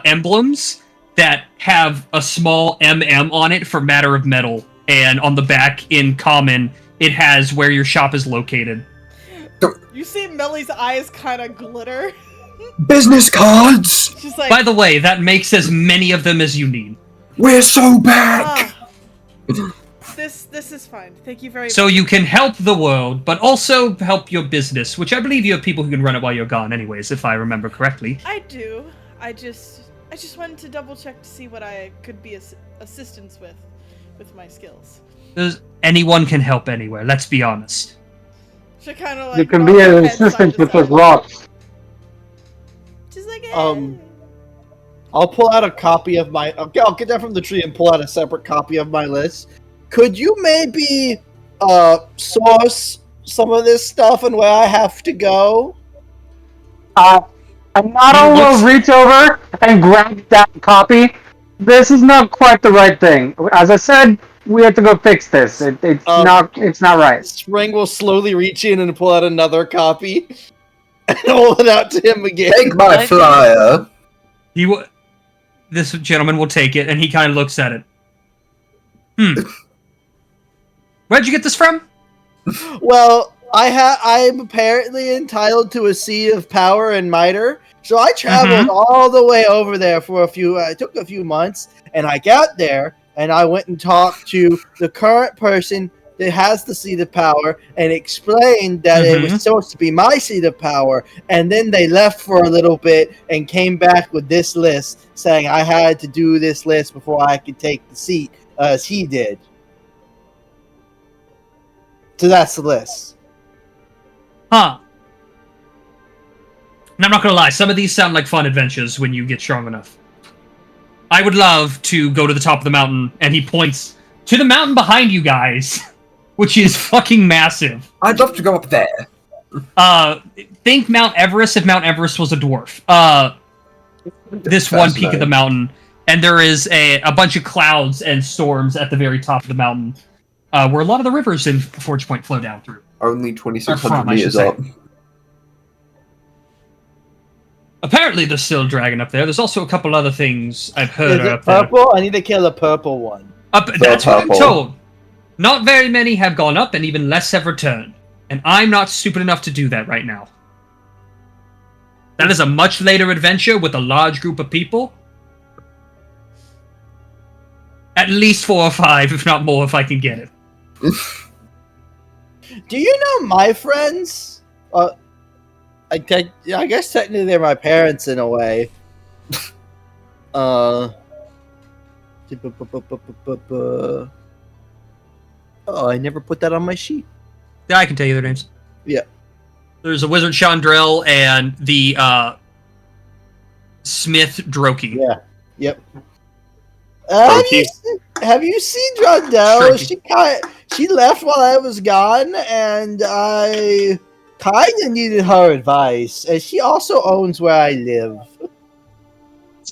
emblems that have a small MM on it for matter of metal, and on the back in common, it has where your shop is located. You see Mellie's eyes kind of glitter. Business cards! She's like, by the way, that makes as many of them as you need. We're so back! This is fine. Thank you very much. So you can help the world, but also help your business, which I believe you have people who can run it while you're gone anyways, if I remember correctly. I do. I just wanted to double check to see what I could be assistance with my skills. Anyone can help anywhere, let's be honest. She kind of like, You can be an assistant with those rocks. She's like, I'll pull out a copy of my. Okay, I'll get that from the tree and pull out a separate copy of my list. Could you maybe source some of this stuff and where I have to go? I'm not only will reach over and grab that copy. This is not quite the right thing. As I said, we have to go fix this. It's not right. Spring will slowly reach in and pull out another copy and hold it out to him again. Take my flyer. This gentleman will take it, and he kind of looks at it. Where'd you get this from? Well, I'm apparently entitled to a seat of power and mitre, so I traveled all the way over there for it took a few months, and I got there, and I went and talked to the current person that has the seat of power, and explained that it was supposed to be my seat of power, and then they left for a little bit, and came back with this list, saying I had to do this list before I could take the seat, as he did. So that's the list. Huh. And I'm not gonna lie, some of these sound like fun adventures when you get strong enough. I would love to go to the top of the mountain, and he points to the mountain behind you guys, which is fucking massive. I'd love to go up there. Think Mount Everest if Mount Everest was a dwarf. This one peak of the mountain, and there is a bunch of clouds and storms at the very top of the mountain, where a lot of the rivers in Forge Point flow down through. Only 2,600 meters up. Apparently there's still a dragon up there. There's also a couple other things I've heard Is it up there. purple? I need to kill the purple one. That's what I'm told. Not very many have gone up, and even less have returned. And I'm not stupid enough to do that right now. That is a much later adventure with a large group of people. At least 4 or 5, if not more, if I can get it. Do you know my friends? I guess technically they're my parents in a way. Oh, I never put that on my sheet. Yeah, I can tell you their names. Yeah. There's a wizard Chandrell and the Smith Droki. Yeah. Yep. Have you seen Jondell? She left while I was gone, and I kind of needed her advice. And she also owns where I live.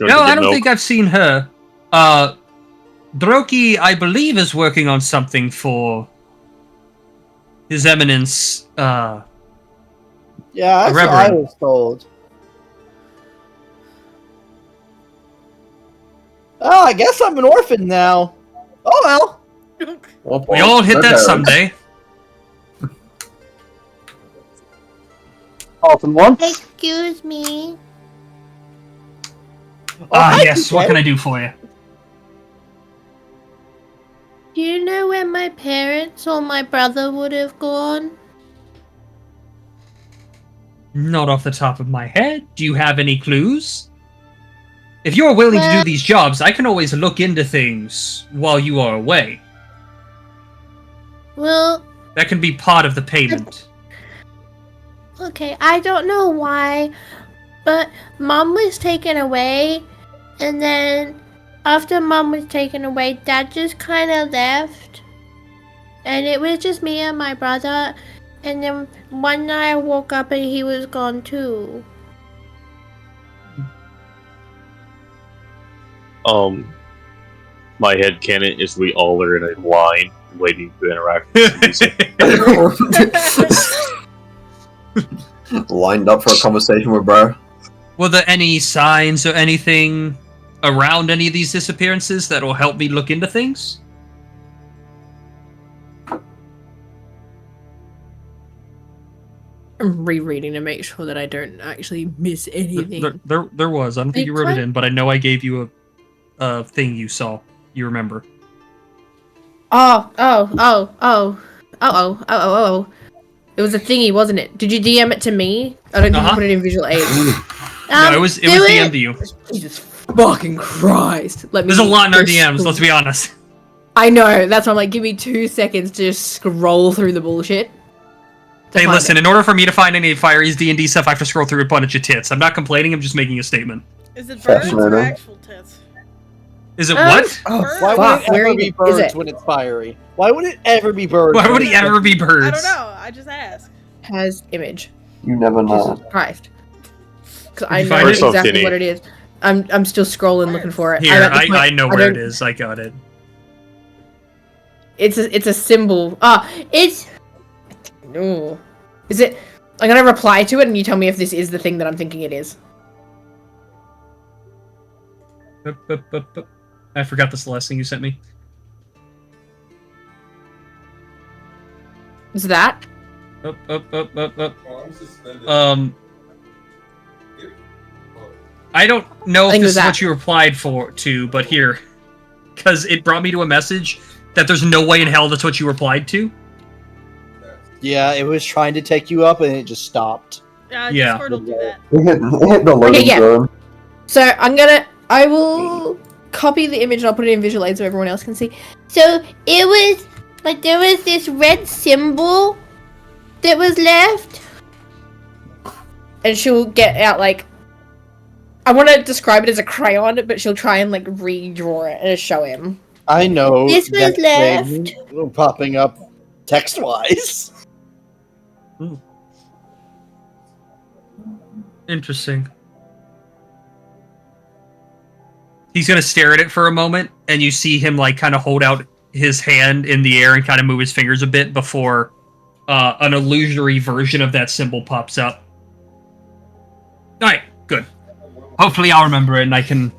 No, I don't think I've seen her. Droki, I believe, is working on something for His Eminence. Yeah, that's what I was told. Oh, I guess I'm an orphan now. Oh well. We all hit that someday. Often once. Excuse me. Yes. What can I do for you? Do you know where my parents or my brother would have gone? Not off the top of my head. Do you have any clues? If you are willing to do these jobs, I can always look into things while you are away. Well, That can be part of the payment. okay, I don't know why, but Mom was taken away, and then after Mom was taken away, Dad just kind of left. And it was just me and my brother, and then one night I woke up and he was gone too. My headcanon is we all are in a line waiting to interact with Lined up for a conversation with bro. Were there any signs or anything around any of these disappearances that will help me look into things? I'm rereading to make sure that I don't actually miss anything. There was. I don't think you wrote it in, but I know I gave you a thing you saw. You remember. Oh. It was a thingy, wasn't it? Did you DM it to me? I don't think you put it in visual aids. No, it was DM'd to you. Jesus fucking Christ. There's a lot in our DMs, let's be honest. I know, that's why I'm like, give me 2 seconds to just scroll through the bullshit. Hey, listen, in order for me to find any Fiery's D&D stuff, I have to scroll through a bunch of tits. I'm not complaining, I'm just making a statement. Is it birds or actual tits? Is it what? Why would it ever be birds when it's fiery? Why would it ever be birds? Why would it ever be birds? I don't know. I just asked. Has image. You never know. Jesus Christ. Because Did I you know find it? exactly what it is. I'm still scrolling looking for it. Here, I know where it is. I got it. It's a symbol. It's. Ooh. Is it? I'm gonna reply to it, and you tell me if this is the thing that I'm thinking it is. I forgot this last thing you sent me. Is that? I don't know I if think it this was is that. what you replied to, but here. Because it brought me to a message that there's no way in hell that's what you replied to. Yeah, it was trying to take you up and it just stopped. Yeah. Yeah. Discord will do that. It hit the loading zone. So I will copy the image and I'll put it in visual aid so everyone else can see. So it was like there was this red symbol that was left. And she'll get out like, I want to describe it as a crayon, but she'll try and like redraw it and show him. I know. This was that left. thing popping up text-wise. Interesting. He's gonna stare at it for a moment, and you see him like kind of hold out his hand in the air and kind of move his fingers a bit before an illusory version of that symbol pops up. Alright, good. Hopefully I'll remember it, and I can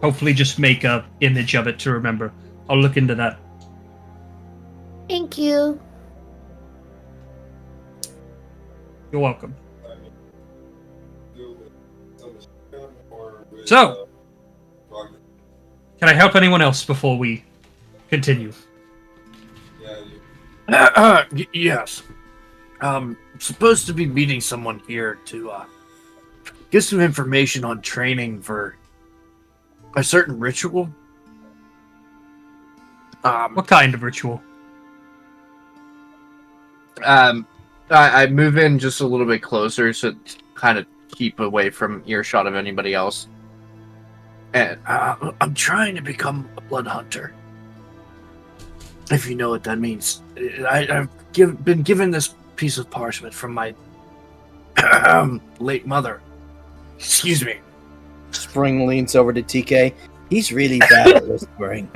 hopefully just make a image of it to remember. I'll look into that. Thank you. You're welcome. So, can I help anyone else before we continue? Yes. Supposed to be meeting someone here to get some information on training for a certain ritual. What kind of ritual? I move in just a little bit closer so to kind of keep away from earshot of anybody else. And I'm trying to become a blood hunter. If you know what that means. I've been given this piece of parchment from my late mother. Excuse me. Spring leans over to TK. He's really bad at whispering.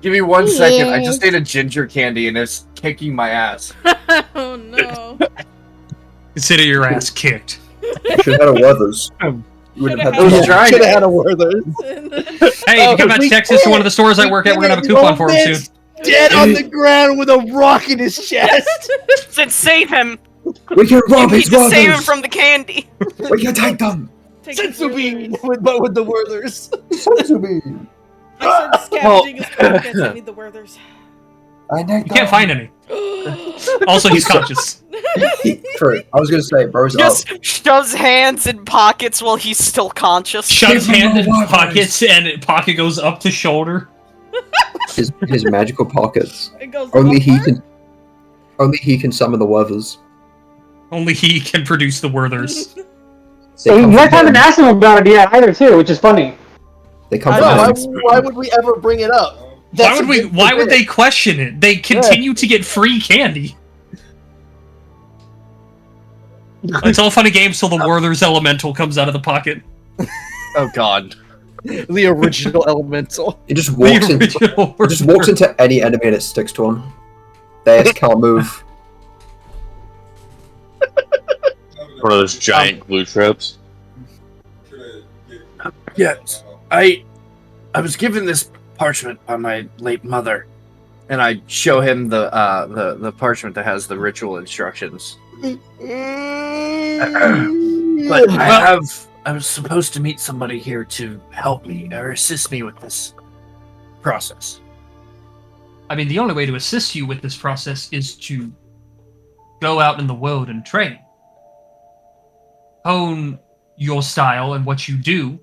Give me 1 second. I just ate a ginger candy and it's kicking my ass. Oh no. Consider your ass kicked. Should have had a Weathers. You would have had I was trying Should to have had a Weathers. Hey, if you come out to Texas to one of the stores I work at, we're gonna have a coupon for him soon. Dead on the ground with a rock in his chest. Said save him. We can rob You need his to save him Weathers. from the candy. We can take them. Sensu bean, but with the Werthers. Sensu bean. I said scavenging is focus. I need the Werthers. I need You can't find any. Also, he's conscious. True. I was gonna say, bro's up. Just shoves hands in pockets while he's still conscious. Shoves Give me hand in more pockets, and pocket goes up to shoulder. His magical pockets. It goes Only he upward? can. Only he can summon the Werthers. Only he can produce the Werthers. They So you come guys from haven't him. asked him about it yet either, too, which is funny. They come No, from him. why would we ever bring it up? That's a good Why would bit. they question it? They continue to get free candy. It's all fun and games till the Werther's elemental comes out of the pocket. Oh god. The original elemental. He just walks The in. original He just walks into any enemy and it sticks to him. They just can't move. One of those giant glue traps. Yes. I was given this parchment by my late mother, and I show him the parchment that has the ritual instructions. But I was supposed to meet somebody here to help me or assist me with this process. I mean, the only way to assist you with this process is to go out in the world and train. Hone your style and what you do,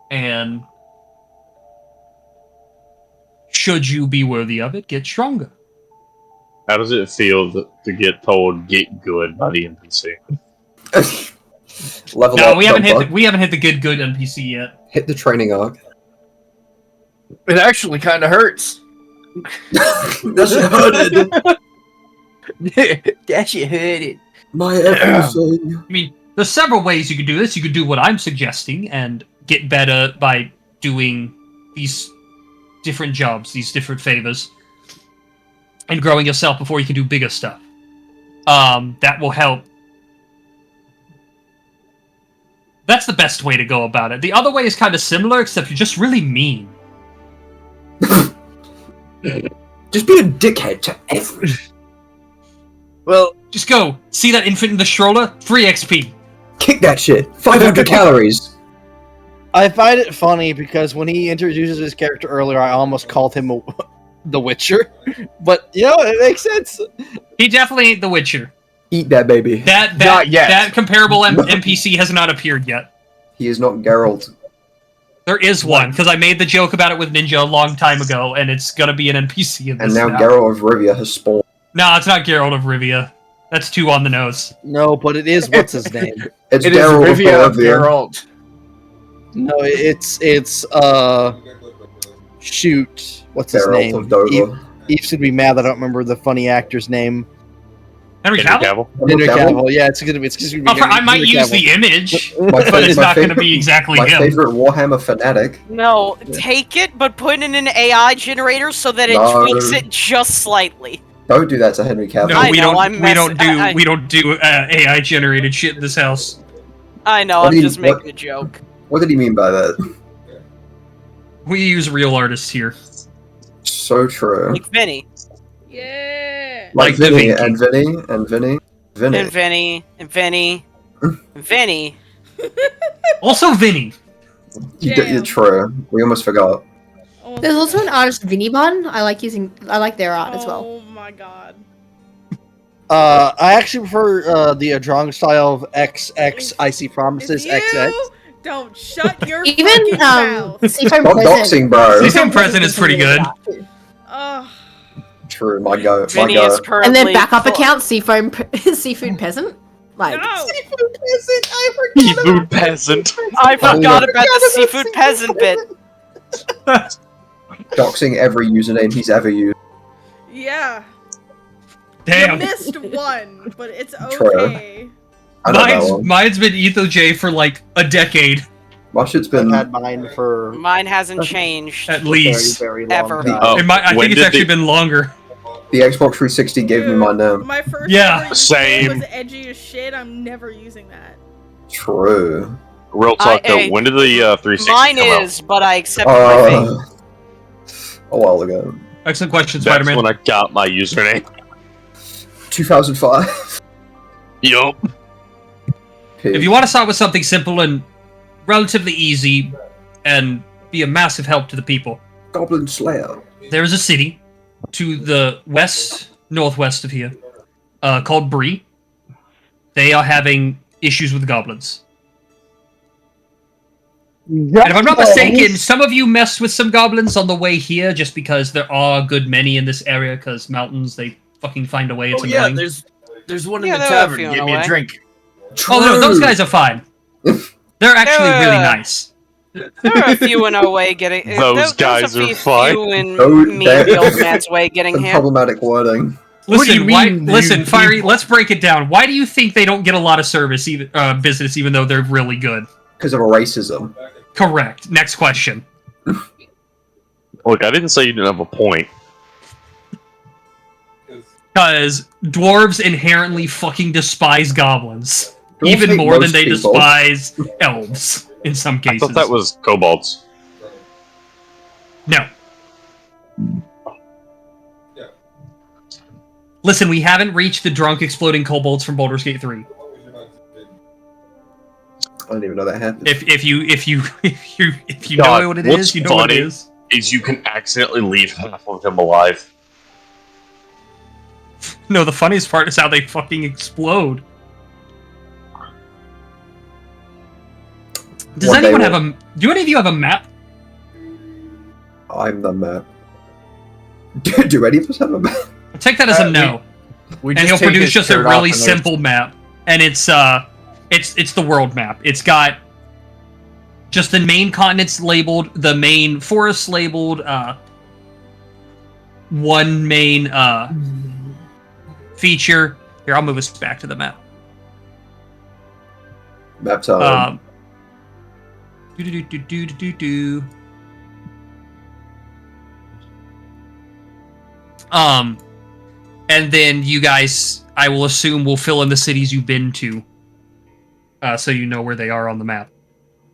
and should you be worthy of it, get stronger. How does it feel to get told "get good" by the NPC? Level No, up. we haven't jump hit the good NPC yet. Hit the training arc. It actually kind of hurts. That shit hurted. That shit hurted. My everything. I mean, there's several ways you could do this. You could do what I'm suggesting and get better by doing these different jobs, these different favors, and growing yourself before you can do bigger stuff. That will help. That's the best way to go about it. The other way is kind of similar, except you're just really mean. Just be a dickhead to everyone. Well, just go. See that infant in the stroller? 3 XP. Kick that shit. 500 calories. I find it funny because when he introduces his character earlier, I almost called him the Witcher. But, you know, it makes sense. He definitely ain't the Witcher. Eat that baby. Not yet. That comparable NPC has not appeared yet. He is not Geralt. There is one, because I made the joke about it with Ninja a long time ago, and it's gonna be an NPC in this And now Geralt of Rivia has spawned. No, it's not Geralt of Rivia. That's too on the nose. No, but it is what's his name. It's it is Geralt of Rivia of Bolivia. Geralt. No, it's shoot, what's his Geralt name? of Dover. Eve's gonna be mad that I don't remember the funny actor's name. Henry Cavill? Henry Cavill. Yeah, it's gonna be. I might use the image, but it's not gonna be exactly my him. favorite Warhammer fanatic. No, take it, but put it in an AI generator so that it No. tweaks it just slightly. Don't do that to Henry Cavill. No, I we know, don't. I'm We don't do AI generated shit in this house. I know, What I'm do you- just making what- a joke. What did he mean by that? We use real artists here. So true. Like Vinny. Yeah. Like the Vinny Vinky. and Vinny and Vinny. Vinny. And Vinny. And Vinny. and Vinny. Also, Vinny. You're true. We almost forgot. There's also an artist, Vinibun. I like their art as well. Oh my god. I actually prefer the Adrong style of XX. I see promises XX. Don't shut your Even fucking mouth. Seafoam Stop Present. doxing, bro. Seafoam Present is pretty good. Ugh. True, my go. My Vinny go. is currently And then backup account, Seafoam Seafood Peasant. Like No. Seafood peasant. I forgot. Seafood peasant. I forgot about the seafood peasant bit. Doxing every username he's ever used. Yeah. Damn. You missed one, but it's True. okay. I don't know. Mine's been EthoJ for like a decade. My shit's I've been. had mine for Mine hasn't changed. At least. very long Ever. time. Oh, I when think it's did actually the- been longer. The Xbox 360 gave me my name. My first Yeah, ever same. username was edgy as shit. I'm never using that. True. Real talk though, I- when did the 360 Mine come out? is, but I accepted my fate. A while ago. Excellent question, That's Spider-Man. when I got my username. 2005. Yup. If you want to start with something simple and relatively easy and be a massive help to the people, Goblin Slayer. there is a city to the northwest of here, called Bree. they are having issues with goblins. And if I'm not mistaken, some of you messed with some goblins on the way here, just because there are a good many in this area, because mountains, they fucking find a way. It's annoying. There's one in Yeah, the there are a tavern. few in Give a me a way. drink. Oh no, those guys are fine. They're actually really nice. There are a few in our way getting. Those guys there's are a fine. few in Oh, me and the old man's way getting Some here. problematic wording. What do you Listen, mean, listen, you Fiery. people? Let's break it down. Why do you think they don't get a lot of service, business, even though they're really good? Because of racism. Correct. Next question. Look, I didn't say you didn't have a point. Because dwarves inherently fucking despise goblins. Dwarves Even hate more than most they people. despise elves, in some I cases. thought that was kobolds. No. Listen, we haven't reached the drunk exploding kobolds from Baldur's Gate 3. I didn't even know that happened. If you God, know what it what's is, you know what it funny is. is you can accidentally leave half of them alive. No, the funniest part is how they fucking explode. Does One day anyone have we'll- a... Do any of you have a map? I'm the map. Do any of us have a map? Take that as a no. We And he'll take produce his just a shirt off really and there's- simple map. And it's the world map. It's got just the main continents labeled, the main forests labeled, one main feature. Here, I'll move us back to the map. Map time. Do. And then you guys, I will assume, will fill in the cities you've been to, so you know where they are on the map.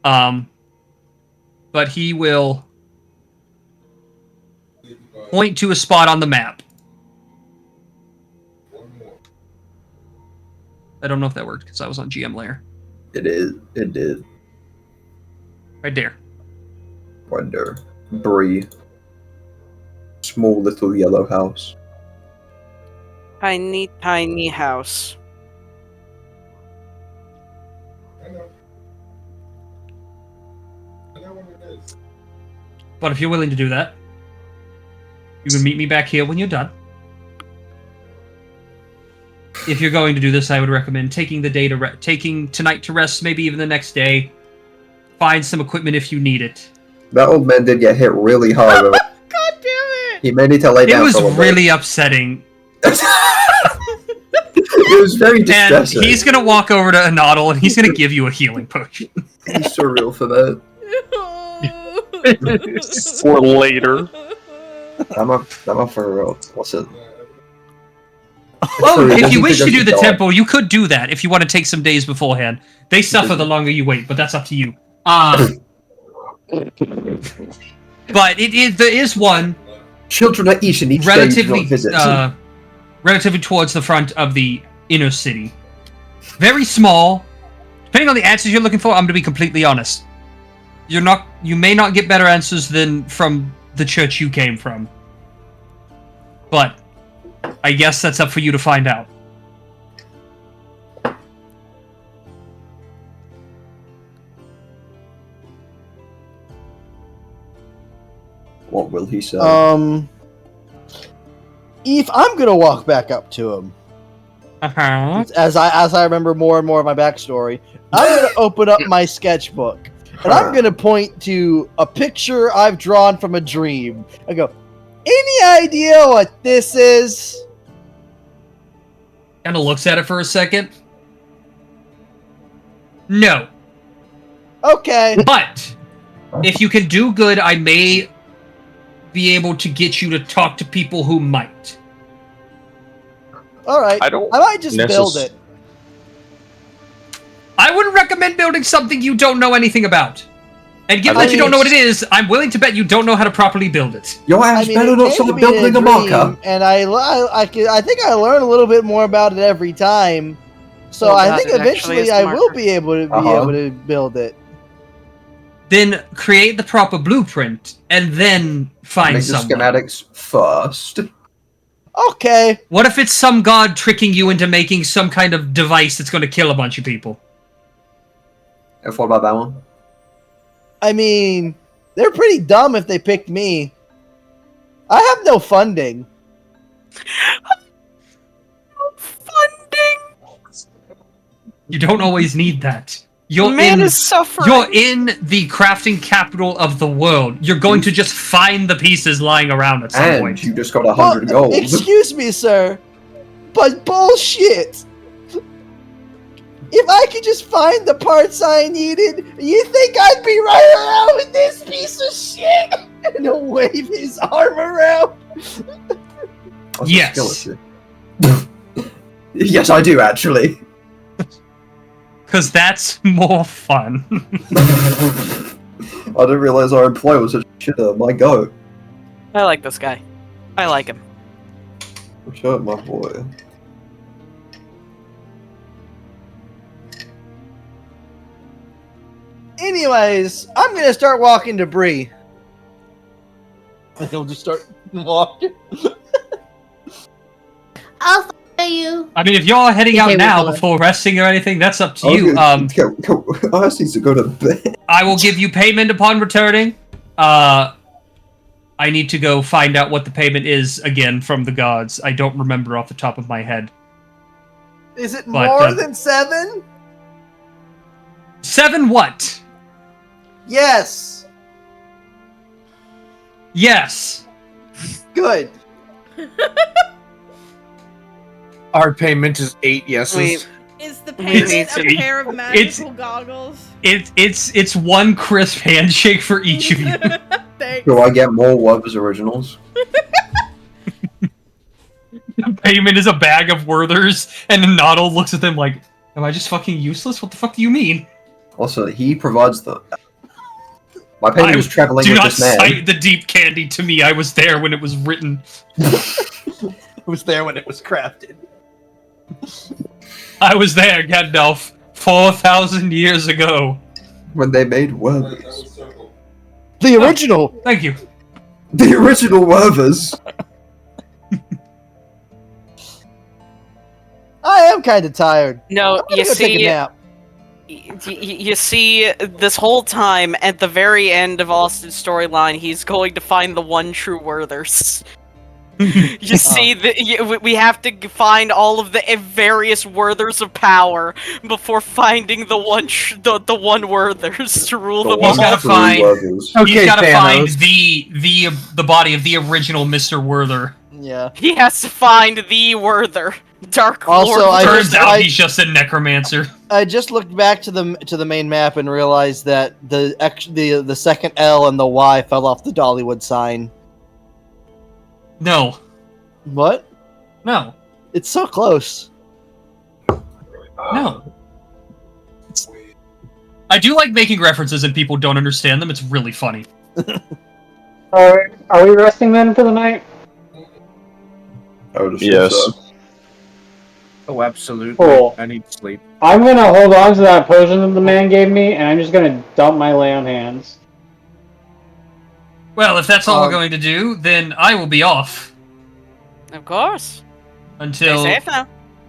But he will point to a spot on the map. I don't know if that worked because I was on GM layer. It is. It did. Right there. Wonder. Bree. Small little yellow house. Tiny, tiny house. But if you're willing to do that, you can meet me back here when you're done. If you're going to do this, I would recommend taking the day to taking tonight to rest, maybe even the next day. Find some equipment if you need it. That old man did get hit really hard. God damn it! He may need to lay It down was for a little really upsetting. bit. It was very And distressing. he's gonna walk over to Anadal and he's gonna give you a healing potion. He's surreal for that. For later. I'm up for real. What's it? Oh, if you wish to Go do see the dog. temple, you could do that if you want to take some days beforehand. They suffer the longer you wait, but that's up to you. But there is one Children are eaten each day. relatively Do not visit. relatively towards the front of the inner city. Very small. Depending on the answers you're looking for, I'm going to be completely honest. You may not get better answers than from the church you came from. But I guess that's up for you to find out. What will he say? If I'm gonna walk back up to him, as I remember more and more of my backstory, I'm gonna open up my sketchbook and I'm gonna point to a picture I've drawn from a dream. I go, any idea what this is? Kind of looks at it for a second. No. Okay. But if you can do good, I may be able to get you to talk to people who might. All right. I don't might just build it. I wouldn't recommend building something you don't know anything about. And given I that you mean, don't know what it is, I'm willing to bet you don't know how to properly build it. Your ass better not it start came to me in building a dream, marker. and I think I learn a little bit more about it every time. So Well, I that think actually eventually is the I will marker. be able to Uh-huh. build it. Then create the proper blueprint, and then find Make the someone. schematics first. Okay. What if it's some god tricking you into making some kind of device that's going to kill a bunch of people? What about that one? I mean, they're pretty dumb if they picked me. I have no funding. You don't always need that. You're Man is suffering. You're in the crafting capital of the world. You're going to just find the pieces lying around at some And point. you just got 100 gold. Excuse me, sir, but bullshit. If I could just find the parts I needed, you think I'd be right around with this piece of shit? And he'll wave his arm around. Yes. Yes, I do, actually. Because that's more fun. I didn't realize our employer was such a shitter. My go. I like this guy. I like him. Shut up, my boy. Anyways, I'm gonna start walking debris. And he'll just start walking. I'll follow you. I mean, if you're heading out Okay, now we'll before resting or anything, that's up to I was you. gonna- I just need to go to bed. I will give you payment upon returning. I need to go find out what the payment is again from the gods. I don't remember off the top of my head. Is it But, more than 7? 7 what? Yes. Yes. Good. Our payment is 8 yeses. Wait. Is the It's- payment a it's- pair of magical goggles? It's one crisp handshake for each of you. Thanks. Do I get more Werther's originals? Payment is a bag of Werthers, and Noddle looks at them like, am I just fucking useless? What the fuck do you mean? Also, he provides the... My payment is traveling Do with not this man. cite the deep candy to me. I was there when it was written. I was there when it was crafted. I was there, Gandalf, 4,000 years ago. When they made Werther's. The original. Thank you. The original Werther's. I am kind of tired. No, I'm gonna you go take a see, nap. you see, this whole time at the very end of Austin's storyline, he's going to find the one true Werthers. You see, we have to find all of the various Werthers of power before finding the one one Werthers to rule them all. He's gotta find. He's Okay, gotta find Thanos. the body of the original Mr. Werther. Yeah. He has to find the Werther, Dark Also, Lord. Turns out he's just a necromancer. I just looked back to the main map and realized that the second L and the Y fell off the Dollywood sign. No. What? No. It's so close. No. I do like making references and people don't understand them. It's really funny. Are we resting then for the night? I would assume Yes. so. Oh, absolutely. Cool. I need sleep. I'm gonna hold on to that potion that the man gave me, and I'm just gonna dump my lay on hands. Well, if that's all we're going to do, then I will be off Of course. until Stay safe now.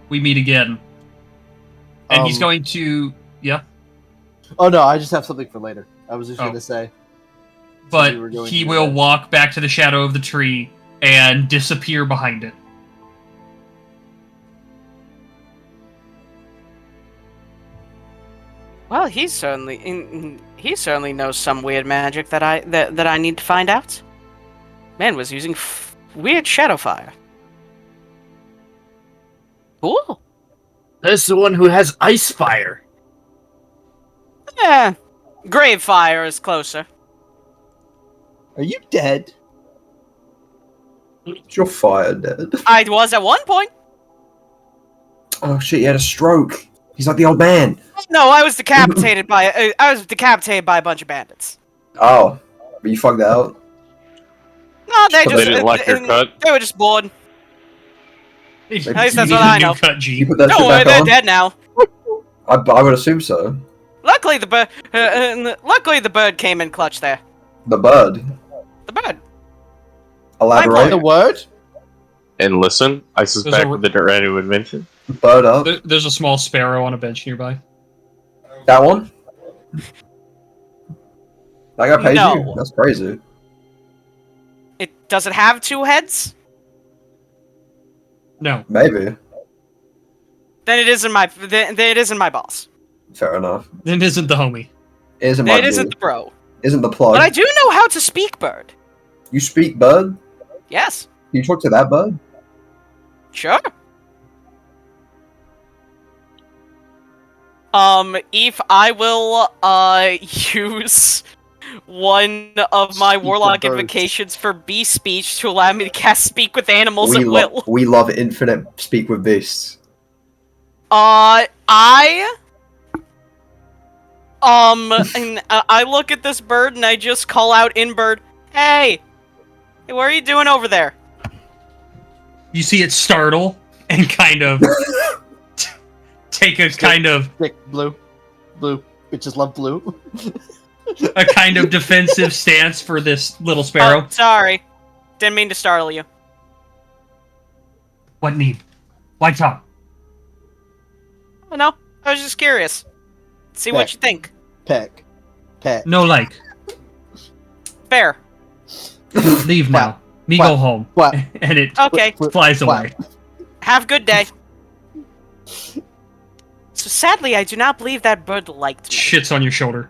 we meet again. And he's Um, going to... Yeah? Oh no, I just have something for later. I was just Oh. gonna say. But we were going he to will that. walk back to the shadow of the tree and disappear behind it. Well, he certainly knows some weird magic that I need to find out. Man was using weird shadow fire. Cool. That's the one who has ice fire. Yeah, grave fire is closer. Are you dead? You're fired, Dad. I was at one point. Oh shit, he had a stroke. He's like the old man. No, I was decapitated by a bunch of bandits. Oh, but you fucked out. No, they But just they didn't like your cut? They were just bored. At least that's You need what a I new know. cut, You G. put that Don't shit worry, back they're on? dead now. I would assume so. Luckily, the bird came in clutch there. The bird. The bird. Elaborate. The word? and listen. I suspect that there are any would mention. Bird up. There's a small sparrow on a bench nearby. That one? That guy pays No. you? That's crazy. Does it have two heads? No. Maybe. Then it isn't my. Then it isn't my boss. Fair enough. Then it isn't the homie. Isn't my It isn't dude. the bro. Isn't the plug. But I do know how to speak bird. You speak bird? Yes. You talk to that bird? Sure. If I will, use one of my warlock birds. invocations for beast speech to allow me to cast speak with animals at will. We love infinite speak with beasts. And I look at this bird and I just call out in bird, hey, what are you doing over there? You see it startle and kind of take a kind of Dick, blue. Bitches love blue. a kind of defensive stance for this little sparrow. Oh, sorry. Didn't mean to startle you. What need? Why talk? Oh, no, I was just curious. See what you think. Peck. No like. Fair. Leave now. Me What? go home. What? And it Okay. flies What? away. Have a good day. So sadly, I do not believe that bird liked me. Shits on your shoulder.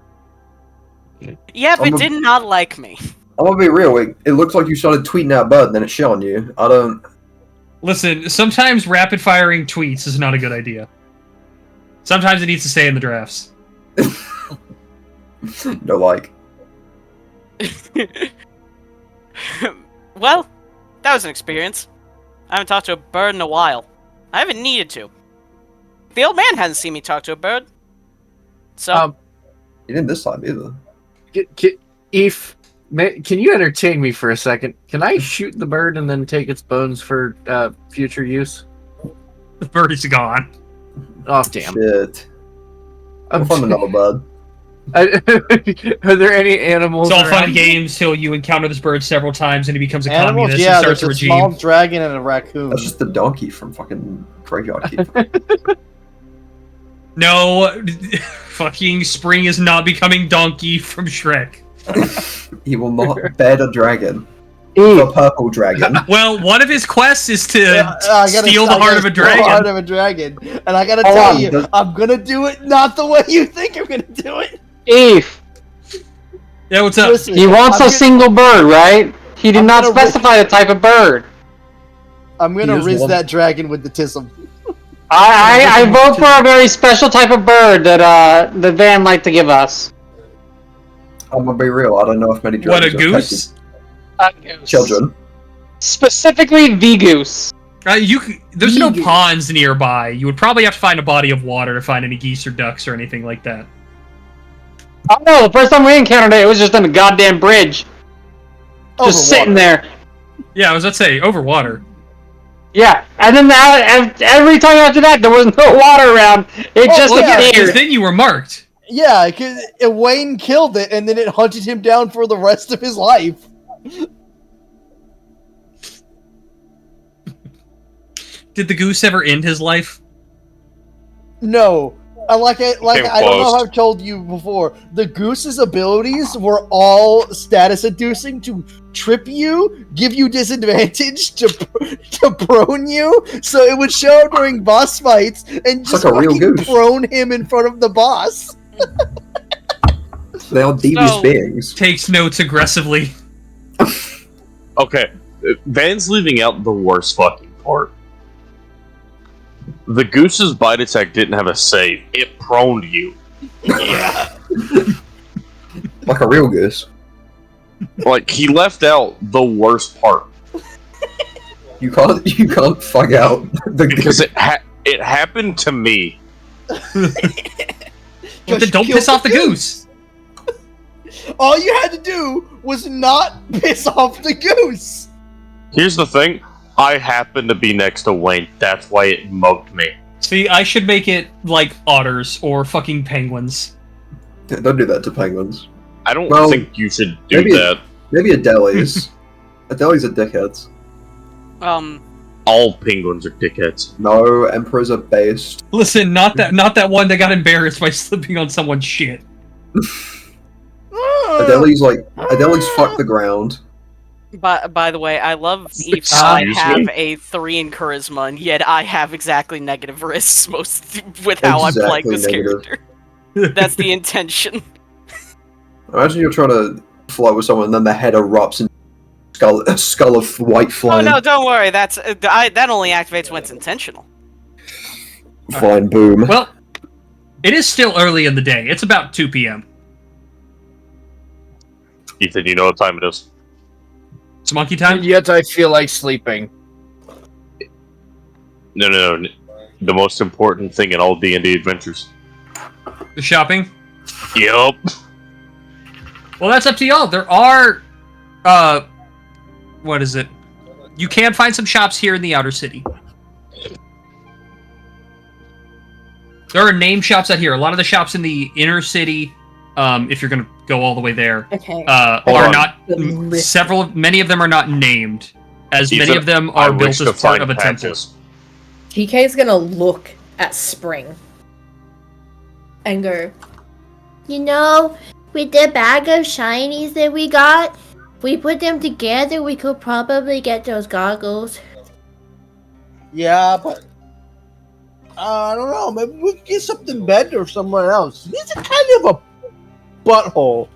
Yeah, but I'm a- did not like me. I'm gonna be real. It looks like you started tweeting out bird, and then it shit on you. I don't. Listen, sometimes rapid firing tweets is not a good idea. Sometimes it needs to stay in the drafts. No like. Well, that was an experience. I haven't talked to a bird in a while. I haven't needed to. The old man hasn't seen me talk to a bird. So, You didn't this time either. Can you entertain me for a second? Can I shoot the bird and then take its bones for future use? The bird is gone. Oh, damn. Shit. I'll find another bird. Are there any animals It's all fun around? and games till you encounter this bird several times and he becomes a Animals, communist yeah, and starts there's a a regime. small dragon and a raccoon. That's just the donkey from fucking Graveyard Keep. No, fucking Spring is not becoming Donkey from Shrek. He will not bed a dragon. Eve. The purple dragon. Well, one of his quests is to I gotta- steal the I heart gotta of a steal the heart dragon. of a dragon, and I gotta Hold tell on, you, I'm gonna do it not the way you think I'm gonna do it. Eve. Yeah, what's up? Listen, He wants I'm a gonna- single bird, right? He did I'm not gonna specify the type of bird. I'm gonna He is riz one- that dragon with the tism. I vote for a very special type of bird that the Van like to give us. I'm gonna be real. I don't know if many What, dragons a are goose? affected. Children. Specifically, the goose. There's no ponds nearby. You would probably have to find a body of water to find any geese or ducks or anything like that. Oh no, the first time we encountered it, it was just on a goddamn bridge. Over Just sitting water. there. Yeah, I was about to say, over water. Yeah, and then every time after that, there was no water around. It just well, yeah, Because appeared. then you were marked. Yeah, because Wayne killed it, and then it hunted him down for the rest of his life. Did the goose ever end his life? No. I don't know close. if I've told you before. The goose's abilities were all status inducing to trip you, give you disadvantage, to prone you. So it would show up during boss fights and just like a real fucking goose. prone him in front of the boss. They are devious So- beings. Takes notes aggressively. Okay, Van's leaving out the worst fucking part. The goose's bite attack didn't have a save. It proned you. Like a real goose. Like, he left out the worst part. You can't fuck out the Because goose. it happened to me. Well, then Just don't kill piss off the goose. All you had to do was not piss off the goose. Here's the thing. I happened to be next to Wayne. That's why it mugged me. See, I should make it like otters or fucking penguins. Don't do that to penguins. I don't Well, think you should do maybe that. Maybe Adelies. Adelies are dickheads. all penguins are dickheads. No, emperors are based. Listen, not that one that got embarrassed by slipping on someone's shit. Adeli's fuck the ground. But by the way, I love Eve. Excuse I me? have a 3 in charisma, and yet I have exactly negative risks with how I'm playing Exactly this negative. character. That's the intention. Imagine you're trying to flirt with someone, and then their head erupts and a skull of white Oh flame. no, don't worry. That only activates when it's intentional. Fine, boom. Well, it is still early in the day. It's about 2 p.m. Ethan, you know what time it is. It's monkey time? And yet I feel like sleeping. No. The most important thing in all D&D adventures. The shopping? Yup. Well, that's up to y'all. There are, what is it? You can find some shops here in the outer city. There are name shops out here. A lot of the shops in the inner city, if you're gonna go all the way there, Okay. are on. not. Many of them are not named, as Ethan, many of them I are wish built to as part find of a temple. patches. TK's gonna look at Spring and go, You know, with the bag of shinies that we got, if we put them together, we could probably get those goggles. Yeah, but I don't know. Maybe we could get something better somewhere else. This is kind of a butthole.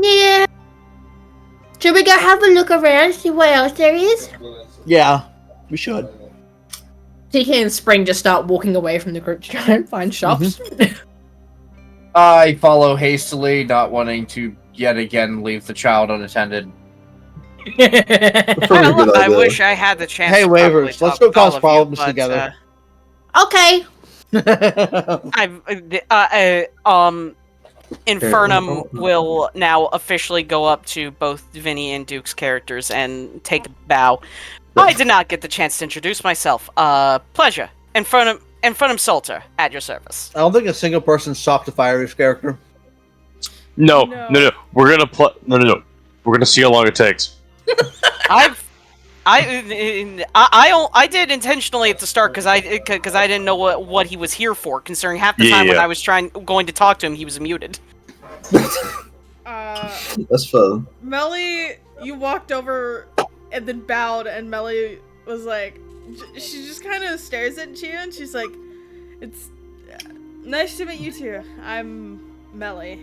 Yeah. Should we go have a look around, see what else there is? Yeah, we should. TK and Spring just start walking away from the group to try and find shops. I follow hastily, not wanting to yet again leave the child unattended. I wish I had the chance. Hey, to probably waivers, let's talk go with all cause of you, problems but, together. Okay. Infernum will now officially go up to both Vinny and Duke's characters and take a bow. I did not get the chance to introduce myself. Pleasure. Infernum Salter, at your service. I don't think a single person stopped to fire his character. No. We're gonna No. We're gonna see how long it takes. I did intentionally at the start because I didn't know what he was here for. Considering half the time when I was going to talk to him, he was muted. That's fun. Melly, you walked over and then bowed, and Melly was like, she just kind of stares at you, and she's like, "It's nice to meet you too. I'm Melly."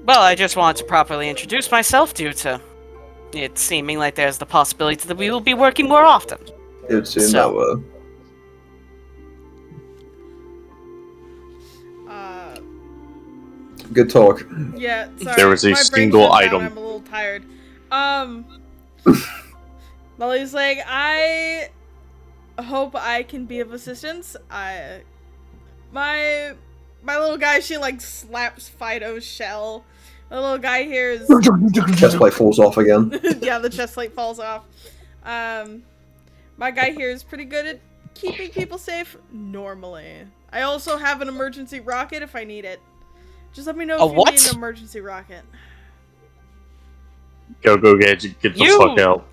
Well, I just wanted to properly introduce myself due to it seeming like there's the possibility that we will be working more often. It would seem that way. Good talk. Yeah, sorry. There was a my brain single shut down, item. I'm a little tired. Molly's like, I hope I can be of assistance. My little guy, she like slaps Fido's shell. My little guy here is Chestplate falls off again. yeah, the chest plate falls off. My guy here is pretty good at keeping people safe normally. I also have an emergency rocket if I need it. Just let me know if you need an emergency rocket. Go, Gadget, get the fuck out.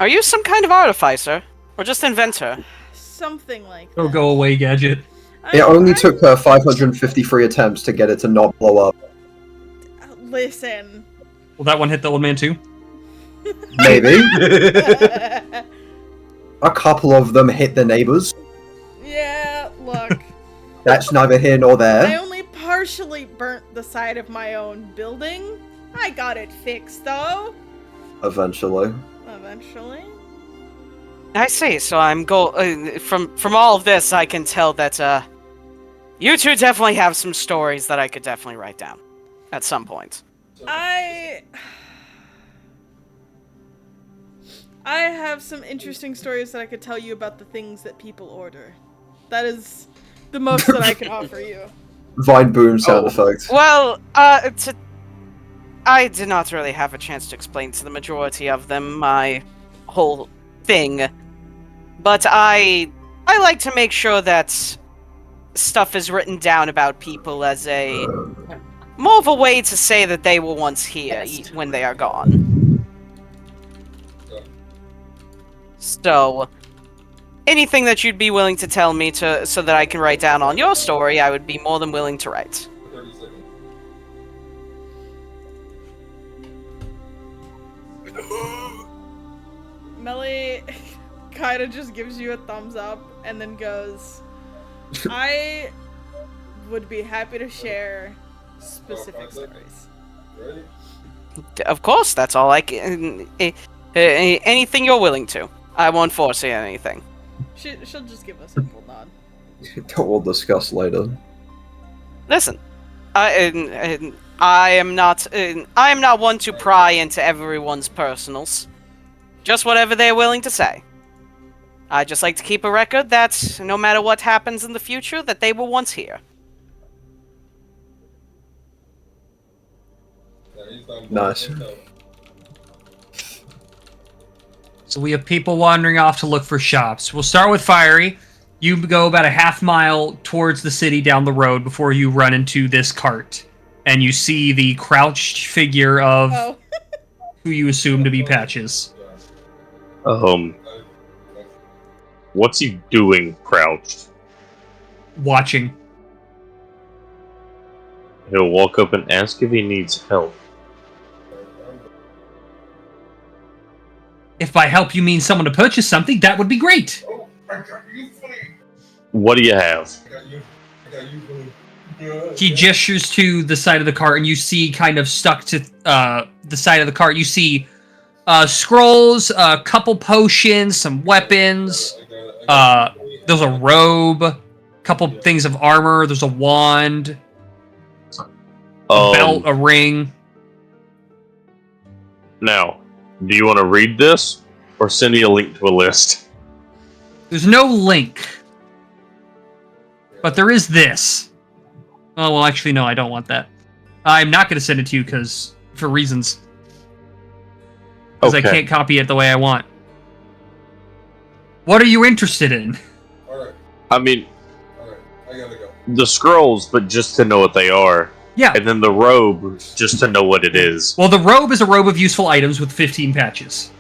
Are you some kind of artificer? Or just inventor? Something like that. Go away, Gadget. It only took her 553 attempts to get it to not blow up. Listen. Will that one hit the old man too? Maybe. A couple of them hit the neighbors. Yeah, look. That's neither here nor I there. only partially burnt the side of my own building. I got it fixed, though. Eventually. Eventually. I see. So I'm from all of this, I can tell that you two definitely have some stories that I could definitely write down at some point. I have some interesting stories that I could tell you about the things that people order. That is the most that I can offer you. Vine boom sound effects. Well, I did not really have a chance to explain to the majority of them my whole thing, but I like to make sure that stuff is written down about people as a more of a way to say that they were once here when they are gone. So, anything that you'd be willing to tell me so that I can write down on your story, I would be more than willing to write. 30 seconds. Melly kind of just gives you a thumbs up and then goes, I would be happy to share specific stories. Ready? Of course, that's all I can. Anything you're willing to. I won't force you anything. She'll just give a simple nod. We'll discuss later. Listen, I am not one to pry into everyone's personals. Just whatever they're willing to say. I just like to keep a record that no matter what happens in the future, that they were once here. Nice. So we have people wandering off to look for shops. We'll start with Fiery. You go about a half mile towards the city down the road before you run into this cart. And you see the crouched figure of who you assume to be Patches. What's he doing crouched? Watching. He'll walk up and ask if he needs help. If by help you mean someone to purchase something, that would be great. What do you have? He gestures to the side of the cart, and you see kind of stuck to the side of the cart, you see scrolls, a couple potions, some weapons, there's a robe, a couple things of armor, there's a wand, a belt, a ring. Now, do you want to read this, or send me a link to a list? There's no link. But there is this. Oh, well, actually, no, I don't want that. I'm not going to send it to you, for reasons. Because I can't copy it the way I want. What are you interested in? Alright. I mean... Alright, I gotta go. The scrolls, but just to know what they are. Yeah. And then the robe, just to know what it is. Well, the robe is a robe of useful items with 15 patches.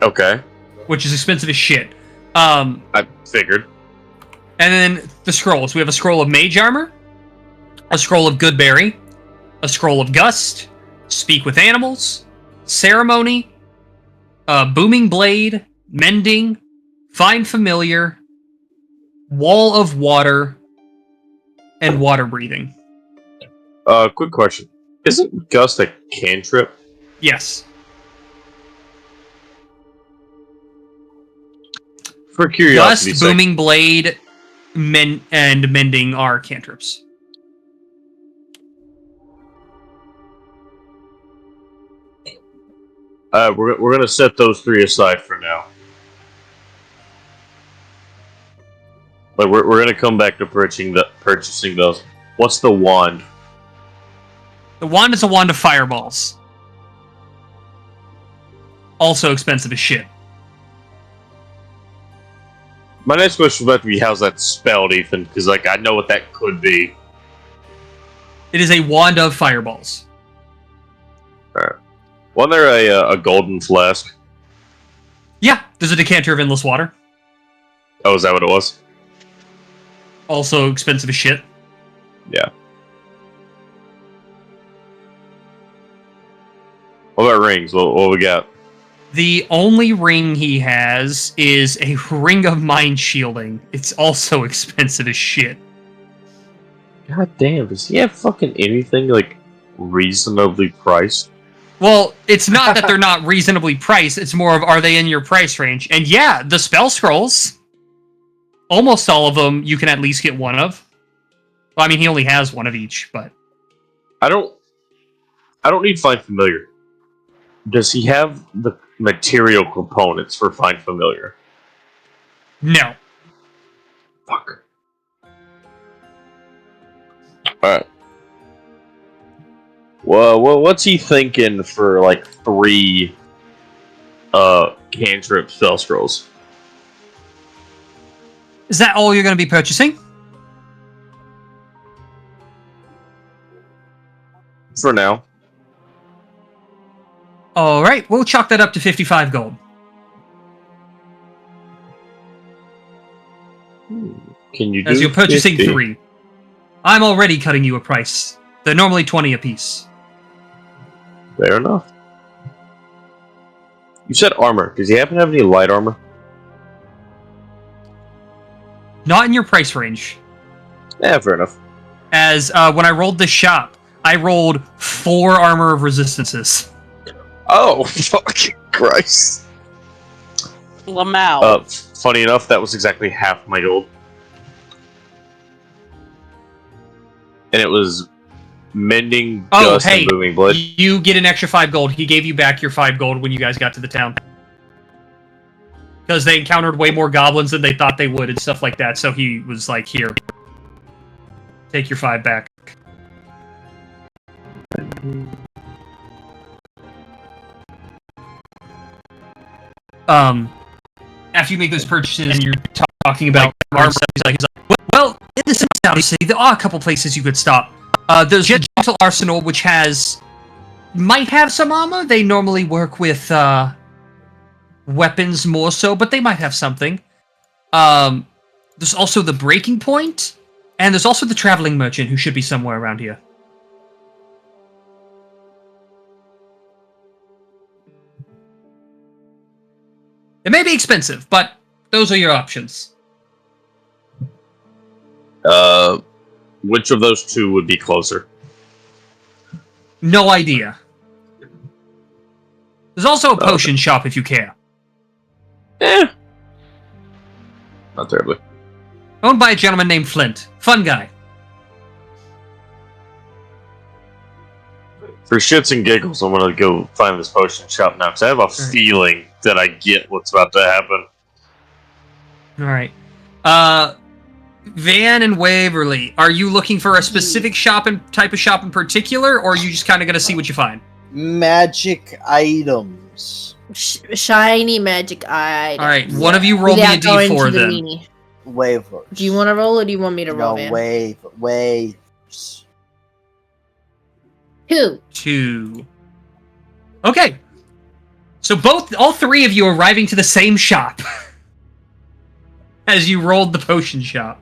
Okay. Which is expensive as shit. I figured. And then the scrolls. We have a scroll of mage armor, a scroll of goodberry, a scroll of gust, speak with animals, ceremony, booming blade, mending, find familiar, wall of water, and water breathing. Quick question. Isn't gust a cantrip? Yes. For curiosity's Gust, sake. booming blade, and mending are cantrips. We're gonna set those three aside for now. But we're gonna come back to purchasing those. What's the wand? The wand is a wand of fireballs. Also expensive as shit. My next question was about to be, how's that spelled, Ethan? Because, like, I know what that could be. It is a wand of fireballs. Alright. Wasn't there a golden flask? Yeah, there's a decanter of endless water. Oh, is that what it was? Also expensive as shit. Yeah. What about rings? What we got? The only ring he has is a ring of mind shielding. It's also expensive as shit. God damn, does he have fucking anything, like, reasonably priced? Well, it's not that they're not reasonably priced, it's more of, are they in your price range? And yeah, the spell scrolls, almost all of them you can at least get one of. Well, I mean, he only has one of each, but... I don't need Find Familiar. Does he have the material components for Find Familiar? No. Fuck. Alright. Well, what's he thinking for, like, 3 cantrip spell scrolls? Is that all you're going to be purchasing? For now. Alright, we'll chalk that up to 55 gold. Can you do As you're purchasing 50? 3. I'm already cutting you a price. They're normally 20 apiece. Fair enough. You said armor. Does he happen to have any light armor? Not in your price range. Yeah, fair enough. As when I rolled the shop, I rolled 4 armor of resistances. Oh, fucking Christ. Lamau. Funny enough, that was exactly half my gold. And it was mending dust and moving blood. You get an extra 5 gold. He gave you back your 5 gold when you guys got to the town. Because they encountered way more goblins than they thought they would and stuff like that, so he was like, here. Take your 5 back. After you make those purchases and you're talking about armor, he's like, well, in the town, there are a couple places you could stop. There's Gentle Arsenal, which might have some armor. They normally work with weapons more so, but they might have something. There's also the Breaking Point, and there's also the Traveling Merchant, who should be somewhere around here. It may be expensive, but those are your options. Which of those two would be closer? No idea. There's also a potion shop if you care. Not terribly. Owned by a gentleman named Flint. Fun guy. For shits and giggles, I'm gonna go find this potion shop now, because I have a feeling that I get what's about to happen. Alright. Van and Waverly, are you looking for a specific type of shop in particular, or are you just kind of going to see what you find? Magic items. Shiny magic items. Alright, one of you roll me a d4 then. Waivers. Do you want to roll, or do you want me to roll, Van? Waivers. 2. Okay. So all 3 of you arriving to the same shop. As you rolled the potion shop.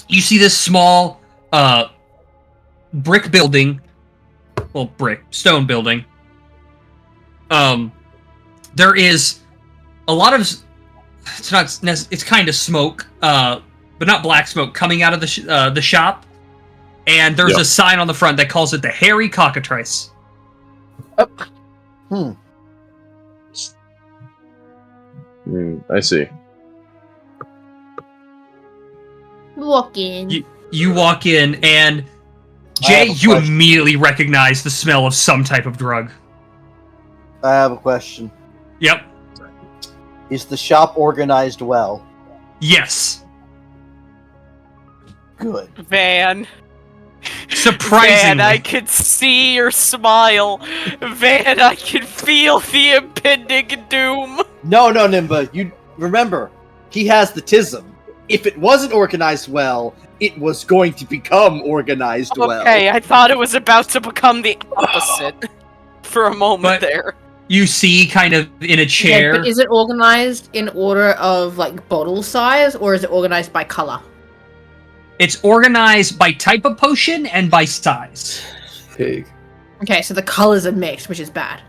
You see this small, brick building. Well, stone building. There is a lot of, it's kind of smoke, but not black smoke coming out of the shop. And there's a sign on the front that calls it the Hairy Cockatrice. I see. Walk in. You walk in, and Jay, you immediately recognize the smell of some type of drug. I have a question. Yep. Is the shop organized well? Yes. Good. Van. Surprisingly. Van, I could see your smile. Van, I can feel the impending doom. No, Nimba. You remember, he has the tism. If it wasn't organized well, it was going to become organized well. Okay, I thought it was about to become the opposite for a moment there. You see, kind of in a chair. Yeah, but is it organized in order of like bottle size, or is it organized by color? It's organized by type of potion and by size. Pig. Okay, so the colors are mixed, which is bad.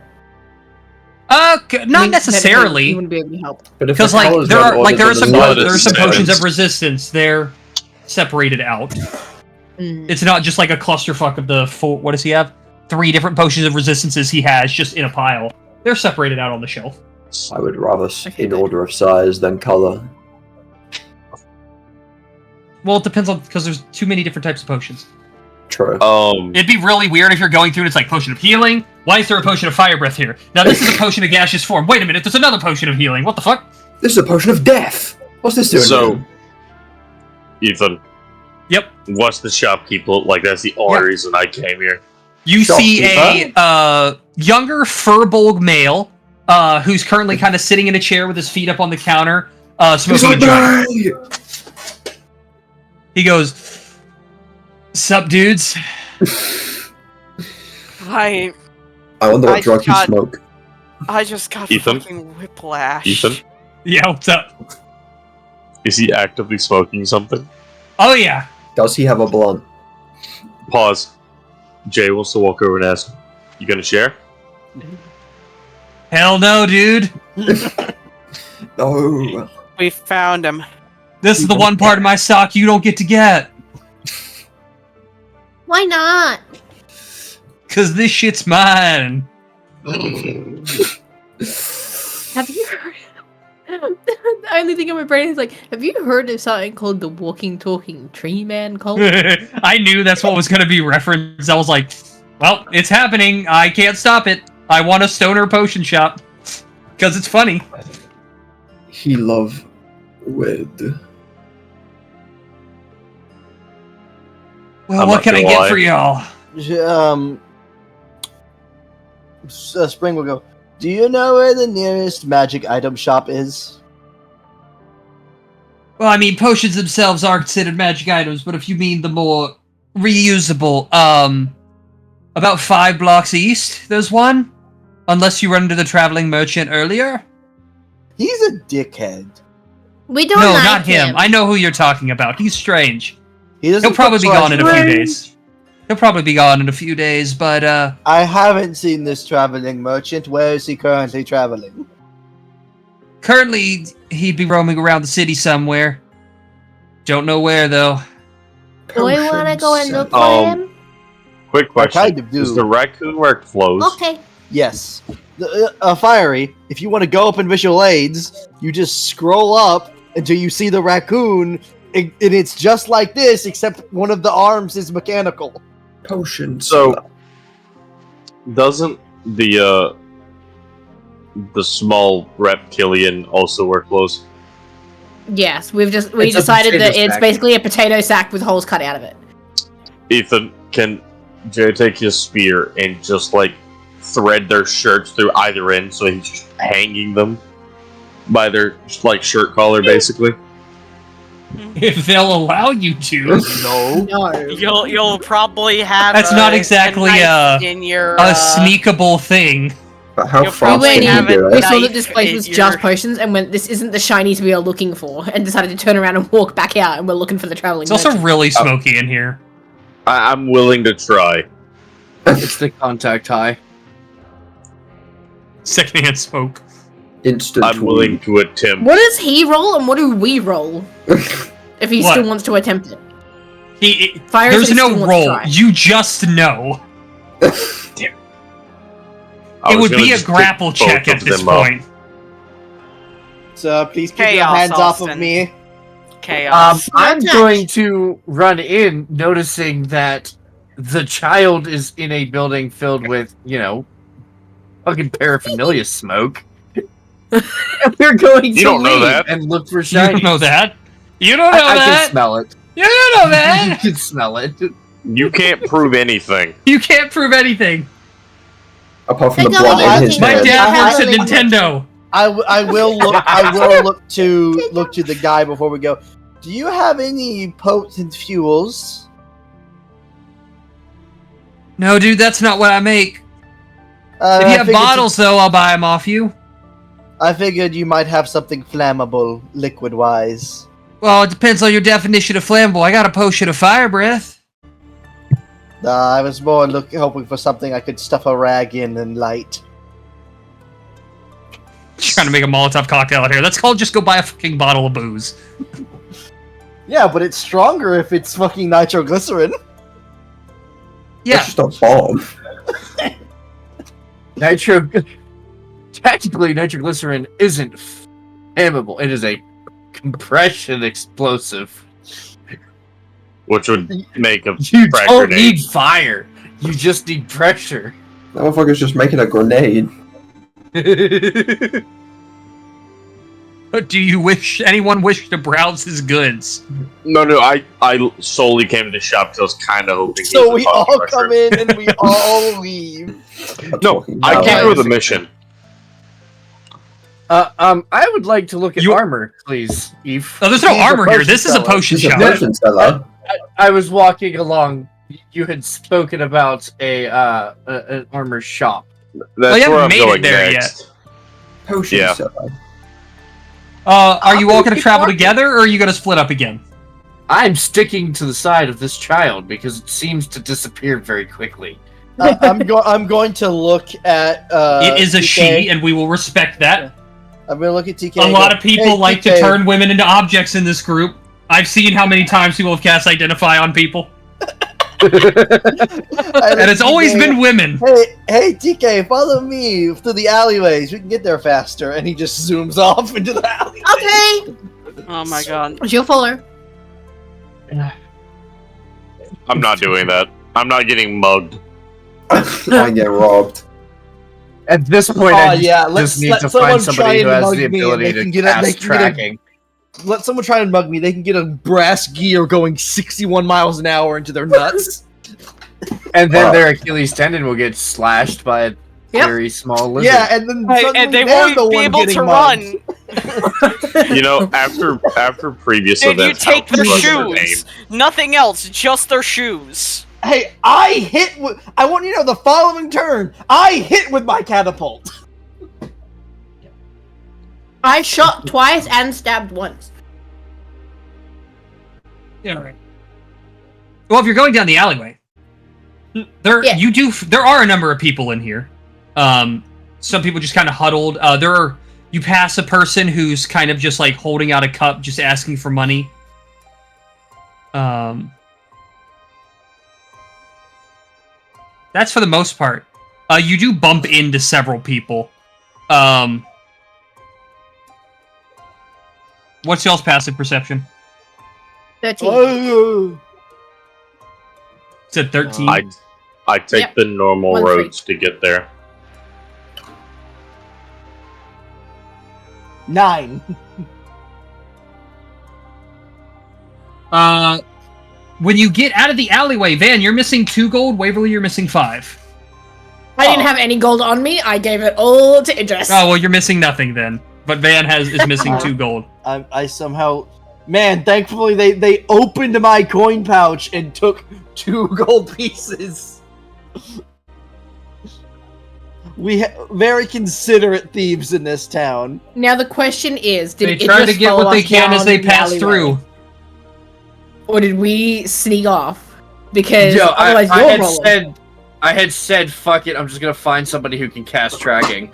Not necessarily. You wouldn't be able to help. Because there are some potions of resistance. They're separated out. It's not just like a clusterfuck of the four. What does he have? 3 different potions of resistances he has just in a pile. They're separated out on the shelf. I would rather in order of size than color. Well, it depends on, because there's too many different types of potions. True. It'd be really weird if you're going through and it's like potion of healing. Why is there a potion of fire breath here? Now this is a potion of gaseous form. Wait a minute, there's another potion of healing. What the fuck? This is a potion of death. What's this doing? So, Ethan. Yep. What's the shopkeep look like? That's the only reason I came here. You see a younger furbolg male who's currently kind of sitting in a chair with his feet up on the counter, smoking a joint. He goes, "Sup, dudes?" I wonder what drug you smoke. I just got Ethan? fucking whiplash. Ethan? Yeah, what's up? Is he actively smoking something? Oh yeah. Does he have a blunt? Pause. Jay wants to walk over and ask, "You gonna share?" Hell no, dude. No. We found him. This is the one part of my stock you don't get to get. Why not? Cause this shit's mine. Have you heard? The only thing in my brain is like, have you heard of something called the walking, talking tree man cult? I knew that's what was gonna be referenced. I was like, well, it's happening. I can't stop it. I want a stoner potion shop. Cause it's funny. He love with. Well, what can I get for y'all? Spring will go. Do you know where the nearest magic item shop is? Well, I mean, potions themselves are considered magic items, but if you mean the more reusable, about 5 blocks east, there's one. Unless you run into the traveling merchant earlier. He's a dickhead. We don't No, like not him. I know who you're talking about. He's strange. He'll probably be gone in a few days. He'll probably be gone in a few days, but I haven't seen this traveling merchant. Where is he currently traveling? Currently, he'd be roaming around the city somewhere. Don't know where, though. Do we want to go and look for him? Quick question. kind of do. Does the raccoon wear clothes? Okay. Yes. Fiery, if you want to go up in visual aids, you just scroll up until you see the raccoon, and it's just like this, except one of the arms is mechanical. Potion. So, doesn't the small reptilian also wear clothes? Yes, we It's a decided that potato it's sack. basically a potato sack with holes cut out of it. Ethan, can Jay take his spear and just like thread their shirts through either end so he's just hanging them by their like shirt collar, basically? If they'll allow you to. No. You'll probably have. That's not exactly knife in your, a sneakable thing. But how You'll fast probably can you have do it- We it? saw that this place was in just your- potions, and went, this isn't the shinies we are looking for, and decided to turn around and walk back out, and we're looking for the traveling It's also merchant. really smoky in here. I'm willing to try. It's the contact high. Secondhand smoke. Instant. I'm willing to attempt. What does he roll, and what do we roll? If he What? still wants to attempt it. Fire There's said he no still wants to roll. try. You just know. I It was would gonna be a just pick grapple both check at of this them up. point. So please keep your Chaos, hands off of Austin. me. Chaos. I'm touch. going to run in, noticing that the child is in a building filled with, fucking paraphernalia smoke. And we're going to You don't know leave that. and look for You shinies. don't know that. You don't know I that. can smell it. You don't know You that. can smell it. You can't prove anything. You can't prove anything. Apart from the They're blunt going in his My hand. dad works at Traveling Nintendo. I will look. I will look to the guy before we go. Do you have any potent fuels? No, dude, that's not what I make. If you I have figured bottles, though, I'll buy them off you. I figured you might have something flammable, liquid-wise. Well, it depends on your definition of flammable. I got a potion of fire breath. I was more hoping for something I could stuff a rag in and light. Trying to make a Molotov cocktail out here. That's called just go buy a fucking bottle of booze. Yeah, but it's stronger if it's fucking nitroglycerin. Yeah. That's just a bomb. Technically, nitroglycerin isn't flammable. It is a compression explosive. Which would make a You frag don't grenade. need fire. You just need pressure. That motherfucker's just making a grenade. Do you anyone wish to browse his goods? No, I solely came to the shop because I was kind of hoping. he So was we a all coffee come crusher. in and we all leave. No, I came here with a mission. I would like to look at You- armor, please, Eve. Oh, there's no He's a armor here. potion This is a seller. potion He's a shop. potion seller. I was walking along. You had spoken about an armor shop. That's you haven't where I'm made it going there next. Potion Yeah. seller. Are you all going to travel together, or are you going to split up again? I'm sticking to the side of this child because it seems to disappear very quickly. I'm going to look at. It is a TK. she, and we will respect that. I'm going to look at TK. A lot of people like to TK. turn women into objects in this group. I've seen how many times people have cast Identify on people. And it's always been women. Hey, TK, follow me through the alleyways. We can get there faster. And he just zooms off into the alley. Okay. Oh my god. Joe Fuller. I'm not doing that. I'm not getting mugged. I get robbed. At this point, I let's just need let to someone find somebody who try and has mug the me, and ability they can to get a- they cast can get a- tracking. Let someone try and mug me. They can get a brass gear going 61 miles an hour into their nuts. And then their Achilles tendon will get slashed by a very small lizard. Yeah, and then suddenly And they they're won't the be one able getting to mugged. run. You know, after previous And you events, take how their close they're shoes. named. Nothing else, just their shoes. Hey, I hit with... I want you to know the following turn. I hit with my catapult. I shot twice and stabbed once. Yeah, right. Well, if you're going down the alleyway, there are a number of people in here. Some people just kind of huddled. You pass a person who's kind of just like holding out a cup, just asking for money. That's for the most part. You do bump into several people. What's y'all's passive perception? 13. Oh. It's at 13. I take Yep. the normal 1-3. roads to get there. 9. When you get out of the alleyway, Van, you're missing 2 gold. Waverly, you're missing 5. I didn't have any gold on me. I gave it all to Idris. Oh, well, you're missing nothing then. But Van is missing 2 gold. I somehow... Man, thankfully they opened my coin pouch and took 2 gold pieces. Very considerate thieves in this town. Now the question is, did They try Idris to get follow what they us can as down they the pass alleyway? through. Or did we sneak off? Because Yo, otherwise I you're had rolling. I had said, fuck it, I'm just gonna find somebody who can cast tracking.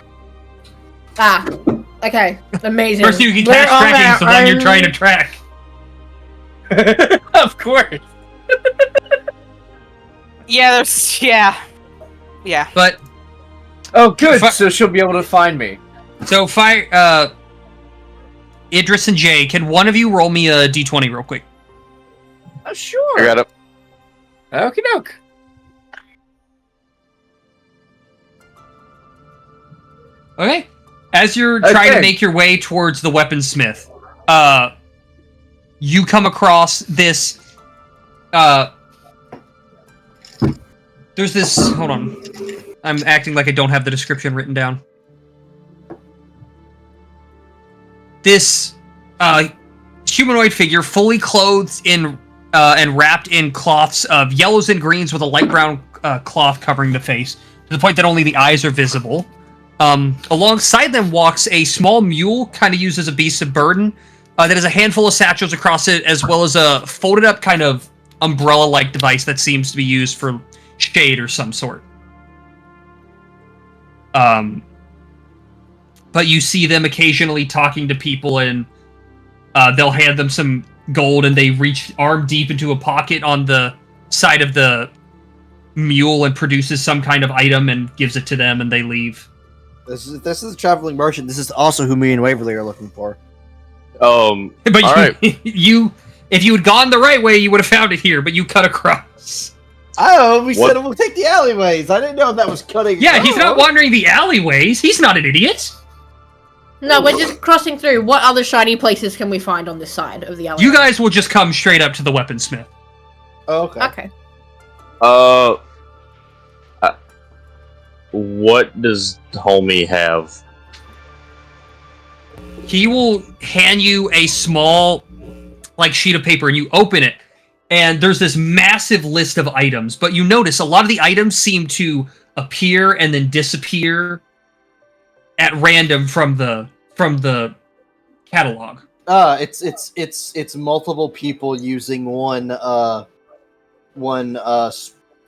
Ah, okay, amazing. Person who can We're cast on tracking our is the one you're own- trying to track. Of course. Yeah. But Oh, good. So she'll be able to find me. so Idris and Jay, can one of you roll me a d20 real quick? Oh, sure. I got it. Okie doke. Okay. As you're trying to Okay. make your way towards the weaponsmith, you come across this. There's this. Hold on. I'm acting like I don't have the description written down. This humanoid figure, fully clothed in and wrapped in cloths of yellows and greens with a light brown cloth covering the face, to the point that only the eyes are visible. Alongside them walks a small mule, kind of used as a beast of burden, that has a handful of satchels across it, as well as a folded up kind of umbrella-like device that seems to be used for shade or some sort. But you see them occasionally talking to people, and they'll hand them some gold, and they reach arm deep into a pocket on the side of the mule and produces some kind of item and gives it to them, and they leave. This is a traveling merchant. This is also who me and Waverly are looking for. But all right. if you had gone the right way, you would have found it here, but you cut across. Oh, we What? said we'll take the alleyways. I didn't know if that was cutting. Yeah, he's not Oh. wandering the alleyways. He's not an idiot. No, we're just crossing through. What other shiny places can we find on this side of the alleyway? You guys will just come straight up to the weaponsmith. Oh, okay. Okay. What does homie have? He will hand you a small, sheet of paper, and you open it, and there's this massive list of items. But you notice a lot of the items seem to appear and then disappear at random from the catalog. It's multiple people using one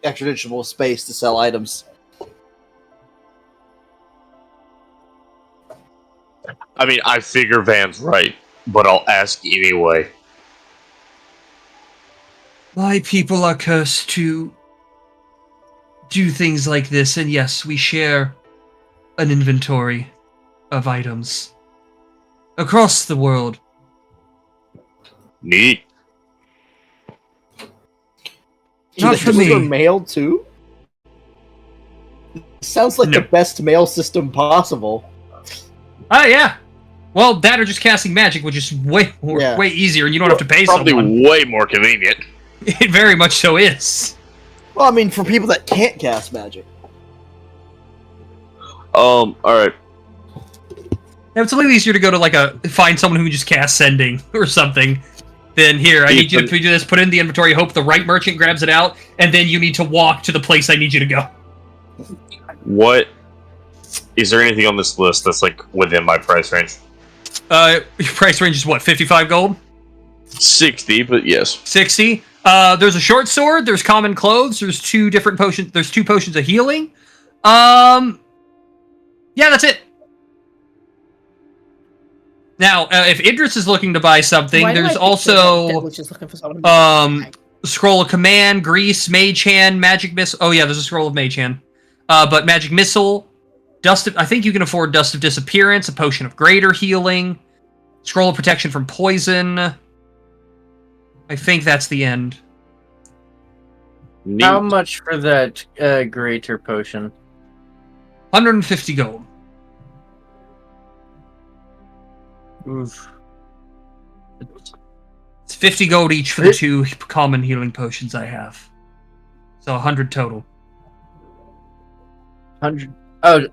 extra-dimensional space to sell items. I mean, I figure Van's right, but I'll ask anyway. My people are cursed to do things like this, and yes, we share an inventory of items across the world. Neat. Not for Those are me. mail too? Sounds like No. the best mail system possible. Oh, yeah. Well, that or just casting magic, which is way easier, and you don't have to pay Probably someone. way more convenient. It very much so is. Well, I mean, for people that can't cast magic. Alright. It's a little easier to go to, find someone who can just cast sending or something. Then here, I need you to do this, put it in the inventory, hope the right merchant grabs it out, and then you need to walk to the place I need you to go. What? Is there anything on this list that's, within my price range? Your price range is what, 55 gold? 60, but yes. 60. There's a short sword, there's common clothes, there's two different potions, there's 2 potions of healing. Yeah, that's it. Now, if Idris is looking to buy something, Why do I there's picture also that Deadlich is looking for someone to Scroll of Command, Grease, Mage Hand, Magic Missile. Oh yeah, there's a Scroll of Mage Hand. But Magic Missile, I think you can afford Dust of Disappearance, a Potion of Greater Healing, Scroll of Protection from Poison. I think that's the end. How much for that greater potion? 150 gold. Oof. It's 50 gold each for the 2 common healing potions I have. So 100 total. 100.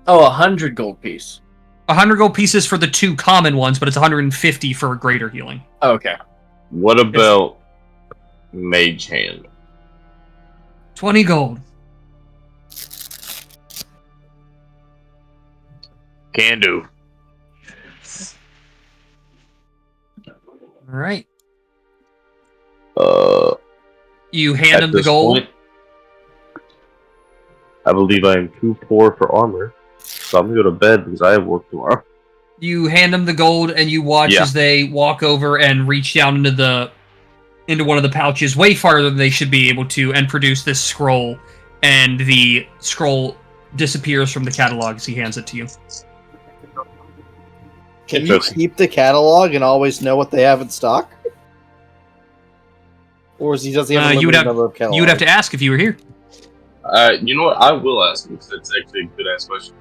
Oh, 100 gold piece. 100 gold pieces for the 2 common ones, but it's 150 for a greater healing. Okay. What about Mage Hand? 20 gold. Can do. All right. You At hand him the this gold. point, I believe I am too poor for armor, so I'm gonna go to bed because I have work tomorrow. You hand them the gold, and you watch as they walk over and reach down into one of the pouches, way farther than they should be able to, and produce this scroll. And the scroll disappears from the catalog as he hands it to you. Can you keep the catalog and always know what they have in stock? Or does he have a limited number of catalogs? You would have to ask if you were here. You know what? I will ask him because that's actually a good ass question.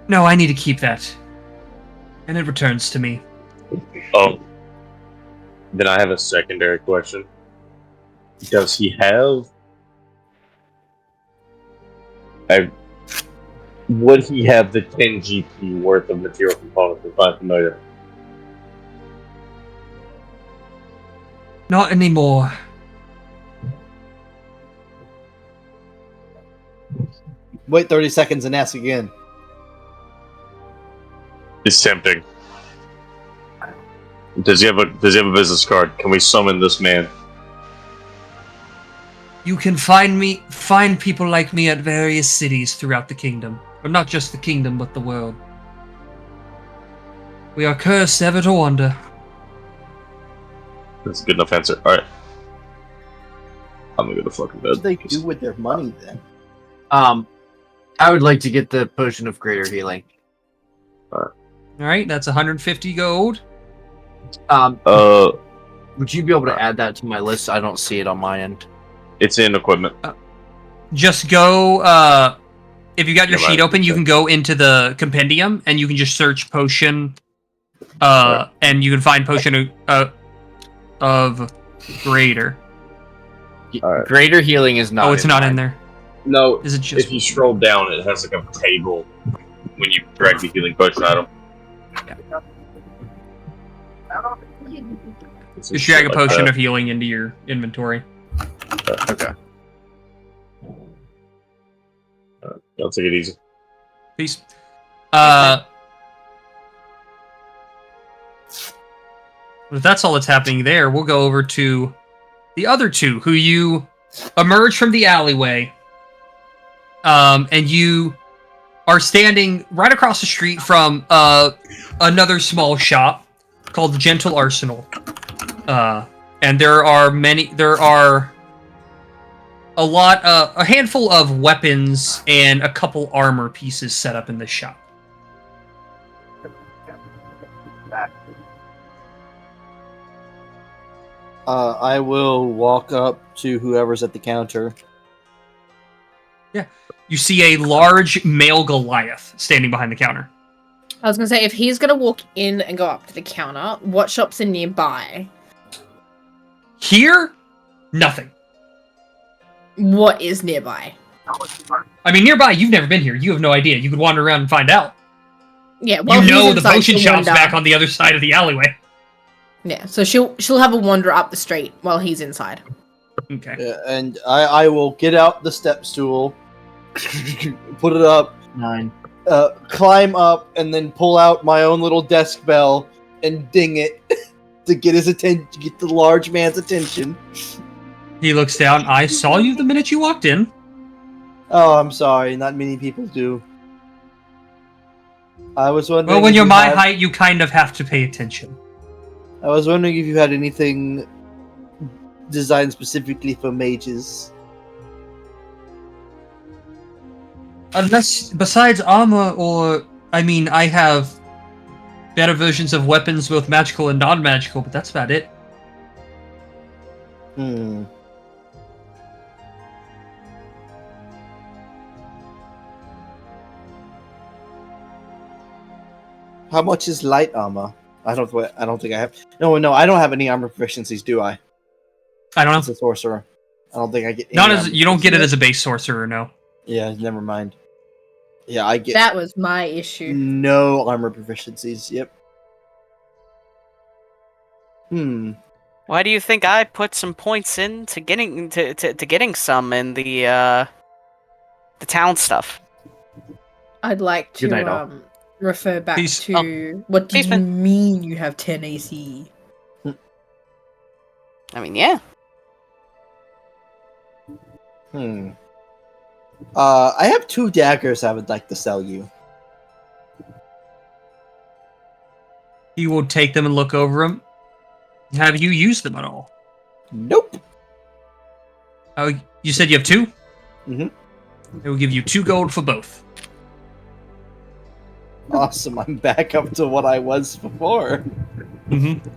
No, I need to keep that. And it returns to me. Oh. Then I have a secondary question. Does he have... Would he have the 10 GP worth of material components if I'm familiar? Not anymore. Wait 30 seconds and ask again. It's tempting. Does he have a business card? Can we summon this man? You can find people like me at various cities throughout the kingdom. Or not just the kingdom, but the world. We are cursed ever to wander. That's a good enough answer. Alright. I'm gonna go to fucking bed. What do they do with their money then? I would like to get the potion of greater healing. Alright, that's 150 gold. Would you be able to add that to my list? I don't see it on my end. It's in equipment. Just go, if you got your sheet open, you can go into the compendium, and you can just search potion, and you can find potion of greater. Greater healing is not. Oh, it's not in there. No, is it just... if you scroll down, it has like a table when you drag the healing potion item. Just drag a potion of healing into your inventory. Okay. I'll take it easy. Peace. If that's all that's happening there, we'll go over to the other two, who you emerge from the alleyway, and you are standing right across the street from another small shop called the Gentle Arsenal. And there are a handful of weapons and a couple armor pieces set up in this shop. I will walk up to whoever's at the counter. Yeah. You see a large male Goliath standing behind the counter. I was gonna say, if he's gonna walk in and go up to the counter, what shops are nearby? Here, nothing. What is nearby? I mean, nearby, you've never been here. You have no idea. You could wander around and find out. Yeah, well, you know the inside, potion shop's wander. back on the other side of the alleyway. Yeah, so she'll have a wander up the street while he's inside. Okay. Yeah, and I will get out the step stool, put it up, 9. climb up, and then pull out my own little desk bell and ding it to get his attention, to get the large man's attention. He looks down. I saw you the minute you walked in. Oh, I'm sorry. Not many people do. I was wondering. Well, when you're my height, you kind of have to pay attention. I was wondering if you had anything designed specifically for mages. Unless, besides armor, or I mean, I have better versions of weapons, both magical and non-magical, but that's about it. Hmm. How much is light armor? I don't think I have. No, I don't have any armor proficiencies, do I? I don't know. As a sorcerer, I don't think I get. Not any as armor you don't get it proficiencies. as a base sorcerer, no. Yeah, never mind. Yeah, I get That was my issue. no armor proficiencies. Yep. Why do you think I put some points into getting to getting some in the town stuff? I'd like Good night, to all. refer back Peace. to what do Peace, you man. mean you have 10 AC? I mean, yeah. I have 2 daggers I would like to sell you. He will take them and look over them. Have you used them at all? Nope. Oh, you said you have 2? Mhm. They will give you 2 gold for both. Awesome. I'm back up to what I was before. Mm-hmm.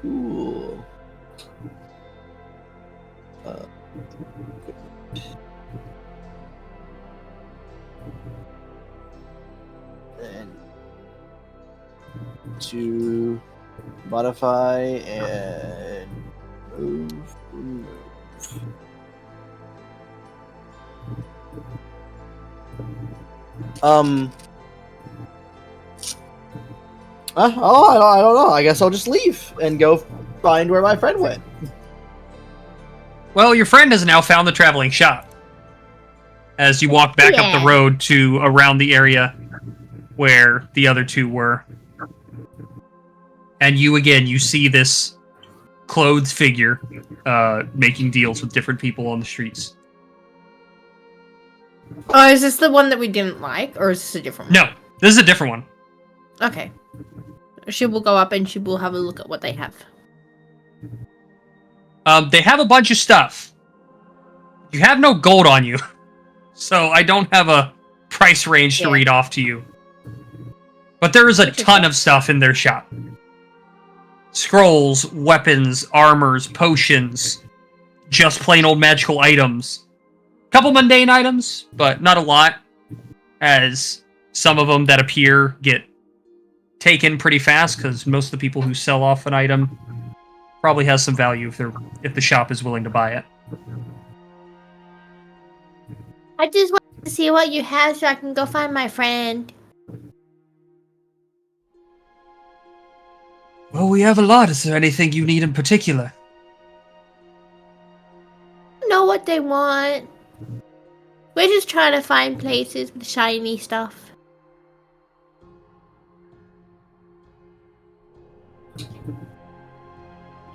Cool. And to modify and move. I don't know. I guess I'll just leave and go find where my friend went. Well, your friend has now found the traveling shop. As you walk back up the road to around the area where the other 2 were. And you see this clothed figure making deals with different people on the streets. Oh, is this the one that we didn't like, or is this a different one? No, this is a different one. Okay. She will go up and she will have a look at what they have. They have a bunch of stuff. You have no gold on you, so I don't have a price range to read off to you. But there is a ton of stuff in their shop. Scrolls, weapons, armors, potions, just plain old magical items. Couple mundane items, but not a lot, as some of them that appear get taken pretty fast, because most of the people who sell off an item probably has some value if the shop is willing to buy it. I just want to see what you have so I can go find my friend. Well, we have a lot. Is there anything you need in particular? Know what they want. We're just trying to find places with shiny stuff.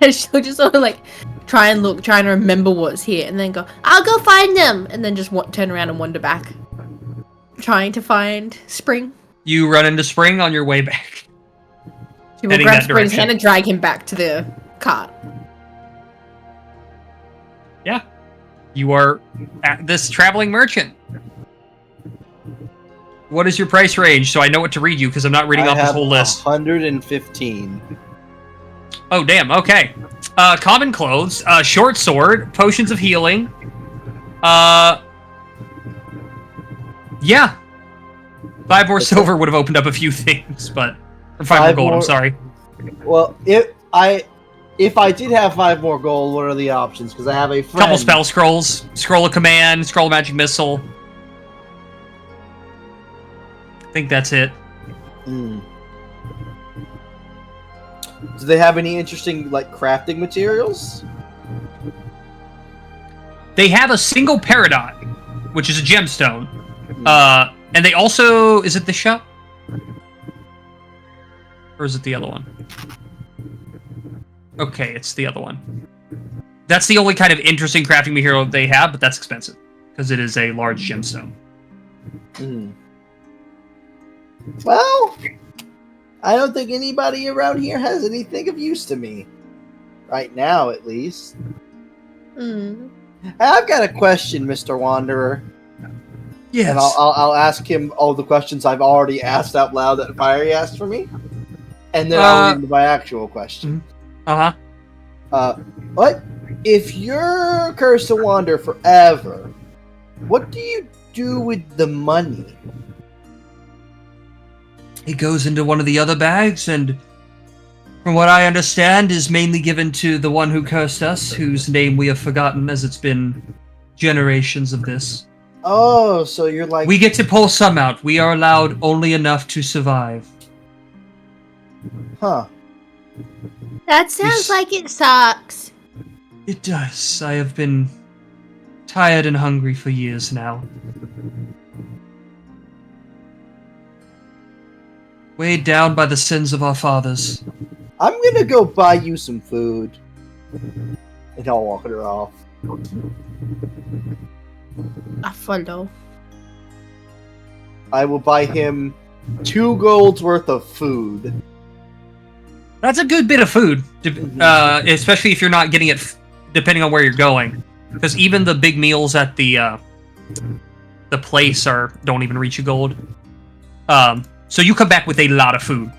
And she'll just sort of like trying to remember what's here, and then go, "I'll go find them," and then just turn around and wander back, trying to find Spring. You run into Spring on your way back. She will Heading grab that Spring's direction. hand and drag him back to the cart. Yeah. You are at this traveling merchant. What is your price range? So I know what to read you, because I'm not reading off this whole list. 115. Oh, damn. Okay. Common clothes, short sword, potions of healing. Yeah. 5 more silver would have opened up a few things, but... Or 5 more gold, I'm sorry. Well, if I did have 5 more gold, what are the options? Because I have a friend. Couple spell scrolls, scroll of command, scroll of magic missile. I think that's it. Do they have any interesting, like, crafting materials? They have a single peridot, which is a gemstone. And they also... Is it the shop? Or is it the other one? Okay, it's the other one. That's the only kind of interesting crafting material they have, but that's expensive. Because it is a large gemstone. Well, I don't think anybody around here has anything of use to me. Right now, at least. I've got a question, Mr. Wanderer. Yes. And I'll ask him all the questions I've already asked out loud that Fiery asked for me. And then I'll read my actual question. What? If you're cursed to wander forever, what do you do with the money? It goes into one of the other bags, and from what I understand, is mainly given to the one who cursed us, whose name we have forgotten, as it's been generations of this. Oh, so you're like... We get to pull some out. We are allowed only enough to survive. Huh. That sounds like it sucks. It does. I have been tired and hungry for years now. Weighed down by the sins of our fathers. I'm gonna go buy you some food. And I'll walk her off. I follow. I will buy him 2 gold's worth of food. That's a good bit of food, especially if you're not getting it, depending on where you're going. Because even the big meals at the place don't even reach a gold. So you come back with a lot of food.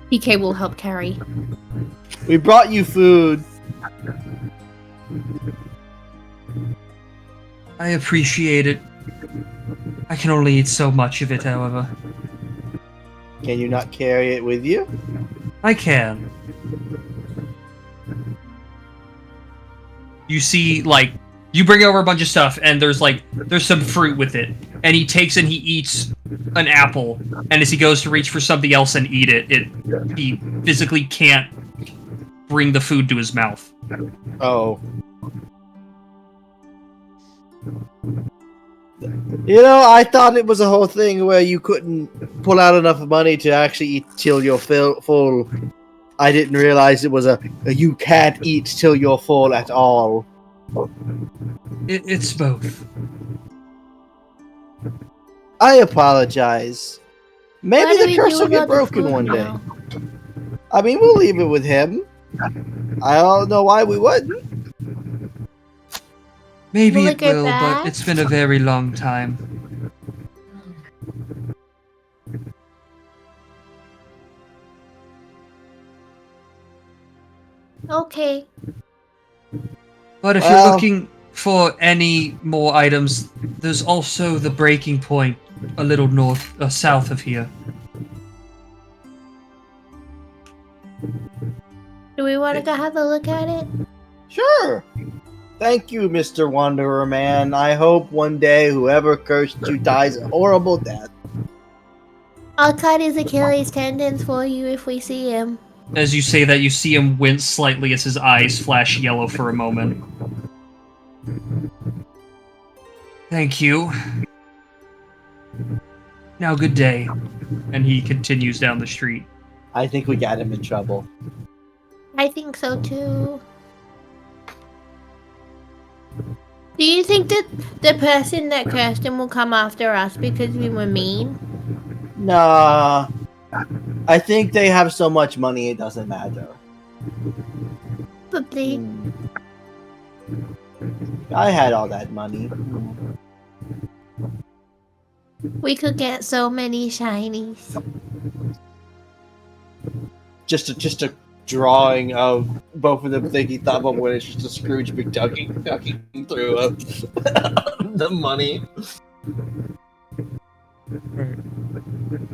PK will help carry. We brought you food. I appreciate it. I can only eat so much of it, however. Can you not carry it with you? I can. You see, like, you bring over a bunch of stuff, and there's some fruit with it. And he takes and he eats an apple, and as he goes to reach for something else and eat it, he physically can't bring the food to his mouth. Oh. You know, I thought it was a whole thing where you couldn't pull out enough money to actually eat till you're full. I didn't realize it was a you can't eat till you're full at all. It's both. I apologize. Maybe What do the we curse do will get about the broken food one day. now? I mean, we'll leave it with him. I don't know why we wouldn't. Maybe Will it it go will, back? but it's been a very long time. Okay. But if you're looking for any more items, there's also the breaking point a little south of here. Do we want to go have a look at it? Sure. Thank you, Mr. Wanderer Man. I hope one day whoever cursed you dies a horrible death. I'll cut his Achilles tendons for you if we see him. As you say that, you see him wince slightly as his eyes flash yellow for a moment. Thank you. Now, good day. And he continues down the street. I think we got him in trouble. I think so too. Do you think that the person that cursed him will come after us because we were mean? Nah. I think they have so much money it doesn't matter. Probably. I had all that money. We could get so many shinies. Just a drawing of both of them thinking thought about when it's just a Scrooge McDuck ducking through the money.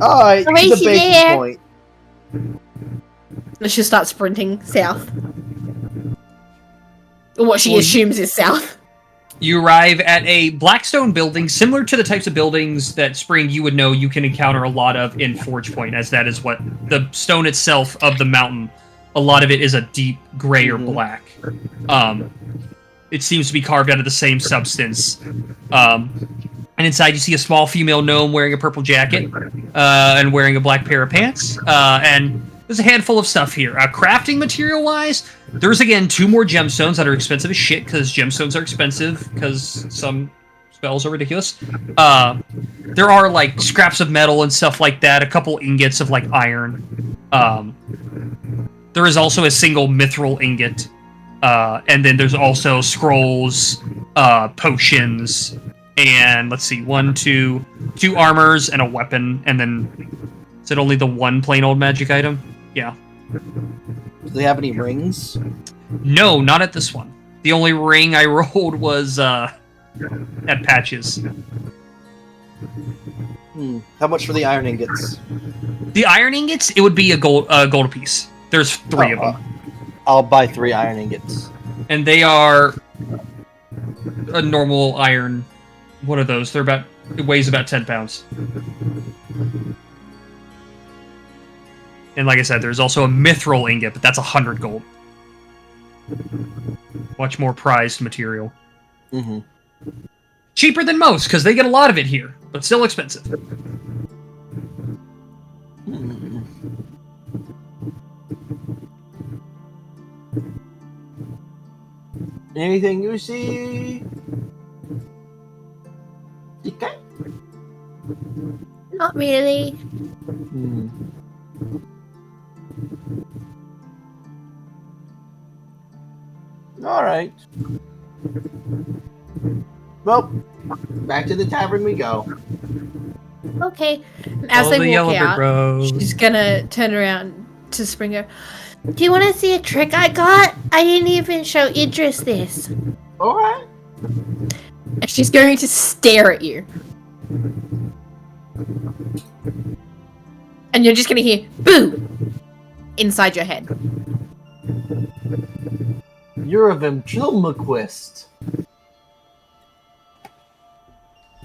Alright, to the baking point. Let's just start sprinting south. Or what she assumes is south. You arrive at a blackstone building similar to the types of buildings that Spring you would know you can encounter a lot of in Forge Point, as that is what the stone itself of the mountain, a lot of it is a deep gray or black. It seems to be carved out of the same substance. And inside you see a small female gnome wearing a purple jacket and wearing a black pair of pants. And there's a handful of stuff here. Crafting material-wise, there's, again, 2 more gemstones that are expensive as shit, because gemstones are expensive, because some spells are ridiculous. There are, like, scraps of metal and stuff like that, a couple ingots of, like, iron. There is also a single mithril ingot. And then there's also scrolls, potions, and, let's see, 2 armors and a weapon, and then, is it only the 1 plain old magic item? Yeah. Do they have any rings? No, not at this one. The only ring I rolled was at Patches. How much for the iron ingots? The iron ingots, it would be a gold apiece. There's 3 of them. I'll buy 3 iron ingots. And they are a normal iron. What are those? It weighs about 10 pounds. And like I said, there's also a mithril ingot, but that's 100 gold. Much more prized material. Cheaper than most, because they get a lot of it here, but still expensive. Anything you see? Okay. Not really. Alright. Well, back to the tavern we go. Okay. As Follow they the walk yellow out, brick road. she's gonna turn around to Springer. Do you want to see a trick I got? I didn't even show Idris this. Alright. And she's going to stare at you. And you're just gonna hear boo inside your head. You're a ventriloquist.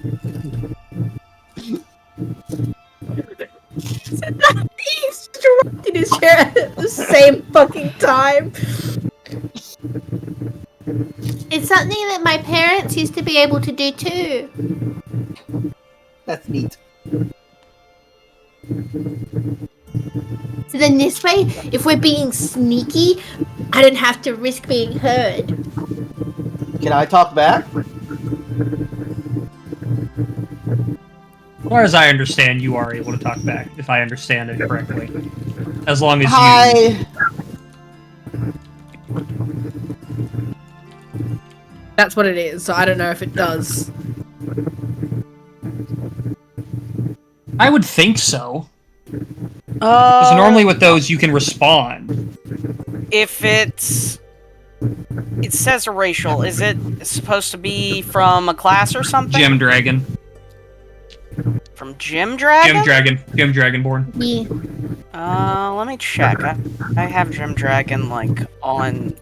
He's dropped in his chair at the same fucking time. It's something that my parents used to be able to do too. That's neat. So then this way, if we're being sneaky, I don't have to risk being heard. Can I talk back? As far as I understand, you are able to talk back, if I understand it correctly. As long as Hi. That's what it is, so I don't know if it does. I would think so. Because normally with those, you can respond. If it says a racial, is it supposed to be from a class or something? Gem Dragon. From Gem Dragon? Gem Dragonborn. Yeah. Let me check. I have Gem Dragon, like, on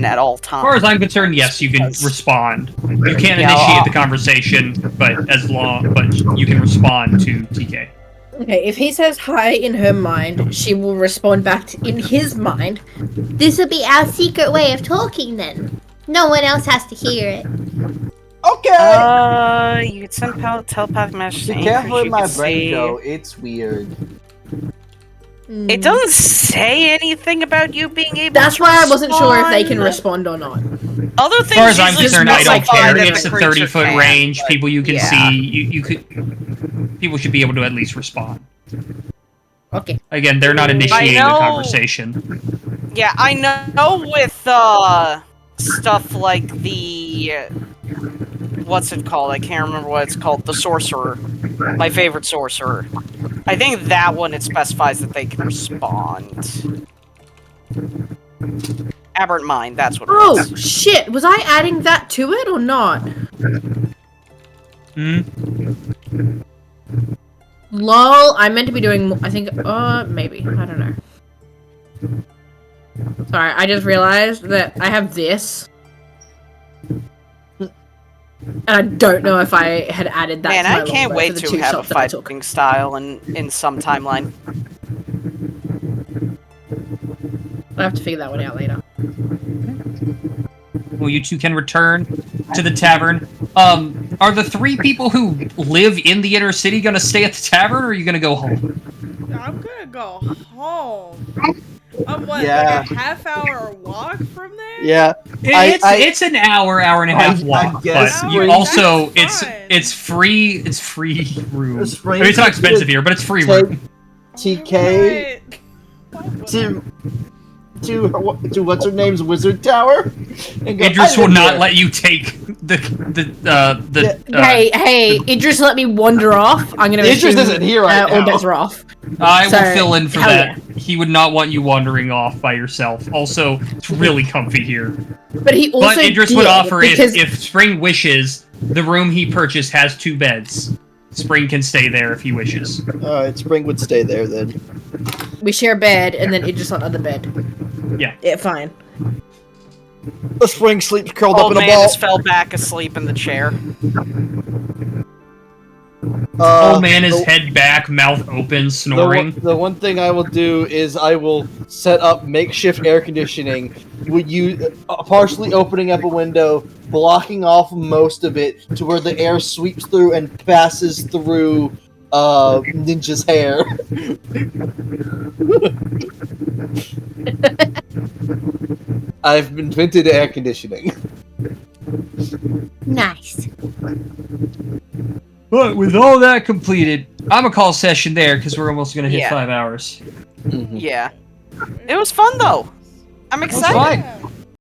at all times. As far as I'm concerned, yes, you can respond. You can't initiate the conversation, but you can respond to TK. Okay, if he says hi in her mind, she will respond back in his mind. This will be our secret way of talking then. No one else has to hear it. Okay! You could send telepathic messages. Be careful with my brain, though. It's weird. It doesn't say anything about you being able That's to why I wasn't sure if they can respond. respond or not. Other things As far as I'm usually concerned, I don't specify care. that It's the a creature 30-foot can, range. but- People you can yeah. see. You could. People should be able to at least respond. Okay. Again, they're not initiating the know- conversation. Yeah, I know with stuff like the what's it called? I can't remember what it's called. The sorcerer, my favorite sorcerer. I think that one it specifies that they can respond. Aberrant mind, that's what it Oh was. shit! Was I adding that to it or not? Hmm. Lol, I meant to be doing. I think. Maybe. I don't know. Sorry, I just realized that I have this. And I don't know if I had added that Man, to my I can't longbow wait for the to 2 have a shots that I took. fighting style in some timeline. I have to figure that one out later. Well, you two can return to the tavern. Are the 3 people who live in the inner city gonna stay at the tavern, or are you gonna go home? I'm gonna go home. What, Yeah. like a half-hour walk from there? Yeah. It's an hour and a half walk, guess but you Spring- also That's it's free room. I mean, Spring it's not expensive here, but it's free room. TK to what's her name's Wizard Tower. And go, Idris "I will live not here." let you take the Hey, Idris let me wander off. I'm gonna Idris assume, isn't here right all now. bets are off. I So, will fill in for hell that. He would not want you wandering off by yourself. Also, it's really comfy here. But he also But Idris would did, offer because if Spring wishes, the room he purchased has 2 beds. Spring can stay there if he wishes. Alright, Spring would stay there then. we share a bed, and then Idris on other bed. Yeah. Yeah, fine. The Spring sleeps curled Old up in a man ball. just fell back asleep in the chair. Old man is head back, mouth open, snoring. The one thing I will do is I will set up makeshift air conditioning. Would you partially opening up a window, blocking off most of it to where the air sweeps through and passes through Ninja's hair. I've invented air conditioning. Nice. But with all that completed, I'm gonna call session there because we're almost gonna hit Yeah. 5 hours. Yeah. It was fun though. I'm It was excited. fine.